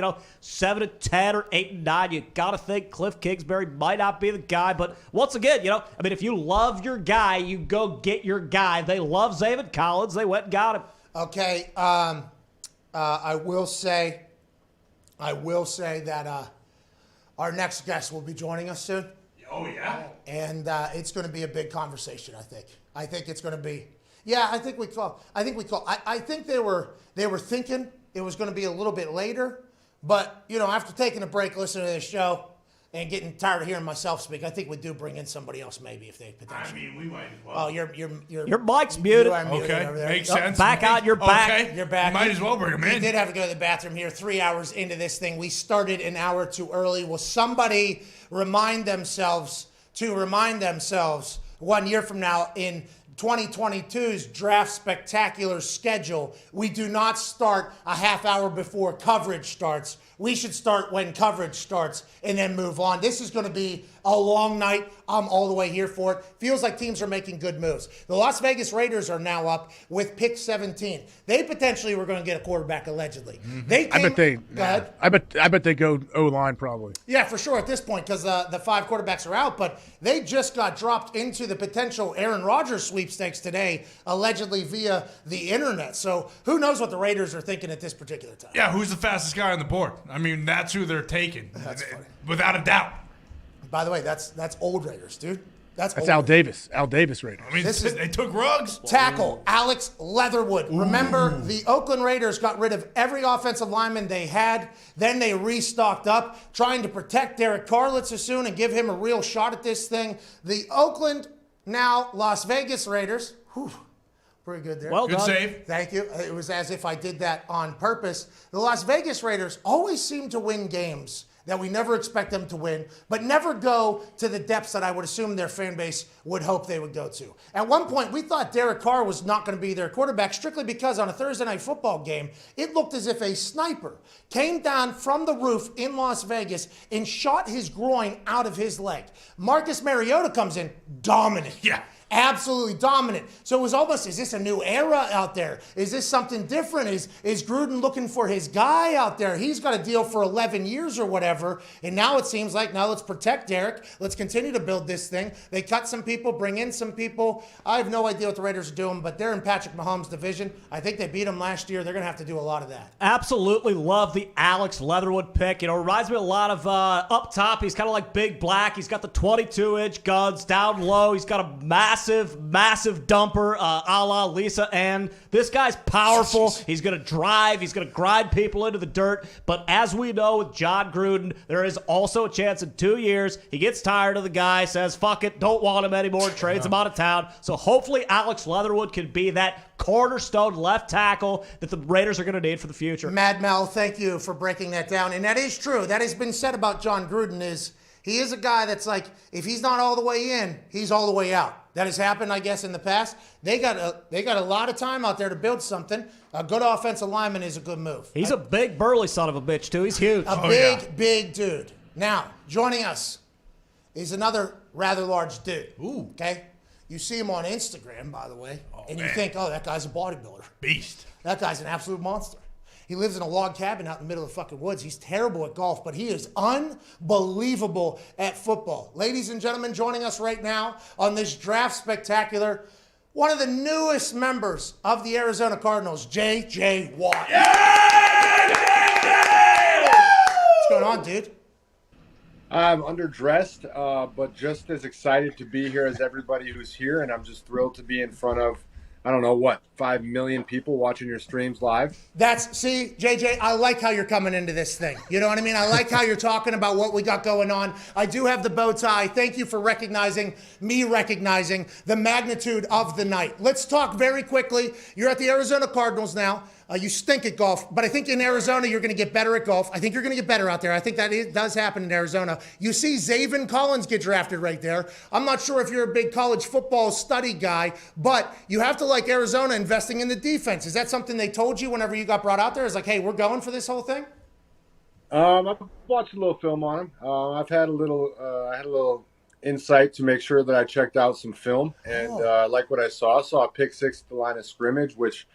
D: 7-10 or 8-9, you got to think Cliff Kingsbury might not be the guy. But once again, if you love your guy, you go get your guy. They love Zaven Collins. They went and got him.
A: Okay, I will say that our next guest will be joining us soon.
C: Oh, yeah?
A: And it's going to be a big conversation, I think. I think it's going to be, I think they were thinking it was going to be a little bit later. But, after taking a break, listening to this show, and getting tired of hearing myself speak, I think we do bring in somebody else maybe if they potentially.
C: I mean, we might as well.
A: Oh, your
D: mic's muted.
C: Okay,
A: over there.
C: makes sense.
D: Back out, you're back.
C: Okay.
A: You're back.
C: Might as well bring him in.
A: We did have to go to the bathroom here 3 hours into this thing. We started an hour too early. Will somebody remind themselves 1 year from now in 2022's draft spectacular schedule, we do not start a half hour before coverage starts. We should start when coverage starts and then move on. This is going to be a long night. I'm all the way here for it. Feels like teams are making good moves. The Las Vegas Raiders are now up with pick 17. They potentially were going to get a quarterback allegedly.
B: Mm-hmm. I bet they go O-line probably.
A: Yeah, for sure at this point because the 5 quarterbacks are out, but they just got dropped into the potential Aaron Rodgers sweepstakes today, allegedly via the internet. So who knows what the Raiders are thinking at this particular time.
C: Yeah, who's the fastest guy on the board? I mean, that's who they're taking.
A: That's funny.
C: Without a doubt.
A: By the way, that's old Raiders, dude. That's
B: Al Davis. Al Davis Raiders.
C: I mean, they took Ruggs.
A: Tackle, Alex Leatherwood. Remember, the Oakland Raiders got rid of every offensive lineman they had. Then they restocked up, trying to protect Derek Carr. Let's assume and give him a real shot at this thing. The Oakland, now Las Vegas Raiders. Whew, pretty good there.
D: Well
C: done. Good save.
A: Thank you. It was as if I did that on purpose. The Las Vegas Raiders always seem to win games that we never expect them to win, but never go to the depths that I would assume their fan base would hope they would go to. At one point, we thought Derek Carr was not going to be their quarterback strictly because on a Thursday night football game, it looked as if a sniper came down from the roof in Las Vegas and shot his groin out of his leg. Marcus Mariota comes in dominant.
C: Yeah.
A: Absolutely dominant. So it was almost, is this a new era out there? Is this something different? Is Gruden looking for his guy out there? He's got a deal for 11 years or whatever. And now it seems like, now let's protect Derek. Let's continue to build this thing. They cut some people, bring in some people. I have no idea what the Raiders are doing, but they're in Patrick Mahomes' division. I think they beat him last year. They're going to have to do a lot of that.
D: Absolutely love the Alex Leatherwood pick. Reminds me a lot of up top. He's kind of like Big Black. He's got the 22-inch guns down low. He's got a massive dumper a la Lisa Ann. This guy's powerful. He's going to drive. He's going to grind people into the dirt. But as we know with John Gruden, there is also a chance in 2 years he gets tired of the guy, says, fuck it, don't want him anymore, trades him out of town. So hopefully Alex Leatherwood can be that cornerstone left tackle that the Raiders are going to need for the future.
A: Mad Mel, thank you for breaking that down. And that is true. That has been said about John Gruden is he is a guy that's like, if he's not all the way in, he's all the way out. That has happened, I guess, in the past. They got a lot of time out there to build something. A good offensive lineman is a good move.
D: He's a big, burly son of a bitch, too. He's huge.
A: Big dude. Now, joining us is another rather large dude.
C: Ooh.
A: Okay? You see him on Instagram, by the way, and you think, oh, that guy's a bodybuilder.
C: Beast.
A: That guy's an absolute monster. He lives in a log cabin out in the middle of the fucking woods. He's terrible at golf, but he is unbelievable at football. Ladies and gentlemen, joining us right now on this draft spectacular, one of the newest members of the Arizona Cardinals, J.J. Watt.
P: Yeah!
A: What's going on, dude?
P: I'm underdressed, but just as excited to be here as everybody who's here, and I'm just thrilled to be in front of I don't know what, 5 million people watching your streams live.
A: See, JJ, I like how you're coming into this thing. You know what I mean? I like how you're talking about what we got going on. I do have the bow tie. Thank you for recognizing the magnitude of the night. Let's talk very quickly. You're at the Arizona Cardinals now. You stink at golf, but I think in Arizona you're going to get better at golf. I think you're going to get better out there. I think that does happen in Arizona. You see Zaven Collins get drafted right there. I'm not sure if you're a big college football study guy, but you have to like Arizona investing in the defense. Is that something they told you whenever you got brought out there? It's like, hey, we're going for this whole thing?
P: I've watched a little film on him. I've had a little insight to make sure that I checked out some film, and I like what I saw. I saw a pick six at the line of scrimmage, which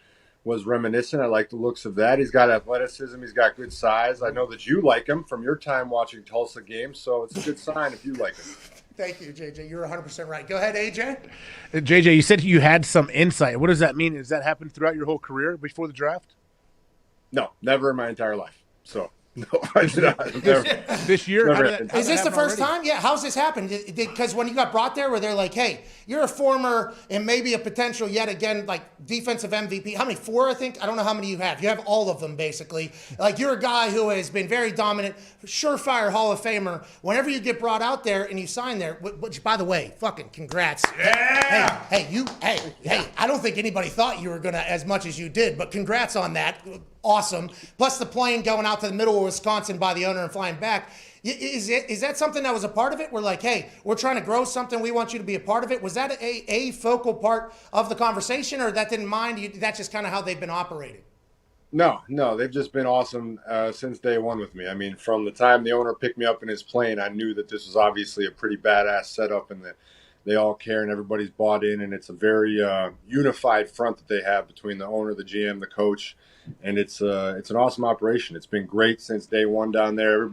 P: was reminiscent. I like the looks of that. He's got athleticism. He's got good size. I know that you like him from your time watching Tulsa games, so it's a good sign if you like him.
A: Thank you, JJ. You're 100% right. Go ahead, AJ.
B: JJ, you said you had some insight. What does that mean? Does that happen throughout your whole career before the draft?
P: No, never in my entire life. So, no, I did not.
B: This year?
A: Is this the first time? Yeah. How's this happened? Because when you got brought there, where they're like, hey, you're a former and maybe a potential yet again, like defensive MVP. How many? 4, I think? I don't know how many you have. You have all of them, basically. Like, you're a guy who has been very dominant, surefire Hall of Famer. Whenever you get brought out there and you sign there, which, by the way, fucking congrats.
C: Yeah.
A: Hey, I don't think anybody thought you were going to as much as you did, but congrats on that. Awesome. Plus the plane going out to the middle of Wisconsin by the owner and flying back. Is that something that was a part of it? We're like, hey, we're trying to grow something. We want you to be a part of it. Was that a focal part of the conversation, or that didn't mind you? That's just kind of how they've been operating?
P: No, they've just been awesome since day one with me. I mean, from the time the owner picked me up in his plane, I knew that this was obviously a pretty badass setup, and that they all care and everybody's bought in, and it's a very unified front that they have between the owner, the GM, the coach, and it's an awesome operation. It's been great since day one down there.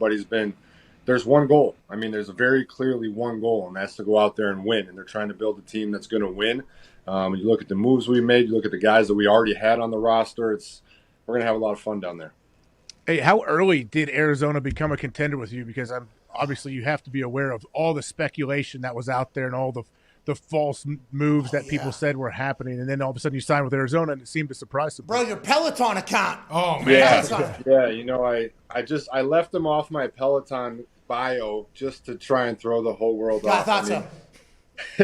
P: There's one goal. I mean, there's a very clearly one goal, and that's to go out there and win, and they're trying to build a team that's going to win. You look at the moves we made, you look at the guys that we already had on the roster, we're going to have a lot of fun down there.
B: Hey, how early did Arizona become a contender with you? Because obviously you have to be aware of all the speculation that was out there and all the false moves that people said were happening, and then all of a sudden you signed with Arizona and it seemed to surprise them.
A: Bro, your Peloton account.
C: Oh, man.
P: I left them off my Peloton bio just to try and throw the whole world off.
A: I thought so.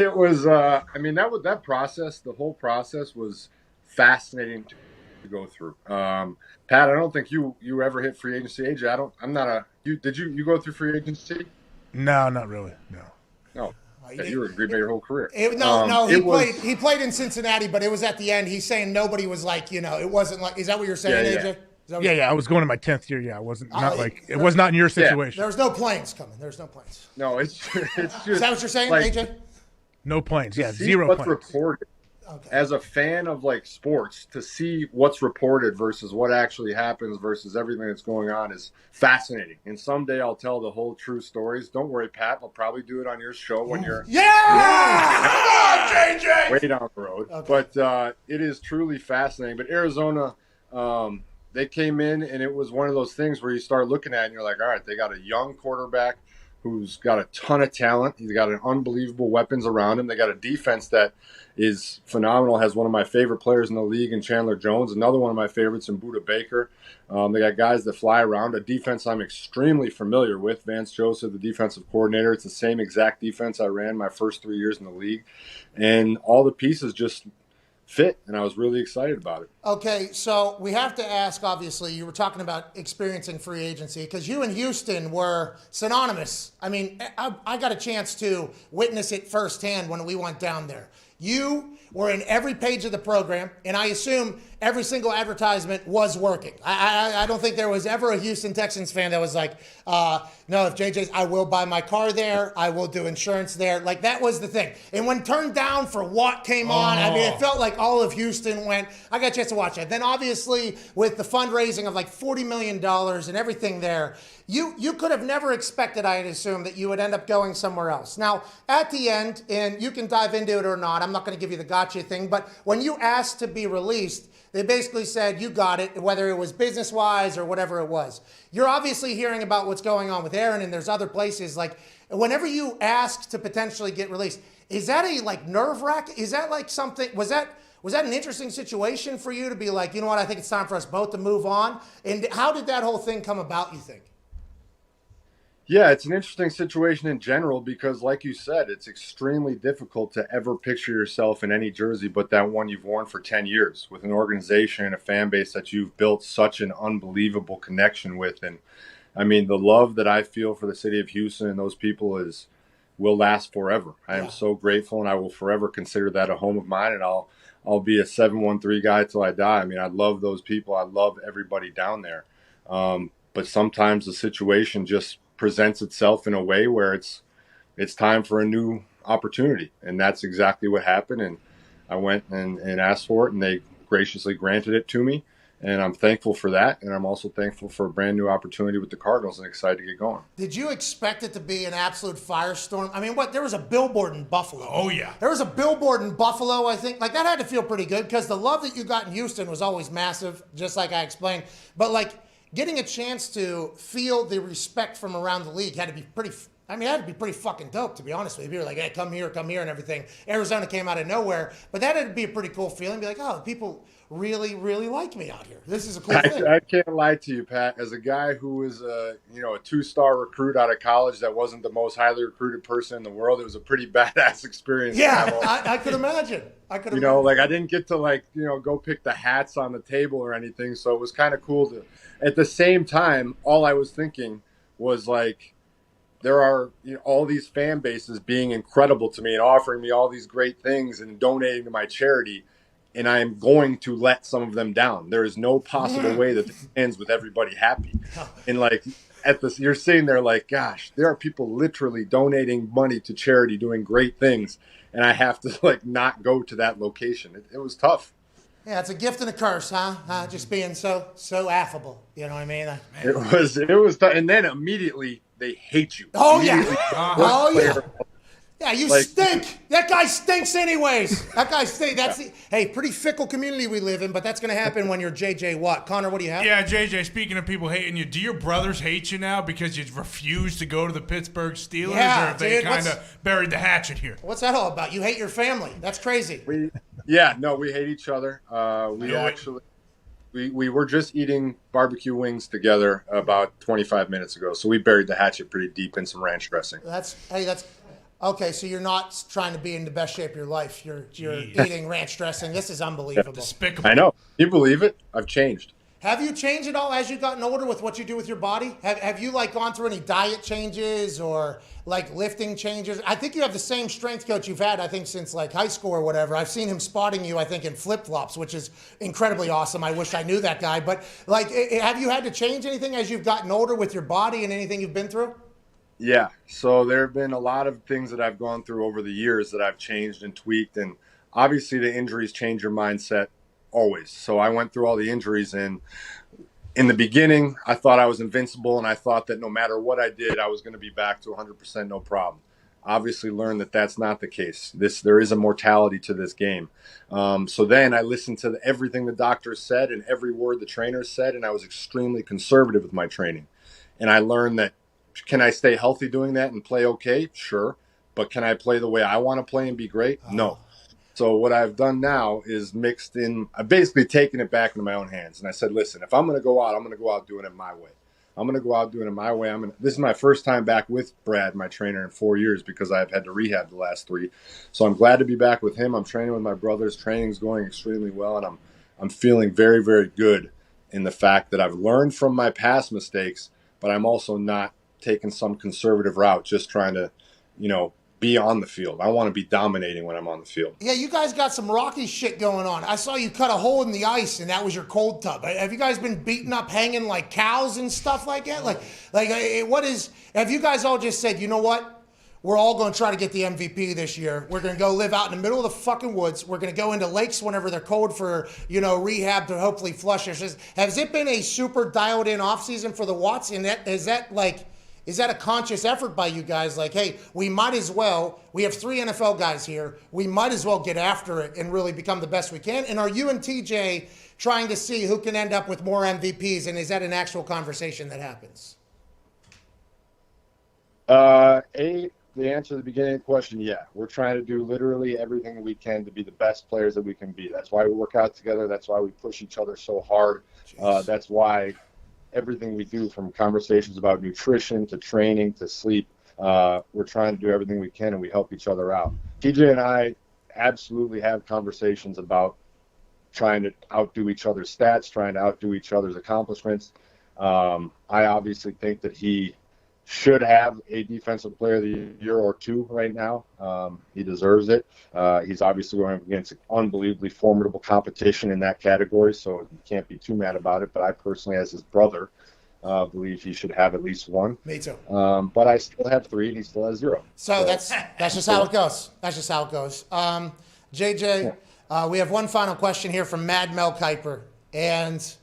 P: It was, that process, the whole process was fascinating to go through. Pat, I don't think you ever hit free agency. AJ, did you go through free agency?
B: No, not really. No.
P: Yeah, you were in Green Bay your whole career.
A: He played in Cincinnati, but it was at the end. He's saying nobody was like, it wasn't like, is that what you're saying, AJ?
B: I was going to my 10th year. Yeah, it wasn't it was not in your situation.
A: There's no planes coming. There's no planes.
P: No, it's just.
A: Is that what you're saying, AJ?
B: No planes. Yeah,
P: see
B: zero
P: what's
B: planes.
P: Reported. Okay. As a fan of sports, to see what's reported versus what actually happens versus everything that's going on is fascinating. And someday I'll tell the whole true stories. Don't worry, Pat. I'll probably do it on your show when you're
C: come on, JJ,
P: way down the road. Okay. But it is truly fascinating. But Arizona, they came in and it was one of those things where you start looking at it and you're like, all right, they got a young quarterback who's got a ton of talent. He's got an unbelievable weapons around him. They got a defense that is phenomenal, has one of my favorite players in the league in Chandler Jones, another one of my favorites in Budda Baker. They got guys that fly around, a defense I'm extremely familiar with. Vance Joseph, the defensive coordinator, it's the same exact defense I ran my first 3 years in the league. And all the pieces just fit, and I was really excited about it.
A: Okay, so we have to ask, obviously, you were talking about experiencing free agency, because you and Houston were synonymous. I mean, I got a chance to witness it firsthand when we went down there. You were in every page of the program, and I assume every single advertisement was working. I don't think there was ever a Houston Texans fan that was like, no, if JJ's, I will buy my car there, I will do insurance there. Like, that was the thing. And when Turned Down for What came on, I mean, it felt like all of Houston went. I got a chance to watch it. Then obviously with the fundraising of like $40 million and everything there, you could have never expected, I'd assume, that you would end up going somewhere else. Now, at the end, and you can dive into it or not, I'm not going to give you the gotcha thing, but when you asked to be released, they basically said you got it, whether it was business-wise or whatever it was. You're obviously hearing about what's going on with Aaron, and there's other places. Like, whenever you asked to potentially get released, is that a nerve-wrack? Is that like something, was that Was that an interesting situation for you to be like, you know what, I think it's time for us both to move on? And how did that whole thing come about, you think?
P: Yeah, it's an interesting situation in general because, like you said, it's extremely difficult to ever picture yourself in any jersey but that one you've worn for 10 years with an organization and a fan base that you've built such an unbelievable connection with. And I mean, the love that I feel for the city of Houston and those people will last forever. I am so grateful, and I will forever consider that a home of mine, and I'll be a 713 guy till I die. I mean, I love those people. I love everybody down there. But sometimes the situation just presents itself in a way where it's time for a new opportunity, and that's exactly what happened. And I went and asked for it, and they graciously granted it to me, and I'm thankful for that. And I'm also thankful for a brand new opportunity with the Cardinals and excited to get going.
A: Did you expect it to be an absolute firestorm? I mean, there was a billboard in Buffalo.
C: Oh, yeah.
A: There was a billboard in Buffalo, I think. Like, that had to feel pretty good because the love that you got in Houston was always massive, just like I explained. But, like, getting a chance to feel the respect from around the league had to be pretty fucking dope, to be honest with you. You're like, hey, come here, and everything. Arizona came out of nowhere. But that had to be a pretty cool feeling. Be like, oh, people really, really like me out here. This is a cool thing.
P: I can't lie to you, Pat. As a guy who was a 2-star recruit out of college that wasn't the most highly recruited person in the world, it was a pretty badass experience.
A: Yeah, I could imagine.
P: I didn't get to go pick the hats on the table or anything, so it was kind of cool to. At the same time, all I was thinking was like, there are all these fan bases being incredible to me and offering me all these great things and donating to my charity, and I am going to let some of them down. There is no possible way that this ends with everybody happy. And you're sitting there like, gosh, there are people literally donating money to charity, doing great things, and I have to not go to that location. It was tough.
A: Yeah, it's a gift and a curse, huh? Just being so affable. You know what I mean?
P: It was tough. And then immediately they hate you.
A: Oh, yeah. Yeah, you stink. That guy stinks anyways. That guy stinks. Pretty fickle community we live in, but that's going to happen when you're JJ Watt. Connor, what do you have?
C: Yeah, JJ, speaking of people hating you, do your brothers hate you now because you refuse to go to the Pittsburgh Steelers? Or have they kind of buried the hatchet here?
A: What's that all about? You hate your family. That's crazy.
P: We hate each other. We were just eating barbecue wings together about 25 minutes ago, so we buried the hatchet pretty deep in some ranch dressing.
A: That's okay. So you're not trying to be in the best shape of your life. You're eating ranch dressing. This is unbelievable.
C: Despicable.
P: I know. You believe it? I've changed.
A: Have you changed at all as you've gotten older with what you do with your body? Have you gone through any diet changes or lifting changes? I think you have the same strength coach you've had, I think, since high school or whatever. I've seen him spotting you, I think, in flip-flops, which is incredibly awesome. I wish I knew that guy. But have you had to change anything as you've gotten older with your body and anything you've been through?
P: Yeah. So there have been a lot of things that I've gone through over the years that I've changed and tweaked. And obviously the injuries change your mindset always. So I went through all the injuries, and in the beginning, I thought I was invincible, and I thought that no matter what I did, I was going to be back to 100% no problem. Obviously learned that that's not the case. There is a mortality to this game. So then I listened to everything the doctors said and every word the trainers said, and I was extremely conservative with my training. And I learned that, can I stay healthy doing that and play okay? Sure. But can I play the way I want to play and be great? No. So what I've done now is I've basically taken it back into my own hands. And I said, listen, if I'm going to go out, I'm going to go out doing it my way. I'm going to go out doing it my way. This is my first time back with Brad, my trainer, in 4 years because I've had to rehab the last 3. So I'm glad to be back with him. I'm training with my brothers. Training's going extremely well. And I'm feeling very, very good in the fact that I've learned from my past mistakes, but I'm also not taking some conservative route, just trying to, be on the field. I want to be dominating when I'm on the field.
A: Yeah, you guys got some Rocky shit going on. I saw you cut a hole in the ice, and that was your cold tub. Have you guys been beaten up, hanging like cows and stuff like that? Have you guys all just said, you know what? We're all going to try to get the MVP this year. We're going to go live out in the middle of the fucking woods. We're going to go into lakes whenever they're cold for, rehab to hopefully flush us. Has it been a super dialed in offseason for the Watts? And is that a conscious effort by you guys? Hey, we might as well, we have 3 NFL guys here. We might as well get after it and really become the best we can. And are you and TJ trying to see who can end up with more MVPs? And is that an actual conversation that happens?
P: the answer to the beginning of the question, yeah. We're trying to do literally everything we can to be the best players that we can be. That's why we work out together. That's why we push each other so hard. That's why everything we do, from conversations about nutrition to training to sleep, we're trying to do everything we can, and we help each other out. TJ and I absolutely have conversations about trying to outdo each other's stats, trying to outdo each other's accomplishments. I obviously think that he should have a defensive player of the year or two right now. He deserves it. He's obviously going against unbelievably formidable competition in that category, so you can't be too mad about it. But I personally, as his brother, believe he should have at least one.
A: Me too.
P: But I still have 3, and he still has 0.
A: So that's just how it goes. That's just how it goes. JJ, we have one final question here from Mad Mel Kiper, and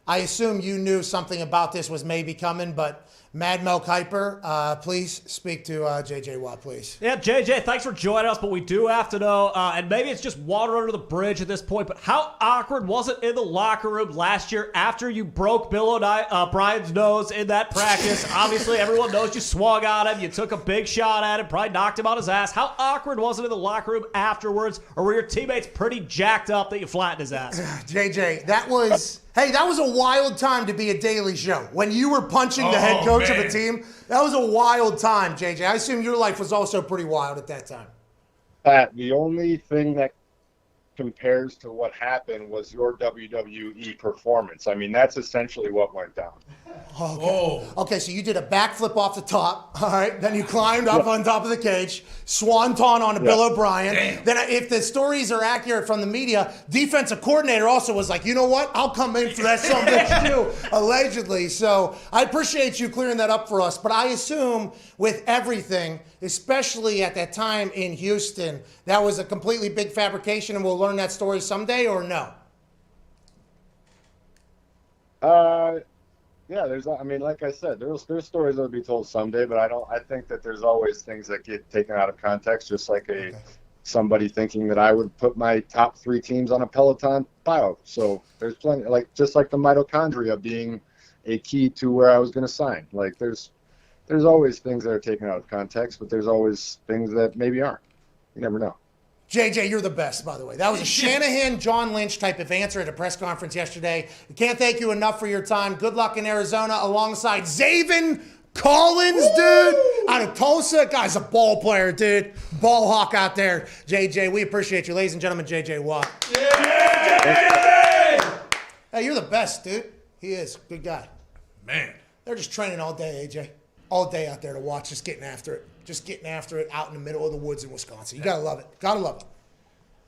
A: I assume you knew something about this was maybe coming, but Mad Mel Kiper, please speak to JJ Watt, please.
D: Yeah, JJ, thanks for joining us, but we do have to know, and maybe it's just water under the bridge at this point, but how awkward was it in the locker room last year after you broke Bill O'Brien's nose in that practice? Obviously, everyone knows you swung on him, you took a big shot at him, probably knocked him on his ass. How awkward was it in the locker room afterwards, or were your teammates pretty jacked up that you flattened his ass?
A: JJ, that was a wild time to be a Daily Show. When you were punching the head coach of a team, that was a wild time, JJ. I assume your life was also pretty wild at that time.
P: Pat, the only thing that compares to what happened was your WWE performance. I mean, that's essentially what went down.
A: Okay, so you did a backflip off the top, all right? Then you climbed up on top of the cage, swanton on Bill O'Brien. Damn. Then if the stories are accurate from the media, defensive coordinator also was like, you know what? I'll come in for that son of a bitch too, allegedly. So I appreciate you clearing that up for us. But I assume with everything, especially at that time in Houston, that was a completely big fabrication, and we'll learn that story someday, or no?
P: Yeah, like I said, there's stories that will be told someday, but I think that there's always things that get taken out of context, just like somebody thinking that I would put my top 3 teams on a Peloton bio. So there's plenty, just like the mitochondria being a key to where I was going to sign. Like there's always things that are taken out of context, but there's always things that maybe aren't. You never know.
A: JJ, you're the best, by the way. That was a Shanahan, John Lynch type of answer at a press conference yesterday. I can't thank you enough for your time. Good luck in Arizona alongside Zaven Collins, dude, out of Tulsa. Guy's a ball player, dude. Ball hawk out there. JJ, we appreciate you. Ladies and gentlemen, JJ Watt. Yeah, hey, you're the best, dude. He is. Good guy.
C: Man.
A: They're just training all day, AJ. All day out there to watch, just getting after it. Just getting after it out in the middle of the woods in Wisconsin. You got to love it. Got to love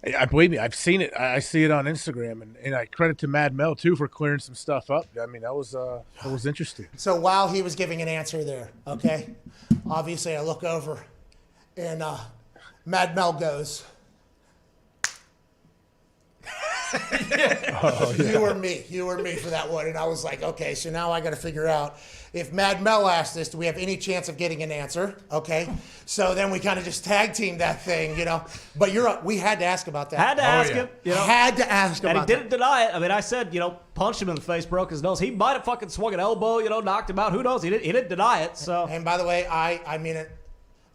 A: it.
B: I believe me. I've seen it. I see it on Instagram, and I credit to Mad Mel too for clearing some stuff up. I mean, that was interesting.
A: So while he was giving an answer there, okay, obviously I look over, and Mad Mel goes, You were me for that one. And I was like, okay, so now I got to figure out if Mad Mel asked this, do we have any chance of getting an answer? Okay. So then we kind of just tag team that thing, But we had to ask about that.
D: Had to ask him.
A: Had to ask him about that.
D: And he didn't deny it. I mean, I said, punched him in the face, broke his nose. He might have fucking swung an elbow, knocked him out. Who knows? He didn't deny it. So.
A: And by the way, I mean it.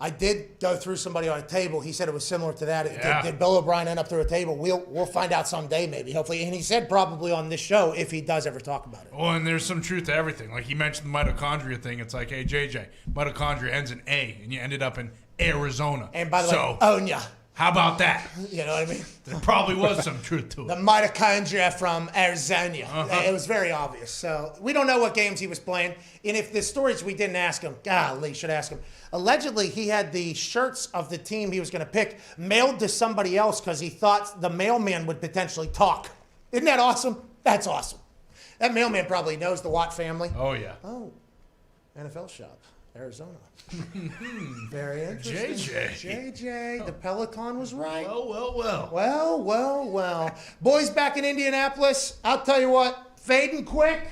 A: I did go through somebody on a table. He said it was similar to that.
C: Yeah.
A: Did Bill O'Brien end up through a table? We'll find out someday, maybe, hopefully. And he said probably on this show if he does ever talk about it.
C: Well, and there's some truth to everything. Like he mentioned the mitochondria thing. It's like, hey, JJ, mitochondria ends in A, and you ended up in Arizona.
A: And by the way, Onya.
C: How about that?
A: You know what I mean?
C: There probably was some truth to it.
A: The mitochondria from Arizona. It was very obvious. So we don't know what games he was playing. And if the stories we didn't ask him, golly, should ask him. Allegedly, he had the shirts of the team he was going to pick mailed to somebody else because he thought the mailman would potentially talk. Isn't that awesome? That's awesome. That mailman probably knows the Watt family.
C: Oh, yeah.
A: Oh, NFL shop, Arizona. Very interesting. JJ, the Peloton was right. Well. Boys back in Indianapolis, I'll tell you what, fading quick.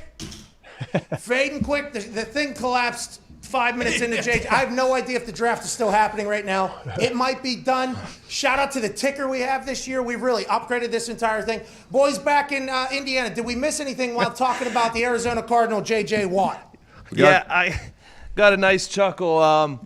A: The thing collapsed 5 minutes into JJ. I have no idea if the draft is still happening right now. It might be done. Shout out to the ticker we have this year. We've really upgraded this entire thing. Boys back in Indiana, did we miss anything while talking about the Arizona Cardinal, JJ Watt?
F: Yeah, I got a nice chuckle.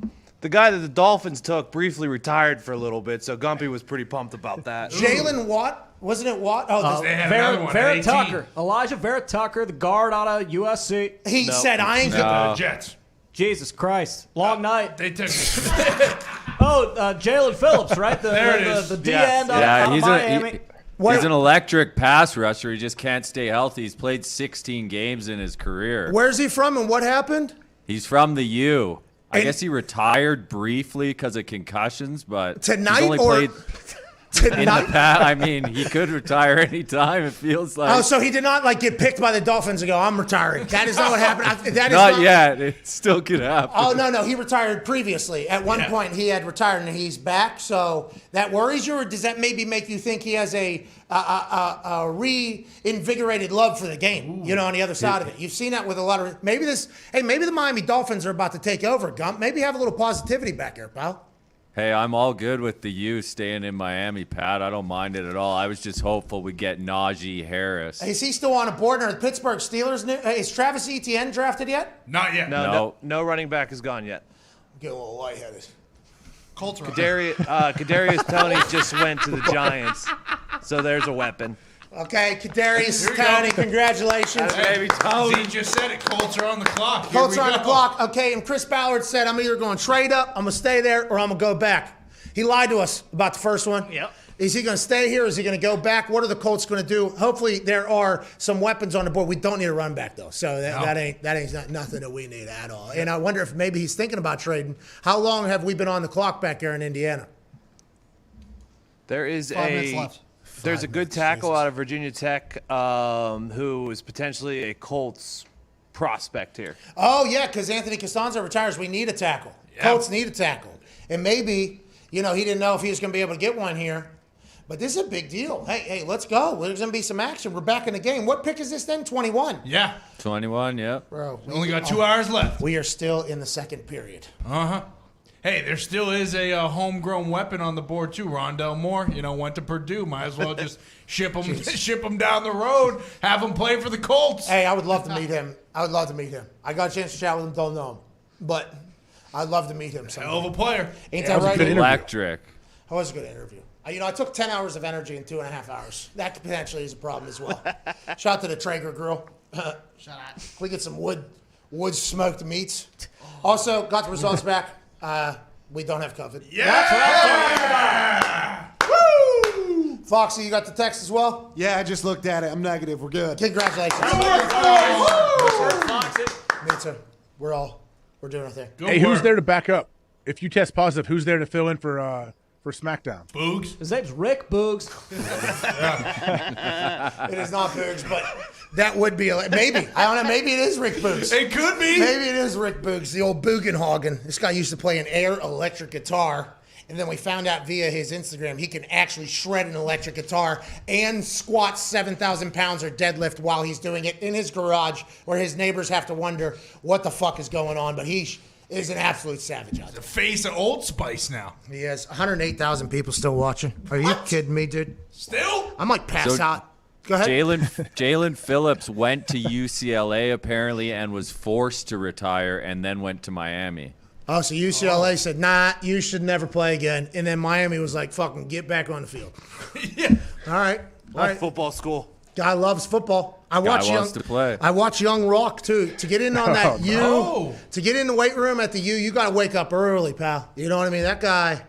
F: The guy that the Dolphins took briefly retired for a little bit, so Gumpy was pretty pumped about that.
A: Jalen Watt? Wasn't it Watt? Oh,
C: They had another one at
D: Vera
C: 18.
D: Tucker. Elijah Vera Tucker, the guard out of USC.
A: he said, I ain't
C: The
A: gonna.
C: Jets.
D: Jesus Christ. Long night.
C: They took
D: Jalen Phillips, right?
C: There it is.
D: The D
F: Yes.
D: end out of Miami.
I: He's an electric pass rusher. He just can't stay healthy. He's played 16 games in his career.
A: Where's he from and what happened?
I: He's from the U. I
A: And-
I: guess he retired briefly because of concussions, but
A: Tonight
I: he's only
A: or-
I: played in the past. I mean, he could retire anytime, it feels like.
A: Oh, so he did not like get picked by the Dolphins and go, I'm retiring. That is not what happened. That is
I: not yet. It still could happen.
A: Oh, no. He retired previously. At one point, he had retired and he's back. So that worries you, or does that maybe make you think he has a reinvigorated love for the game, on the other side of it? You've seen that with a lot of – maybe the Miami Dolphins are about to take over, Gump. Maybe have a little positivity back here, pal.
I: Hey, I'm all good with the U staying in Miami, Pat. I don't mind it at all. I was just hopeful we'd get Najee Harris.
A: Is he still on a board? Are the Pittsburgh Steelers – is Travis Etienne drafted yet?
C: Not yet.
F: No running back is gone yet.
A: Get a little lightheaded.
L: Colts are
F: Kadarius Toney just went to the Giants, so there's a weapon.
A: Okay, Kadarius
C: Here we
A: Toney,
C: go.
A: congratulations.
C: Baby Tony. Z just said it. Colts are on the clock. Here
A: Colts
C: we
A: are on the
C: go.
A: clock. Okay, and Chris Ballard said, I'm either going to trade up, I'm going to stay there, or I'm going to go back. He lied to us about the first one.
D: Yep.
A: Is he going to stay here? Is he going to go back? What are the Colts going to do? Hopefully there are some weapons on the board. We don't need a run back, though. So that ain't nothing that we need at all. And I wonder if maybe he's thinking about trading. How long have we been on the clock back here in Indiana?
F: There is
L: 5 minutes left.
F: There's a good tackle out of Virginia Tech who is potentially a Colts prospect here.
A: Oh, yeah, because Anthony Costanzo retires. We need a tackle.
C: Yeah.
A: Colts need a tackle. And maybe, he didn't know if he was going to be able to get one here. But this is a big deal. Hey, let's go. There's going to be some action. We're back in the game. What pick is this then? 21.
C: Yeah.
I: 21, yeah.
A: Bro,
C: Only got 2 hours left.
A: We are still in the second period.
C: Uh-huh. Hey, there still is a homegrown weapon on the board, too. Rondell Moore, went to Purdue. Might as well just ship him down the road, have him play for the Colts.
A: Hey, I would love to meet him. I got a chance to chat with him, don't know him. But I'd love to meet him someday.
C: Hell of a player.
A: Ain't that right?
I: Electric.
A: That was a good interview. I took 10 hours of energy in 2.5 hours. That potentially is a problem as well. Shout out to the Traeger grill.
L: Shout out.
A: We get some wood smoked meats. Also, got the results back. We don't have COVID.
C: Yeah!
A: That's what I'm talking about. Woo! Foxy, you got the text as well?
J: Yeah, I just looked at it. I'm negative. We're good.
A: Congratulations. Me too. We're doing our thing.
B: Hey, who's there to back up? If you test positive, who's there to fill in for SmackDown?
C: Boogs.
D: His name's Rick Boogs.
A: It is not Boogs, but that would be maybe. I don't know. Maybe it is Rick Boogs.
C: It could be.
A: Maybe it is Rick Boogs, the old Boogenhagen. This guy used to play an air electric guitar, and then we found out via his Instagram he can actually shred an electric guitar and squat 7,000 pounds or deadlift while he's doing it in his garage, where his neighbors have to wonder what the fuck is going on. But he is an absolute savage out there.
C: The face of Old Spice now.
A: He has 108,000 people still watching. Are you kidding me, dude?
C: Still?
A: I might pass
I: So-
A: out. Go ahead.
I: Jalen Phillips went to UCLA apparently and was forced to retire and then went to Miami.
A: Oh, so UCLA said, nah, you should never play again. And then Miami was like, fucking get back on the field.
C: Yeah.
A: All right.
F: Football school.
A: Guy loves football.
I: Guy wants to play.
A: I watch Young Rock, too. To get in on that to get in the weight room at the U, you got to wake up early, pal. You know what I mean? That guy,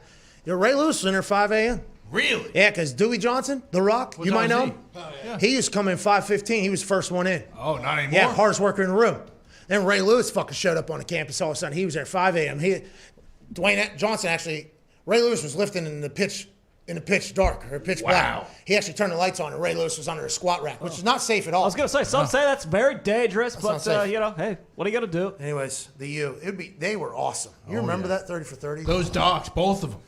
A: Ray Lewis was in there 5 a.m.
C: Really?
A: Yeah, because Dewey Johnson, The Rock,
C: What
A: you might
C: time
A: know
C: is
A: him.
C: he?
A: He used to come in 5:15. He was first one in.
C: Oh, not anymore.
A: Yeah, hardest worker in the room. Then Ray Lewis fucking showed up on the campus all of a sudden. He was there at 5 a.m. Dwayne Johnson actually, Ray Lewis was lifting in the pitch dark or pitch black. He actually turned the lights on and Ray Lewis was under a squat rack, which is not safe at all.
D: I was going to say, some say that's very dangerous,
A: That's
D: but,
A: not safe.
D: hey, what are you going to do?
A: Anyways, the U, they were awesome. You remember that 30 for 30?
C: Those docs, both of them.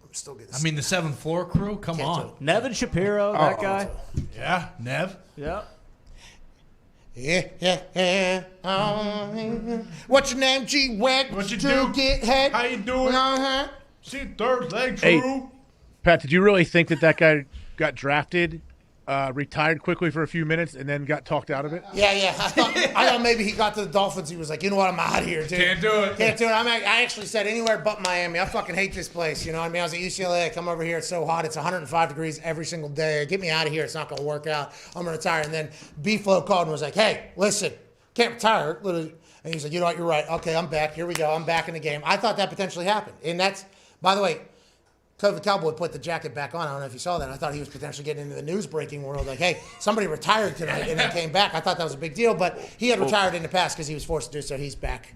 A: I'm still getting
C: I mean, the 7th floor crew, come
A: Can't
C: on.
A: do it.
D: Nevin Shapiro, that guy.
C: Yeah, Nev.
D: Yeah.
A: Yeah. What's your name, G-Wag?
C: What you
A: do? Get head.
C: How you doing?
A: Uh-huh.
C: See, third leg,
B: Hey,
C: true.
B: Pat, did you really think that guy got drafted retired quickly for a few minutes and then got talked out of it?
A: Yeah. I thought maybe he got to the Dolphins. He was like, you know what? I'm out of here, dude.
C: Can't do it.
A: Can't do it. I actually said anywhere but Miami. I fucking hate this place. You know what I mean? I was at UCLA. I come over here. It's so hot. It's 105 degrees every single day. Get me out of here. It's not going to work out. I'm going to retire. And then B-Flow called and was like, hey, listen, can't retire. Literally. And he's like, you know what? You're right. Okay, I'm back. Here we go. I'm back in the game. I thought that potentially happened. And that's, by the way, COVID Cowboy put the jacket back on. I don't know if you saw that. I thought he was potentially getting into the news breaking world. Like, hey, somebody retired tonight and then came back. I thought that was a big deal, but he had retired in the past because he was forced to do so. He's back.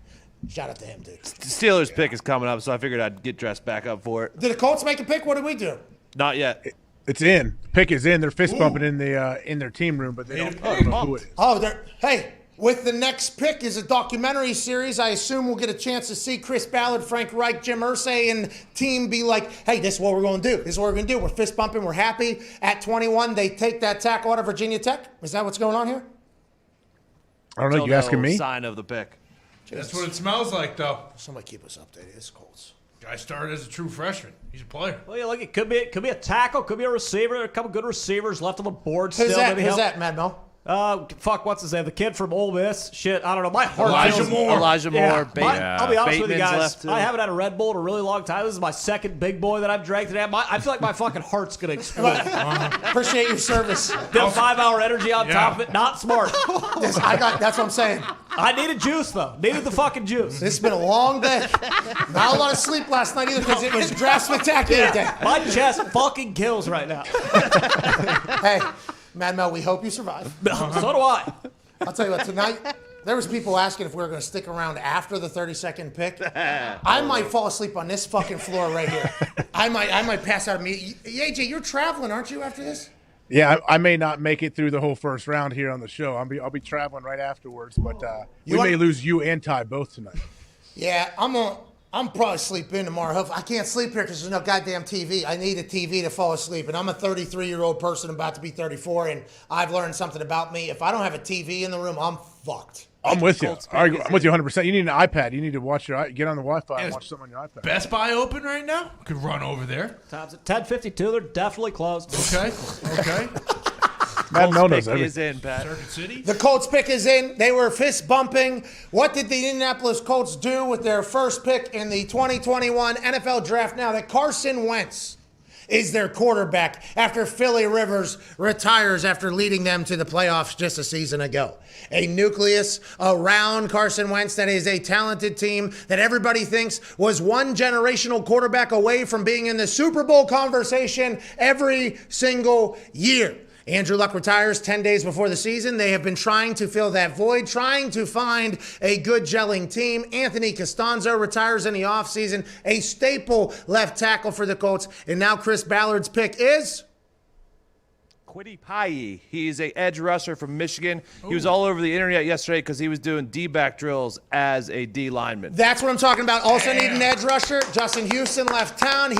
A: Shout out to him, dude.
F: The Steelers pick is coming up, so I figured I'd get dressed back up for it.
A: Did the Colts make a pick? What did we do?
F: Not yet.
B: It's in. The pick is in. They're fist bumping in their team room, but they don't know who it is.
A: Oh, hey. With the next pick is a documentary series. I assume we'll get a chance to see Chris Ballard, Frank Reich, Jim Irsay, and team be like, hey, this is what we're going to do. This is what we're going to do. We're fist bumping. We're happy. At 21, they take that tackle out of Virginia Tech. Is that what's going on here?
B: I don't know. You asking me?
F: Sign of the pick.
C: That's what it smells like, though.
A: Somebody keep us updated. It's Colts.
C: Guy started as a true freshman. He's a player.
D: Well, yeah, look, it could be a tackle, could be a receiver. There are a couple good receivers left on the board
A: Who's
D: still.
A: that? Who's that, Mad Mel?
D: What's his name? The kid from Ole Miss. Shit, I don't know. My heart
C: Elijah
D: feels-
C: Moore.
F: Elijah Moore.
D: I'll be honest with you
F: Bateman's
D: guys.
F: left, too.
D: I haven't had a Red Bull in a really long time. This is my second big boy that I've drank today. I feel like my fucking heart's gonna explode.
A: Appreciate your service.
D: Did a 5-hour energy on top of it. Not smart.
A: That's what I'm saying.
D: I needed juice though. Needed the fucking juice.
A: This has been a long day. Not a lot of sleep last night either because it was draft spectacular day.
D: My chest fucking kills right now.
A: Hey, Mad Mel, we hope you survive.
D: So do I.
A: I'll tell you what, tonight, there was people asking if we were going to stick around after the 32nd pick. I might fall asleep on this fucking floor right here. I might pass out immediately. AJ, you're traveling, aren't you, after this?
B: Yeah, I may not make it through the whole first round here on the show. I'll be traveling right afterwards, but we may lose you and Ty both tonight.
A: Yeah, I'm probably sleep in tomorrow. I can't sleep here because there's no goddamn TV. I need a TV to fall asleep, and I'm a 33-year-old person about to be 34, and I've learned something about me. If I don't have a TV in the room, I'm fucked.
B: I'm with you. I'm with you 100%. You need an iPad. You need to get on the Wi-Fi and watch something on your iPad.
C: Best Buy open right now? Could run over there.
D: Times at 10:52. They're definitely closed.
C: Okay.
B: Matt Mel knows
F: Pick
B: everything.
F: is in, Pat.
C: Circuit City?
A: The Colts pick is in. They were fist bumping. What did the Indianapolis Colts do with their first pick in the 2021 NFL Draft now that Carson Wentz is their quarterback after Philly Rivers retires after leading them to the playoffs just a season ago? A nucleus around Carson Wentz that is a talented team that everybody thinks was one generational quarterback away from being in the Super Bowl conversation every single year. Andrew Luck retires 10 days before the season. They have been trying to fill that void, trying to find a good gelling team. Anthony Costanzo retires in the offseason, a staple left tackle for the Colts. And now Chris Ballard's pick is?
F: Kwity Paye. He's a edge rusher from Michigan. He was all over the internet yesterday because he was doing D-back drills as a D lineman.
A: That's what I'm talking about. Also need an edge rusher. Justin Houston left town.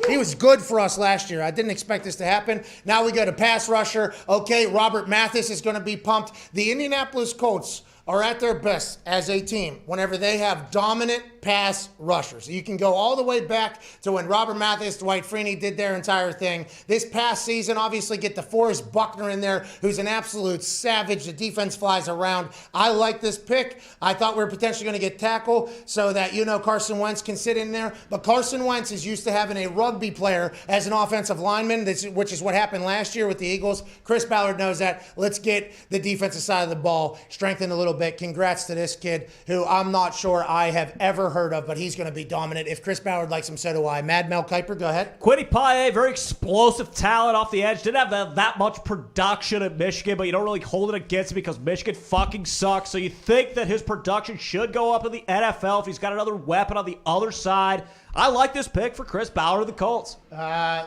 A: He was good for us last year. I didn't expect this to happen. Now we got a pass rusher. Okay, Robert Mathis is going to be pumped. The Indianapolis Colts are at their best as a team whenever they have dominant pass rushers. You can go all the way back to when Robert Mathis, Dwight Freeney did their entire thing. This past season, obviously, get DeForest Buckner in there, who's an absolute savage. The defense flies around. I like this pick. I thought we were potentially going to get tackle so that, Carson Wentz can sit in there. But Carson Wentz is used to having a rugby player as an offensive lineman, which is what happened last year with the Eagles. Chris Ballard knows that. Let's get the defensive side of the ball strengthened a little bit. Congrats to this kid who I'm not sure I have ever heard of, but he's going to be dominant. If Chris Ballard likes him, so do I. Mad Mel Kiper, go ahead.
D: Kwity Paye, very explosive talent off the edge. Didn't have that much production at Michigan, but you don't really hold it against him because Michigan fucking sucks. So you think that his production should go up in the NFL if he's got another weapon on the other side. I like this pick for Chris Ballard of the Colts.
A: I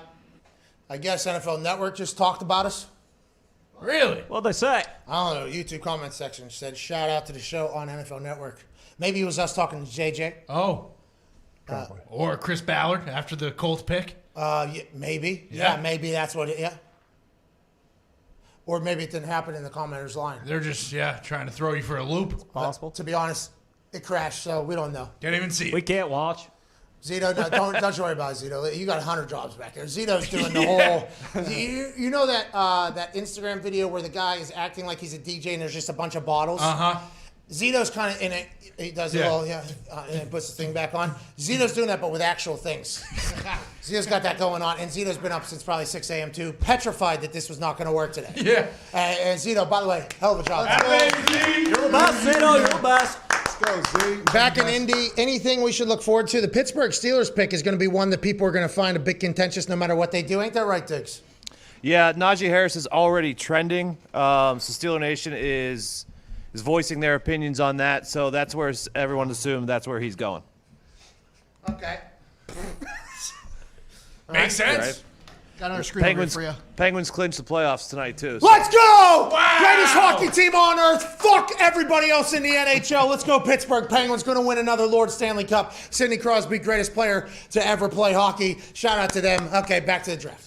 A: guess NFL Network just talked about us.
C: Really?
D: What'd they say?
A: I don't know. YouTube comment section said, shout out to the show on NFL Network. Maybe it was us talking to JJ.
C: Oh. Or Chris Ballard after the Colts pick.
A: Yeah, maybe. Yeah, maybe that's what it, Or maybe it didn't happen in the commenters line.
C: They're just, trying to throw you for a loop.
D: Possible.
A: To be honest, it crashed, so we don't know.
C: Can't even see it.
D: We can't watch.
A: Zito, no, don't you worry about Zito. You got 100 jobs back there. Zito's doing the whole. You know that that Instagram video where the guy is acting like he's a DJ and there's just a bunch of bottles. Zito's kind of in it. He does it all, and puts the thing back on. Zito's doing that, but with actual things. Zito's got that going on, and Zito's been up since probably 6 a.m. too, petrified that this was not going to work today.
C: Yeah.
A: And Zito, by the way, hell of a job.
D: You're the best, Zito. You're the best.
J: Let's go, Z.
A: Back in Indy, anything we should look forward to? The Pittsburgh Steelers pick is going to be one that people are going to find a bit contentious no matter what they do. Ain't that right, Diggs?
F: Yeah, Najee Harris is already trending. So Steeler Nation is voicing their opinions on that. So that's where everyone assumed that's where he's going.
A: Okay.
C: Makes sense.
F: Right.
L: Got another screen read for you.
F: Penguins clinched the playoffs tonight, too. So.
A: Let's go! Wow. Greatest hockey team on earth. Fuck everybody else in the NHL. Let's go, Pittsburgh Penguins. Going to win another Lord Stanley Cup. Sidney Crosby, greatest player to ever play hockey. Shout out to them. Okay, back to the draft.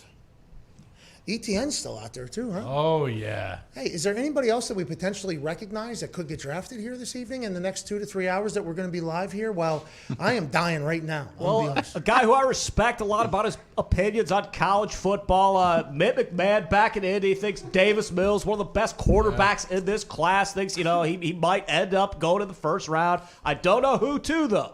A: ETN's still out there too, huh?
C: Oh, yeah.
A: Hey, is there anybody else that we potentially recognize that could get drafted here this evening in the next 2 to 3 hours that we're going to be live here? Well, I am dying right now.
D: Well, a guy who I respect a lot about his opinions on college football, Mitt McMahon back in Indy, thinks Davis Mills, one of the best quarterbacks in this class, thinks, he might end up going to the first round. I don't know who to, though.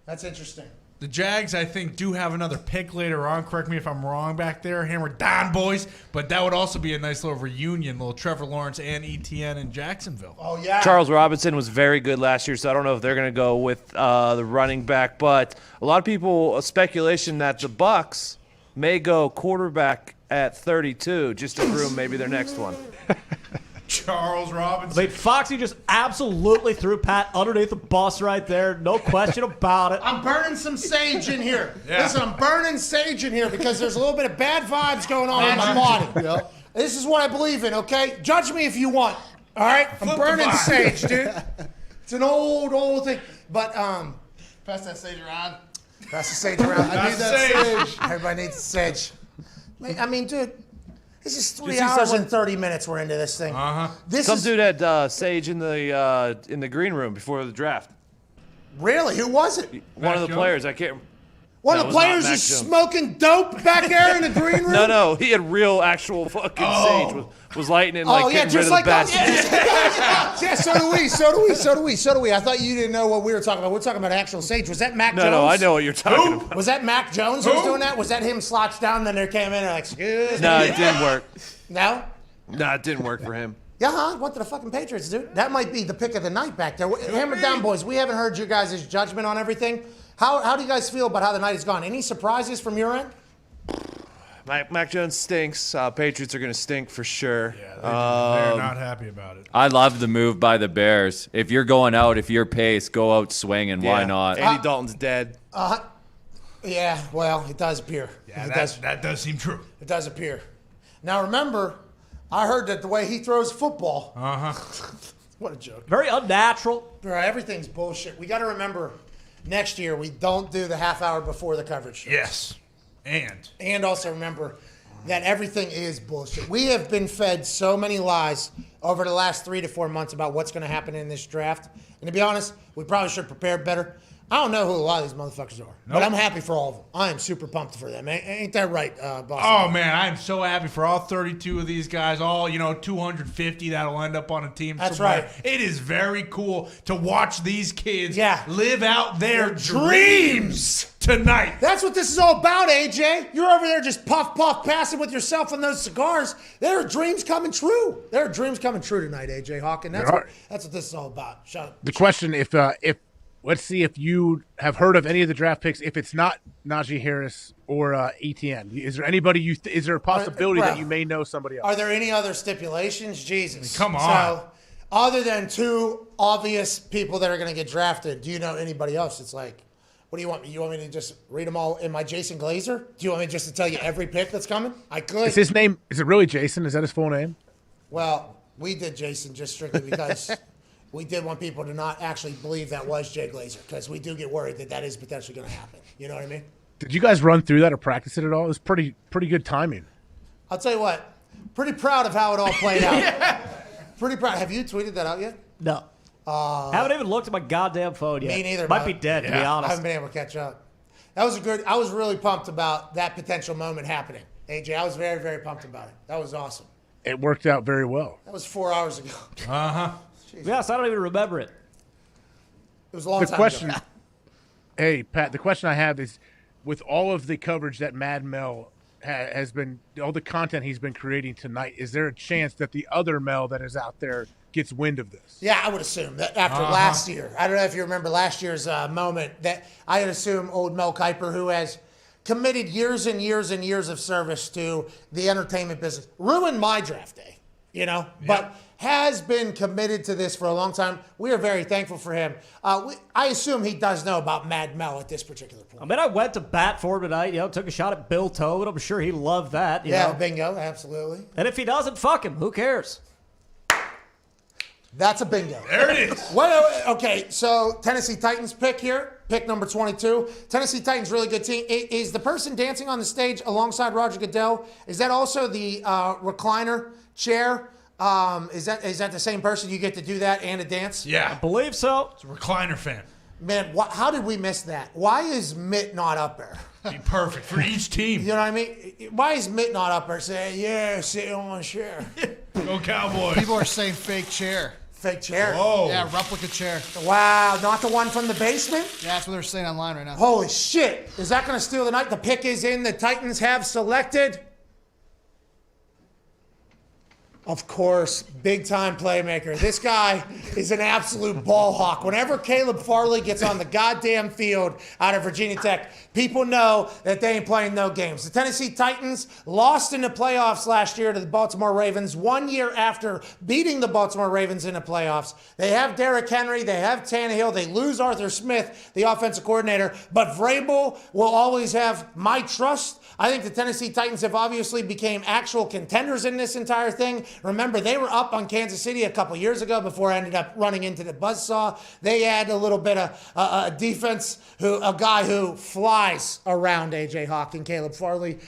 A: That's interesting.
C: The Jags, I think, do have another pick later on. Correct me if I'm wrong back there. Hammer down, boys. But that would also be a nice little reunion, little Trevor Lawrence and ETN in Jacksonville.
A: Oh, yeah.
F: Charles Robinson was very good last year, so I don't know if they're going to go with the running back. But a lot of people, speculation that the Bucs may go quarterback at 32 just to groom maybe their next one.
C: Charles Robinson.
D: I mean, Foxy just absolutely threw Pat underneath the bus right there. No question about it.
A: I'm burning some sage in here. Listen, I'm burning sage in here because there's a little bit of bad vibes going on in my body. This is what I believe in, okay? Judge me if you want, all right? I'm burning sage, dude. It's an old thing. But,
L: Pass that sage around.
A: pass the sage around.
L: I need that sage.
A: Everybody needs sage. I mean, dude, this is 3
F: see
A: hours
F: someone-
A: and 30 minutes we're into this thing.
F: Some dude had Sage in the green room before the draft.
A: Really? Who was it?
F: One of the players. I can't.
A: One
F: No,
A: of
F: it
A: the
F: was not
A: players
F: Mac
A: is
F: Jones.
A: smoking dope back there in the green room?
F: No, he had real, actual fucking Sage. Was lighting and
A: Oh, yeah,
F: getting rid
A: just
F: of
A: like
F: the bad.
A: us. Yeah, so do we. I thought you didn't know what we were talking about. We're talking about actual sage. Was that Mac Jones?
F: No, I know what you're talking about.
A: Was that Mac Jones who was doing that? Was that him slouched down and then there came in and like, excuse me?
F: No, it didn't work.
A: No?
F: No, it didn't work for him.
A: Yeah, went to the fucking Patriots, dude. That might be the pick of the night back there. Hammer down, boys. We haven't heard you guys' judgment on everything. How do you guys feel about how the night has gone? Any surprises from your end?
F: Mac Jones stinks. Patriots are going to stink for sure.
C: They're not happy about it.
I: I love the move by the Bears. If you're going out, if you're pace, go out swinging. Why not?
F: Andy Dalton's dead.
A: Yeah, well, it does appear.
C: Yeah, that does seem true.
A: It does appear. Now, remember, I heard that the way he throws football. What a joke.
D: Very unnatural.
A: Bro, everything's bullshit. We got to remember, next year, we don't do the half hour before the coverage shows.
C: Yes.
A: And also remember that everything is bullshit. We have been fed so many lies over the last 3 to 4 months about what's going to happen in this draft. And to be honest, we probably should prepare better. I don't know who a lot of these motherfuckers are, but I'm happy for all of them. I am super pumped for them. Ain't that right, boss?
C: Oh, man, I am so happy for all 32 of these guys, all, 250 that'll end up on a team.
A: That's
C: somewhere.
A: right.
C: It is very cool to watch these kids
A: Yeah.
C: live out their dreams tonight.
A: That's what this is all about, AJ. You're over there just puff, passing with yourself on those cigars. There are dreams coming true. There are dreams coming true tonight, AJ Hawkins. That's what this is all about. Shut up.
B: The question, if let's see if you have heard of any of the draft picks. If it's not Najee Harris or ETN, is there anybody is there a possibility that you may know somebody else?
A: Are there any other stipulations? Jesus.
C: Come on.
A: So, other than two obvious people that are going to get drafted, do you know anybody else? It's like, what do you want me? You want me to just read them all in my Jason Glazer? Do you want me just to tell you every pick that's coming? I could.
B: Is his name? Is it really Jason? Is that his full name?
A: Well, we did Jason just strictly because we did want people to not actually believe that was Jay Glazer, because we do get worried that is potentially going to happen. You know what I mean?
B: Did you guys run through that or practice it at all? It was pretty good timing.
A: I'll tell you what. Pretty proud of how it all played out. Pretty proud. Have you tweeted that out yet?
D: No. Haven't even looked at my goddamn phone yet.
A: Me neither.
D: Might be dead, to be honest.
A: I haven't been able to catch up. That was I was really pumped about that potential moment happening. AJ, I was very, very pumped about it. That was awesome.
B: It worked out very well.
A: That was 4 hours ago.
D: Yes, I don't even remember it.
A: It was a long time ago.
B: Hey, Pat, the question I have is, with all of the coverage that Mad Mel has been, all the content he's been creating tonight, is there a chance that the other Mel that is out there gets wind of this?
A: Yeah, I would assume that after last year. I don't know if you remember last year's moment, that I would assume old Mel Kiper, who has committed years and years and years of service to the entertainment business, ruined my draft day, but has been committed to this for a long time. We are very thankful for him. I assume he does know about Mad Mel at this particular point.
D: I mean, I went to bat for him tonight, took a shot at Bill Tobin. I'm sure he loved that. You know?
A: Bingo, absolutely.
D: And if he doesn't, fuck him. Who cares?
A: That's a bingo.
C: There it is.
A: Okay, so Tennessee Titans pick here, pick number 22. Tennessee Titans, really good team. Is the person dancing on the stage alongside Roger Goodell, is that also the recliner chair? Is that the same person? You get to do that and a dance?
C: Yeah.
D: I believe so.
C: It's a recliner fan.
A: Man, how did we miss that? Why is Mitt not up there?
C: Be perfect for each team.
A: You know what I mean? Why is Mitt not up there saying, yeah, sit on a chair?
C: Go Cowboys.
L: People are saying fake chair.
A: Fake chair?
C: Whoa.
L: Yeah, replica chair.
A: Wow, not the one from the basement?
L: Yeah, that's what they're saying online right now.
A: Holy shit. Is that going to steal the night? The pick is in. The Titans have selected. Of course, big-time playmaker. This guy is an absolute ball hawk. Whenever Caleb Farley gets on the goddamn field out of Virginia Tech, people know that they ain't playing no games. The Tennessee Titans lost in the playoffs last year to the Baltimore Ravens 1 year after beating the Baltimore Ravens in the playoffs. They have Derrick Henry. They have Tannehill. They lose Arthur Smith, the offensive coordinator. But Vrabel will always have my trust. I think the Tennessee Titans have obviously became actual contenders in this entire thing. Remember, they were up on Kansas City a couple years ago before I ended up running into the buzzsaw. They had a little bit of a defense, a guy who flies around A.J. Hawk and Caleb Farley.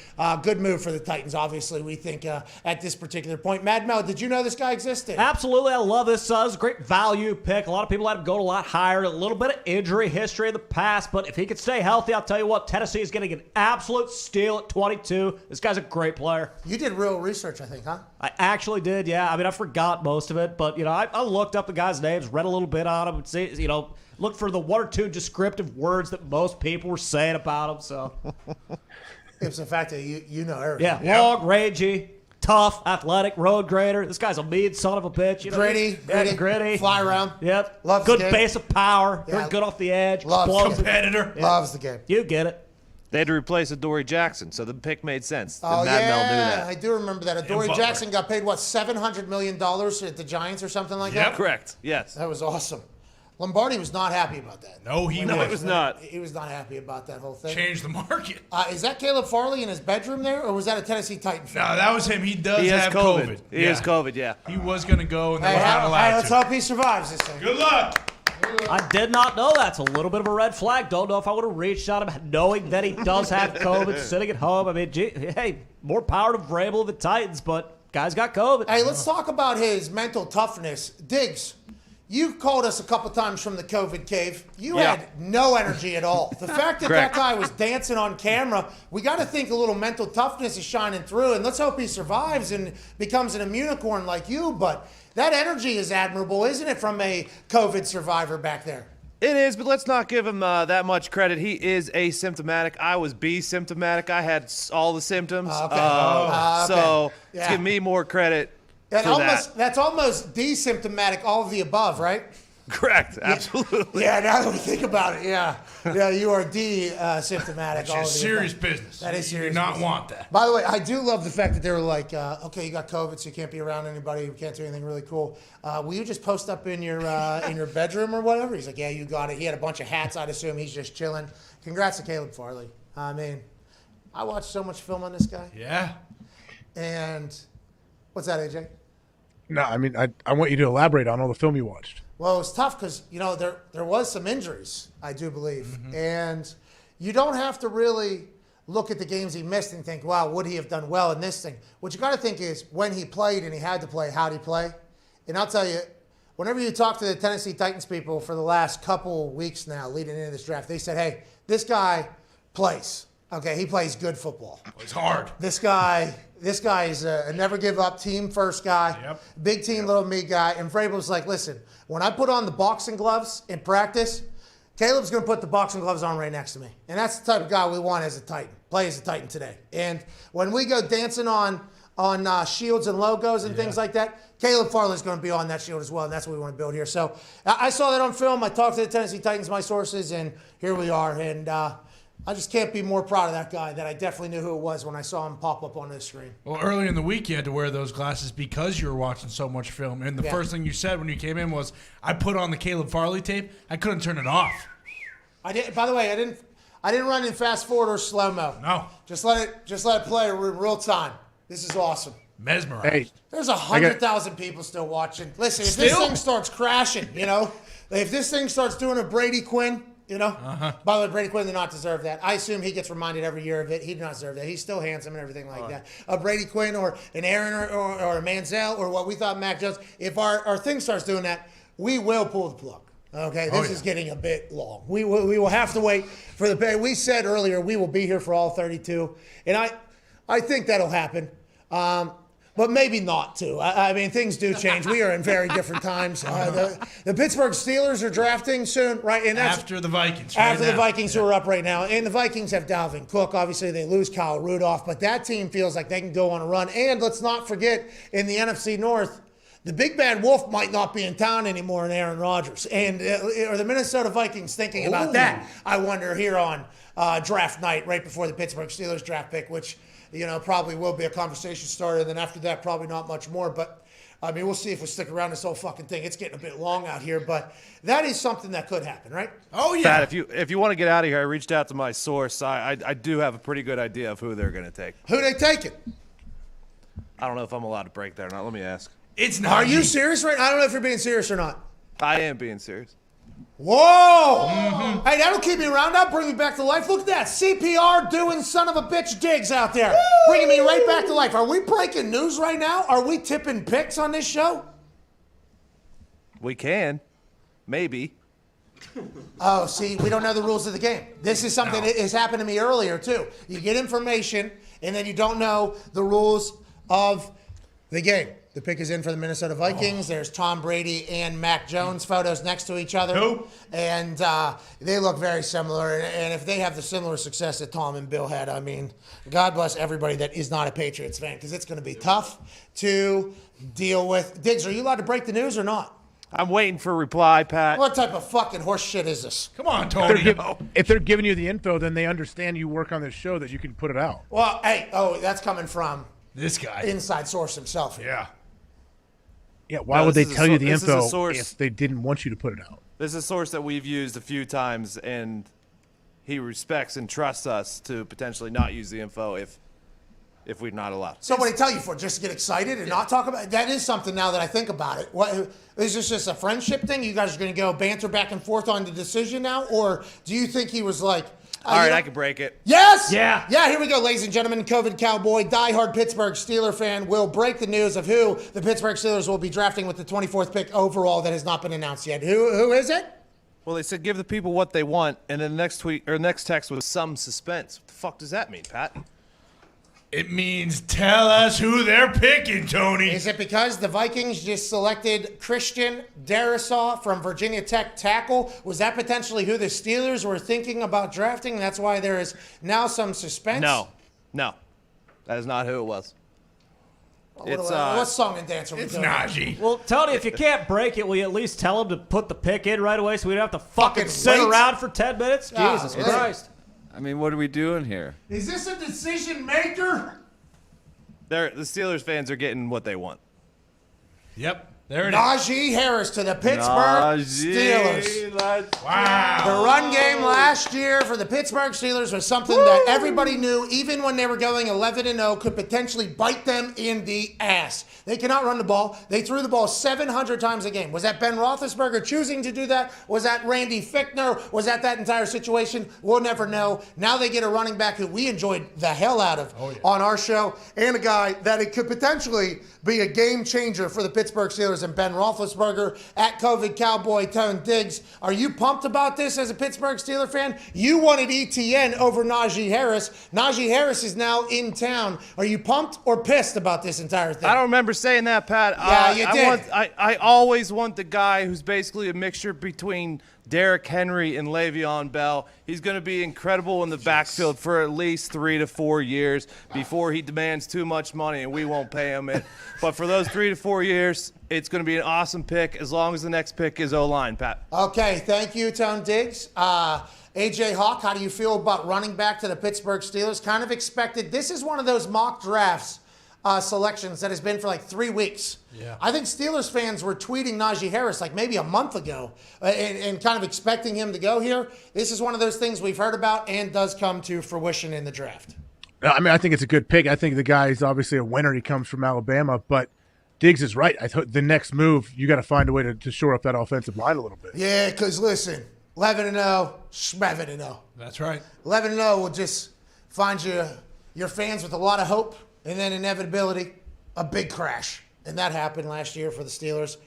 A: Good move for the Titans, obviously, we think, at this particular point. Mad Mel, did you know this guy existed?
D: Absolutely. I love this. It's a great value pick. A lot of people had him go a lot higher. A little bit of injury history in the past, but if he could stay healthy, I'll tell you what, Tennessee is getting an absolute steal at 22. This guy's a great player.
A: You did real research, I think, huh?
D: I actually did, yeah. I mean, I forgot most of it, but, I looked up the guy's names, read a little bit on him, see, looked for the one or two descriptive words that most people were saying about him, so.
A: It's the fact that you know everything.
D: Yeah, long, rangy, tough, athletic, road grader. This guy's a mean son of a bitch.
A: Gritty. Fly around.
D: Yep.
A: Loves
D: good
A: the game.
D: base of power.
A: Yeah.
D: Good off the edge.
A: Loves
C: competitor.
A: Yeah. Loves the game.
D: You get it.
F: They had to replace Adoree Jackson, so the pick made sense.
A: Oh,
F: Mad Mel knew
A: yeah,
F: that.
A: I do remember that. Adoree Jackson got paid, what, $700 million at the Giants or something like that?
F: Correct, yes.
A: That was awesome. Lombardi was not happy about that.
C: No, he
F: was not.
A: He was not happy about that whole thing.
C: Changed the market.
A: Is that Caleb Farley in his bedroom there, or was that a Tennessee Titan fan?
C: No, that was him. He does
F: has
C: have COVID.
F: He has COVID, yeah.
C: He was going to go, and they
A: Hey,
C: were not allowed
A: let's
C: to.
A: hope he survives this thing.
C: Good luck.
D: I did not know that. It's a little bit of a red flag. Don't know if I would have reached out him knowing that he does have COVID sitting at home. I mean, hey, more power to Vrabel of the Titans, but guy's got COVID.
A: Hey, let's talk about his mental toughness. Diggs, you called us a couple times from the COVID cave. You had no energy at all. The fact that that guy was dancing on camera, we got to think a little mental toughness is shining through, and let's hope he survives and becomes an unicorn like you, but that energy is admirable, isn't it, from a COVID survivor back there?
F: It is, but let's not give him that much credit. He is asymptomatic. I was B-symptomatic. I had all the symptoms. So let's give me more credit for that.
A: That's almost desymptomatic, all of the above, right?
F: Correct, absolutely.
A: Yeah, now that we think about it, yeah, you are symptomatic.
C: That's serious business.
A: That is serious.
C: You do not
A: business.
C: want that.
A: By the way, I do love the fact that they were like, okay, you got COVID, so you can't be around anybody. You can't do anything really cool. Will you just post up in your bedroom or whatever? He's like, yeah, you got it. He had a bunch of hats. I'd assume he's just chilling. Congrats to Caleb Farley. I mean, I watched so much film on this guy.
C: Yeah.
A: And what's that, AJ?
B: No, I mean, I want you to elaborate on all the film you watched.
A: Well, it was tough because, there was some injuries, I do believe. Mm-hmm. And you don't have to really look at the games he missed and think, wow, would he have done well in this thing? What you got to think is when he played and he had to play, how'd he play? And I'll tell you, whenever you talk to the Tennessee Titans people for the last couple weeks now leading into this draft, they said, hey, this guy plays. Okay, he plays good football.
C: It's hard.
A: This guy is a never give up team first guy.
C: Yep.
A: Big team, little me guy. And Vrabel's like, listen, when I put on the boxing gloves in practice, Caleb's going to put the boxing gloves on right next to me. And that's the type of guy we want as a Titan. Play as a Titan today. And when we go dancing on shields and logos and things like that, Caleb Farley's going to be on that shield as well, and that's what we want to build here. So I saw that on film. I talked to the Tennessee Titans, my sources, and here we are. And I just can't be more proud of that guy that I definitely knew who it was when I saw him pop up on the screen.
C: Well, earlier in the week, you had to wear those glasses because you were watching so much film. And the first thing you said when you came in was, I put on the Caleb Farley tape. I couldn't turn it off.
A: I did. By the way, I didn't run in fast forward or slow mo.
C: No.
A: Just let it play in real time. This is awesome.
C: Mesmerized.
B: Hey,
A: There's 100,000 people still watching. Listen, if this thing starts crashing, if this thing starts doing a Brady Quinn, By the way, Brady Quinn did not deserve that. I assume he gets reminded every year of it. He did not deserve that. He's still handsome and everything like that. A Brady Quinn or an Aaron or a Manziel or what we thought Mac Jones. If our thing starts doing that, we will pull the plug. Okay, this is getting a bit long. We will have to wait for the pay. We said earlier we will be here for all 32, and I think that'll happen. But maybe not, too. I mean, things do change. We are in very different times. The Pittsburgh Steelers are drafting soon, right? And that's
C: after the Vikings.
A: After the Vikings, who are up right now. And the Vikings have Dalvin Cook. Obviously, they lose Kyle Rudolph. But that team feels like they can go on a run. And let's not forget, in the NFC North, the big bad wolf might not be in town anymore in Aaron Rodgers. And are the Minnesota Vikings thinking about that? I wonder here on draft night, right before the Pittsburgh Steelers draft pick, which probably will be a conversation starter. And then after that, probably not much more. But, I mean, we'll see if we stick around this whole fucking thing. It's getting a bit long out here. But that is something that could happen, right?
C: Oh, yeah.
F: Pat, if you want to get out of here, I reached out to my source. I do have a pretty good idea of who they're going to take.
A: Who they taking?
F: I don't know if I'm allowed to break there or not. Let me ask.
C: It's not.
A: Are you serious right now? I don't know if you're being serious or not.
F: I am being serious.
A: Whoa! Mm-hmm. Hey, that'll keep me around. That'll bring me back to life. Look at that. CPR doing son of a bitch digs out there. Woo! Bringing me right back to life. Are we breaking news right now? Are we tipping picks on this show?
F: We can. Maybe.
A: Oh, see, we don't know the rules of the game. This is something that has happened to me earlier, too. You get information, and then you don't know the rules of the game. The pick is in for the Minnesota Vikings. There's Tom Brady and Mac Jones photos next to each other.
C: Who?
A: And they look very similar. And if they have the similar success that Tom and Bill had, I mean, God bless everybody that is not a Patriots fan, because it's going to be tough to deal with. Diggs, are you allowed to break the news or not?
F: I'm waiting for a reply, Pat.
A: What type of fucking horse shit is this?
C: Come on, Tony.
B: If they're giving you the info, then they understand you work on this show that you can put it out.
A: Well, hey, that's coming from
C: this guy,
A: inside source himself here.
C: Yeah.
B: Yeah, why would they tell you the info
F: source,
B: if they didn't want you to put it out?
F: This is a source that we've used a few times, and he respects and trusts us to potentially not use the info if we're not allowed.
A: So what did he tell you for? Just to get excited and not talk about it? That is something now that I think about it. What, is this just a friendship thing? You guys are going to go banter back and forth on the decision now? Or do you think he was like...
F: All right, I can break it.
A: Yes?
D: Yeah.
A: Yeah, here we go, ladies and gentlemen. COVID Cowboy, diehard Pittsburgh Steeler fan will break the news of who the Pittsburgh Steelers will be drafting with the 24th pick overall that has not been announced yet. Who is it?
F: Well, they said give the people what they want, and then the next tweet or next text was some suspense. What the fuck does that mean, Pat?
C: It means tell us who they're picking, Tony.
A: Is it because the Vikings just selected Christian Darrisaw from Virginia Tech tackle? Was that potentially who the Steelers were thinking about drafting? That's why there is now some suspense?
F: No. That is not who it was.
A: What song and dance are we doing?
C: It's Najee.
D: Well, Tony, if you can't break it, will you at least tell him to put the pick in right away so we don't have to fucking sit
A: wait.
D: around for 10 minutes? Jesus Christ.
I: I mean, what are we doing here?
A: Is this a decision maker?
F: The Steelers fans are getting what they want.
C: Yep. There it is.
A: Najee Harris to the Pittsburgh Steelers.
C: Wow.
A: The run game last year for the Pittsburgh Steelers was something that everybody knew, even when they were going 11-0, could potentially bite them in the ass. They cannot run the ball. They threw the ball 700 times a game. Was that Ben Roethlisberger choosing to do that? Was that Randy Fichtner? Was that entire situation? We'll never know. Now they get a running back who we enjoyed the hell out of on our show, and a guy that it could potentially be a game changer for the Pittsburgh Steelers Steelers and Ben Roethlisberger. At COVID Cowboy Tone Diggs, are you pumped about this as a Pittsburgh Steeler fan? You wanted ETN over Najee Harris. Najee Harris is now in town. Are you pumped or pissed about this entire thing?
F: I don't remember saying that, Pat.
A: Yeah, you did.
F: I always want the guy who's basically a mixture between Derrick Henry and Le'Veon Bell. He's going to be incredible in the backfield for at least 3 to 4 years before he demands too much money and we won't pay him it. But for those 3 to 4 years, it's going to be an awesome pick as long as the next pick is O-line, Pat.
A: Okay, thank you, Tone Diggs. AJ Hawk, how do you feel about running back to the Pittsburgh Steelers? Kind of expected. This is one of those mock drafts selections that has been for like 3 weeks.
C: Yeah.
A: I think Steelers fans were tweeting Najee Harris like maybe a month ago and kind of expecting him to go here. This is one of those things we've heard about and does come to fruition in the draft.
B: I mean, I think it's a good pick. I think the guy is obviously a winner. He comes from Alabama, but Diggs is right. I thought the next move, you got to find a way to shore up that offensive line a little bit.
A: Yeah, because listen, 11-0, 11-0.
C: That's right.
A: 11-0 will just find your fans with a lot of hope, and then inevitability, a big crash. And that happened last year for the Steelers.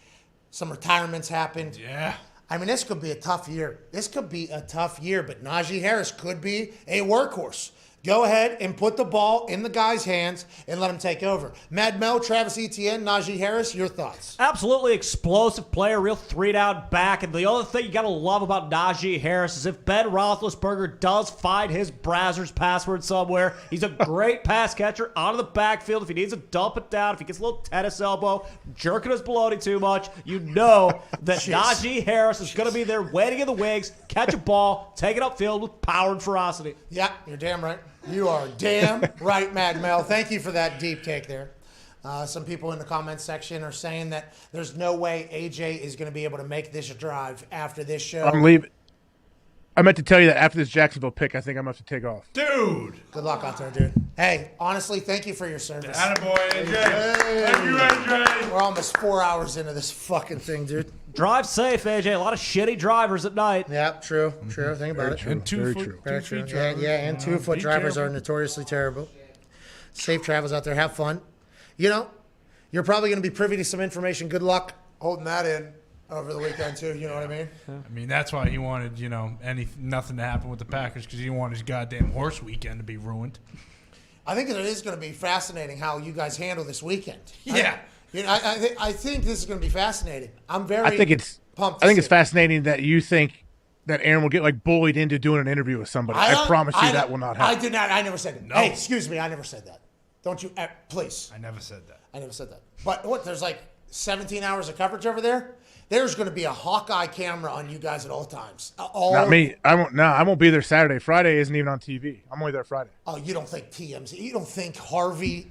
A: Some retirements happened.
C: Yeah.
A: I mean, this could be a tough year. This could be a tough year, but Najee Harris could be a workhorse. Go ahead and put the ball in the guy's hands and let him take over. Mad Mel, Travis Etienne, Najee Harris, your thoughts?
D: Absolutely explosive player, real three-down back. And the other thing you got to love about Najee Harris is if Ben Roethlisberger does find his browser's password somewhere, he's a great pass catcher out of the backfield. If he needs to dump it down, if he gets a little tennis elbow, jerking his baloney too much, you know that Najee Harris is going to be there waiting in the wings, catch a ball, take it upfield with power and ferocity.
A: Yeah, you're damn right. You are damn right, Mad Mel. Thank you for that deep take there. Some people in the comments section are saying that there's no way AJ is going to be able to make this drive after this show.
B: I'm leaving. I meant to tell you that after this Jacksonville pick, I think I'm going to have to take off.
C: Dude.
A: Good luck out there, dude. Hey, honestly, thank you for your service.
C: Attaboy, AJ. Thank you, AJ.
A: We're almost 4 hours into this fucking thing, dude.
D: Drive safe, AJ. A lot of shitty drivers at night.
A: Yeah, true. True. Think about it.
C: And
B: Very true.
A: Very true. Yeah, and 2-foot drivers are notoriously terrible. Safe travels out there. Have fun. You know, you're probably going to be privy to some information. Good luck holding that in over the weekend, too. You know what I mean?
C: I mean, that's why he wanted, nothing to happen with the Packers because he didn't want his goddamn horse weekend to be ruined.
A: I think it is going to be fascinating how you guys handle this weekend.
C: Yeah.
A: I think this is going to be fascinating. I'm very pumped.
B: I think it's fascinating that you think that Aaron will get bullied into doing an interview with somebody. I promise you that will not happen.
A: I did not. I never said that.
C: No.
A: Hey, excuse me. I never said that. Don't you, please.
C: I never said that.
A: I never said that. But what? There's 17 hours of coverage over there. There's going to be a Hawkeye camera on you guys at all times.
B: Not me. I won't. No, I won't be there Saturday. Friday isn't even on TV. I'm only there Friday.
A: Oh, you don't think TMZ? You don't think Harvey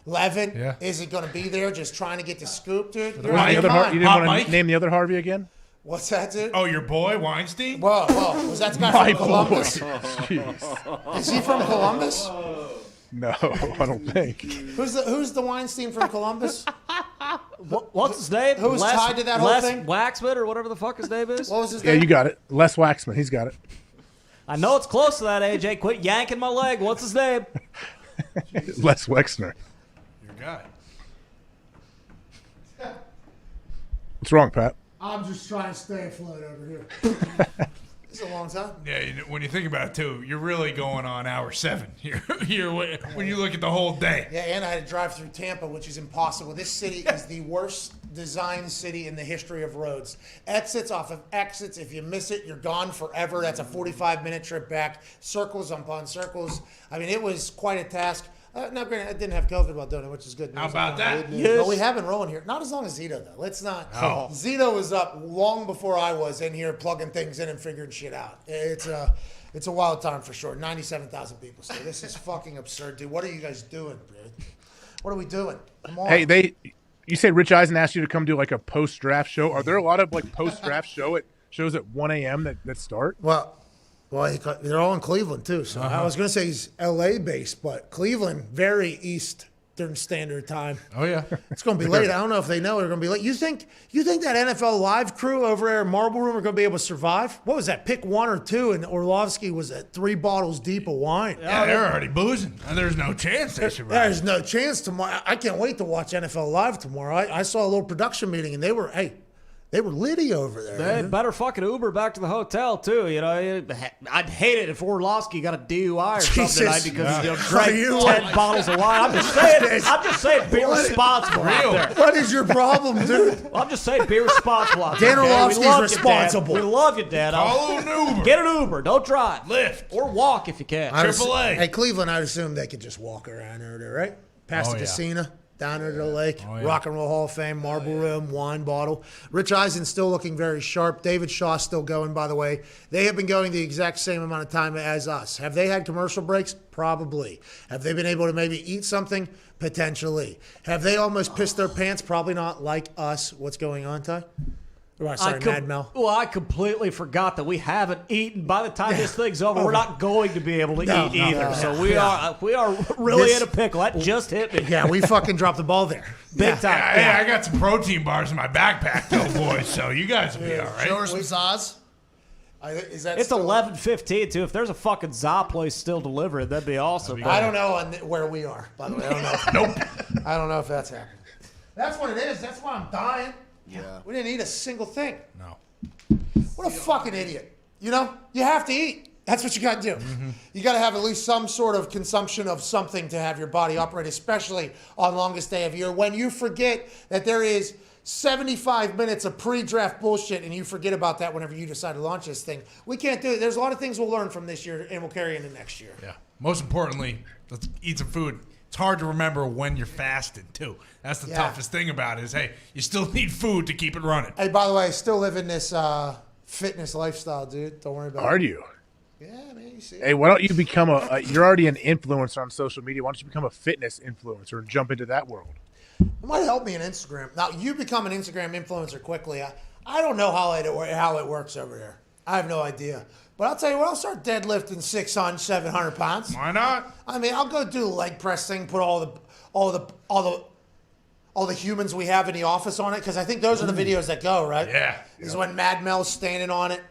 A: Levin isn't going to be there just trying to get the scoop, dude?
B: You didn't want to name the other Harvey again?
A: What's that, dude?
C: Oh, your boy Weinstein?
A: Whoa. Was that the guy from Columbus? Is he from Columbus?
B: No, I don't think.
A: Who's the Weinstein from Columbus?
D: What's his name?
A: Who's tied to that whole thing?
D: Waxman or whatever the fuck his name is?
A: What was his name?
B: Yeah, you got it. Les Waxman. He's got it.
D: I know it's close to that, AJ. Quit yanking my leg. What's his name?
B: Les Wexner.
C: Your guy.
B: What's wrong, Pat?
A: I'm just trying to stay afloat over here. It's a long time.
C: Yeah, when you think about it, too, you're really going on hour 7 here when you look at the whole day.
A: Yeah, and I had to drive through Tampa, which is impossible. This city is the worst designed city in the history of roads. Exits off of exits. If you miss it, you're gone forever. That's a 45-minute trip back. Circles upon circles. I mean, it was quite a task. Now, granted, I didn't have COVID while doing it, which is good news.
C: How about that?
A: But we have been rolling here. Not as long as Zito, though. Let's not.
C: Oh.
A: Zito was up long before I was in here plugging things in and figuring shit out. It's a wild time for sure. 97,000 people. So this is fucking absurd, dude. What are you guys doing, dude? What are we doing? Come on.
B: Hey, you say Rich Eisen asked you to come do a post-draft show. Are there a lot of post-draft shows at 1 a.m. that start?
A: Well, they're all in Cleveland, too. So I was going to say he's L.A. based, but Cleveland, very east Eastern Standard Time.
C: Oh yeah,
A: it's going to be late. I don't know if they know they're going to be late. You think that NFL Live crew over there in Marble Room are going to be able to survive? What was that? Pick 1 or 2, and Orlovsky was at 3 bottles deep of wine.
C: Yeah, they're already boozing, and there's no chance they survive.
A: There's no chance tomorrow. I can't wait to watch NFL Live tomorrow. I saw a little production meeting, and they were litty over there.
D: They better fucking Uber back to the hotel too. You know, I'd hate it if Orlovsky got a DUI or something tonight because he drank 10 bottles of wine. I'm just saying, be responsible out there.
A: What is your problem, dude?
D: I'm just saying, be responsible out there.
A: Dan Orlovsky's responsible.
D: We love you, Dad.
C: Call an Uber.
D: Get an Uber. Don't drive.
C: Lyft.
D: Or walk if you can.
C: AAA.
A: Hey, Cleveland, I'd assume they could just walk around over there, right? Past the casino. Down into the lake, Rock and Roll Hall of Fame, Marble Room, wine bottle. Rich Eisen's still looking very sharp. David Shaw's still going, by the way. They have been going the exact same amount of time as us. Have they had commercial breaks? Probably. Have they been able to maybe eat something? Potentially. Have they almost pissed their pants? Probably not, like us. What's going on, Ty? Sorry, Mad Mel.
D: Well, I completely forgot that we haven't eaten. By the time this thing's over, we're not going to be able to eat either. So we are really in a pickle. That just hit me.
A: Yeah, we fucking dropped the ball there.
D: Big time.
C: Yeah, I got some protein bars in my backpack, though, boys. So you guys will be all right.
L: Show her some Zaz.
D: It's 11:15 too. If there's a fucking za place still delivering, that'd be awesome.
A: I don't know where we are, by the way. I don't know. Nope. I don't know if that's happening. That's what it is. That's why I'm dying. Yeah. We didn't eat a single thing.
C: No.
A: What a fucking idiot. You know, you have to eat. That's what you got to do. Mm-hmm. You got to have at least some sort of consumption of something to have your body operate, especially on longest day of year. When you forget that there is 75 minutes of pre-draft bullshit and you forget about that whenever you decide to launch this thing, we can't do it. There's a lot of things we'll learn from this year and we'll carry into next year.
C: Yeah. Most importantly, let's eat some food. It's hard to remember when you're fasting, too. That's the toughest thing about it is, hey, you still need food to keep it running.
A: Hey, by the way, I still live in this fitness lifestyle, dude. Don't worry about it.
B: Are you?
A: Yeah, man, you see.
B: Hey, why don't you become you're already an influencer on social media. Why don't you become a fitness influencer and jump into that world?
A: It might help me on Instagram. Now, you become an Instagram influencer quickly. I don't know how it works over there. I have no idea. But I'll tell you what, I'll start deadlifting 600, 700 pounds.
C: Why not?
A: I mean, I'll go do a leg press thing, put all the humans we have in the office on it, because I think those are the videos that go, right?
C: Yeah.
A: This is when Mad Mel's standing on it,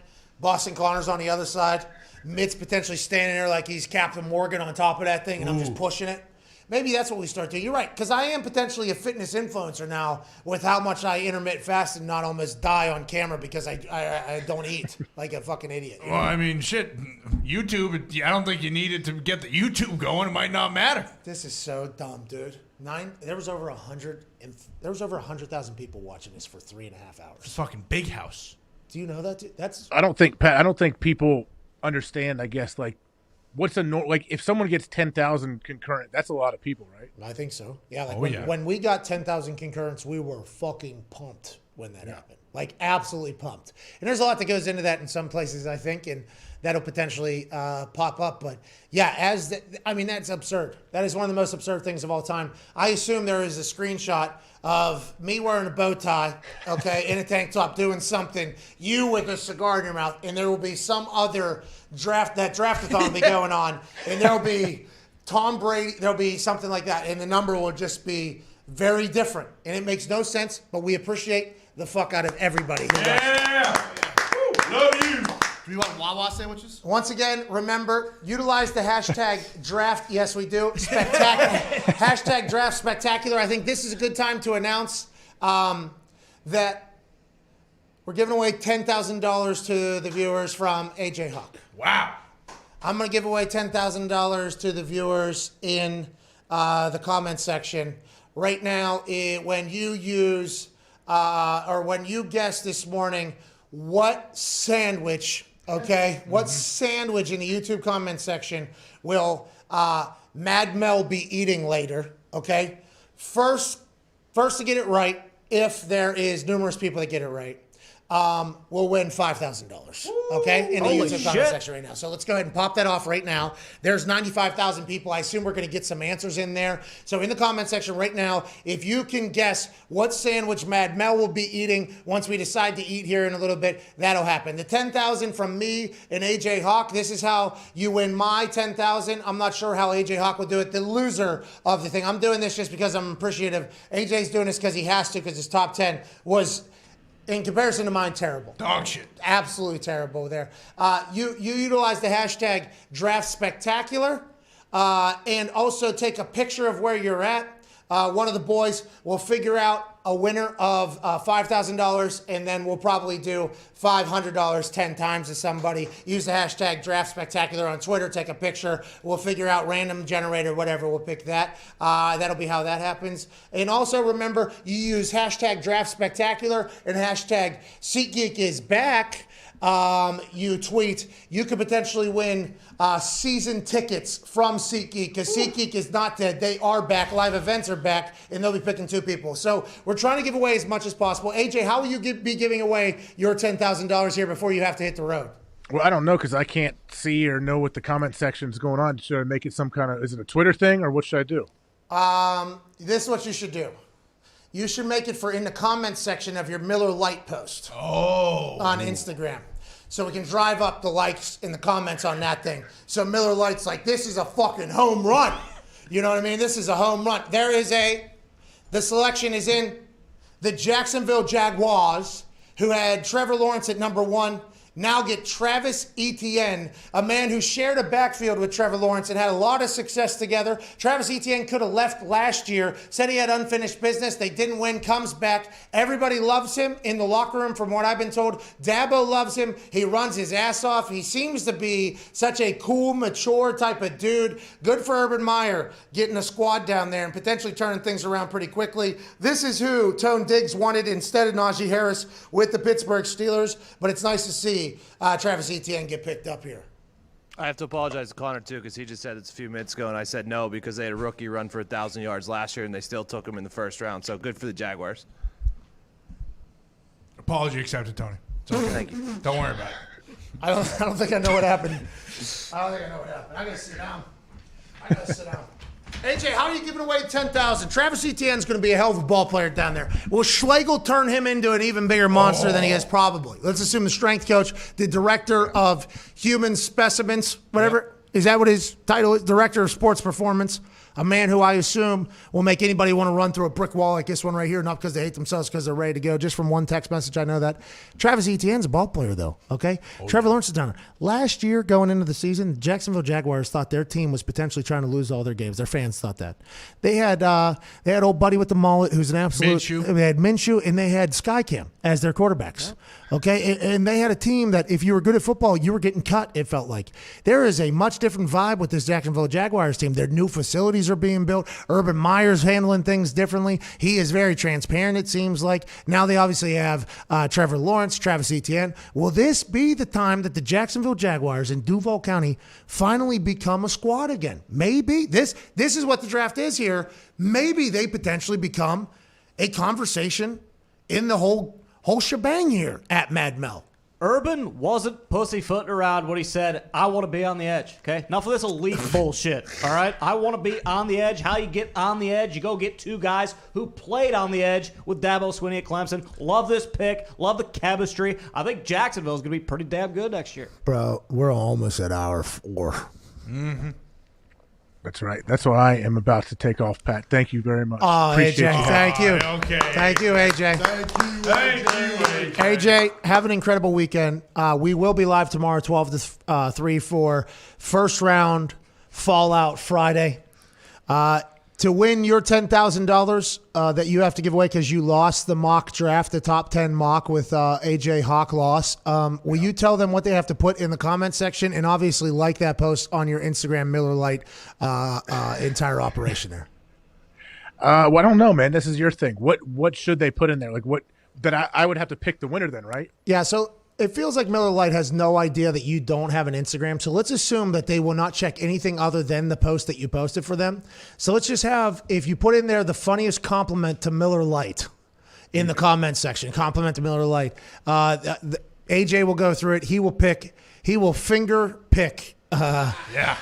A: Boston Connor's on the other side, Mitt's potentially standing there like he's Captain Morgan on top of that thing, and I'm just pushing it. Maybe that's what we start doing. You're right, because I am potentially a fitness influencer now with how much I intermittent fast and not almost die on camera because I don't eat like a fucking idiot.
C: Well, I mean, shit, YouTube, I don't think you needed to get the YouTube going. It might not matter.
A: This is so dumb, dude. There was over 100,000 people watching this for 3.5 hours.
C: It's a fucking big house.
A: Do you know that, dude?
B: I don't think people understand, I guess, like, what's if someone gets 10,000 concurrent, that's a lot of people, right?
A: I think so. Yeah. When we got 10,000 concurrents, we were fucking pumped when that happened. Like, absolutely pumped. And there's a lot that goes into that in some places, I think, and that'll potentially pop up. But yeah, that's absurd. That is one of the most absurd things of all time. I assume there is a screenshot of me wearing a bow tie, okay, in a tank top doing something, you with a cigar in your mouth, and there will be some other draftathon will be going on, and there'll be Tom Brady, there'll be something like that, and the number will just be very different. And it makes no sense, but we appreciate the fuck out of everybody who does.
O: Yeah. Love you.
L: Do you want Wawa sandwiches?
A: Once again, remember, utilize the hashtag draft. Yes, we do. Spectacular. Hashtag draft spectacular. I think this is a good time to announce that we're giving away $10,000 to the viewers from AJ Huck.
C: Wow.
A: I'm going to give away $10,000 to the viewers in the comment section. Right now, when you use when you guess this morning what sandwich, okay, what sandwich in the YouTube comment section will Mad Mel be eating later, okay? First to get it right, if there is numerous people that get it right, will win $5,000. Okay, in the
D: Holy
A: YouTube comment
D: shit.
A: section right now. So let's go ahead and pop that off right now. There's 95,000 people. I assume we're going to get some answers in there. So in the comment section right now, if you can guess what sandwich Mad Mel will be eating once we decide to eat here in a little bit, that'll happen. The 10,000 from me and AJ Hawk. This is how you win my 10,000. I'm not sure how AJ Hawk will do it. The loser of the thing. I'm doing this just because I'm appreciative. AJ's doing this because he has to, because his top 10 was, in comparison to mine, terrible.
C: Dog shit.
A: Absolutely terrible there. You utilize the hashtag Draft Spectacular and also take a picture of where you're at. One of the boys will figure out a winner of $5,000, and then we'll probably do $500 10 times to somebody. Use the hashtag Draft Spectacular on Twitter. Take a picture. We'll figure out random generator, whatever. We'll pick that. That'll be how that happens. And also remember, you use hashtag Draft Spectacular and hashtag SeatGeek is back. You tweet, you could potentially win season tickets from SeatGeek, because SeatGeek is not dead. They are back. Live events are back, and they'll be picking 2 people. So we're trying to give away as much as possible. AJ, how will you be giving away your $10,000 here before you have to hit the road?
B: Well, I don't know, because I can't see or know what the comment section's going on. Should I make it some kind of, is it a Twitter thing, or what should I do?
A: This is what you should do. You should make it for in the comments section of your Miller Lite post on Instagram. So we can drive up the likes in the comments on that thing. So Miller Lite's like, this is a fucking home run. You know what I mean? This is a home run. The selection is in the Jacksonville Jaguars, who had Trevor Lawrence at number 1. Now get Travis Etienne, a man who shared a backfield with Trevor Lawrence and had a lot of success together. Travis Etienne could have left last year, said he had unfinished business. They didn't win, comes back. Everybody loves him in the locker room, from what I've been told. Dabo loves him. He runs his ass off. He seems to be such a cool, mature type of dude. Good for Urban Meyer getting a squad down there and potentially turning things around pretty quickly. This is who Tone Diggs wanted instead of Najee Harris with the Pittsburgh Steelers, but it's nice to see Travis Etienne get picked up here.
F: I have to apologize to Connor, too, because he just said it's a few minutes ago, and I said no because they had a rookie run for 1,000 yards last year, and they still took him in the first round. So good for the Jaguars.
C: Apology accepted, Tony. It's okay.
F: Thank you.
C: Don't worry about it.
A: I don't think I know what happened. I gotta sit down. AJ, how are you giving away 10,000? Travis Etienne's going to be a hell of a ball player down there. Will Schlegel turn him into an even bigger monster than he is? Probably. Let's assume the strength coach, the director of human specimens, whatever. Is that what his title is? Director of sports performance. A man who I assume will make anybody want to run through a brick wall like this one right here, not because they hate themselves, because they're ready to go. Just from one text message, I know that. Travis Etienne's a ball player, though, okay? Trevor Lawrence is down there. Last year, going into the season, the Jacksonville Jaguars thought their team was potentially trying to lose all their games. Their fans thought that. They had old buddy with the mullet, who's an absolute...
C: Minshew.
A: They had Minshew, and they had Skycam as their quarterbacks, okay? And they had a team that if you were good at football, you were getting cut, it felt like. There is a much different vibe with this Jacksonville Jaguars team. Their new facilities are being built. Urban Meyer's handling things differently. He is very transparent, it seems like. Now they obviously have Trevor Lawrence, Travis Etienne. Will this be the time that the Jacksonville Jaguars in Duval County finally become a squad again? Maybe. This is what the draft is here. Maybe they potentially become a conversation in the whole shebang here at Mad Mel.
D: Urban wasn't pussyfooting around when he said, I want to be on the edge, okay? Enough of this elite bullshit, all right? I want to be on the edge. How you get on the edge? You go get 2 guys who played on the edge with Dabo Swinney at Clemson. Love this pick. Love the chemistry. I think Jacksonville's going to be pretty damn good next year.
A: Bro, we're almost at hour 4.
C: Mm-hmm.
B: That's right. That's why I am about to take off, Pat. Thank you very much.
A: Oh,
B: Appreciate
A: AJ,
B: you.
A: thank you.
C: Okay.
A: Thank you, AJ.
C: Thank you, AJ.
A: AJ, have an incredible weekend. We will be live tomorrow, 12 to 3 for first round Fallout Friday. To win your $10,000 that you have to give away because you lost the mock draft, the top 10 mock with AJ Hawk loss, will you tell them what they have to put in the comment section, and obviously like that post on your Instagram Miller Lite entire operation there?
B: Well, I don't know, man. This is your thing. What should they put in there? Like what that I would have to pick the winner then, right?
A: Yeah, so it feels like Miller Lite has no idea that you don't have an Instagram. So let's assume that they will not check anything other than the post that you posted for them. So let's just have, if you put in there the funniest compliment to Miller Lite, in the comments section. Compliment to Miller Lite. AJ will go through it. He will finger pick.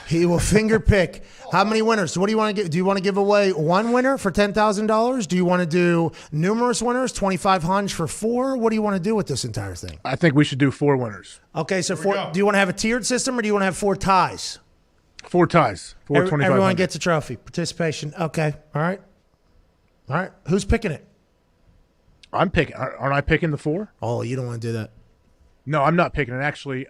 A: He will finger pick. How many winners? So what do you want to give? Do you want to give away one winner for $10,000? Do you want to do numerous winners, 2,500 for 4? What do you want to do with this entire thing?
B: I think we should do 4 winners.
A: Okay, so 4. Do you want to have a tiered system or do you want to have 4 ties?
B: 4 ties. 4 2,500.
A: Everyone gets a trophy. Participation. Okay. All right. Who's picking it?
B: I'm picking. Aren't I picking the 4?
A: Oh, you don't want to do that.
B: No, I'm not picking it. Actually,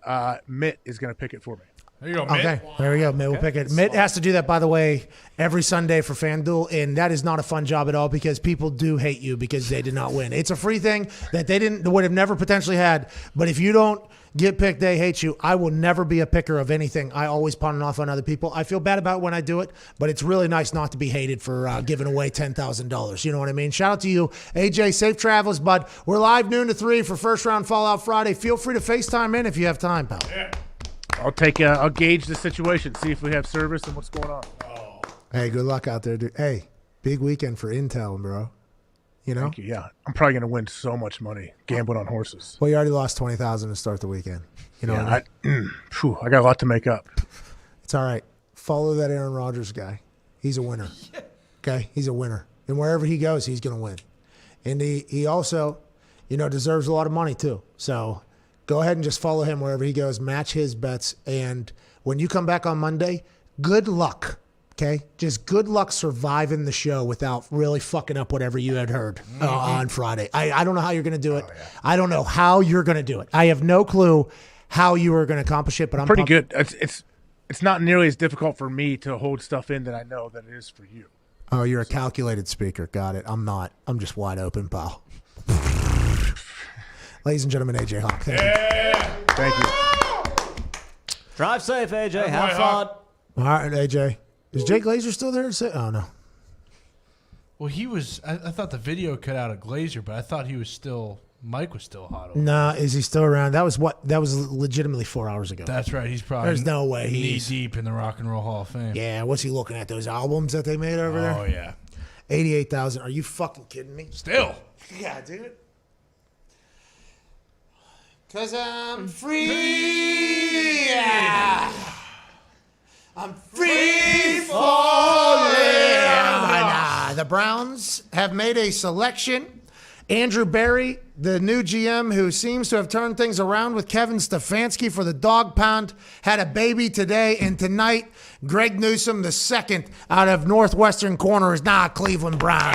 B: Mitt is going to pick it for me.
C: There you go, Mitt.
A: Okay, there we go. Mitt will pick it. Mitt has to do that, by the way, every Sunday for FanDuel, and that is not a fun job at all because people do hate you because they did not win. It's a free thing that they would have never potentially had, but if you don't get picked, they hate you. I will never be a picker of anything. I always pawn it off on other people. I feel bad about when I do it, but it's really nice not to be hated for giving away $10,000. You know what I mean? Shout out to you, AJ. Safe travels, bud. We're live noon to 3 for First Round Fallout Friday. Feel free to FaceTime in if you have time, pal.
C: Yeah.
B: I'll gauge the situation, see if we have service and what's going on.
C: Oh.
A: Hey, good luck out there, dude. Hey, big weekend for Intel, bro. You know?
B: Thank you. Yeah, I'm probably going to win so much money gambling on horses.
A: Well, you already lost $20,000 to start the weekend. You know what I mean?
B: I got a lot to make up.
A: It's all right. Follow that Aaron Rodgers guy. He's a winner. Okay? He's a winner. And wherever he goes, he's going to win. And he also, deserves a lot of money too. So go ahead and just follow him wherever he goes. Match his bets. And when you come back on Monday, good luck. Okay? Just good luck surviving the show without really fucking up whatever you had heard on Friday. I don't know how you're going to do it. Oh, yeah. I don't know how you're going to do it. I have no clue how you are going to accomplish it, but I'm
B: pretty good. It's not nearly as difficult for me to hold stuff in than I know that it is for you.
A: Oh, you're a calculated speaker. Got it. I'm not. I'm just wide open, pal. Ladies and gentlemen, AJ Hawk.
B: Thank you.
D: Drive safe, AJ. Have fun.
A: All right, AJ. Is Jake Glazer still there? Oh, no.
C: Well, he was. I thought the video cut out of Glazer, but I thought he was still. Mike was still hot.
A: Nah, is he still around? That was legitimately 4 hours ago.
C: That's right. He's probably.
A: There's no way
C: knee deep in the Rock and Roll Hall of Fame.
A: Yeah. What's he looking at? Those albums that they made over there?
C: Oh yeah.
A: 88,000. Are you fucking kidding me?
C: Still.
A: Yeah, dude. 'Cause I'm free. Yeah. I'm free falling. The Browns have made a selection. Andrew Berry, the new GM who seems to have turned things around with Kevin Stefanski for the Dog Pound, had a baby today. And tonight, Greg Newsome, the second out of Northwestern Corner, is now a Cleveland Brown.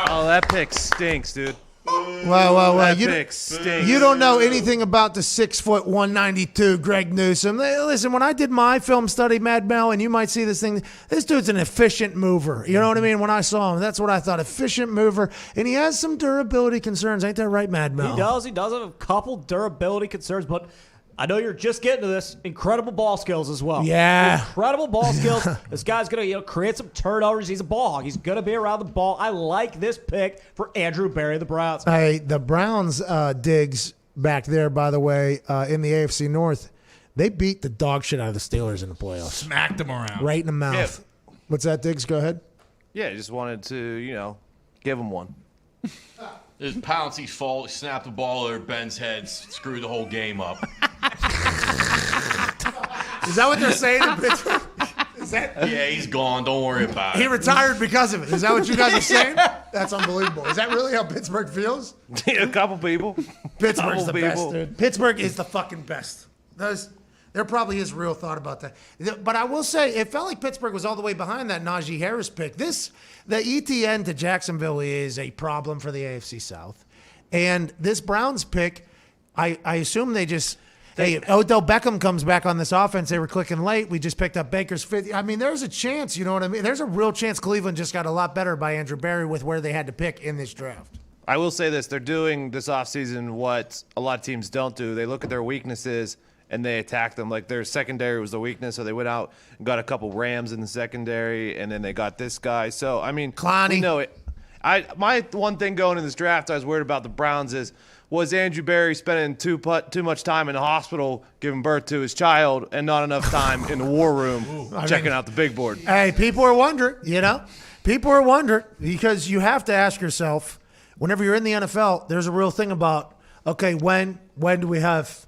F: Oh, that pick stinks, dude.
A: Well.
F: That pick stinks.
A: You don't know anything about the 6'1", 192 Greg Newsome. Listen, when I did my film study, Mad Mel, and you might see this thing, this dude's an efficient mover. You know what I mean? When I saw him, that's what I thought. Efficient mover. And he has some durability concerns. Ain't that right, Mad Mel?
D: He does. He does have a couple durability concerns, but I know you're just getting to this. Incredible ball skills as well.
A: Yeah.
D: Incredible ball skills. This guy's going to create some turnovers. He's a ball hog. He's going to be around the ball. I like this pick for Andrew Berry, the Browns.
A: Hey, the Browns digs back there, by the way, in the AFC North, they beat the dog shit out of the Steelers in the playoffs.
C: Smacked them around.
A: Right in the mouth. Yeah. What's that, Diggs? Go ahead.
F: Yeah, I just wanted to, give him one.
O: It's Pouncey's fault. He snapped the ball over Ben's head, screwed the whole game up.
A: Is that what they're saying in Pittsburgh?
O: Yeah, he's gone. Don't worry about it.
A: He retired because of it. Is that what you guys are saying? That's unbelievable. Is that really how Pittsburgh feels?
F: A couple people.
A: Pittsburgh's the best, dude. Pittsburgh is the fucking best. There probably is real thought about that. But I will say, it felt like Pittsburgh was all the way behind that Najee Harris pick. The ETN to Jacksonville is a problem for the AFC South. And this Browns pick, I assume they just... Hey, Odell Beckham comes back on this offense. They were clicking late. We just picked up Baker's 50. I mean, there's a chance, you know what I mean? There's a real chance Cleveland just got a lot better by Andrew Berry with where they had to pick in this draft.
F: I will say this. They're doing this offseason what a lot of teams don't do. They look at their weaknesses and they attack them. Like their secondary was the weakness, so they went out and got a couple Rams in the secondary, and then they got this guy. So, I mean,
A: Clowney.
F: We know it. My one thing going in this draft I was worried about the Browns was Andrew Berry spending too much time in the hospital giving birth to his child and not enough time in the war room checking out the big board.
A: Hey, people are wondering, People are wondering because you have to ask yourself, whenever you're in the NFL, there's a real thing about, okay, when do we have,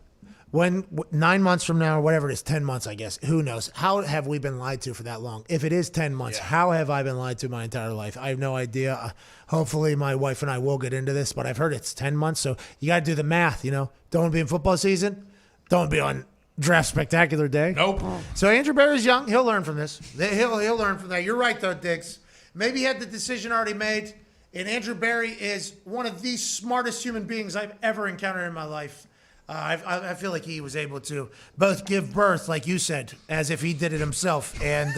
A: 9 months from now or whatever it is, 10 months, I guess, who knows? How have we been lied to for that long? If it is 10 months, how have I been lied to my entire life? I have no idea. Hopefully my wife and I will get into this, but I've heard it's 10 months. So you got to do the math, Don't want to be in football season. Don't want to be on Draft Spectacular Day.
C: Nope.
A: So Andrew Berry's young. He'll learn from this. He'll learn from that. You're right, though, Diggs. Maybe he had the decision already made, and Andrew Berry is one of the smartest human beings I've ever encountered in my life. I feel like he was able to both give birth, like you said, as if he did it himself, and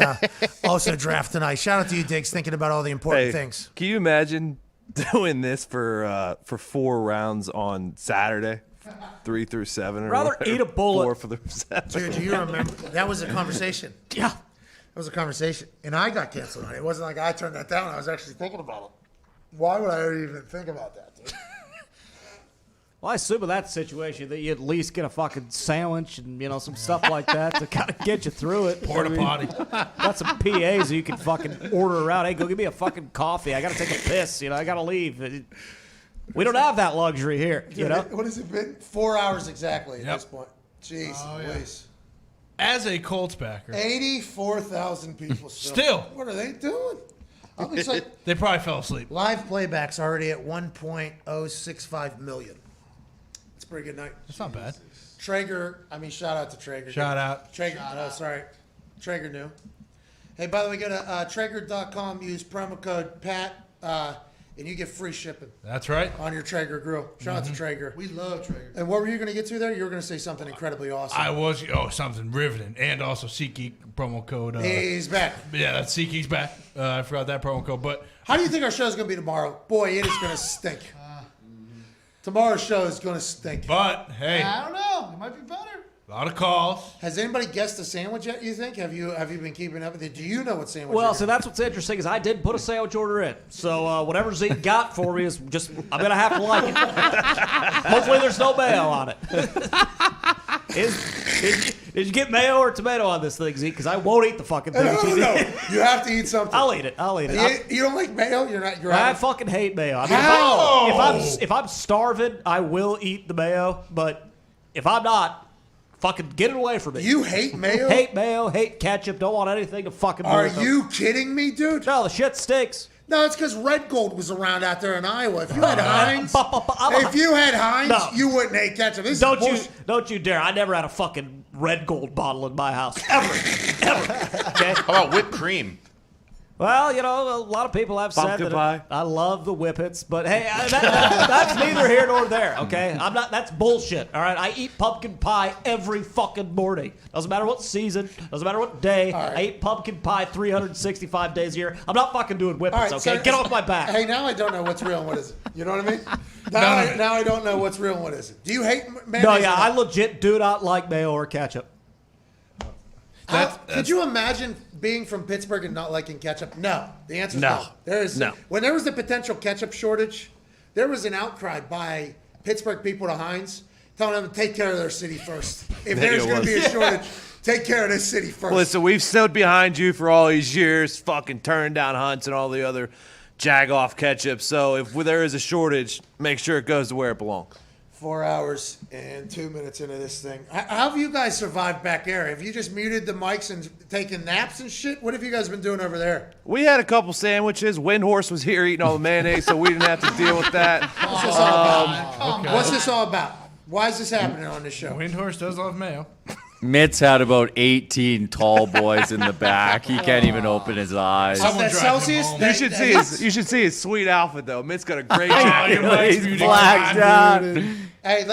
A: also draft tonight. Shout out to you, Diggs, thinking about all the important things.
F: Can you imagine doing this for 4 rounds on Saturday? 3 through 7. Or
D: Rather
F: whatever.
D: eat a bullet.
F: 4 for the 7.
A: Dude, do you remember? That was a conversation.
D: Yeah.
A: That was a conversation. And I got canceled on it. It wasn't like I turned that down. I was actually thinking about it. Why would I even think about that, dude?
D: Well, I assume in that situation that you at least get a fucking sandwich and, some stuff like that to kind of get you through it.
C: Porta potty.
D: Got some PAs you can fucking order around. Hey, go give me a fucking coffee. I got to take a piss. I got to leave. We don't have that luxury here,
A: What has it been? 4 hours exactly at this point. Jeez, please.
C: As a Colts backer.
A: 84,000 people
C: Still.
A: What are they doing? I'm excited.
C: They probably fell asleep.
A: Live playback's already at 1.065 million. It's a pretty good night.
C: That's not bad.
A: Traeger, shout out to Traeger.
C: Shout out.
A: Traeger, sorry. Traeger new. Hey, by the way, go to Traeger.com, use promo code PAT, and you get free shipping.
C: That's right.
A: On your Traeger grill. Shout out to Traeger.
L: We love Traeger.
A: And what were you going to get to there? You were going to say something incredibly awesome.
C: I was, something riveting. And also SeatGeek promo code.
A: He's back.
C: Yeah, that's SeatGeek's back. I forgot that promo code. But
A: how do you think our show's going to be tomorrow? Boy, it is going to stink. Tomorrow's show is going to stink.
C: But, hey.
L: I don't know. It might be better.
C: A lot of calls.
A: Has anybody guessed the sandwich yet, you think? Have you been keeping up with it? Do you know what sandwich
D: Well, so that's what's interesting is I did put a sandwich order in. So whatever Zeke got for me is just, I'm going to have to like it. Hopefully there's no mayo on it. Did you get mayo or tomato on this thing, Zeke? Because I won't eat the fucking thing.
A: No. You have to eat something.
D: I'll eat it.
A: You don't like mayo?
D: I fucking hate mayo. If I'm starving, I will eat the mayo. But if I'm not, fucking get it away from me.
A: You hate mayo?
D: Hate mayo, hate ketchup, don't want anything to fucking do
A: Are
D: with them.
A: you kidding me, dude?
D: No, the shit stinks.
A: No, it's because Red Gold was around out there in Iowa. If you had Heinz,
D: No.
A: you wouldn't hate ketchup.
D: Don't you dare. I never had a fucking Red Gold bottle in my house. Ever. Okay?
O: How about whipped cream?
D: Well, a lot of people have said
F: Pumpkin pie.
D: I love the Whippets, but hey, that's neither here nor there, okay? That's bullshit, all right? I eat pumpkin pie every fucking morning. Doesn't matter what season, doesn't matter what day.
A: Right.
D: I eat pumpkin pie 365 days a year. I'm not fucking doing Whippets,
A: All right,
D: okay?
A: so-
D: Get off my back.
A: Hey, now I don't know what's real and what isn't. You know what I mean? Now I don't know what's real and what isn't. Do you hate mayonnaise?
D: No, yeah,
A: or
D: I
A: not?
D: legit do not like mayo or ketchup.
A: Could you imagine being from Pittsburgh and not liking ketchup? No. The answer is
F: No.
A: no. When there was the potential ketchup shortage, there was an outcry by Pittsburgh people to Heinz telling them to take care of their city first. If there's going to be a shortage, take care of this city first.
F: Listen, we've stood behind you for all these years, fucking turning down Hunts and all the other jag-off ketchup. So if there is a shortage, make sure it goes to where it belongs.
A: 4 hours and 2 minutes into this thing. How have you guys survived back there? Have you just muted the mics and taken naps and shit? What have you guys been doing over there?
F: We had a couple sandwiches. Windhorse was here eating all the mayonnaise, so we didn't have to deal with that.
A: What's this all about? What's this all about? Why is this happening on this show?
C: Windhorse does love mayo.
I: Mitz had about 18 tall boys in the back. He can't even open his eyes.
A: That Celsius?
F: You should see his sweet outfit though. Mitt's got a great
I: He's blacked out.
A: Hey,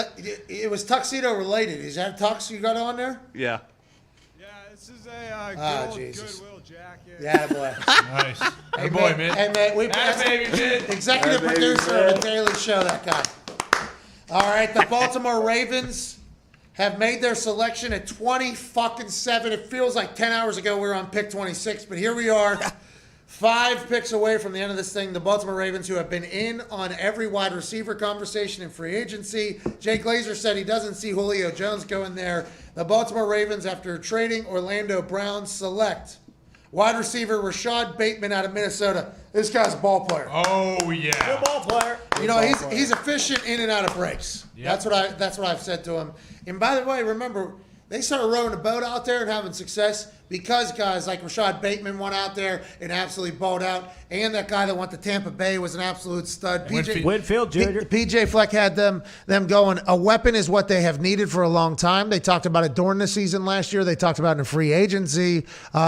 A: it was tuxedo related. Is that a tux you got on there?
F: Yeah.
Q: Yeah, this is a
A: Jesus.
Q: Goodwill jacket.
A: Yeah, boy.
C: Nice.
A: Hey,
C: boy,
A: man.
C: Mitt.
A: Hey, man.
C: Hey, baby, Mitt.
A: Executive
F: Hey, baby,
A: producer of
F: Mitt.
A: the Daily Show, that guy. All right, the Baltimore Ravens have made their selection at 20-7. It feels like 10 hours ago we were on pick 26, but here we are, 5 picks away from the end of this thing. The Baltimore Ravens, who have been in on every wide receiver conversation in free agency. Jay Glazer said he doesn't see Julio Jones going there. The Baltimore Ravens, after trading Orlando Brown, select Wide receiver Rashad Bateman out of Minnesota. This guy's a ball player.
C: Oh yeah,
D: Good ball player.
A: You know, he's efficient in and out of breaks.
C: Yep.
A: That's what I've said to him. And by the way, remember, they started rowing a boat out there and having success because guys like Rashad Bateman went out there and absolutely balled out. And that guy that went to Tampa Bay was an absolute stud.
D: Winfield Jr.
A: PJ Fleck had them going. A weapon is what they have needed for a long time. They talked about it during the season last year. They talked about it in free agency.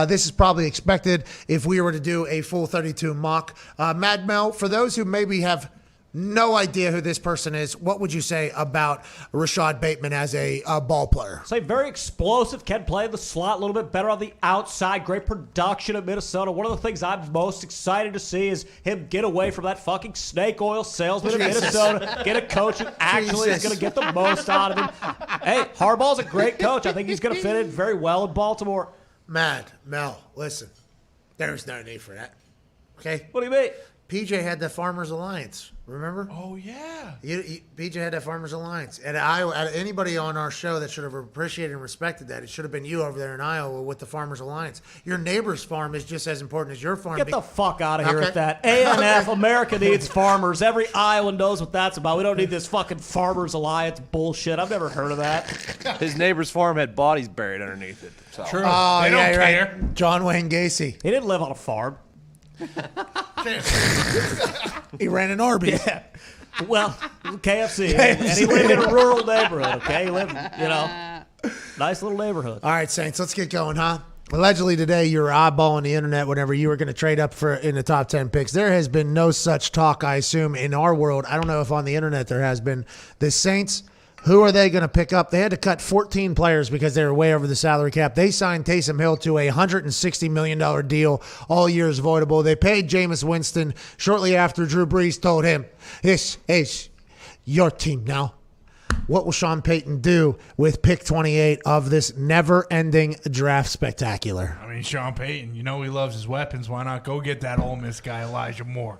A: This is probably expected if we were to do a full 32 mock. Mad Mel, for those who maybe have no idea who this person is, what would you say about Rashad Bateman as a ball player?
D: Say very explosive, can play in the slot a little bit better on the outside. Great production at Minnesota. One of the things I'm most excited to see is him get away from that fucking snake oil salesman in Minnesota. Get a coach who actually is going to get the most out of him. Hey, Harbaugh's a great coach. I think he's going to fit in very well in Baltimore.
A: Mad Mel, listen, there's no need for that. Okay?
D: What do you mean?
A: PJ had the Farmers Alliance. Remember?
C: Oh yeah.
A: PJ had that Farmers Alliance, and anybody on our show that should have appreciated and respected that, it should have been you over there in Iowa with the Farmers Alliance. Your neighbor's farm is just as important as your farm.
D: Get the fuck out of here with that. ANF, America needs farmers. Every Iowan knows what that's about. We don't need this fucking Farmers Alliance bullshit. I've never heard of that.
F: His neighbor's farm had bodies buried underneath it. So.
C: True.
A: Oh,
C: They don't
A: yeah, you're
C: care.
A: right. John Wayne Gacy.
D: He didn't live on a farm.
A: He ran an Arby's.
D: Yeah. Well, KFC. And he lived in a rural neighborhood, okay? He lived, nice little neighborhood.
A: All right, Saints, let's get going, huh? Allegedly today, you were eyeballing the internet whenever you were going to trade up in the top 10 picks. There has been no such talk, I assume, in our world. I don't know if on the internet there has been. The Saints, who are they going to pick up? They had to cut 14 players because they were way over the salary cap. They signed Taysom Hill to a $160 million deal. All years voidable. They paid Jameis Winston shortly after Drew Brees told him, this is your team now. What will Sean Payton do with pick 28 of this never-ending draft spectacular?
C: I mean, Sean Payton, he loves his weapons. Why not go get that Ole Miss guy, Elijah Moore,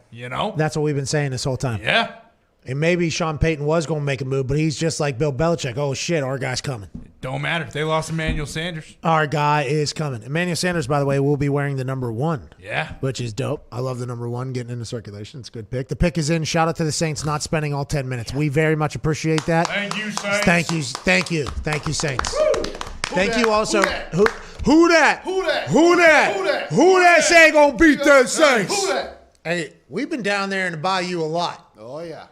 A: That's what we've been saying this whole time.
C: Yeah.
A: And maybe Sean Payton was going to make a move, but he's just like Bill Belichick. Oh, shit, our guy's coming.
C: Don't matter. They lost Emmanuel Sanders.
A: Our guy is coming. Emmanuel Sanders, by the way, will be wearing the number 1.
C: Yeah.
A: Which is dope. I love the number 1 getting into circulation. It's a good pick. The pick is in. Shout out to the Saints not spending all 10 minutes. We very much appreciate that.
C: Thank you, Saints.
A: Thank you. Thank you, Saints. Thank
L: that?
A: you also.
L: Who that?
A: Who that?
L: Who that?
A: Who that?
L: Who that?
A: Who that say gonna beat the Saints?
L: Who that?
A: Hey, we've been down there in the bayou a lot.
L: Oh, yeah.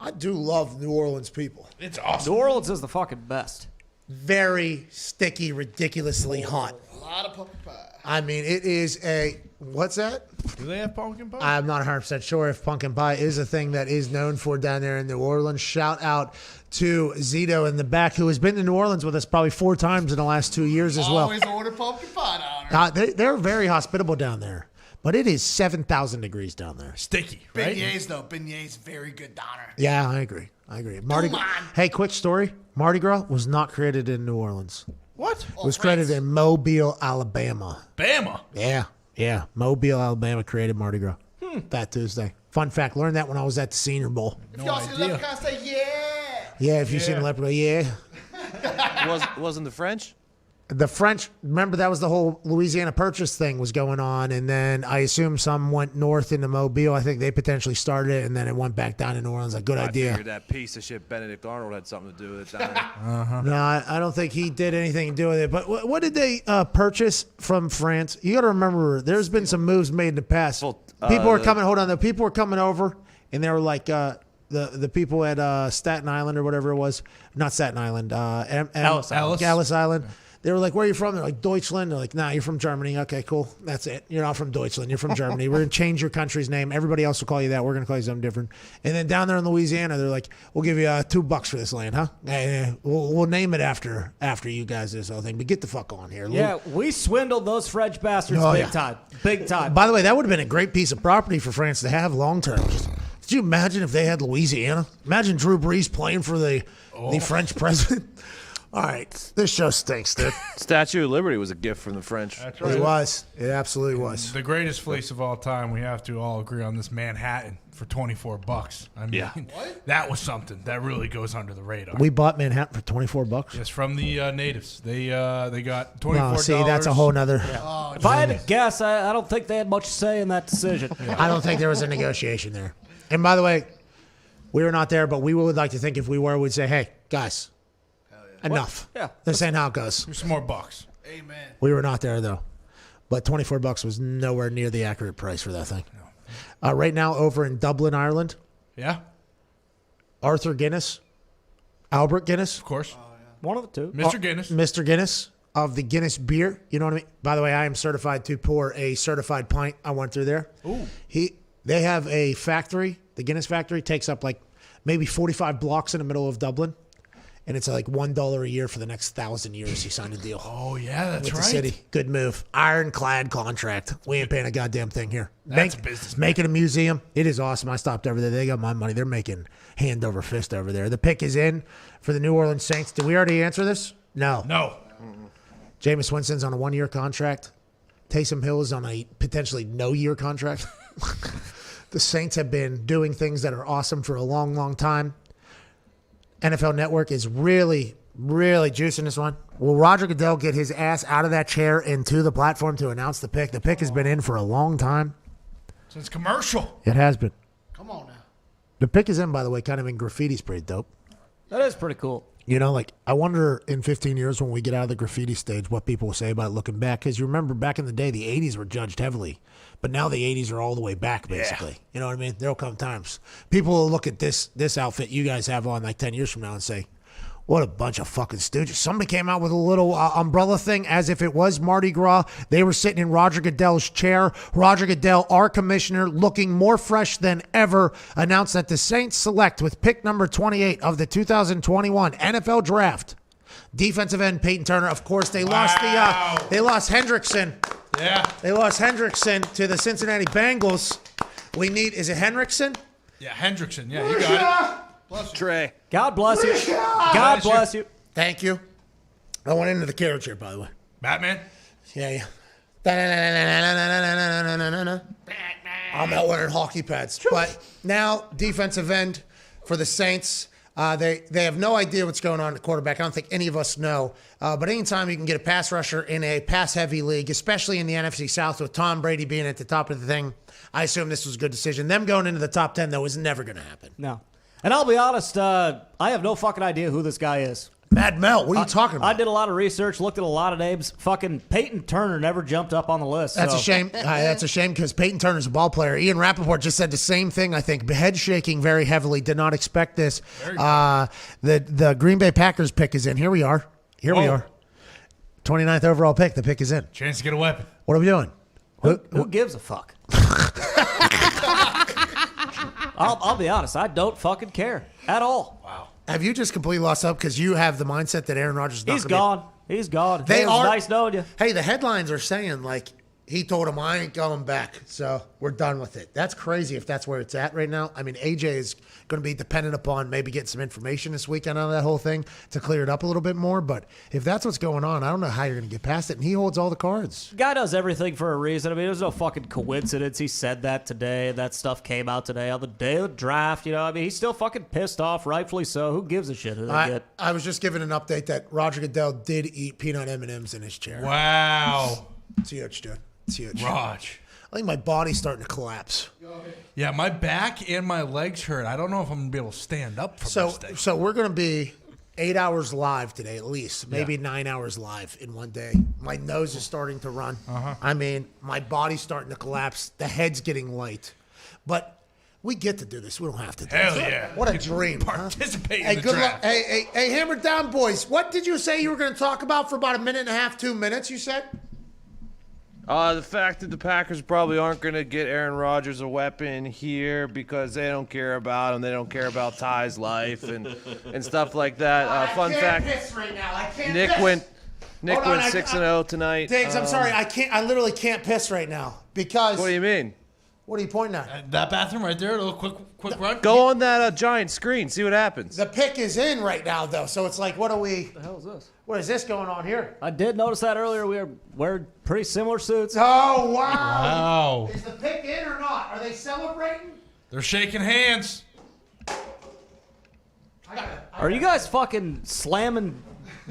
A: I do love New Orleans people.
C: It's awesome.
D: New Orleans is the fucking best.
A: Very sticky, ridiculously hot.
L: A lot of pumpkin pie.
A: I mean, it is what's that?
C: Do they have pumpkin pie?
A: I'm not 100% sure if pumpkin pie is a thing that is known for down there in New Orleans. Shout out to Zito in the back, who has been to New Orleans with us probably 4 times in the last 2 years as well.
L: Always order pumpkin pie down there.
A: They're very hospitable down there, but it is 7,000 degrees down there.
C: Sticky, right?
L: Beignets, though. Beignets, very good down there.
A: Yeah, I agree. Mardi Gras. Hey, quick story. Mardi Gras was not created in New Orleans.
C: What?
A: It was created in Mobile, Alabama.
C: Bama.
A: Yeah. Mobile, Alabama created Mardi Gras. Fat Tuesday. Fun fact. Learned that when I was at the Senior Bowl.
L: If y'all see Leprechaun, say yeah.
A: Yeah, if you've seen the Leprechaun, yeah.
F: Wasn't the French?
A: The French, remember that was the whole Louisiana Purchase thing was going on, and then I assume some went north into Mobile. I think they potentially started it, and then it went back down to New Orleans. A good idea.
F: I figured that piece of shit Benedict Arnold had something to do with it down there.
A: No, I don't think he did anything to do with it. But what did they purchase from France? You got to remember, there's been some moves made in the past. People were coming. Hold on, people were coming over, and they were like the people at Staten Island or whatever it was. Not Staten Island. Ellis Island. They were like, where are you from? They're like, Deutschland. They're like, nah, you're from Germany. Okay, cool. That's it. You're not from Deutschland. You're from Germany. We're going to change your country's name. Everybody else will call you that. We're going to call you something different. And then down there in Louisiana, they're like, we'll give you $2 for this land, huh? We'll name it after you guys this whole thing. But get the fuck on here.
D: Yeah, we swindled those French bastards big time.
A: By the way, that would have been a great piece of property for France to have long term. Could you imagine if they had Louisiana? Imagine Drew Brees playing for the French president. All right, this show stinks, dude.
F: Statue of Liberty was a gift from the French.
C: That's
A: It was. It absolutely was.
C: The greatest fleece of all time. We have to all agree on this Manhattan for $24. I mean, that was something that really goes under the radar.
R: We bought Manhattan for $24.
C: Yes, from the natives. They got $24.
R: Well, see, that's a whole nother.
D: If I had to guess, I don't think they had much say in that decision.
R: I don't think there was a negotiation there. And by the way, we were not there, but we would like to think if we were, we'd say, hey, guys, enough.
D: Yeah.
R: This ain't how it goes.
C: Here's some more bucks.
L: Amen.
R: We were not there, though. But $24 was nowhere near the accurate price for that thing. Right now, over in Dublin, Ireland,
C: Yeah,
R: Arthur Guinness, Albert Guinness,
C: of course.
D: One of the two.
C: Mr. Guinness.
R: Mr. Guinness of the Guinness beer. You know what I mean? By the way, I am certified to pour a certified pint. I went through there.
C: Ooh.
R: They have a factory. The Guinness factory takes up like maybe 45 blocks in the middle of Dublin. And it's like $1 a year for the next 1,000 years. He signed a deal.
C: Oh, yeah, that's
R: with
C: right.
R: the city. Good move. Ironclad contract. We ain't paying a goddamn thing here.
C: That's business,
R: Making a museum. It is awesome. I stopped over there. They got my money. They're making hand over fist over there. The pick is in for the New Orleans Saints. Did we already answer this? No.
C: No.
R: Jameis Winston's on a 1-year contract. Taysom Hill is on a potentially no-year contract. The Saints have been doing things that are awesome for a long, long time. NFL Network is really, really juicing this one. Will Roger Goodell get his ass out of that chair and to the platform to announce the pick? The pick has been in for a long time.
C: Since commercial.
R: It has been.
L: Come on now.
R: The pick is in, by the way, kind of in graffiti's pretty dope.
D: That is pretty cool.
R: You know, like, I wonder in 15 years when we get out of the graffiti stage what people will say about it looking back. Because you remember back in the day, the 80s were judged heavily. But now the 80s are all the way back, basically. Yeah. You know what I mean? There'll come times. People will look at this outfit you guys have on like 10 years from now and say, what a bunch of fucking stooges. Somebody came out with a little umbrella thing as if it was Mardi Gras. They were sitting in Roger Goodell's chair. Roger Goodell, our commissioner, looking more fresh than ever, announced that the Saints select with pick number 28 of the 2021 NFL Draft. Defensive end Peyton Turner. Of course, they lost Hendrickson.
C: Yeah.
R: They lost Hendrickson to the Cincinnati Bengals. Is it Hendrickson?
C: Yeah, Hendrickson. Yeah, you got it.
F: Bless Trey.
D: God bless you. God bless you.
R: Thank you. I went into the carriage here, by the way.
C: Batman?
R: Yeah. I'm out wearing hockey pads. But now, defensive end for the Saints. They have no idea what's going on at quarterback. I don't think any of us know. But anytime you can get a pass rusher in a pass-heavy league, especially in the NFC South with Tom Brady being at the top of the thing, I assume this was a good decision. Them going into the top 10, though, is never going to happen.
D: No. And I'll be honest, I have no fucking idea who this guy is.
R: Mad Mel, what are you talking about?
D: I did a lot of research, looked at a lot of names. Fucking Peyton Turner never jumped up on the list.
R: That's a shame. That's a shame because Peyton Turner's a ball player. Ian Rappaport just said the same thing, I think. Head shaking very heavily. Did not expect this. The Green Bay Packers pick is in. Here we are. Here we are. 29th overall pick. The pick is in.
C: Chance to get a weapon.
R: What are we doing?
D: Who gives a fuck? I'll be honest. I don't fucking care at all.
C: Wow.
R: Have you just completely lost up because you have the mindset that Aaron Rodgers is not
D: He's gone. He's gone.
R: They are
D: nice knowing you.
R: Hey, the headlines are saying like he told him I ain't going back, so we're done with it. That's crazy if that's where it's at right now. I mean, AJ is going to be dependent upon maybe getting some information this weekend on that whole thing to clear it up a little bit more. But if that's what's going on, I don't know how you're going to get past it. And he holds all the cards.
D: Guy does everything for a reason. I mean, there's no fucking coincidence. He said that today. That stuff came out today on the day of the draft. You know, I mean, he's still fucking pissed off, rightfully so. Who gives a shit who they get?
R: I was just given an update that Roger Goodell did eat peanut M&Ms in his chair.
C: Wow.
R: It's huge, dude. It's huge.
C: Raj.
R: I think my body's starting to collapse.
C: Yeah, my back and my legs hurt. I don't know if I'm going to be able to stand up from this thing.
R: So we're going to be 8 hours live today at least, maybe 9 hours live in one day. My nose is starting to run. I mean, my body's starting to collapse. The head's getting light. But we get to do this. We don't have to do
C: Hell
R: this.
C: yeah.
R: What a dream.
C: Participate
R: Hey,
C: in the
R: good
C: draft.
R: luck. Hey, Hammer Down boys. What did you say you were going to talk about for about a minute and a half, 2 minutes, you said?
F: The fact that the Packers probably aren't going to get Aaron Rodgers a weapon here because they don't care about him. They don't care about Ty's life and stuff like that. Fun fact:
R: right now. I can't
F: Nick
R: piss.
F: went
R: Hold on,
F: 6-0 tonight.
R: Diggs, I'm sorry. I literally can't piss right now because.
F: What do you mean?
A: What are you pointing at?
C: That bathroom right there. A little quick run.
F: Go on that giant screen. See what happens.
A: The pick is in right now, though, so it's like, what are we?
D: What the hell is this?
A: What is this going on here?
D: I did notice that earlier. We were wearing pretty similar suits.
A: Oh, wow.
C: Wow.
A: Is the pick in or not? Are they celebrating?
C: They're shaking hands.
D: Are you guys fucking slamming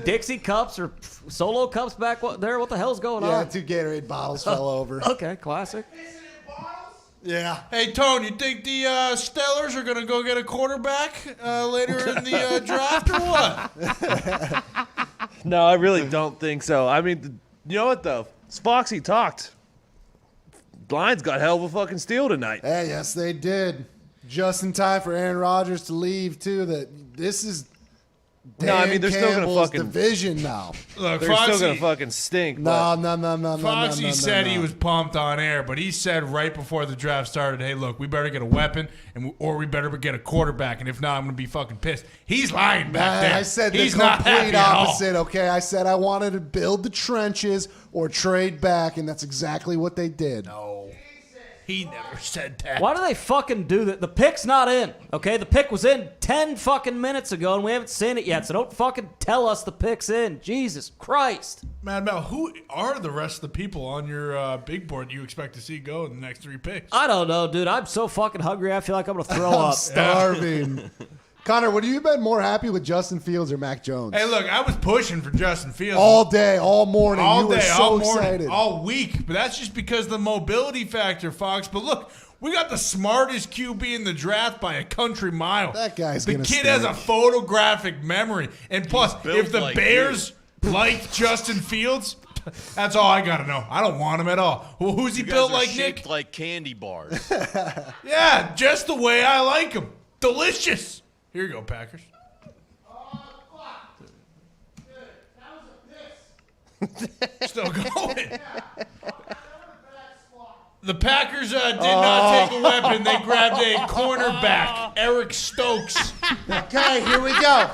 D: Dixie cups or Solo cups back there? What the hell's going
J: Yeah,
D: on?
J: 2 Gatorade bottles fell over.
D: Okay, classic.
J: Yeah.
C: Hey, Tone, you think the Stellars are going to go get a quarterback later in the draft or what?
F: No, I really don't think so. I mean, you know what, though? Foxy talked. Lions got hell of a fucking steal tonight.
J: Hey, yes, they did. Just in time for Aaron Rodgers to leave, too. That this is Dan
F: No, I mean, they're still gonna
J: Campbell's
F: fucking-
J: division now.
C: Look,
F: They're still going to fucking stink.
J: No,
F: but-
J: no.
C: Foxy said he was pumped on air, but he said right before the draft started, hey, look, we better get a weapon or we better get a quarterback, and if not, I'm going to be fucking pissed. He's lying back there.
J: I said the
C: he's not happy
J: complete
C: at all.
J: opposite, okay? I said I wanted to build the trenches or trade back, and that's exactly what they did.
C: No. He never said that.
D: Why do they fucking do that? The pick's not in, okay? The pick was in 10 fucking minutes ago, and we haven't seen it yet, so don't fucking tell us the pick's in. Jesus Christ.
C: Mad Mel, who are the rest of the people on your big board you expect to see go in the next 3 picks?
D: I don't know, dude. I'm so fucking hungry, I feel like I'm going to throw
J: I'm
D: up.
J: starving. Connor, would you have been more happy with Justin Fields or Mac Jones?
C: Hey, look, I was pushing for Justin Fields.
J: All day, all morning.
C: All
J: you were
C: day,
J: so
C: all morning,
J: excited.
C: all week. But that's just because of the mobility factor, Fox. But look, we got the smartest QB in the draft by a country mile.
J: That guy's
C: The
J: gonna
C: kid has a
J: stink.
C: photographic memory. And plus,
O: built
C: if the
O: like
C: Bears like Justin Fields, that's all I got to know. I don't want him at all. Well, who's he
O: You
C: built
O: guys are
C: like,
O: shaped
C: Nick?
O: like candy bars.
C: Yeah, just the way I like him. Delicious. Here you go, Packers. Still going. The Packers did not take a weapon. They grabbed a cornerback, Eric Stokes.
A: Okay, here we go.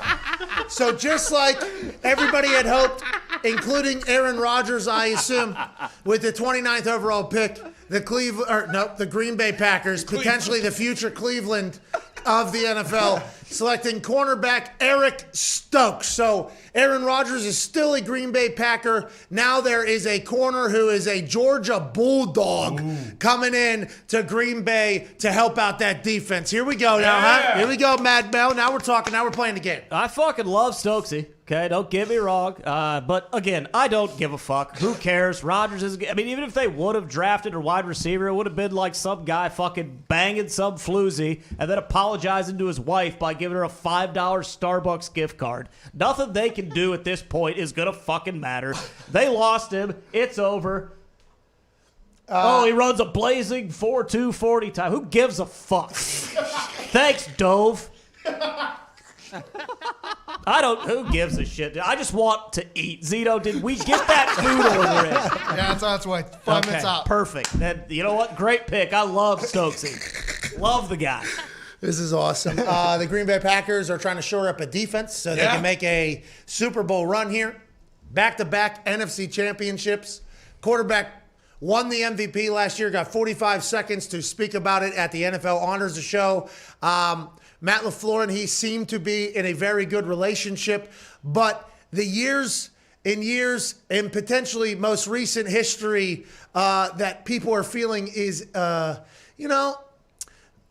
A: So just like everybody had hoped, including Aaron Rodgers, I assume, with the 29th overall pick, the Green Bay Packers, potentially the future Cleveland of the NFL, selecting cornerback Eric Stokes. So Aaron Rodgers is still a Green Bay Packer. Now there is a corner who is a Georgia Bulldog coming in to Green Bay to help out that defense. Here we go now, huh? Here we go, Mad Mel. Now we're talking. Now we're playing the game.
D: I fucking love Stokesy. Okay, don't get me wrong. But again, I don't give a fuck. Who cares? Rodgers is. I mean, even if they would have drafted a wide receiver, it would have been like some guy fucking banging some floozy and then apologizing to his wife by giving her a $5 Starbucks gift card. Nothing they can do at this point is gonna fucking matter. They lost him. It's over. He runs a blazing 4.2 40 time. Who gives a fuck? Thanks, Dove. Who gives a shit? I just want to eat. Zito, did we get that food order in?
L: Yeah, that's why. 5 minutes out.
D: Perfect. Then, you know what? Great pick. I love Stokesy. Love the guy.
A: This is awesome. The Green Bay Packers are trying to shore up a defense so they can make a Super Bowl run here. Back-to-back NFC championships. Quarterback won the MVP last year, got 45 seconds to speak about it at the NFL Honors Show. Matt LaFleur and he seem to be in a very good relationship, but the years and potentially most recent history that people are feeling is,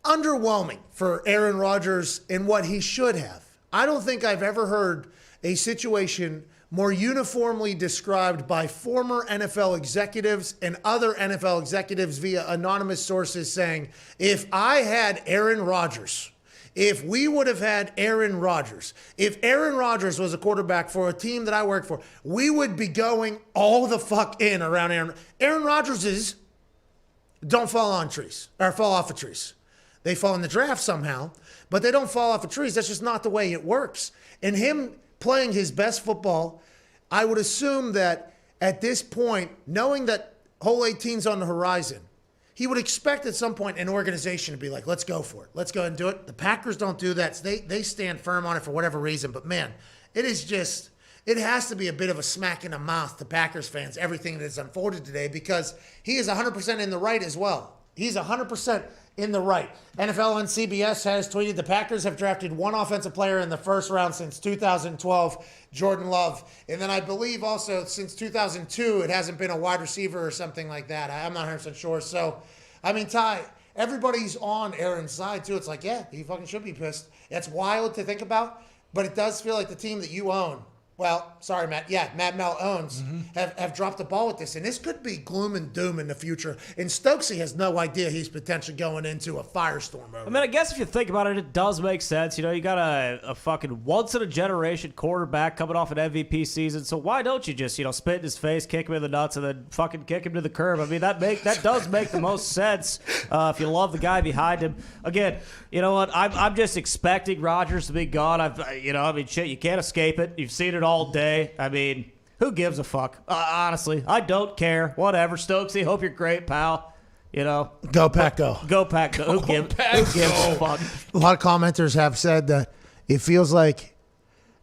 A: underwhelming for Aaron Rodgers in what he should have. I don't think I've ever heard a situation more uniformly described by former NFL executives and other NFL executives via anonymous sources saying, if I had Aaron Rodgers, if we would have had Aaron Rodgers, if Aaron Rodgers was a quarterback for a team that I work for, we would be going all the fuck in around Aaron. Aaron Rodgers don't fall on trees or fall off of trees. They fall in the draft somehow, but they don't fall off of trees. That's just not the way it works. And him playing his best football, I would assume that at this point, knowing that Hole 18's on the horizon, he would expect at some point an organization to be like, let's go for it. Let's go and do it. The Packers don't do that. So they stand firm on it for whatever reason. But, man, it has to be a bit of a smack in the mouth to Packers fans, everything that has unfolded today, because he is 100% in the right as well.
R: He's 100% in the right. NFL on CBS has tweeted the Packers have drafted one offensive player in the first round since 2012, Jordan Love. And then I believe also since 2002, it hasn't been a wide receiver or something like that. I'm not 100% sure. So, I mean, Ty, everybody's on Aaron's side, too. It's like, yeah, he fucking should be pissed. It's wild to think about, but it does feel like the team that you own, well, sorry, Matt. Yeah, Matt Mel owns, have dropped the ball with this. And this could be gloom and doom in the future. And Stokesy has no idea he's potentially going into a firestorm over.
D: I mean, I guess if you think about it, it does make sense. You know, you got a fucking once-in-a-generation quarterback coming off an MVP season. So why don't you just, spit in his face, kick him in the nuts, and then fucking kick him to the curb? I mean, that does make the most sense if you love the guy behind him. Again, you know what? I'm just expecting Rodgers to be gone. Shit, you can't escape it. You've seen it all day. I mean, who gives a fuck? Honestly, I don't care. Whatever, Stokesy. Hope you're great, pal.
R: Go Pack, go.
D: Go Pack, go. Who gives a fuck?
R: A lot of commenters have said that it feels like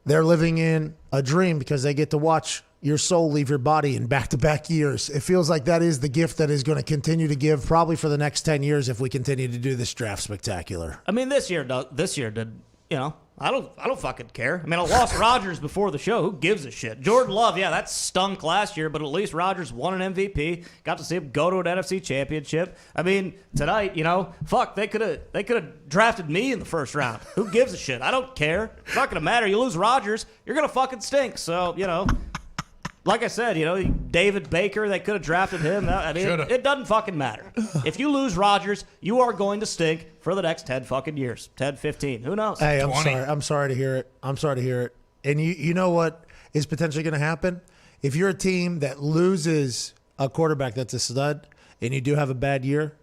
R: they're living in a dream because they get to watch your soul leave your body in back-to-back years. It feels like that is the gift that is going to continue to give probably for the next 10 years if we continue to do this draft spectacular.
D: I mean, this year did, I don't fucking care. I mean, I lost Rodgers before the show. Who gives a shit? Jordan Love, yeah, that stunk last year, but at least Rodgers won an MVP. Got to see him go to an NFC championship. I mean, tonight, fuck, they could have drafted me in the first round. Who gives a shit? I don't care. It's not gonna matter. You lose Rodgers, you're gonna fucking stink. So, like I said, David Baker, they could have drafted him. I mean, it doesn't fucking matter. If you lose Rodgers, you are going to stink for the next 10 fucking years. 10, 15. Who knows?
R: Hey, I'm sorry to hear it. And you know what is potentially going to happen? If you're a team that loses a quarterback that's a stud and you do have a bad year,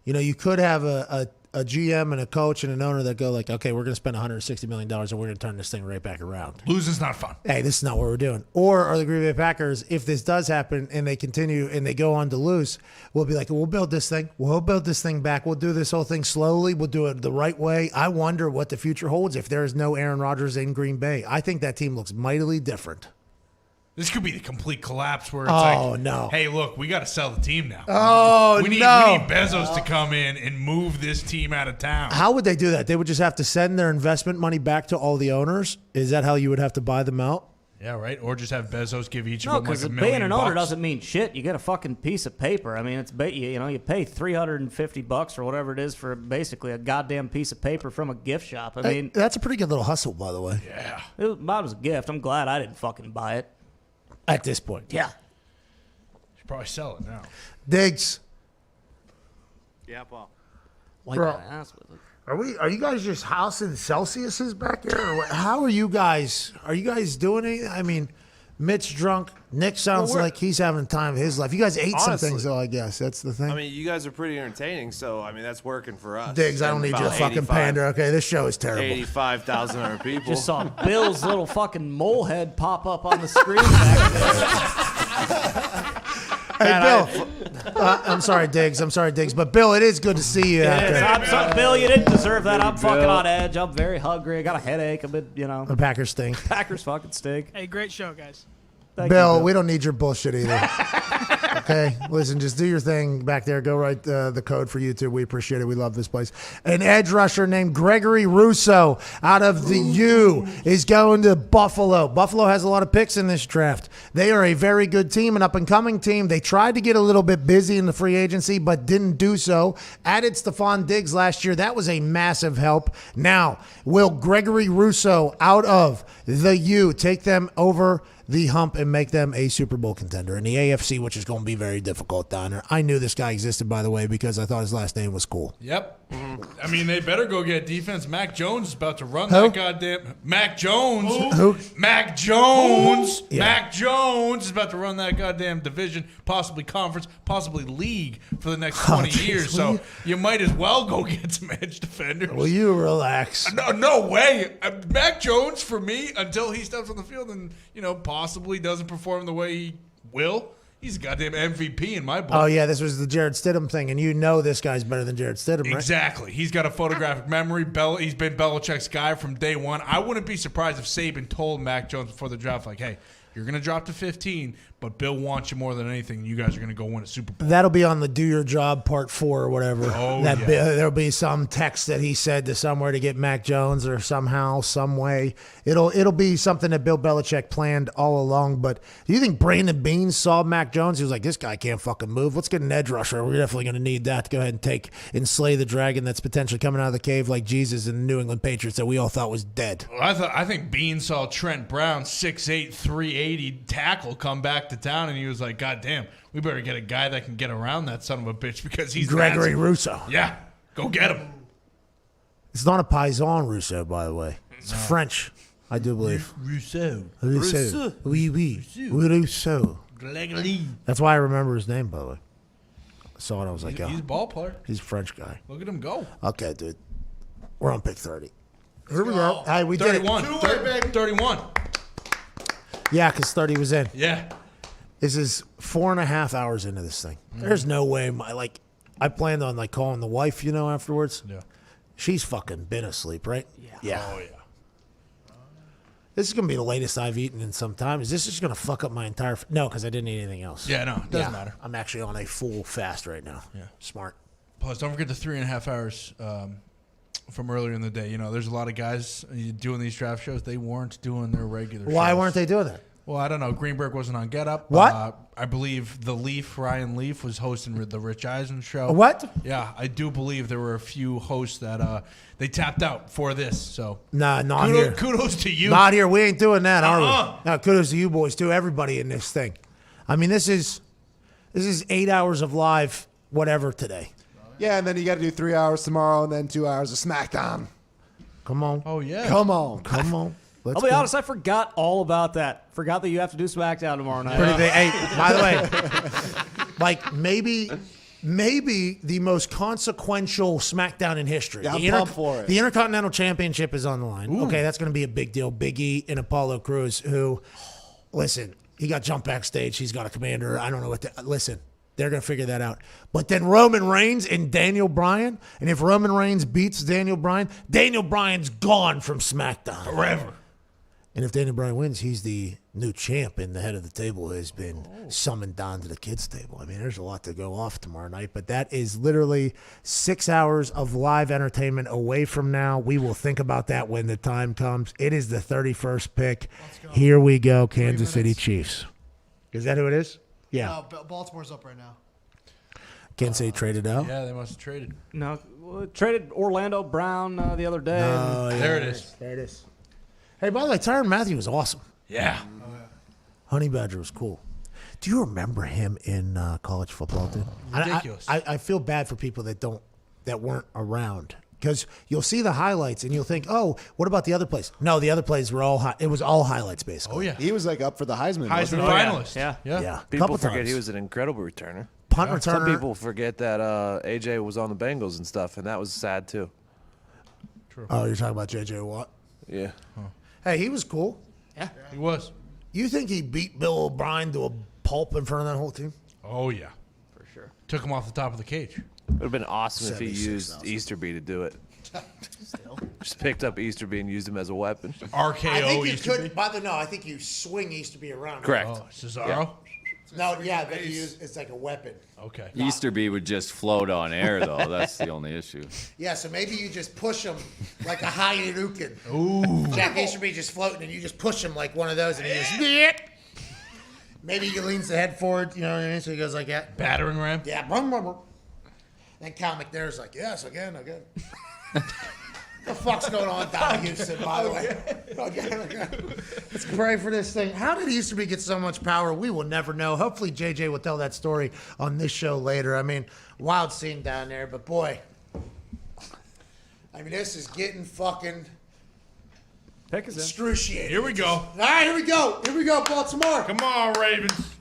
R: you could have a GM and a coach and an owner that go like, okay, we're going to spend $160 million and we're going to turn this thing right back around.
C: Losing's not fun.
R: Hey, this is not what we're doing. Or are the Green Bay Packers, if this does happen and they continue and they go on to lose, we'll be like, we'll build this thing. We'll build this thing back. We'll do this whole thing slowly. We'll do it the right way. I wonder what the future holds if there is no Aaron Rodgers in Green Bay. I think that team looks mightily different.
C: This could be the complete collapse where it's
R: no.
C: Hey, look, we got to sell the team now.
R: Oh,
C: we need Bezos to come in and move this team out of town.
R: How would they do that? They would just have to send their investment money back to all the owners? Is that how you would have to buy them out?
C: Yeah, right. Or just have Bezos give each of them like $1 million.
D: Being an owner doesn't mean shit. You get a fucking piece of paper. I mean, it's you pay $350 or whatever it is for basically a goddamn piece of paper from a gift shop. I mean,
R: that's a pretty good little hustle, by the way.
C: Yeah,
D: mine was a gift. I'm glad I didn't fucking buy it.
R: At this point,
D: yeah.
C: Should probably sell it now.
R: Diggs.
F: Yeah, Paul.
R: Bro, are you guys just housing Celsiuses back there? Or what? How are you guys? Are you guys doing anything? I mean, Mitch drunk. Nick sounds like he's having time of his life. You guys ate some things, though, I guess. That's the thing.
F: I mean, you guys are pretty entertaining, so, that's working for us.
R: Diggs, I don't need your fucking pander, okay? This show is terrible.
F: 85,000 other people.
D: Just saw Bill's little fucking mole head pop up on the screen back there.
R: Hey, Bill. I'm sorry, Diggs. But, Bill, it is good to see you out there.
D: I'm sorry, Bill, you didn't deserve that. I'm fucking on edge. I'm very hungry. I got a headache. The
R: Packers stink.
D: Packers fucking stink.
Q: Hey, great show, guys.
R: Thank you, Bill, we don't need your bullshit either. Okay? Listen, just do your thing back there. Go write the code for YouTube. We appreciate it. We love this place. An edge rusher named Gregory Russo out of the U is going to Buffalo. Buffalo has a lot of picks in this draft. They are a very good team, an up-and-coming team. They tried to get a little bit busy in the free agency, but didn't do so. Added Stephon Diggs last year. That was a massive help. Now, will Gregory Russo out of the U take them over the hump and make them a Super Bowl contender in the AFC, which is going to be very difficult down there? I knew this guy existed, by the way, because I thought his last name was cool.
C: Yep. I mean, they better go get defense. Mac Jones is about to run that goddamn... Mac Jones.
R: Who?
C: Mac Jones.
R: Yeah.
C: Mac Jones is about to run that goddamn division, possibly conference, possibly league for the next 20 years. So you might as well go get some edge defenders.
R: Will you relax?
C: No way. Mac Jones, for me, until he steps on the field and, possibly doesn't perform the way he will, he's a goddamn MVP in my book.
R: Oh, yeah, this was the Jared Stidham thing, and this guy's better than Jared Stidham, right?
C: Exactly. He's got a photographic memory. He's been Belichick's guy from day one. I wouldn't be surprised if Saban told Mac Jones before the draft, like, hey, You're going to drop to 15, but Bill wants you more than anything. And you guys are going to go win a Super Bowl.
R: That'll be on the Do Your Job Part 4 or whatever.
C: Oh,
R: that
C: yeah.
R: There'll be some text that he said to somewhere to get Mac Jones or somehow, some way. It'll be something that Bill Belichick planned all along. But do you think Brandon Beane saw Mac Jones? He was like, this guy can't fucking move. Let's get an edge rusher. We're definitely going to need that to go ahead and slay the dragon that's potentially coming out of the cave like Jesus in the New England Patriots that we all thought was dead.
C: Well, I think Bean saw Trent Brown, 6'8", 380 tackle, come back to town, and he was like, God damn, we better get a guy that can get around that son of a bitch because he's
R: Gregory Rousseau.
C: Yeah, go get him.
R: It's not a Paysan Rousseau, by the way. It's French, I do believe.
C: Rousseau.
R: Rousseau. Oui, oui. Rousseau.
C: Gregory.
R: That's why I remember his name, by the way. I saw it, I was like, oh.
C: He's a ball player.
R: He's a French guy.
C: Look at him go.
R: Okay, dude. We're on pick 30. Here we go. Hey, we
C: 31.
R: did it.
C: 31.
R: Yeah, because 30 was in.
C: Yeah.
R: This is 4.5 hours into this thing. There's no way. I planned on calling the wife, afterwards.
C: Yeah.
R: She's fucking been asleep, right? Yeah.
C: Oh, yeah.
R: This is going to be the latest I've eaten in some time. Is this just going to fuck up my entire... No, because I didn't eat anything else.
C: Yeah, no, it doesn't matter.
R: I'm actually on a full fast right now.
C: Yeah.
R: Smart.
C: Plus, don't forget the 3.5 hours from earlier in the day. There's a lot of guys doing these draft shows. They weren't doing their regular
R: Why
C: shows.
R: weren't they doing that?
C: Well, I don't know. Greenberg wasn't on Get Up.
R: What?
C: I believe the Leaf, Ryan Leaf, was hosting the Rich Eisen show.
R: What?
C: Yeah, I do believe there were a few hosts that they tapped out for this. So
R: Nah, not here.
C: Kudos to you.
R: Not here. We ain't doing that, are
C: Uh-uh.
R: we? No, kudos to you boys, too. Everybody in this thing. I mean, this is 8 hours of live whatever today.
J: Yeah, and then you got to do 3 hours tomorrow and then 2 hours of SmackDown.
R: Come on.
C: Oh, yeah.
J: Come on.
R: Come on. Let's
D: I'll be
R: go.
D: honest, I forgot all about that. Forgot that you have to do SmackDown tomorrow night.
R: Pretty big. Hey, by the way, maybe the most consequential SmackDown in history.
J: Yeah, I'm
R: the
J: pumped for it.
R: The Intercontinental Championship is on the line.
C: Ooh.
R: Okay, that's going to be a big deal. Big E and Apollo Crews, who, listen, he got jumped backstage. He's got a commander. I don't know what to... Listen, they're going to figure that out. But then Roman Reigns and Daniel Bryan, and if Roman Reigns beats Daniel Bryan's gone from SmackDown.
C: Forever.
R: And if Daniel Bryan wins, he's the new champ, and the head of the table has been summoned down to the kids' table. I mean, there's a lot to go off tomorrow night, but that is literally 6 hours of live entertainment away from now. We will think about that when the time comes. It is the 31st pick. Here we go, Kansas City Chiefs. Is that who it is? Yeah.
L: No, Baltimore's up right now.
R: Kansas City traded out?
C: Yeah, they must have traded.
D: No, traded Orlando Brown the other day.
R: Oh, yeah.
C: There it is.
R: There it is. Hey, by the way, Tyrann Mathieu was awesome.
C: Yeah.
R: Honey Badger was cool. Do you remember him in college football, dude?
C: Ridiculous.
R: I feel bad for people that weren't around, because you'll see the highlights and you'll think, oh, what about the other plays? No, the other plays were it was all highlights basically.
C: Oh yeah.
J: He was up for the Heisman.
C: Heisman
J: wasn't he?
C: finalist.
R: Yeah.
F: People
R: Couple
F: forget
R: times.
F: he was an incredible returner.
R: Punt returner.
F: Some people forget that AJ was on the Bengals and stuff, and that was sad too.
C: True.
R: Oh, you're talking about J.J. Watt?
F: Yeah.
R: Hey, he was cool.
C: Yeah, he was.
R: You think he beat Bill O'Brien to a pulp in front of that whole team?
C: Oh yeah,
F: For sure.
C: took him off the top of the cage.
F: It would have been awesome if he
R: 76,000.
F: used Easterby to do it. Just picked up Easterby and used him as a weapon.
C: RKO
R: I think you
C: Easterby.
R: could. By the no, I think you swing Easterby around.
F: Correct.
C: Oh, Cesaro.
R: No, yeah, but you use it's like a weapon.
C: Okay.
I: Easterby would just float on air, though. That's the only issue.
R: Yeah, so maybe you just push him like a Hayurukin.
C: Ooh.
R: Jack Easterby just floating, and you just push him like one of those, and he just. Maybe he leans the head forward, you know what I mean? So he goes like that.
C: Battering ram.
R: Yeah. Brum, brum, brum. Then Cal McNair's like, yes, again. The fuck's going on down in Houston, by the way? Okay. Let's pray for this thing. How did Easterby get so much power? We will never know. Hopefully, JJ will tell that story on this show later. I mean, wild scene down there, but boy. I mean, this is getting fucking
D: Pick us in.
R: excruciating.
C: Here we go.
R: All right, here we go. Here we go, Baltimore.
C: Come on, Ravens.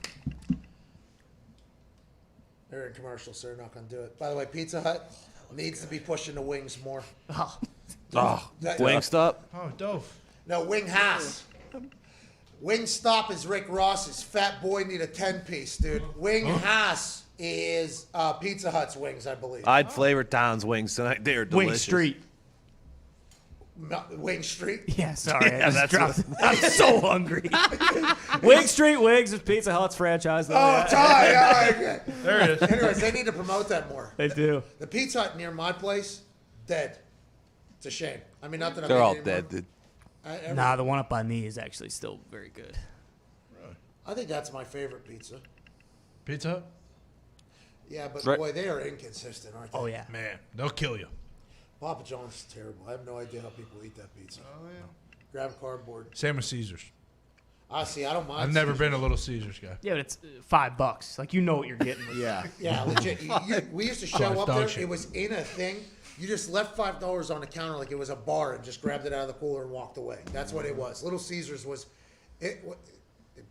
R: They're in commercials, so they're not going to do it. By the way, Pizza Hut needs to be pushing the wings more.
F: Wingstop.
C: Oh, Dove.
R: No, Wing Haas. Wingstop is Rick Ross's. Fat Boy need a 10-piece, dude. Wing Haas is Pizza Hut's wings, I believe.
F: I'd Flavor Town's wings tonight. They're delicious.
D: Wing Street.
A: Wing Street.
D: Yeah, sorry.
F: Yeah,
D: I just
F: that's
D: dropped. I'm so hungry. Wing Street Wings is Pizza Hut's franchise. Though.
A: Oh,
C: There it is.
A: Anyways, they need to promote that more.
D: They do.
A: The Pizza Hut near my place, dead. It's a shame. I mean, not that
F: They're all
A: anymore.
F: dead, dude.
D: Nah, the one up by me is actually still very good.
A: I think that's my favorite pizza.
C: Pizza Hut?
A: Yeah, but
F: Right.
A: boy, they are inconsistent, aren't they?
D: Oh yeah.
C: Man, they'll kill you.
A: Papa John's is terrible. I have no idea how people eat that pizza. Oh yeah. Grab cardboard.
C: Same with Caesars.
A: I see. I don't mind.
C: I've never
A: Caesars.
C: been a Little Caesars guy.
D: Yeah, but it's $5. Like you know what you're getting.
G: Yeah.
A: Yeah, legit. We used to show
C: it's
A: up
C: dog
A: there.
C: shit.
A: It was in a thing. You just left $5 on the counter like it was a bar and just grabbed it out of the cooler and walked away. That's what it was. Little Caesars was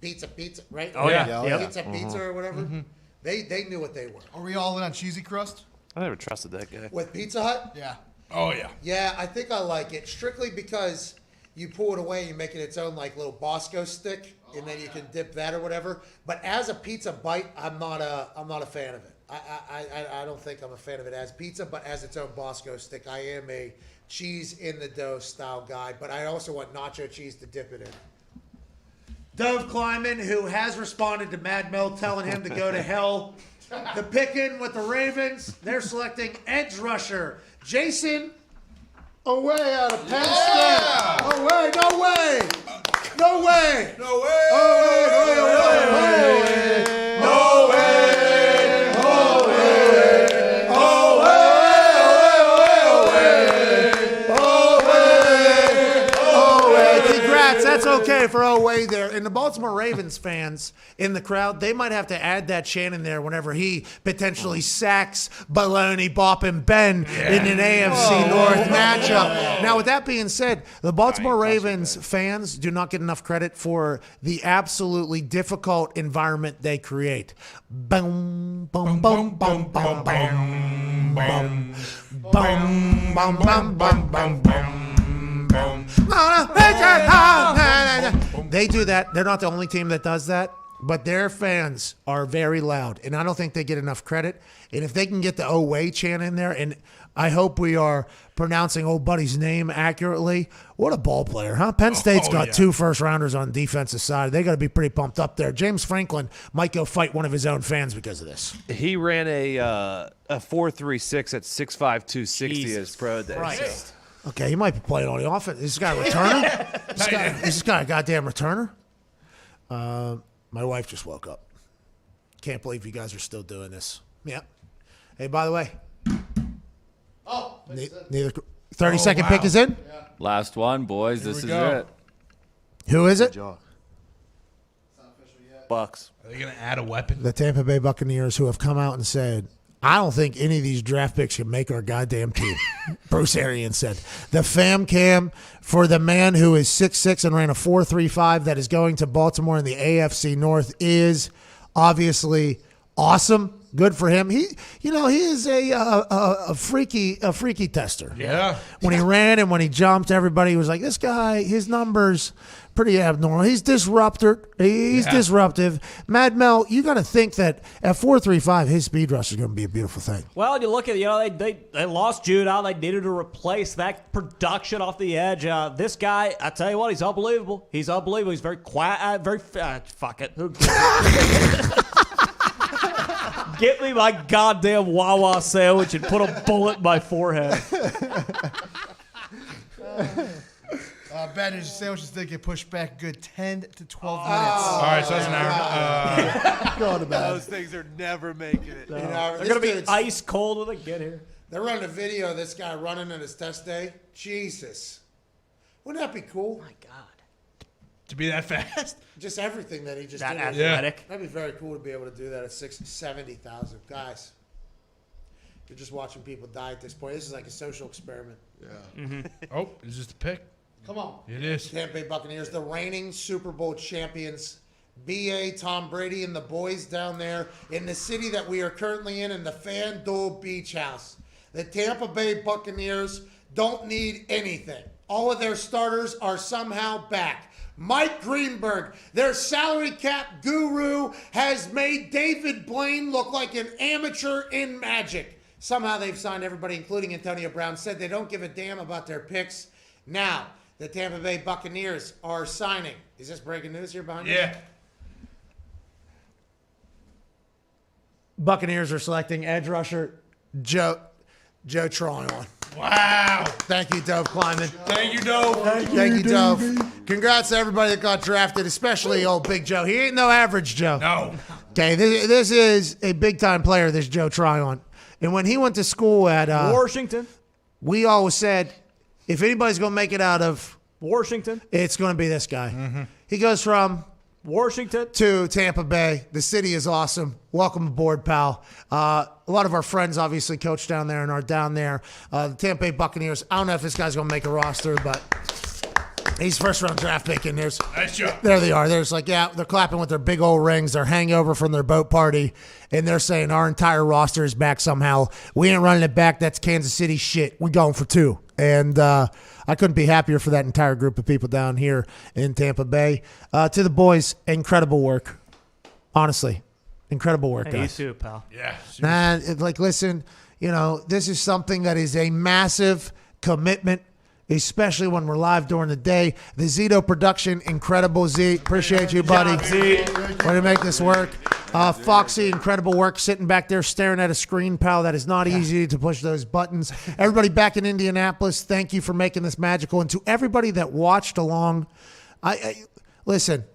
A: pizza, right?
D: Oh, yeah. Yep.
A: Pizza or whatever. They knew what they were.
L: Are we all in on cheesy crust?
F: I never trusted that guy.
A: With Pizza Hut?
L: Yeah.
C: Oh, yeah.
A: Yeah, I think I like it strictly because you pull it away, you make it its own like little Bosco stick, and then you can dip that or whatever. But as a pizza bite, I'm not a fan of it. I don't think I'm a fan of it as pizza, but as its own Bosco stick, I am a cheese in the dough style guy. But I also want nacho cheese to dip it in. Dove Kleiman, who has responded to Mad Mel telling him to go to hell. The picking with the Ravens, they're selecting edge rusher Jason away out of Penn State. Away, no way. No way.
C: No way.
A: No way. Congrats. That's okay for away there. And the Baltimore Ravens fans in the crowd, they might have to add that chant in there whenever he potentially sacks Baloney Boppin' Ben in an AFC North matchup. Now, with that being said, the Baltimore Ravens fans do not get enough credit for the absolutely difficult environment they create. Boom, boom, boom, boom, boom, boom, boom, boom, boom, boom, boom, boom, boom. They do that. They're not the only team that does that, but their fans are very loud, and I don't think they get enough credit. And if they can get the "Oh way" chant in there, and I hope we are pronouncing old buddy's name accurately. What a ball player, huh? Penn State's got 2 first-rounders on the defensive side. They got to be pretty pumped up there. James Franklin might go fight one of his own fans because of this.
F: He ran a 4.36 at 6'5", 260
D: Jesus
F: as pro day.
D: Christ.
A: Okay, he might be playing on the offense. This guy a returner? This guy a goddamn returner? My wife just woke up. Can't believe you guys are still doing this. Yeah. Hey, by the way. Oh, neither 30-second pick is in?
I: Yeah. Last one, boys. This is
C: go.
I: it.
A: Who is it?
F: Bucks.
C: Are they going to add a weapon?
A: The Tampa Bay Buccaneers, who have come out and said, I don't think any of these draft picks can make our goddamn team. Bruce Arians said. The fam cam for the man who is 6'6" and ran a 4.35 that is going to Baltimore in the AFC North is obviously awesome. Good for him. He is a freaky tester.
C: Yeah.
A: When he ran and when he jumped, everybody was like, this guy, his numbers pretty abnormal. He's disruptive. Mad Mel, you got to think that at 4.35, his speed rush is going to be a beautiful thing.
D: Well, you look at they lost Jude out. They needed to replace that production off the edge. This guy, I tell you what, he's unbelievable. He's very quiet. Fuck it. Who Get me my goddamn Wawa sandwich and put a bullet in my forehead.
L: Bad news, sandwiches did get pushed back a good 10 to 12 minutes.
C: All right, so that's an hour.
F: Those things are never making it.
D: They're going to be ice cold when they get here.
A: They're running a video of this guy running on his test day. Jesus. Wouldn't that be cool?
D: My God.
C: To be that fast?
A: Just everything that he just
D: That
A: did.
D: athletic.
A: That'd be very cool to be able to do that at 70,000. Guys, you're just watching people die at this point. This is like a social experiment.
L: Yeah.
C: Mm-hmm. Oh, is this the pick?
A: Come on.
C: It is.
A: Tampa Bay Buccaneers, the reigning Super Bowl champions. B.A., Tom Brady, and the boys down there in the city that we are currently in the FanDuel Beach House. The Tampa Bay Buccaneers don't need anything. All of their starters are somehow back. Mike Greenberg, their salary cap guru, has made David Blaine look like an amateur in magic. Somehow they've signed everybody, including Antonio Brown, said they don't give a damn about their picks.
R: Now, the Tampa Bay Buccaneers are signing. Is this breaking news here behind you?
C: Yeah.
R: Buccaneers are selecting edge rusher Joe Tryon.
C: Wow.
R: Thank you, Dove Kleiman.
C: Thank you, Dove.
R: Thank you, Dove. Congrats to everybody that got drafted, especially old Big Joe. He ain't no average Joe.
C: No.
R: Okay, this is a big-time player, this Joe Tryon. And when he went to school at
D: Washington.
R: We always said, if anybody's going to make it out of
D: Washington,
R: it's going to be this guy. He goes from
D: Washington
R: to Tampa Bay. The city is awesome. Welcome aboard, pal. A lot of our friends obviously coach down there and are down there. The Tampa Bay Buccaneers, I don't know if this guy's going to make a roster, but he's first-round draft pick, and
C: Nice job.
R: there they are. There's like, yeah, they're clapping with their big old rings, their hangover from their boat party, and they're saying our entire roster is back somehow. We ain't running it back. That's Kansas City shit. We're going for 2. And I couldn't be happier for that entire group of people down here in Tampa Bay. To the boys, incredible work. Honestly, incredible work,
D: Hey, you
R: guys.
D: too, pal.
C: Yeah.
R: Man, listen, this is something that is a massive commitment, especially when we're live during the day. The Zito production, incredible, Z. Appreciate you, buddy. Way to make this work. Foxy, incredible work sitting back there staring at a screen, pal. That is not easy to push those buttons. Everybody back in Indianapolis, thank you for making this magical. And to everybody that watched along, I listen,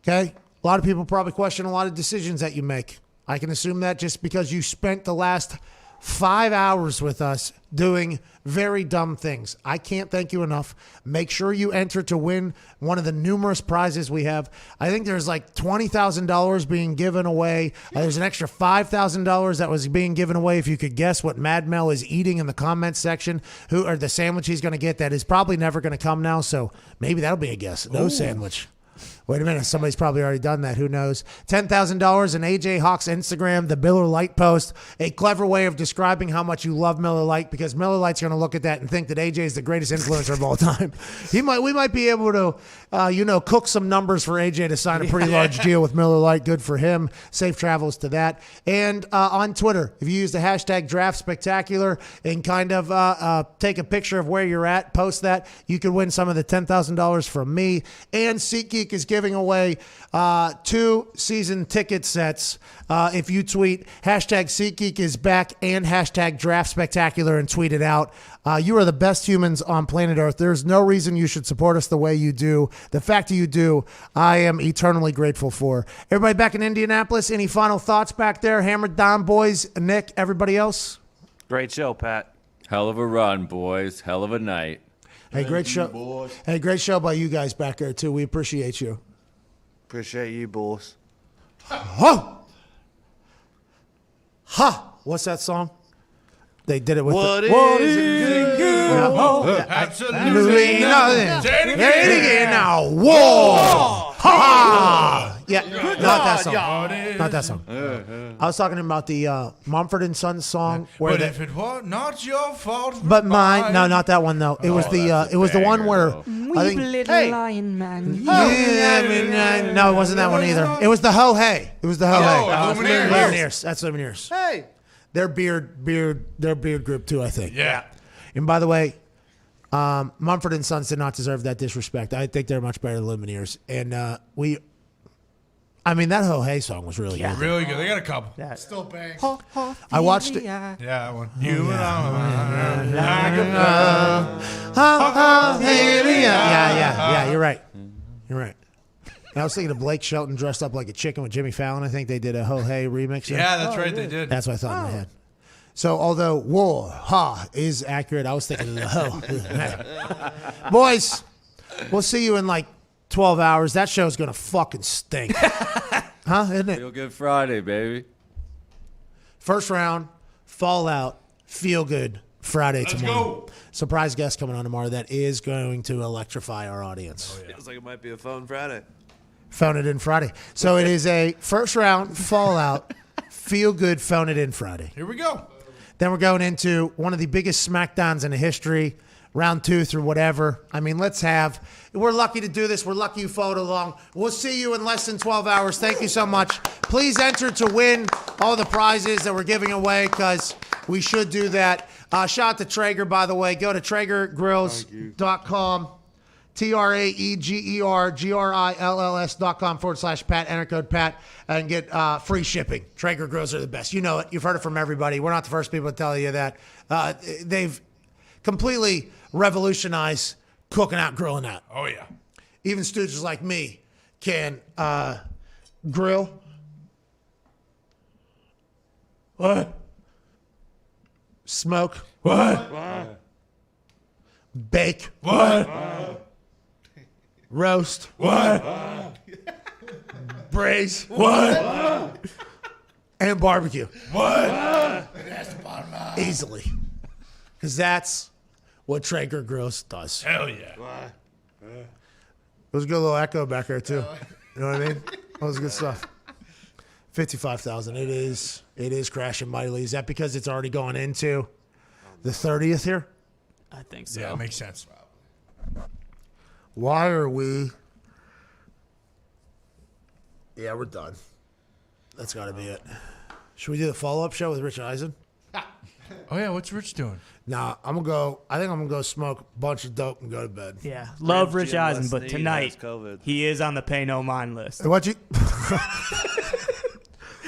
R: okay? A lot of people probably question a lot of decisions that you make. I can assume that just because you spent the last 5 hours with us doing very dumb things. I can't thank you enough. Make sure you enter to win one of the numerous prizes we have. I think there's like $20,000 being given away. There's an extra $5,000 that was being given away if you could guess what Mad Mel is eating in the comments section, or the sandwich he's going to get that is probably never going to come now, so maybe that'll be a guess. No sandwich. Wait a minute. Somebody's probably already done that. Who knows? $10,000 in AJ Hawk's Instagram, the Miller Lite post. A clever way of describing how much you love Miller Lite, because Miller Lite's going to look at that and think that AJ is the greatest influencer of all time. We might be able to, cook some numbers for AJ to sign a pretty large deal with Miller Lite. Good for him. Safe travels to that. And on Twitter, if you use the hashtag Draft Spectacular and kind of take a picture of where you're at, post that, you could win some of the $10,000 from me. And SeatGeek is giving away 2 season ticket sets if you tweet hashtag SeatGeek is back and hashtag Draft Spectacular and tweet it out. You are the best humans on planet Earth. There's no reason you should support us the way you do. The fact that you do, I am eternally grateful for. Everybody back in Indianapolis, any final thoughts back there? Hammer Down boys, Nick, everybody else?
F: Great show, Pat.
I: Hell of a run, boys. Hell of a night.
R: Hey, great show. Hey, great show by you guys back there, too. We appreciate you.
F: Appreciate you, boys.
R: Huh! Ha! What's that song? They did it with
O: What
R: What
O: is
R: is
O: good?
R: Yeah.
C: Absolutely nothing. Say it again.
R: Now. Whoa! Ha! Yeah, not that song. Not that song. I was talking about the Mumford & Sons song. Where
C: But if it was not your fault,
R: but mine, no, not that one though. It was the one where I think.
S: Little lion man.
R: No, it wasn't that one either. It was the Ho Hey. It was the Ho Hey.
C: Lumineers.
R: Lumineers. That's Lumineers.
J: Hey.
R: Their beard group too, I think.
C: Yeah.
R: And by the way, Mumford & Sons did not deserve that disrespect. I think they're much better than Lumineers. And that Ho Hey song was really good.
C: Really good. They got a couple.
R: Yeah.
L: Still bangs.
R: I watched it.
C: Yeah, that one. You and
R: Yeah, you're right. You're right. And I was thinking of Blake Shelton dressed up like a chicken with Jimmy Fallon. I think they did a Ho Hey remix.
C: Yeah, that's right. They did.
R: That's what I thought in my head. So although whoa, ha is accurate, I was thinking of the ho. Boys, we'll see you in like 12 hours. That show's going to fucking stink. Huh? Isn't it?
I: Feel Good Friday, baby.
R: First round, Fallout, Feel Good Friday
C: Let's
R: tomorrow.
C: go.
R: Surprise guest coming on tomorrow that is going to electrify our audience.
T: Feels like it might be a fun Friday.
R: Phone It In Friday. So it is a first round Fallout, Feel Good, Phone It In Friday.
C: Here we go.
R: Then we're going into one of the biggest SmackDowns in the history, round 2 through whatever. I mean, we're lucky to do this. We're lucky you followed along. We'll see you in less than 12 hours. Thank you so much. Please enter to win all the prizes that we're giving away because
A: we should do that. Shout out to Traeger, by the way. Go to TraegerGrills.com. TraegerGrills.com/Pat. Enter code Pat and get free shipping. Traeger grills are the best. You know it. You've heard it from everybody. We're not the first people to tell you that. They've completely revolutionized cooking out, grilling out.
C: Oh, yeah.
A: Even stooges like me can grill. What? Smoke. What? Bake. What? Roast. What? Braise. What? And barbecue. What? Easily. Because that's what Traeger Grills does.
C: Hell yeah.
A: It was a good little echo back there, too. You know what I mean? That was good stuff. 55,000. It is crashing mightily. Is that because it's already gone into the 30th here?
D: I think so.
C: Yeah, it makes sense.
A: Why are we? Yeah, we're done. That's got to be it. Should we do the follow-up show with Rich Eisen?
C: Oh, yeah. What's Rich doing?
A: Nah, I'm going to go. I think I'm going to go smoke a bunch of dope and go to bed.
D: Yeah, love Rich
F: GM
D: Eisen,
F: Les
D: but
F: Snead
D: tonight
F: has COVID.
D: he is on the pay no mind list.
A: What you?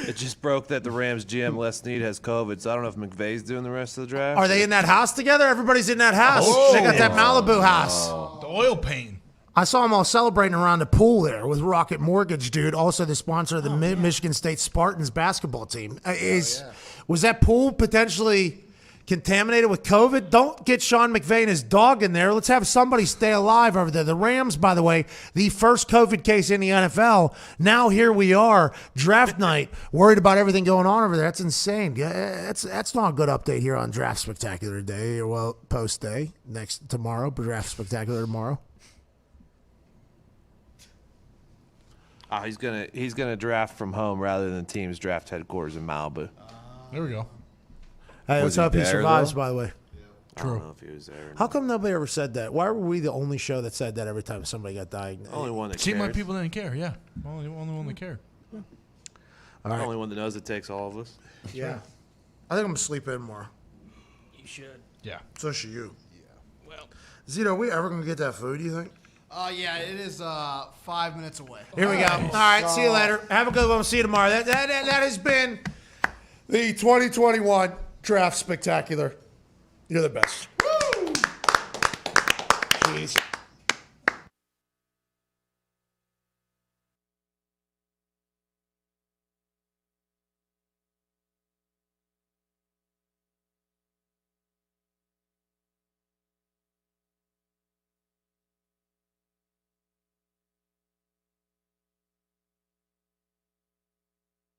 F: It just broke that the Rams GM Les Snead has COVID, so I don't know if McVay's doing the rest of the draft.
A: Are they in that house together? Everybody's in that house. They got that Malibu house.
C: The oil painting.
A: I saw them all celebrating around the pool there with Rocket Mortgage, dude. Also the sponsor of the Michigan State Spartans basketball team. Was that pool potentially contaminated with COVID? Don't get Sean McVay and his dog in there. Let's have somebody stay alive over there. The Rams, by the way, the first COVID case in the NFL. Now here we are, draft night, worried about everything going on over there. That's insane. Yeah, that's not a good update here on Draft Spectacular Day, or well, post day tomorrow. Draft Spectacular tomorrow.
F: Oh, he's gonna draft from home rather than team's draft headquarters in Malibu.
C: There we go.
A: Hey, let's hope he survives, by the way.
F: I don't know if he was there.
A: How come nobody ever said that? Why were we the only show that said that every time somebody got diagnosed?
F: Only one that
C: Seemed like
F: cares.
C: people didn't care, yeah. Only one that cared.
A: All right.
F: Only one that knows it takes all of us.
A: Yeah. I think I'm going to sleep in more.
D: You should.
C: Yeah.
A: So should you. Yeah. Well, Zito, are we ever going to get that food, do you think?
L: Yeah, it is 5 minutes away.
A: Here we go. All right, see you later. Have a good one. See you tomorrow. That has been the 2021 Draft Spectacular. You're the best.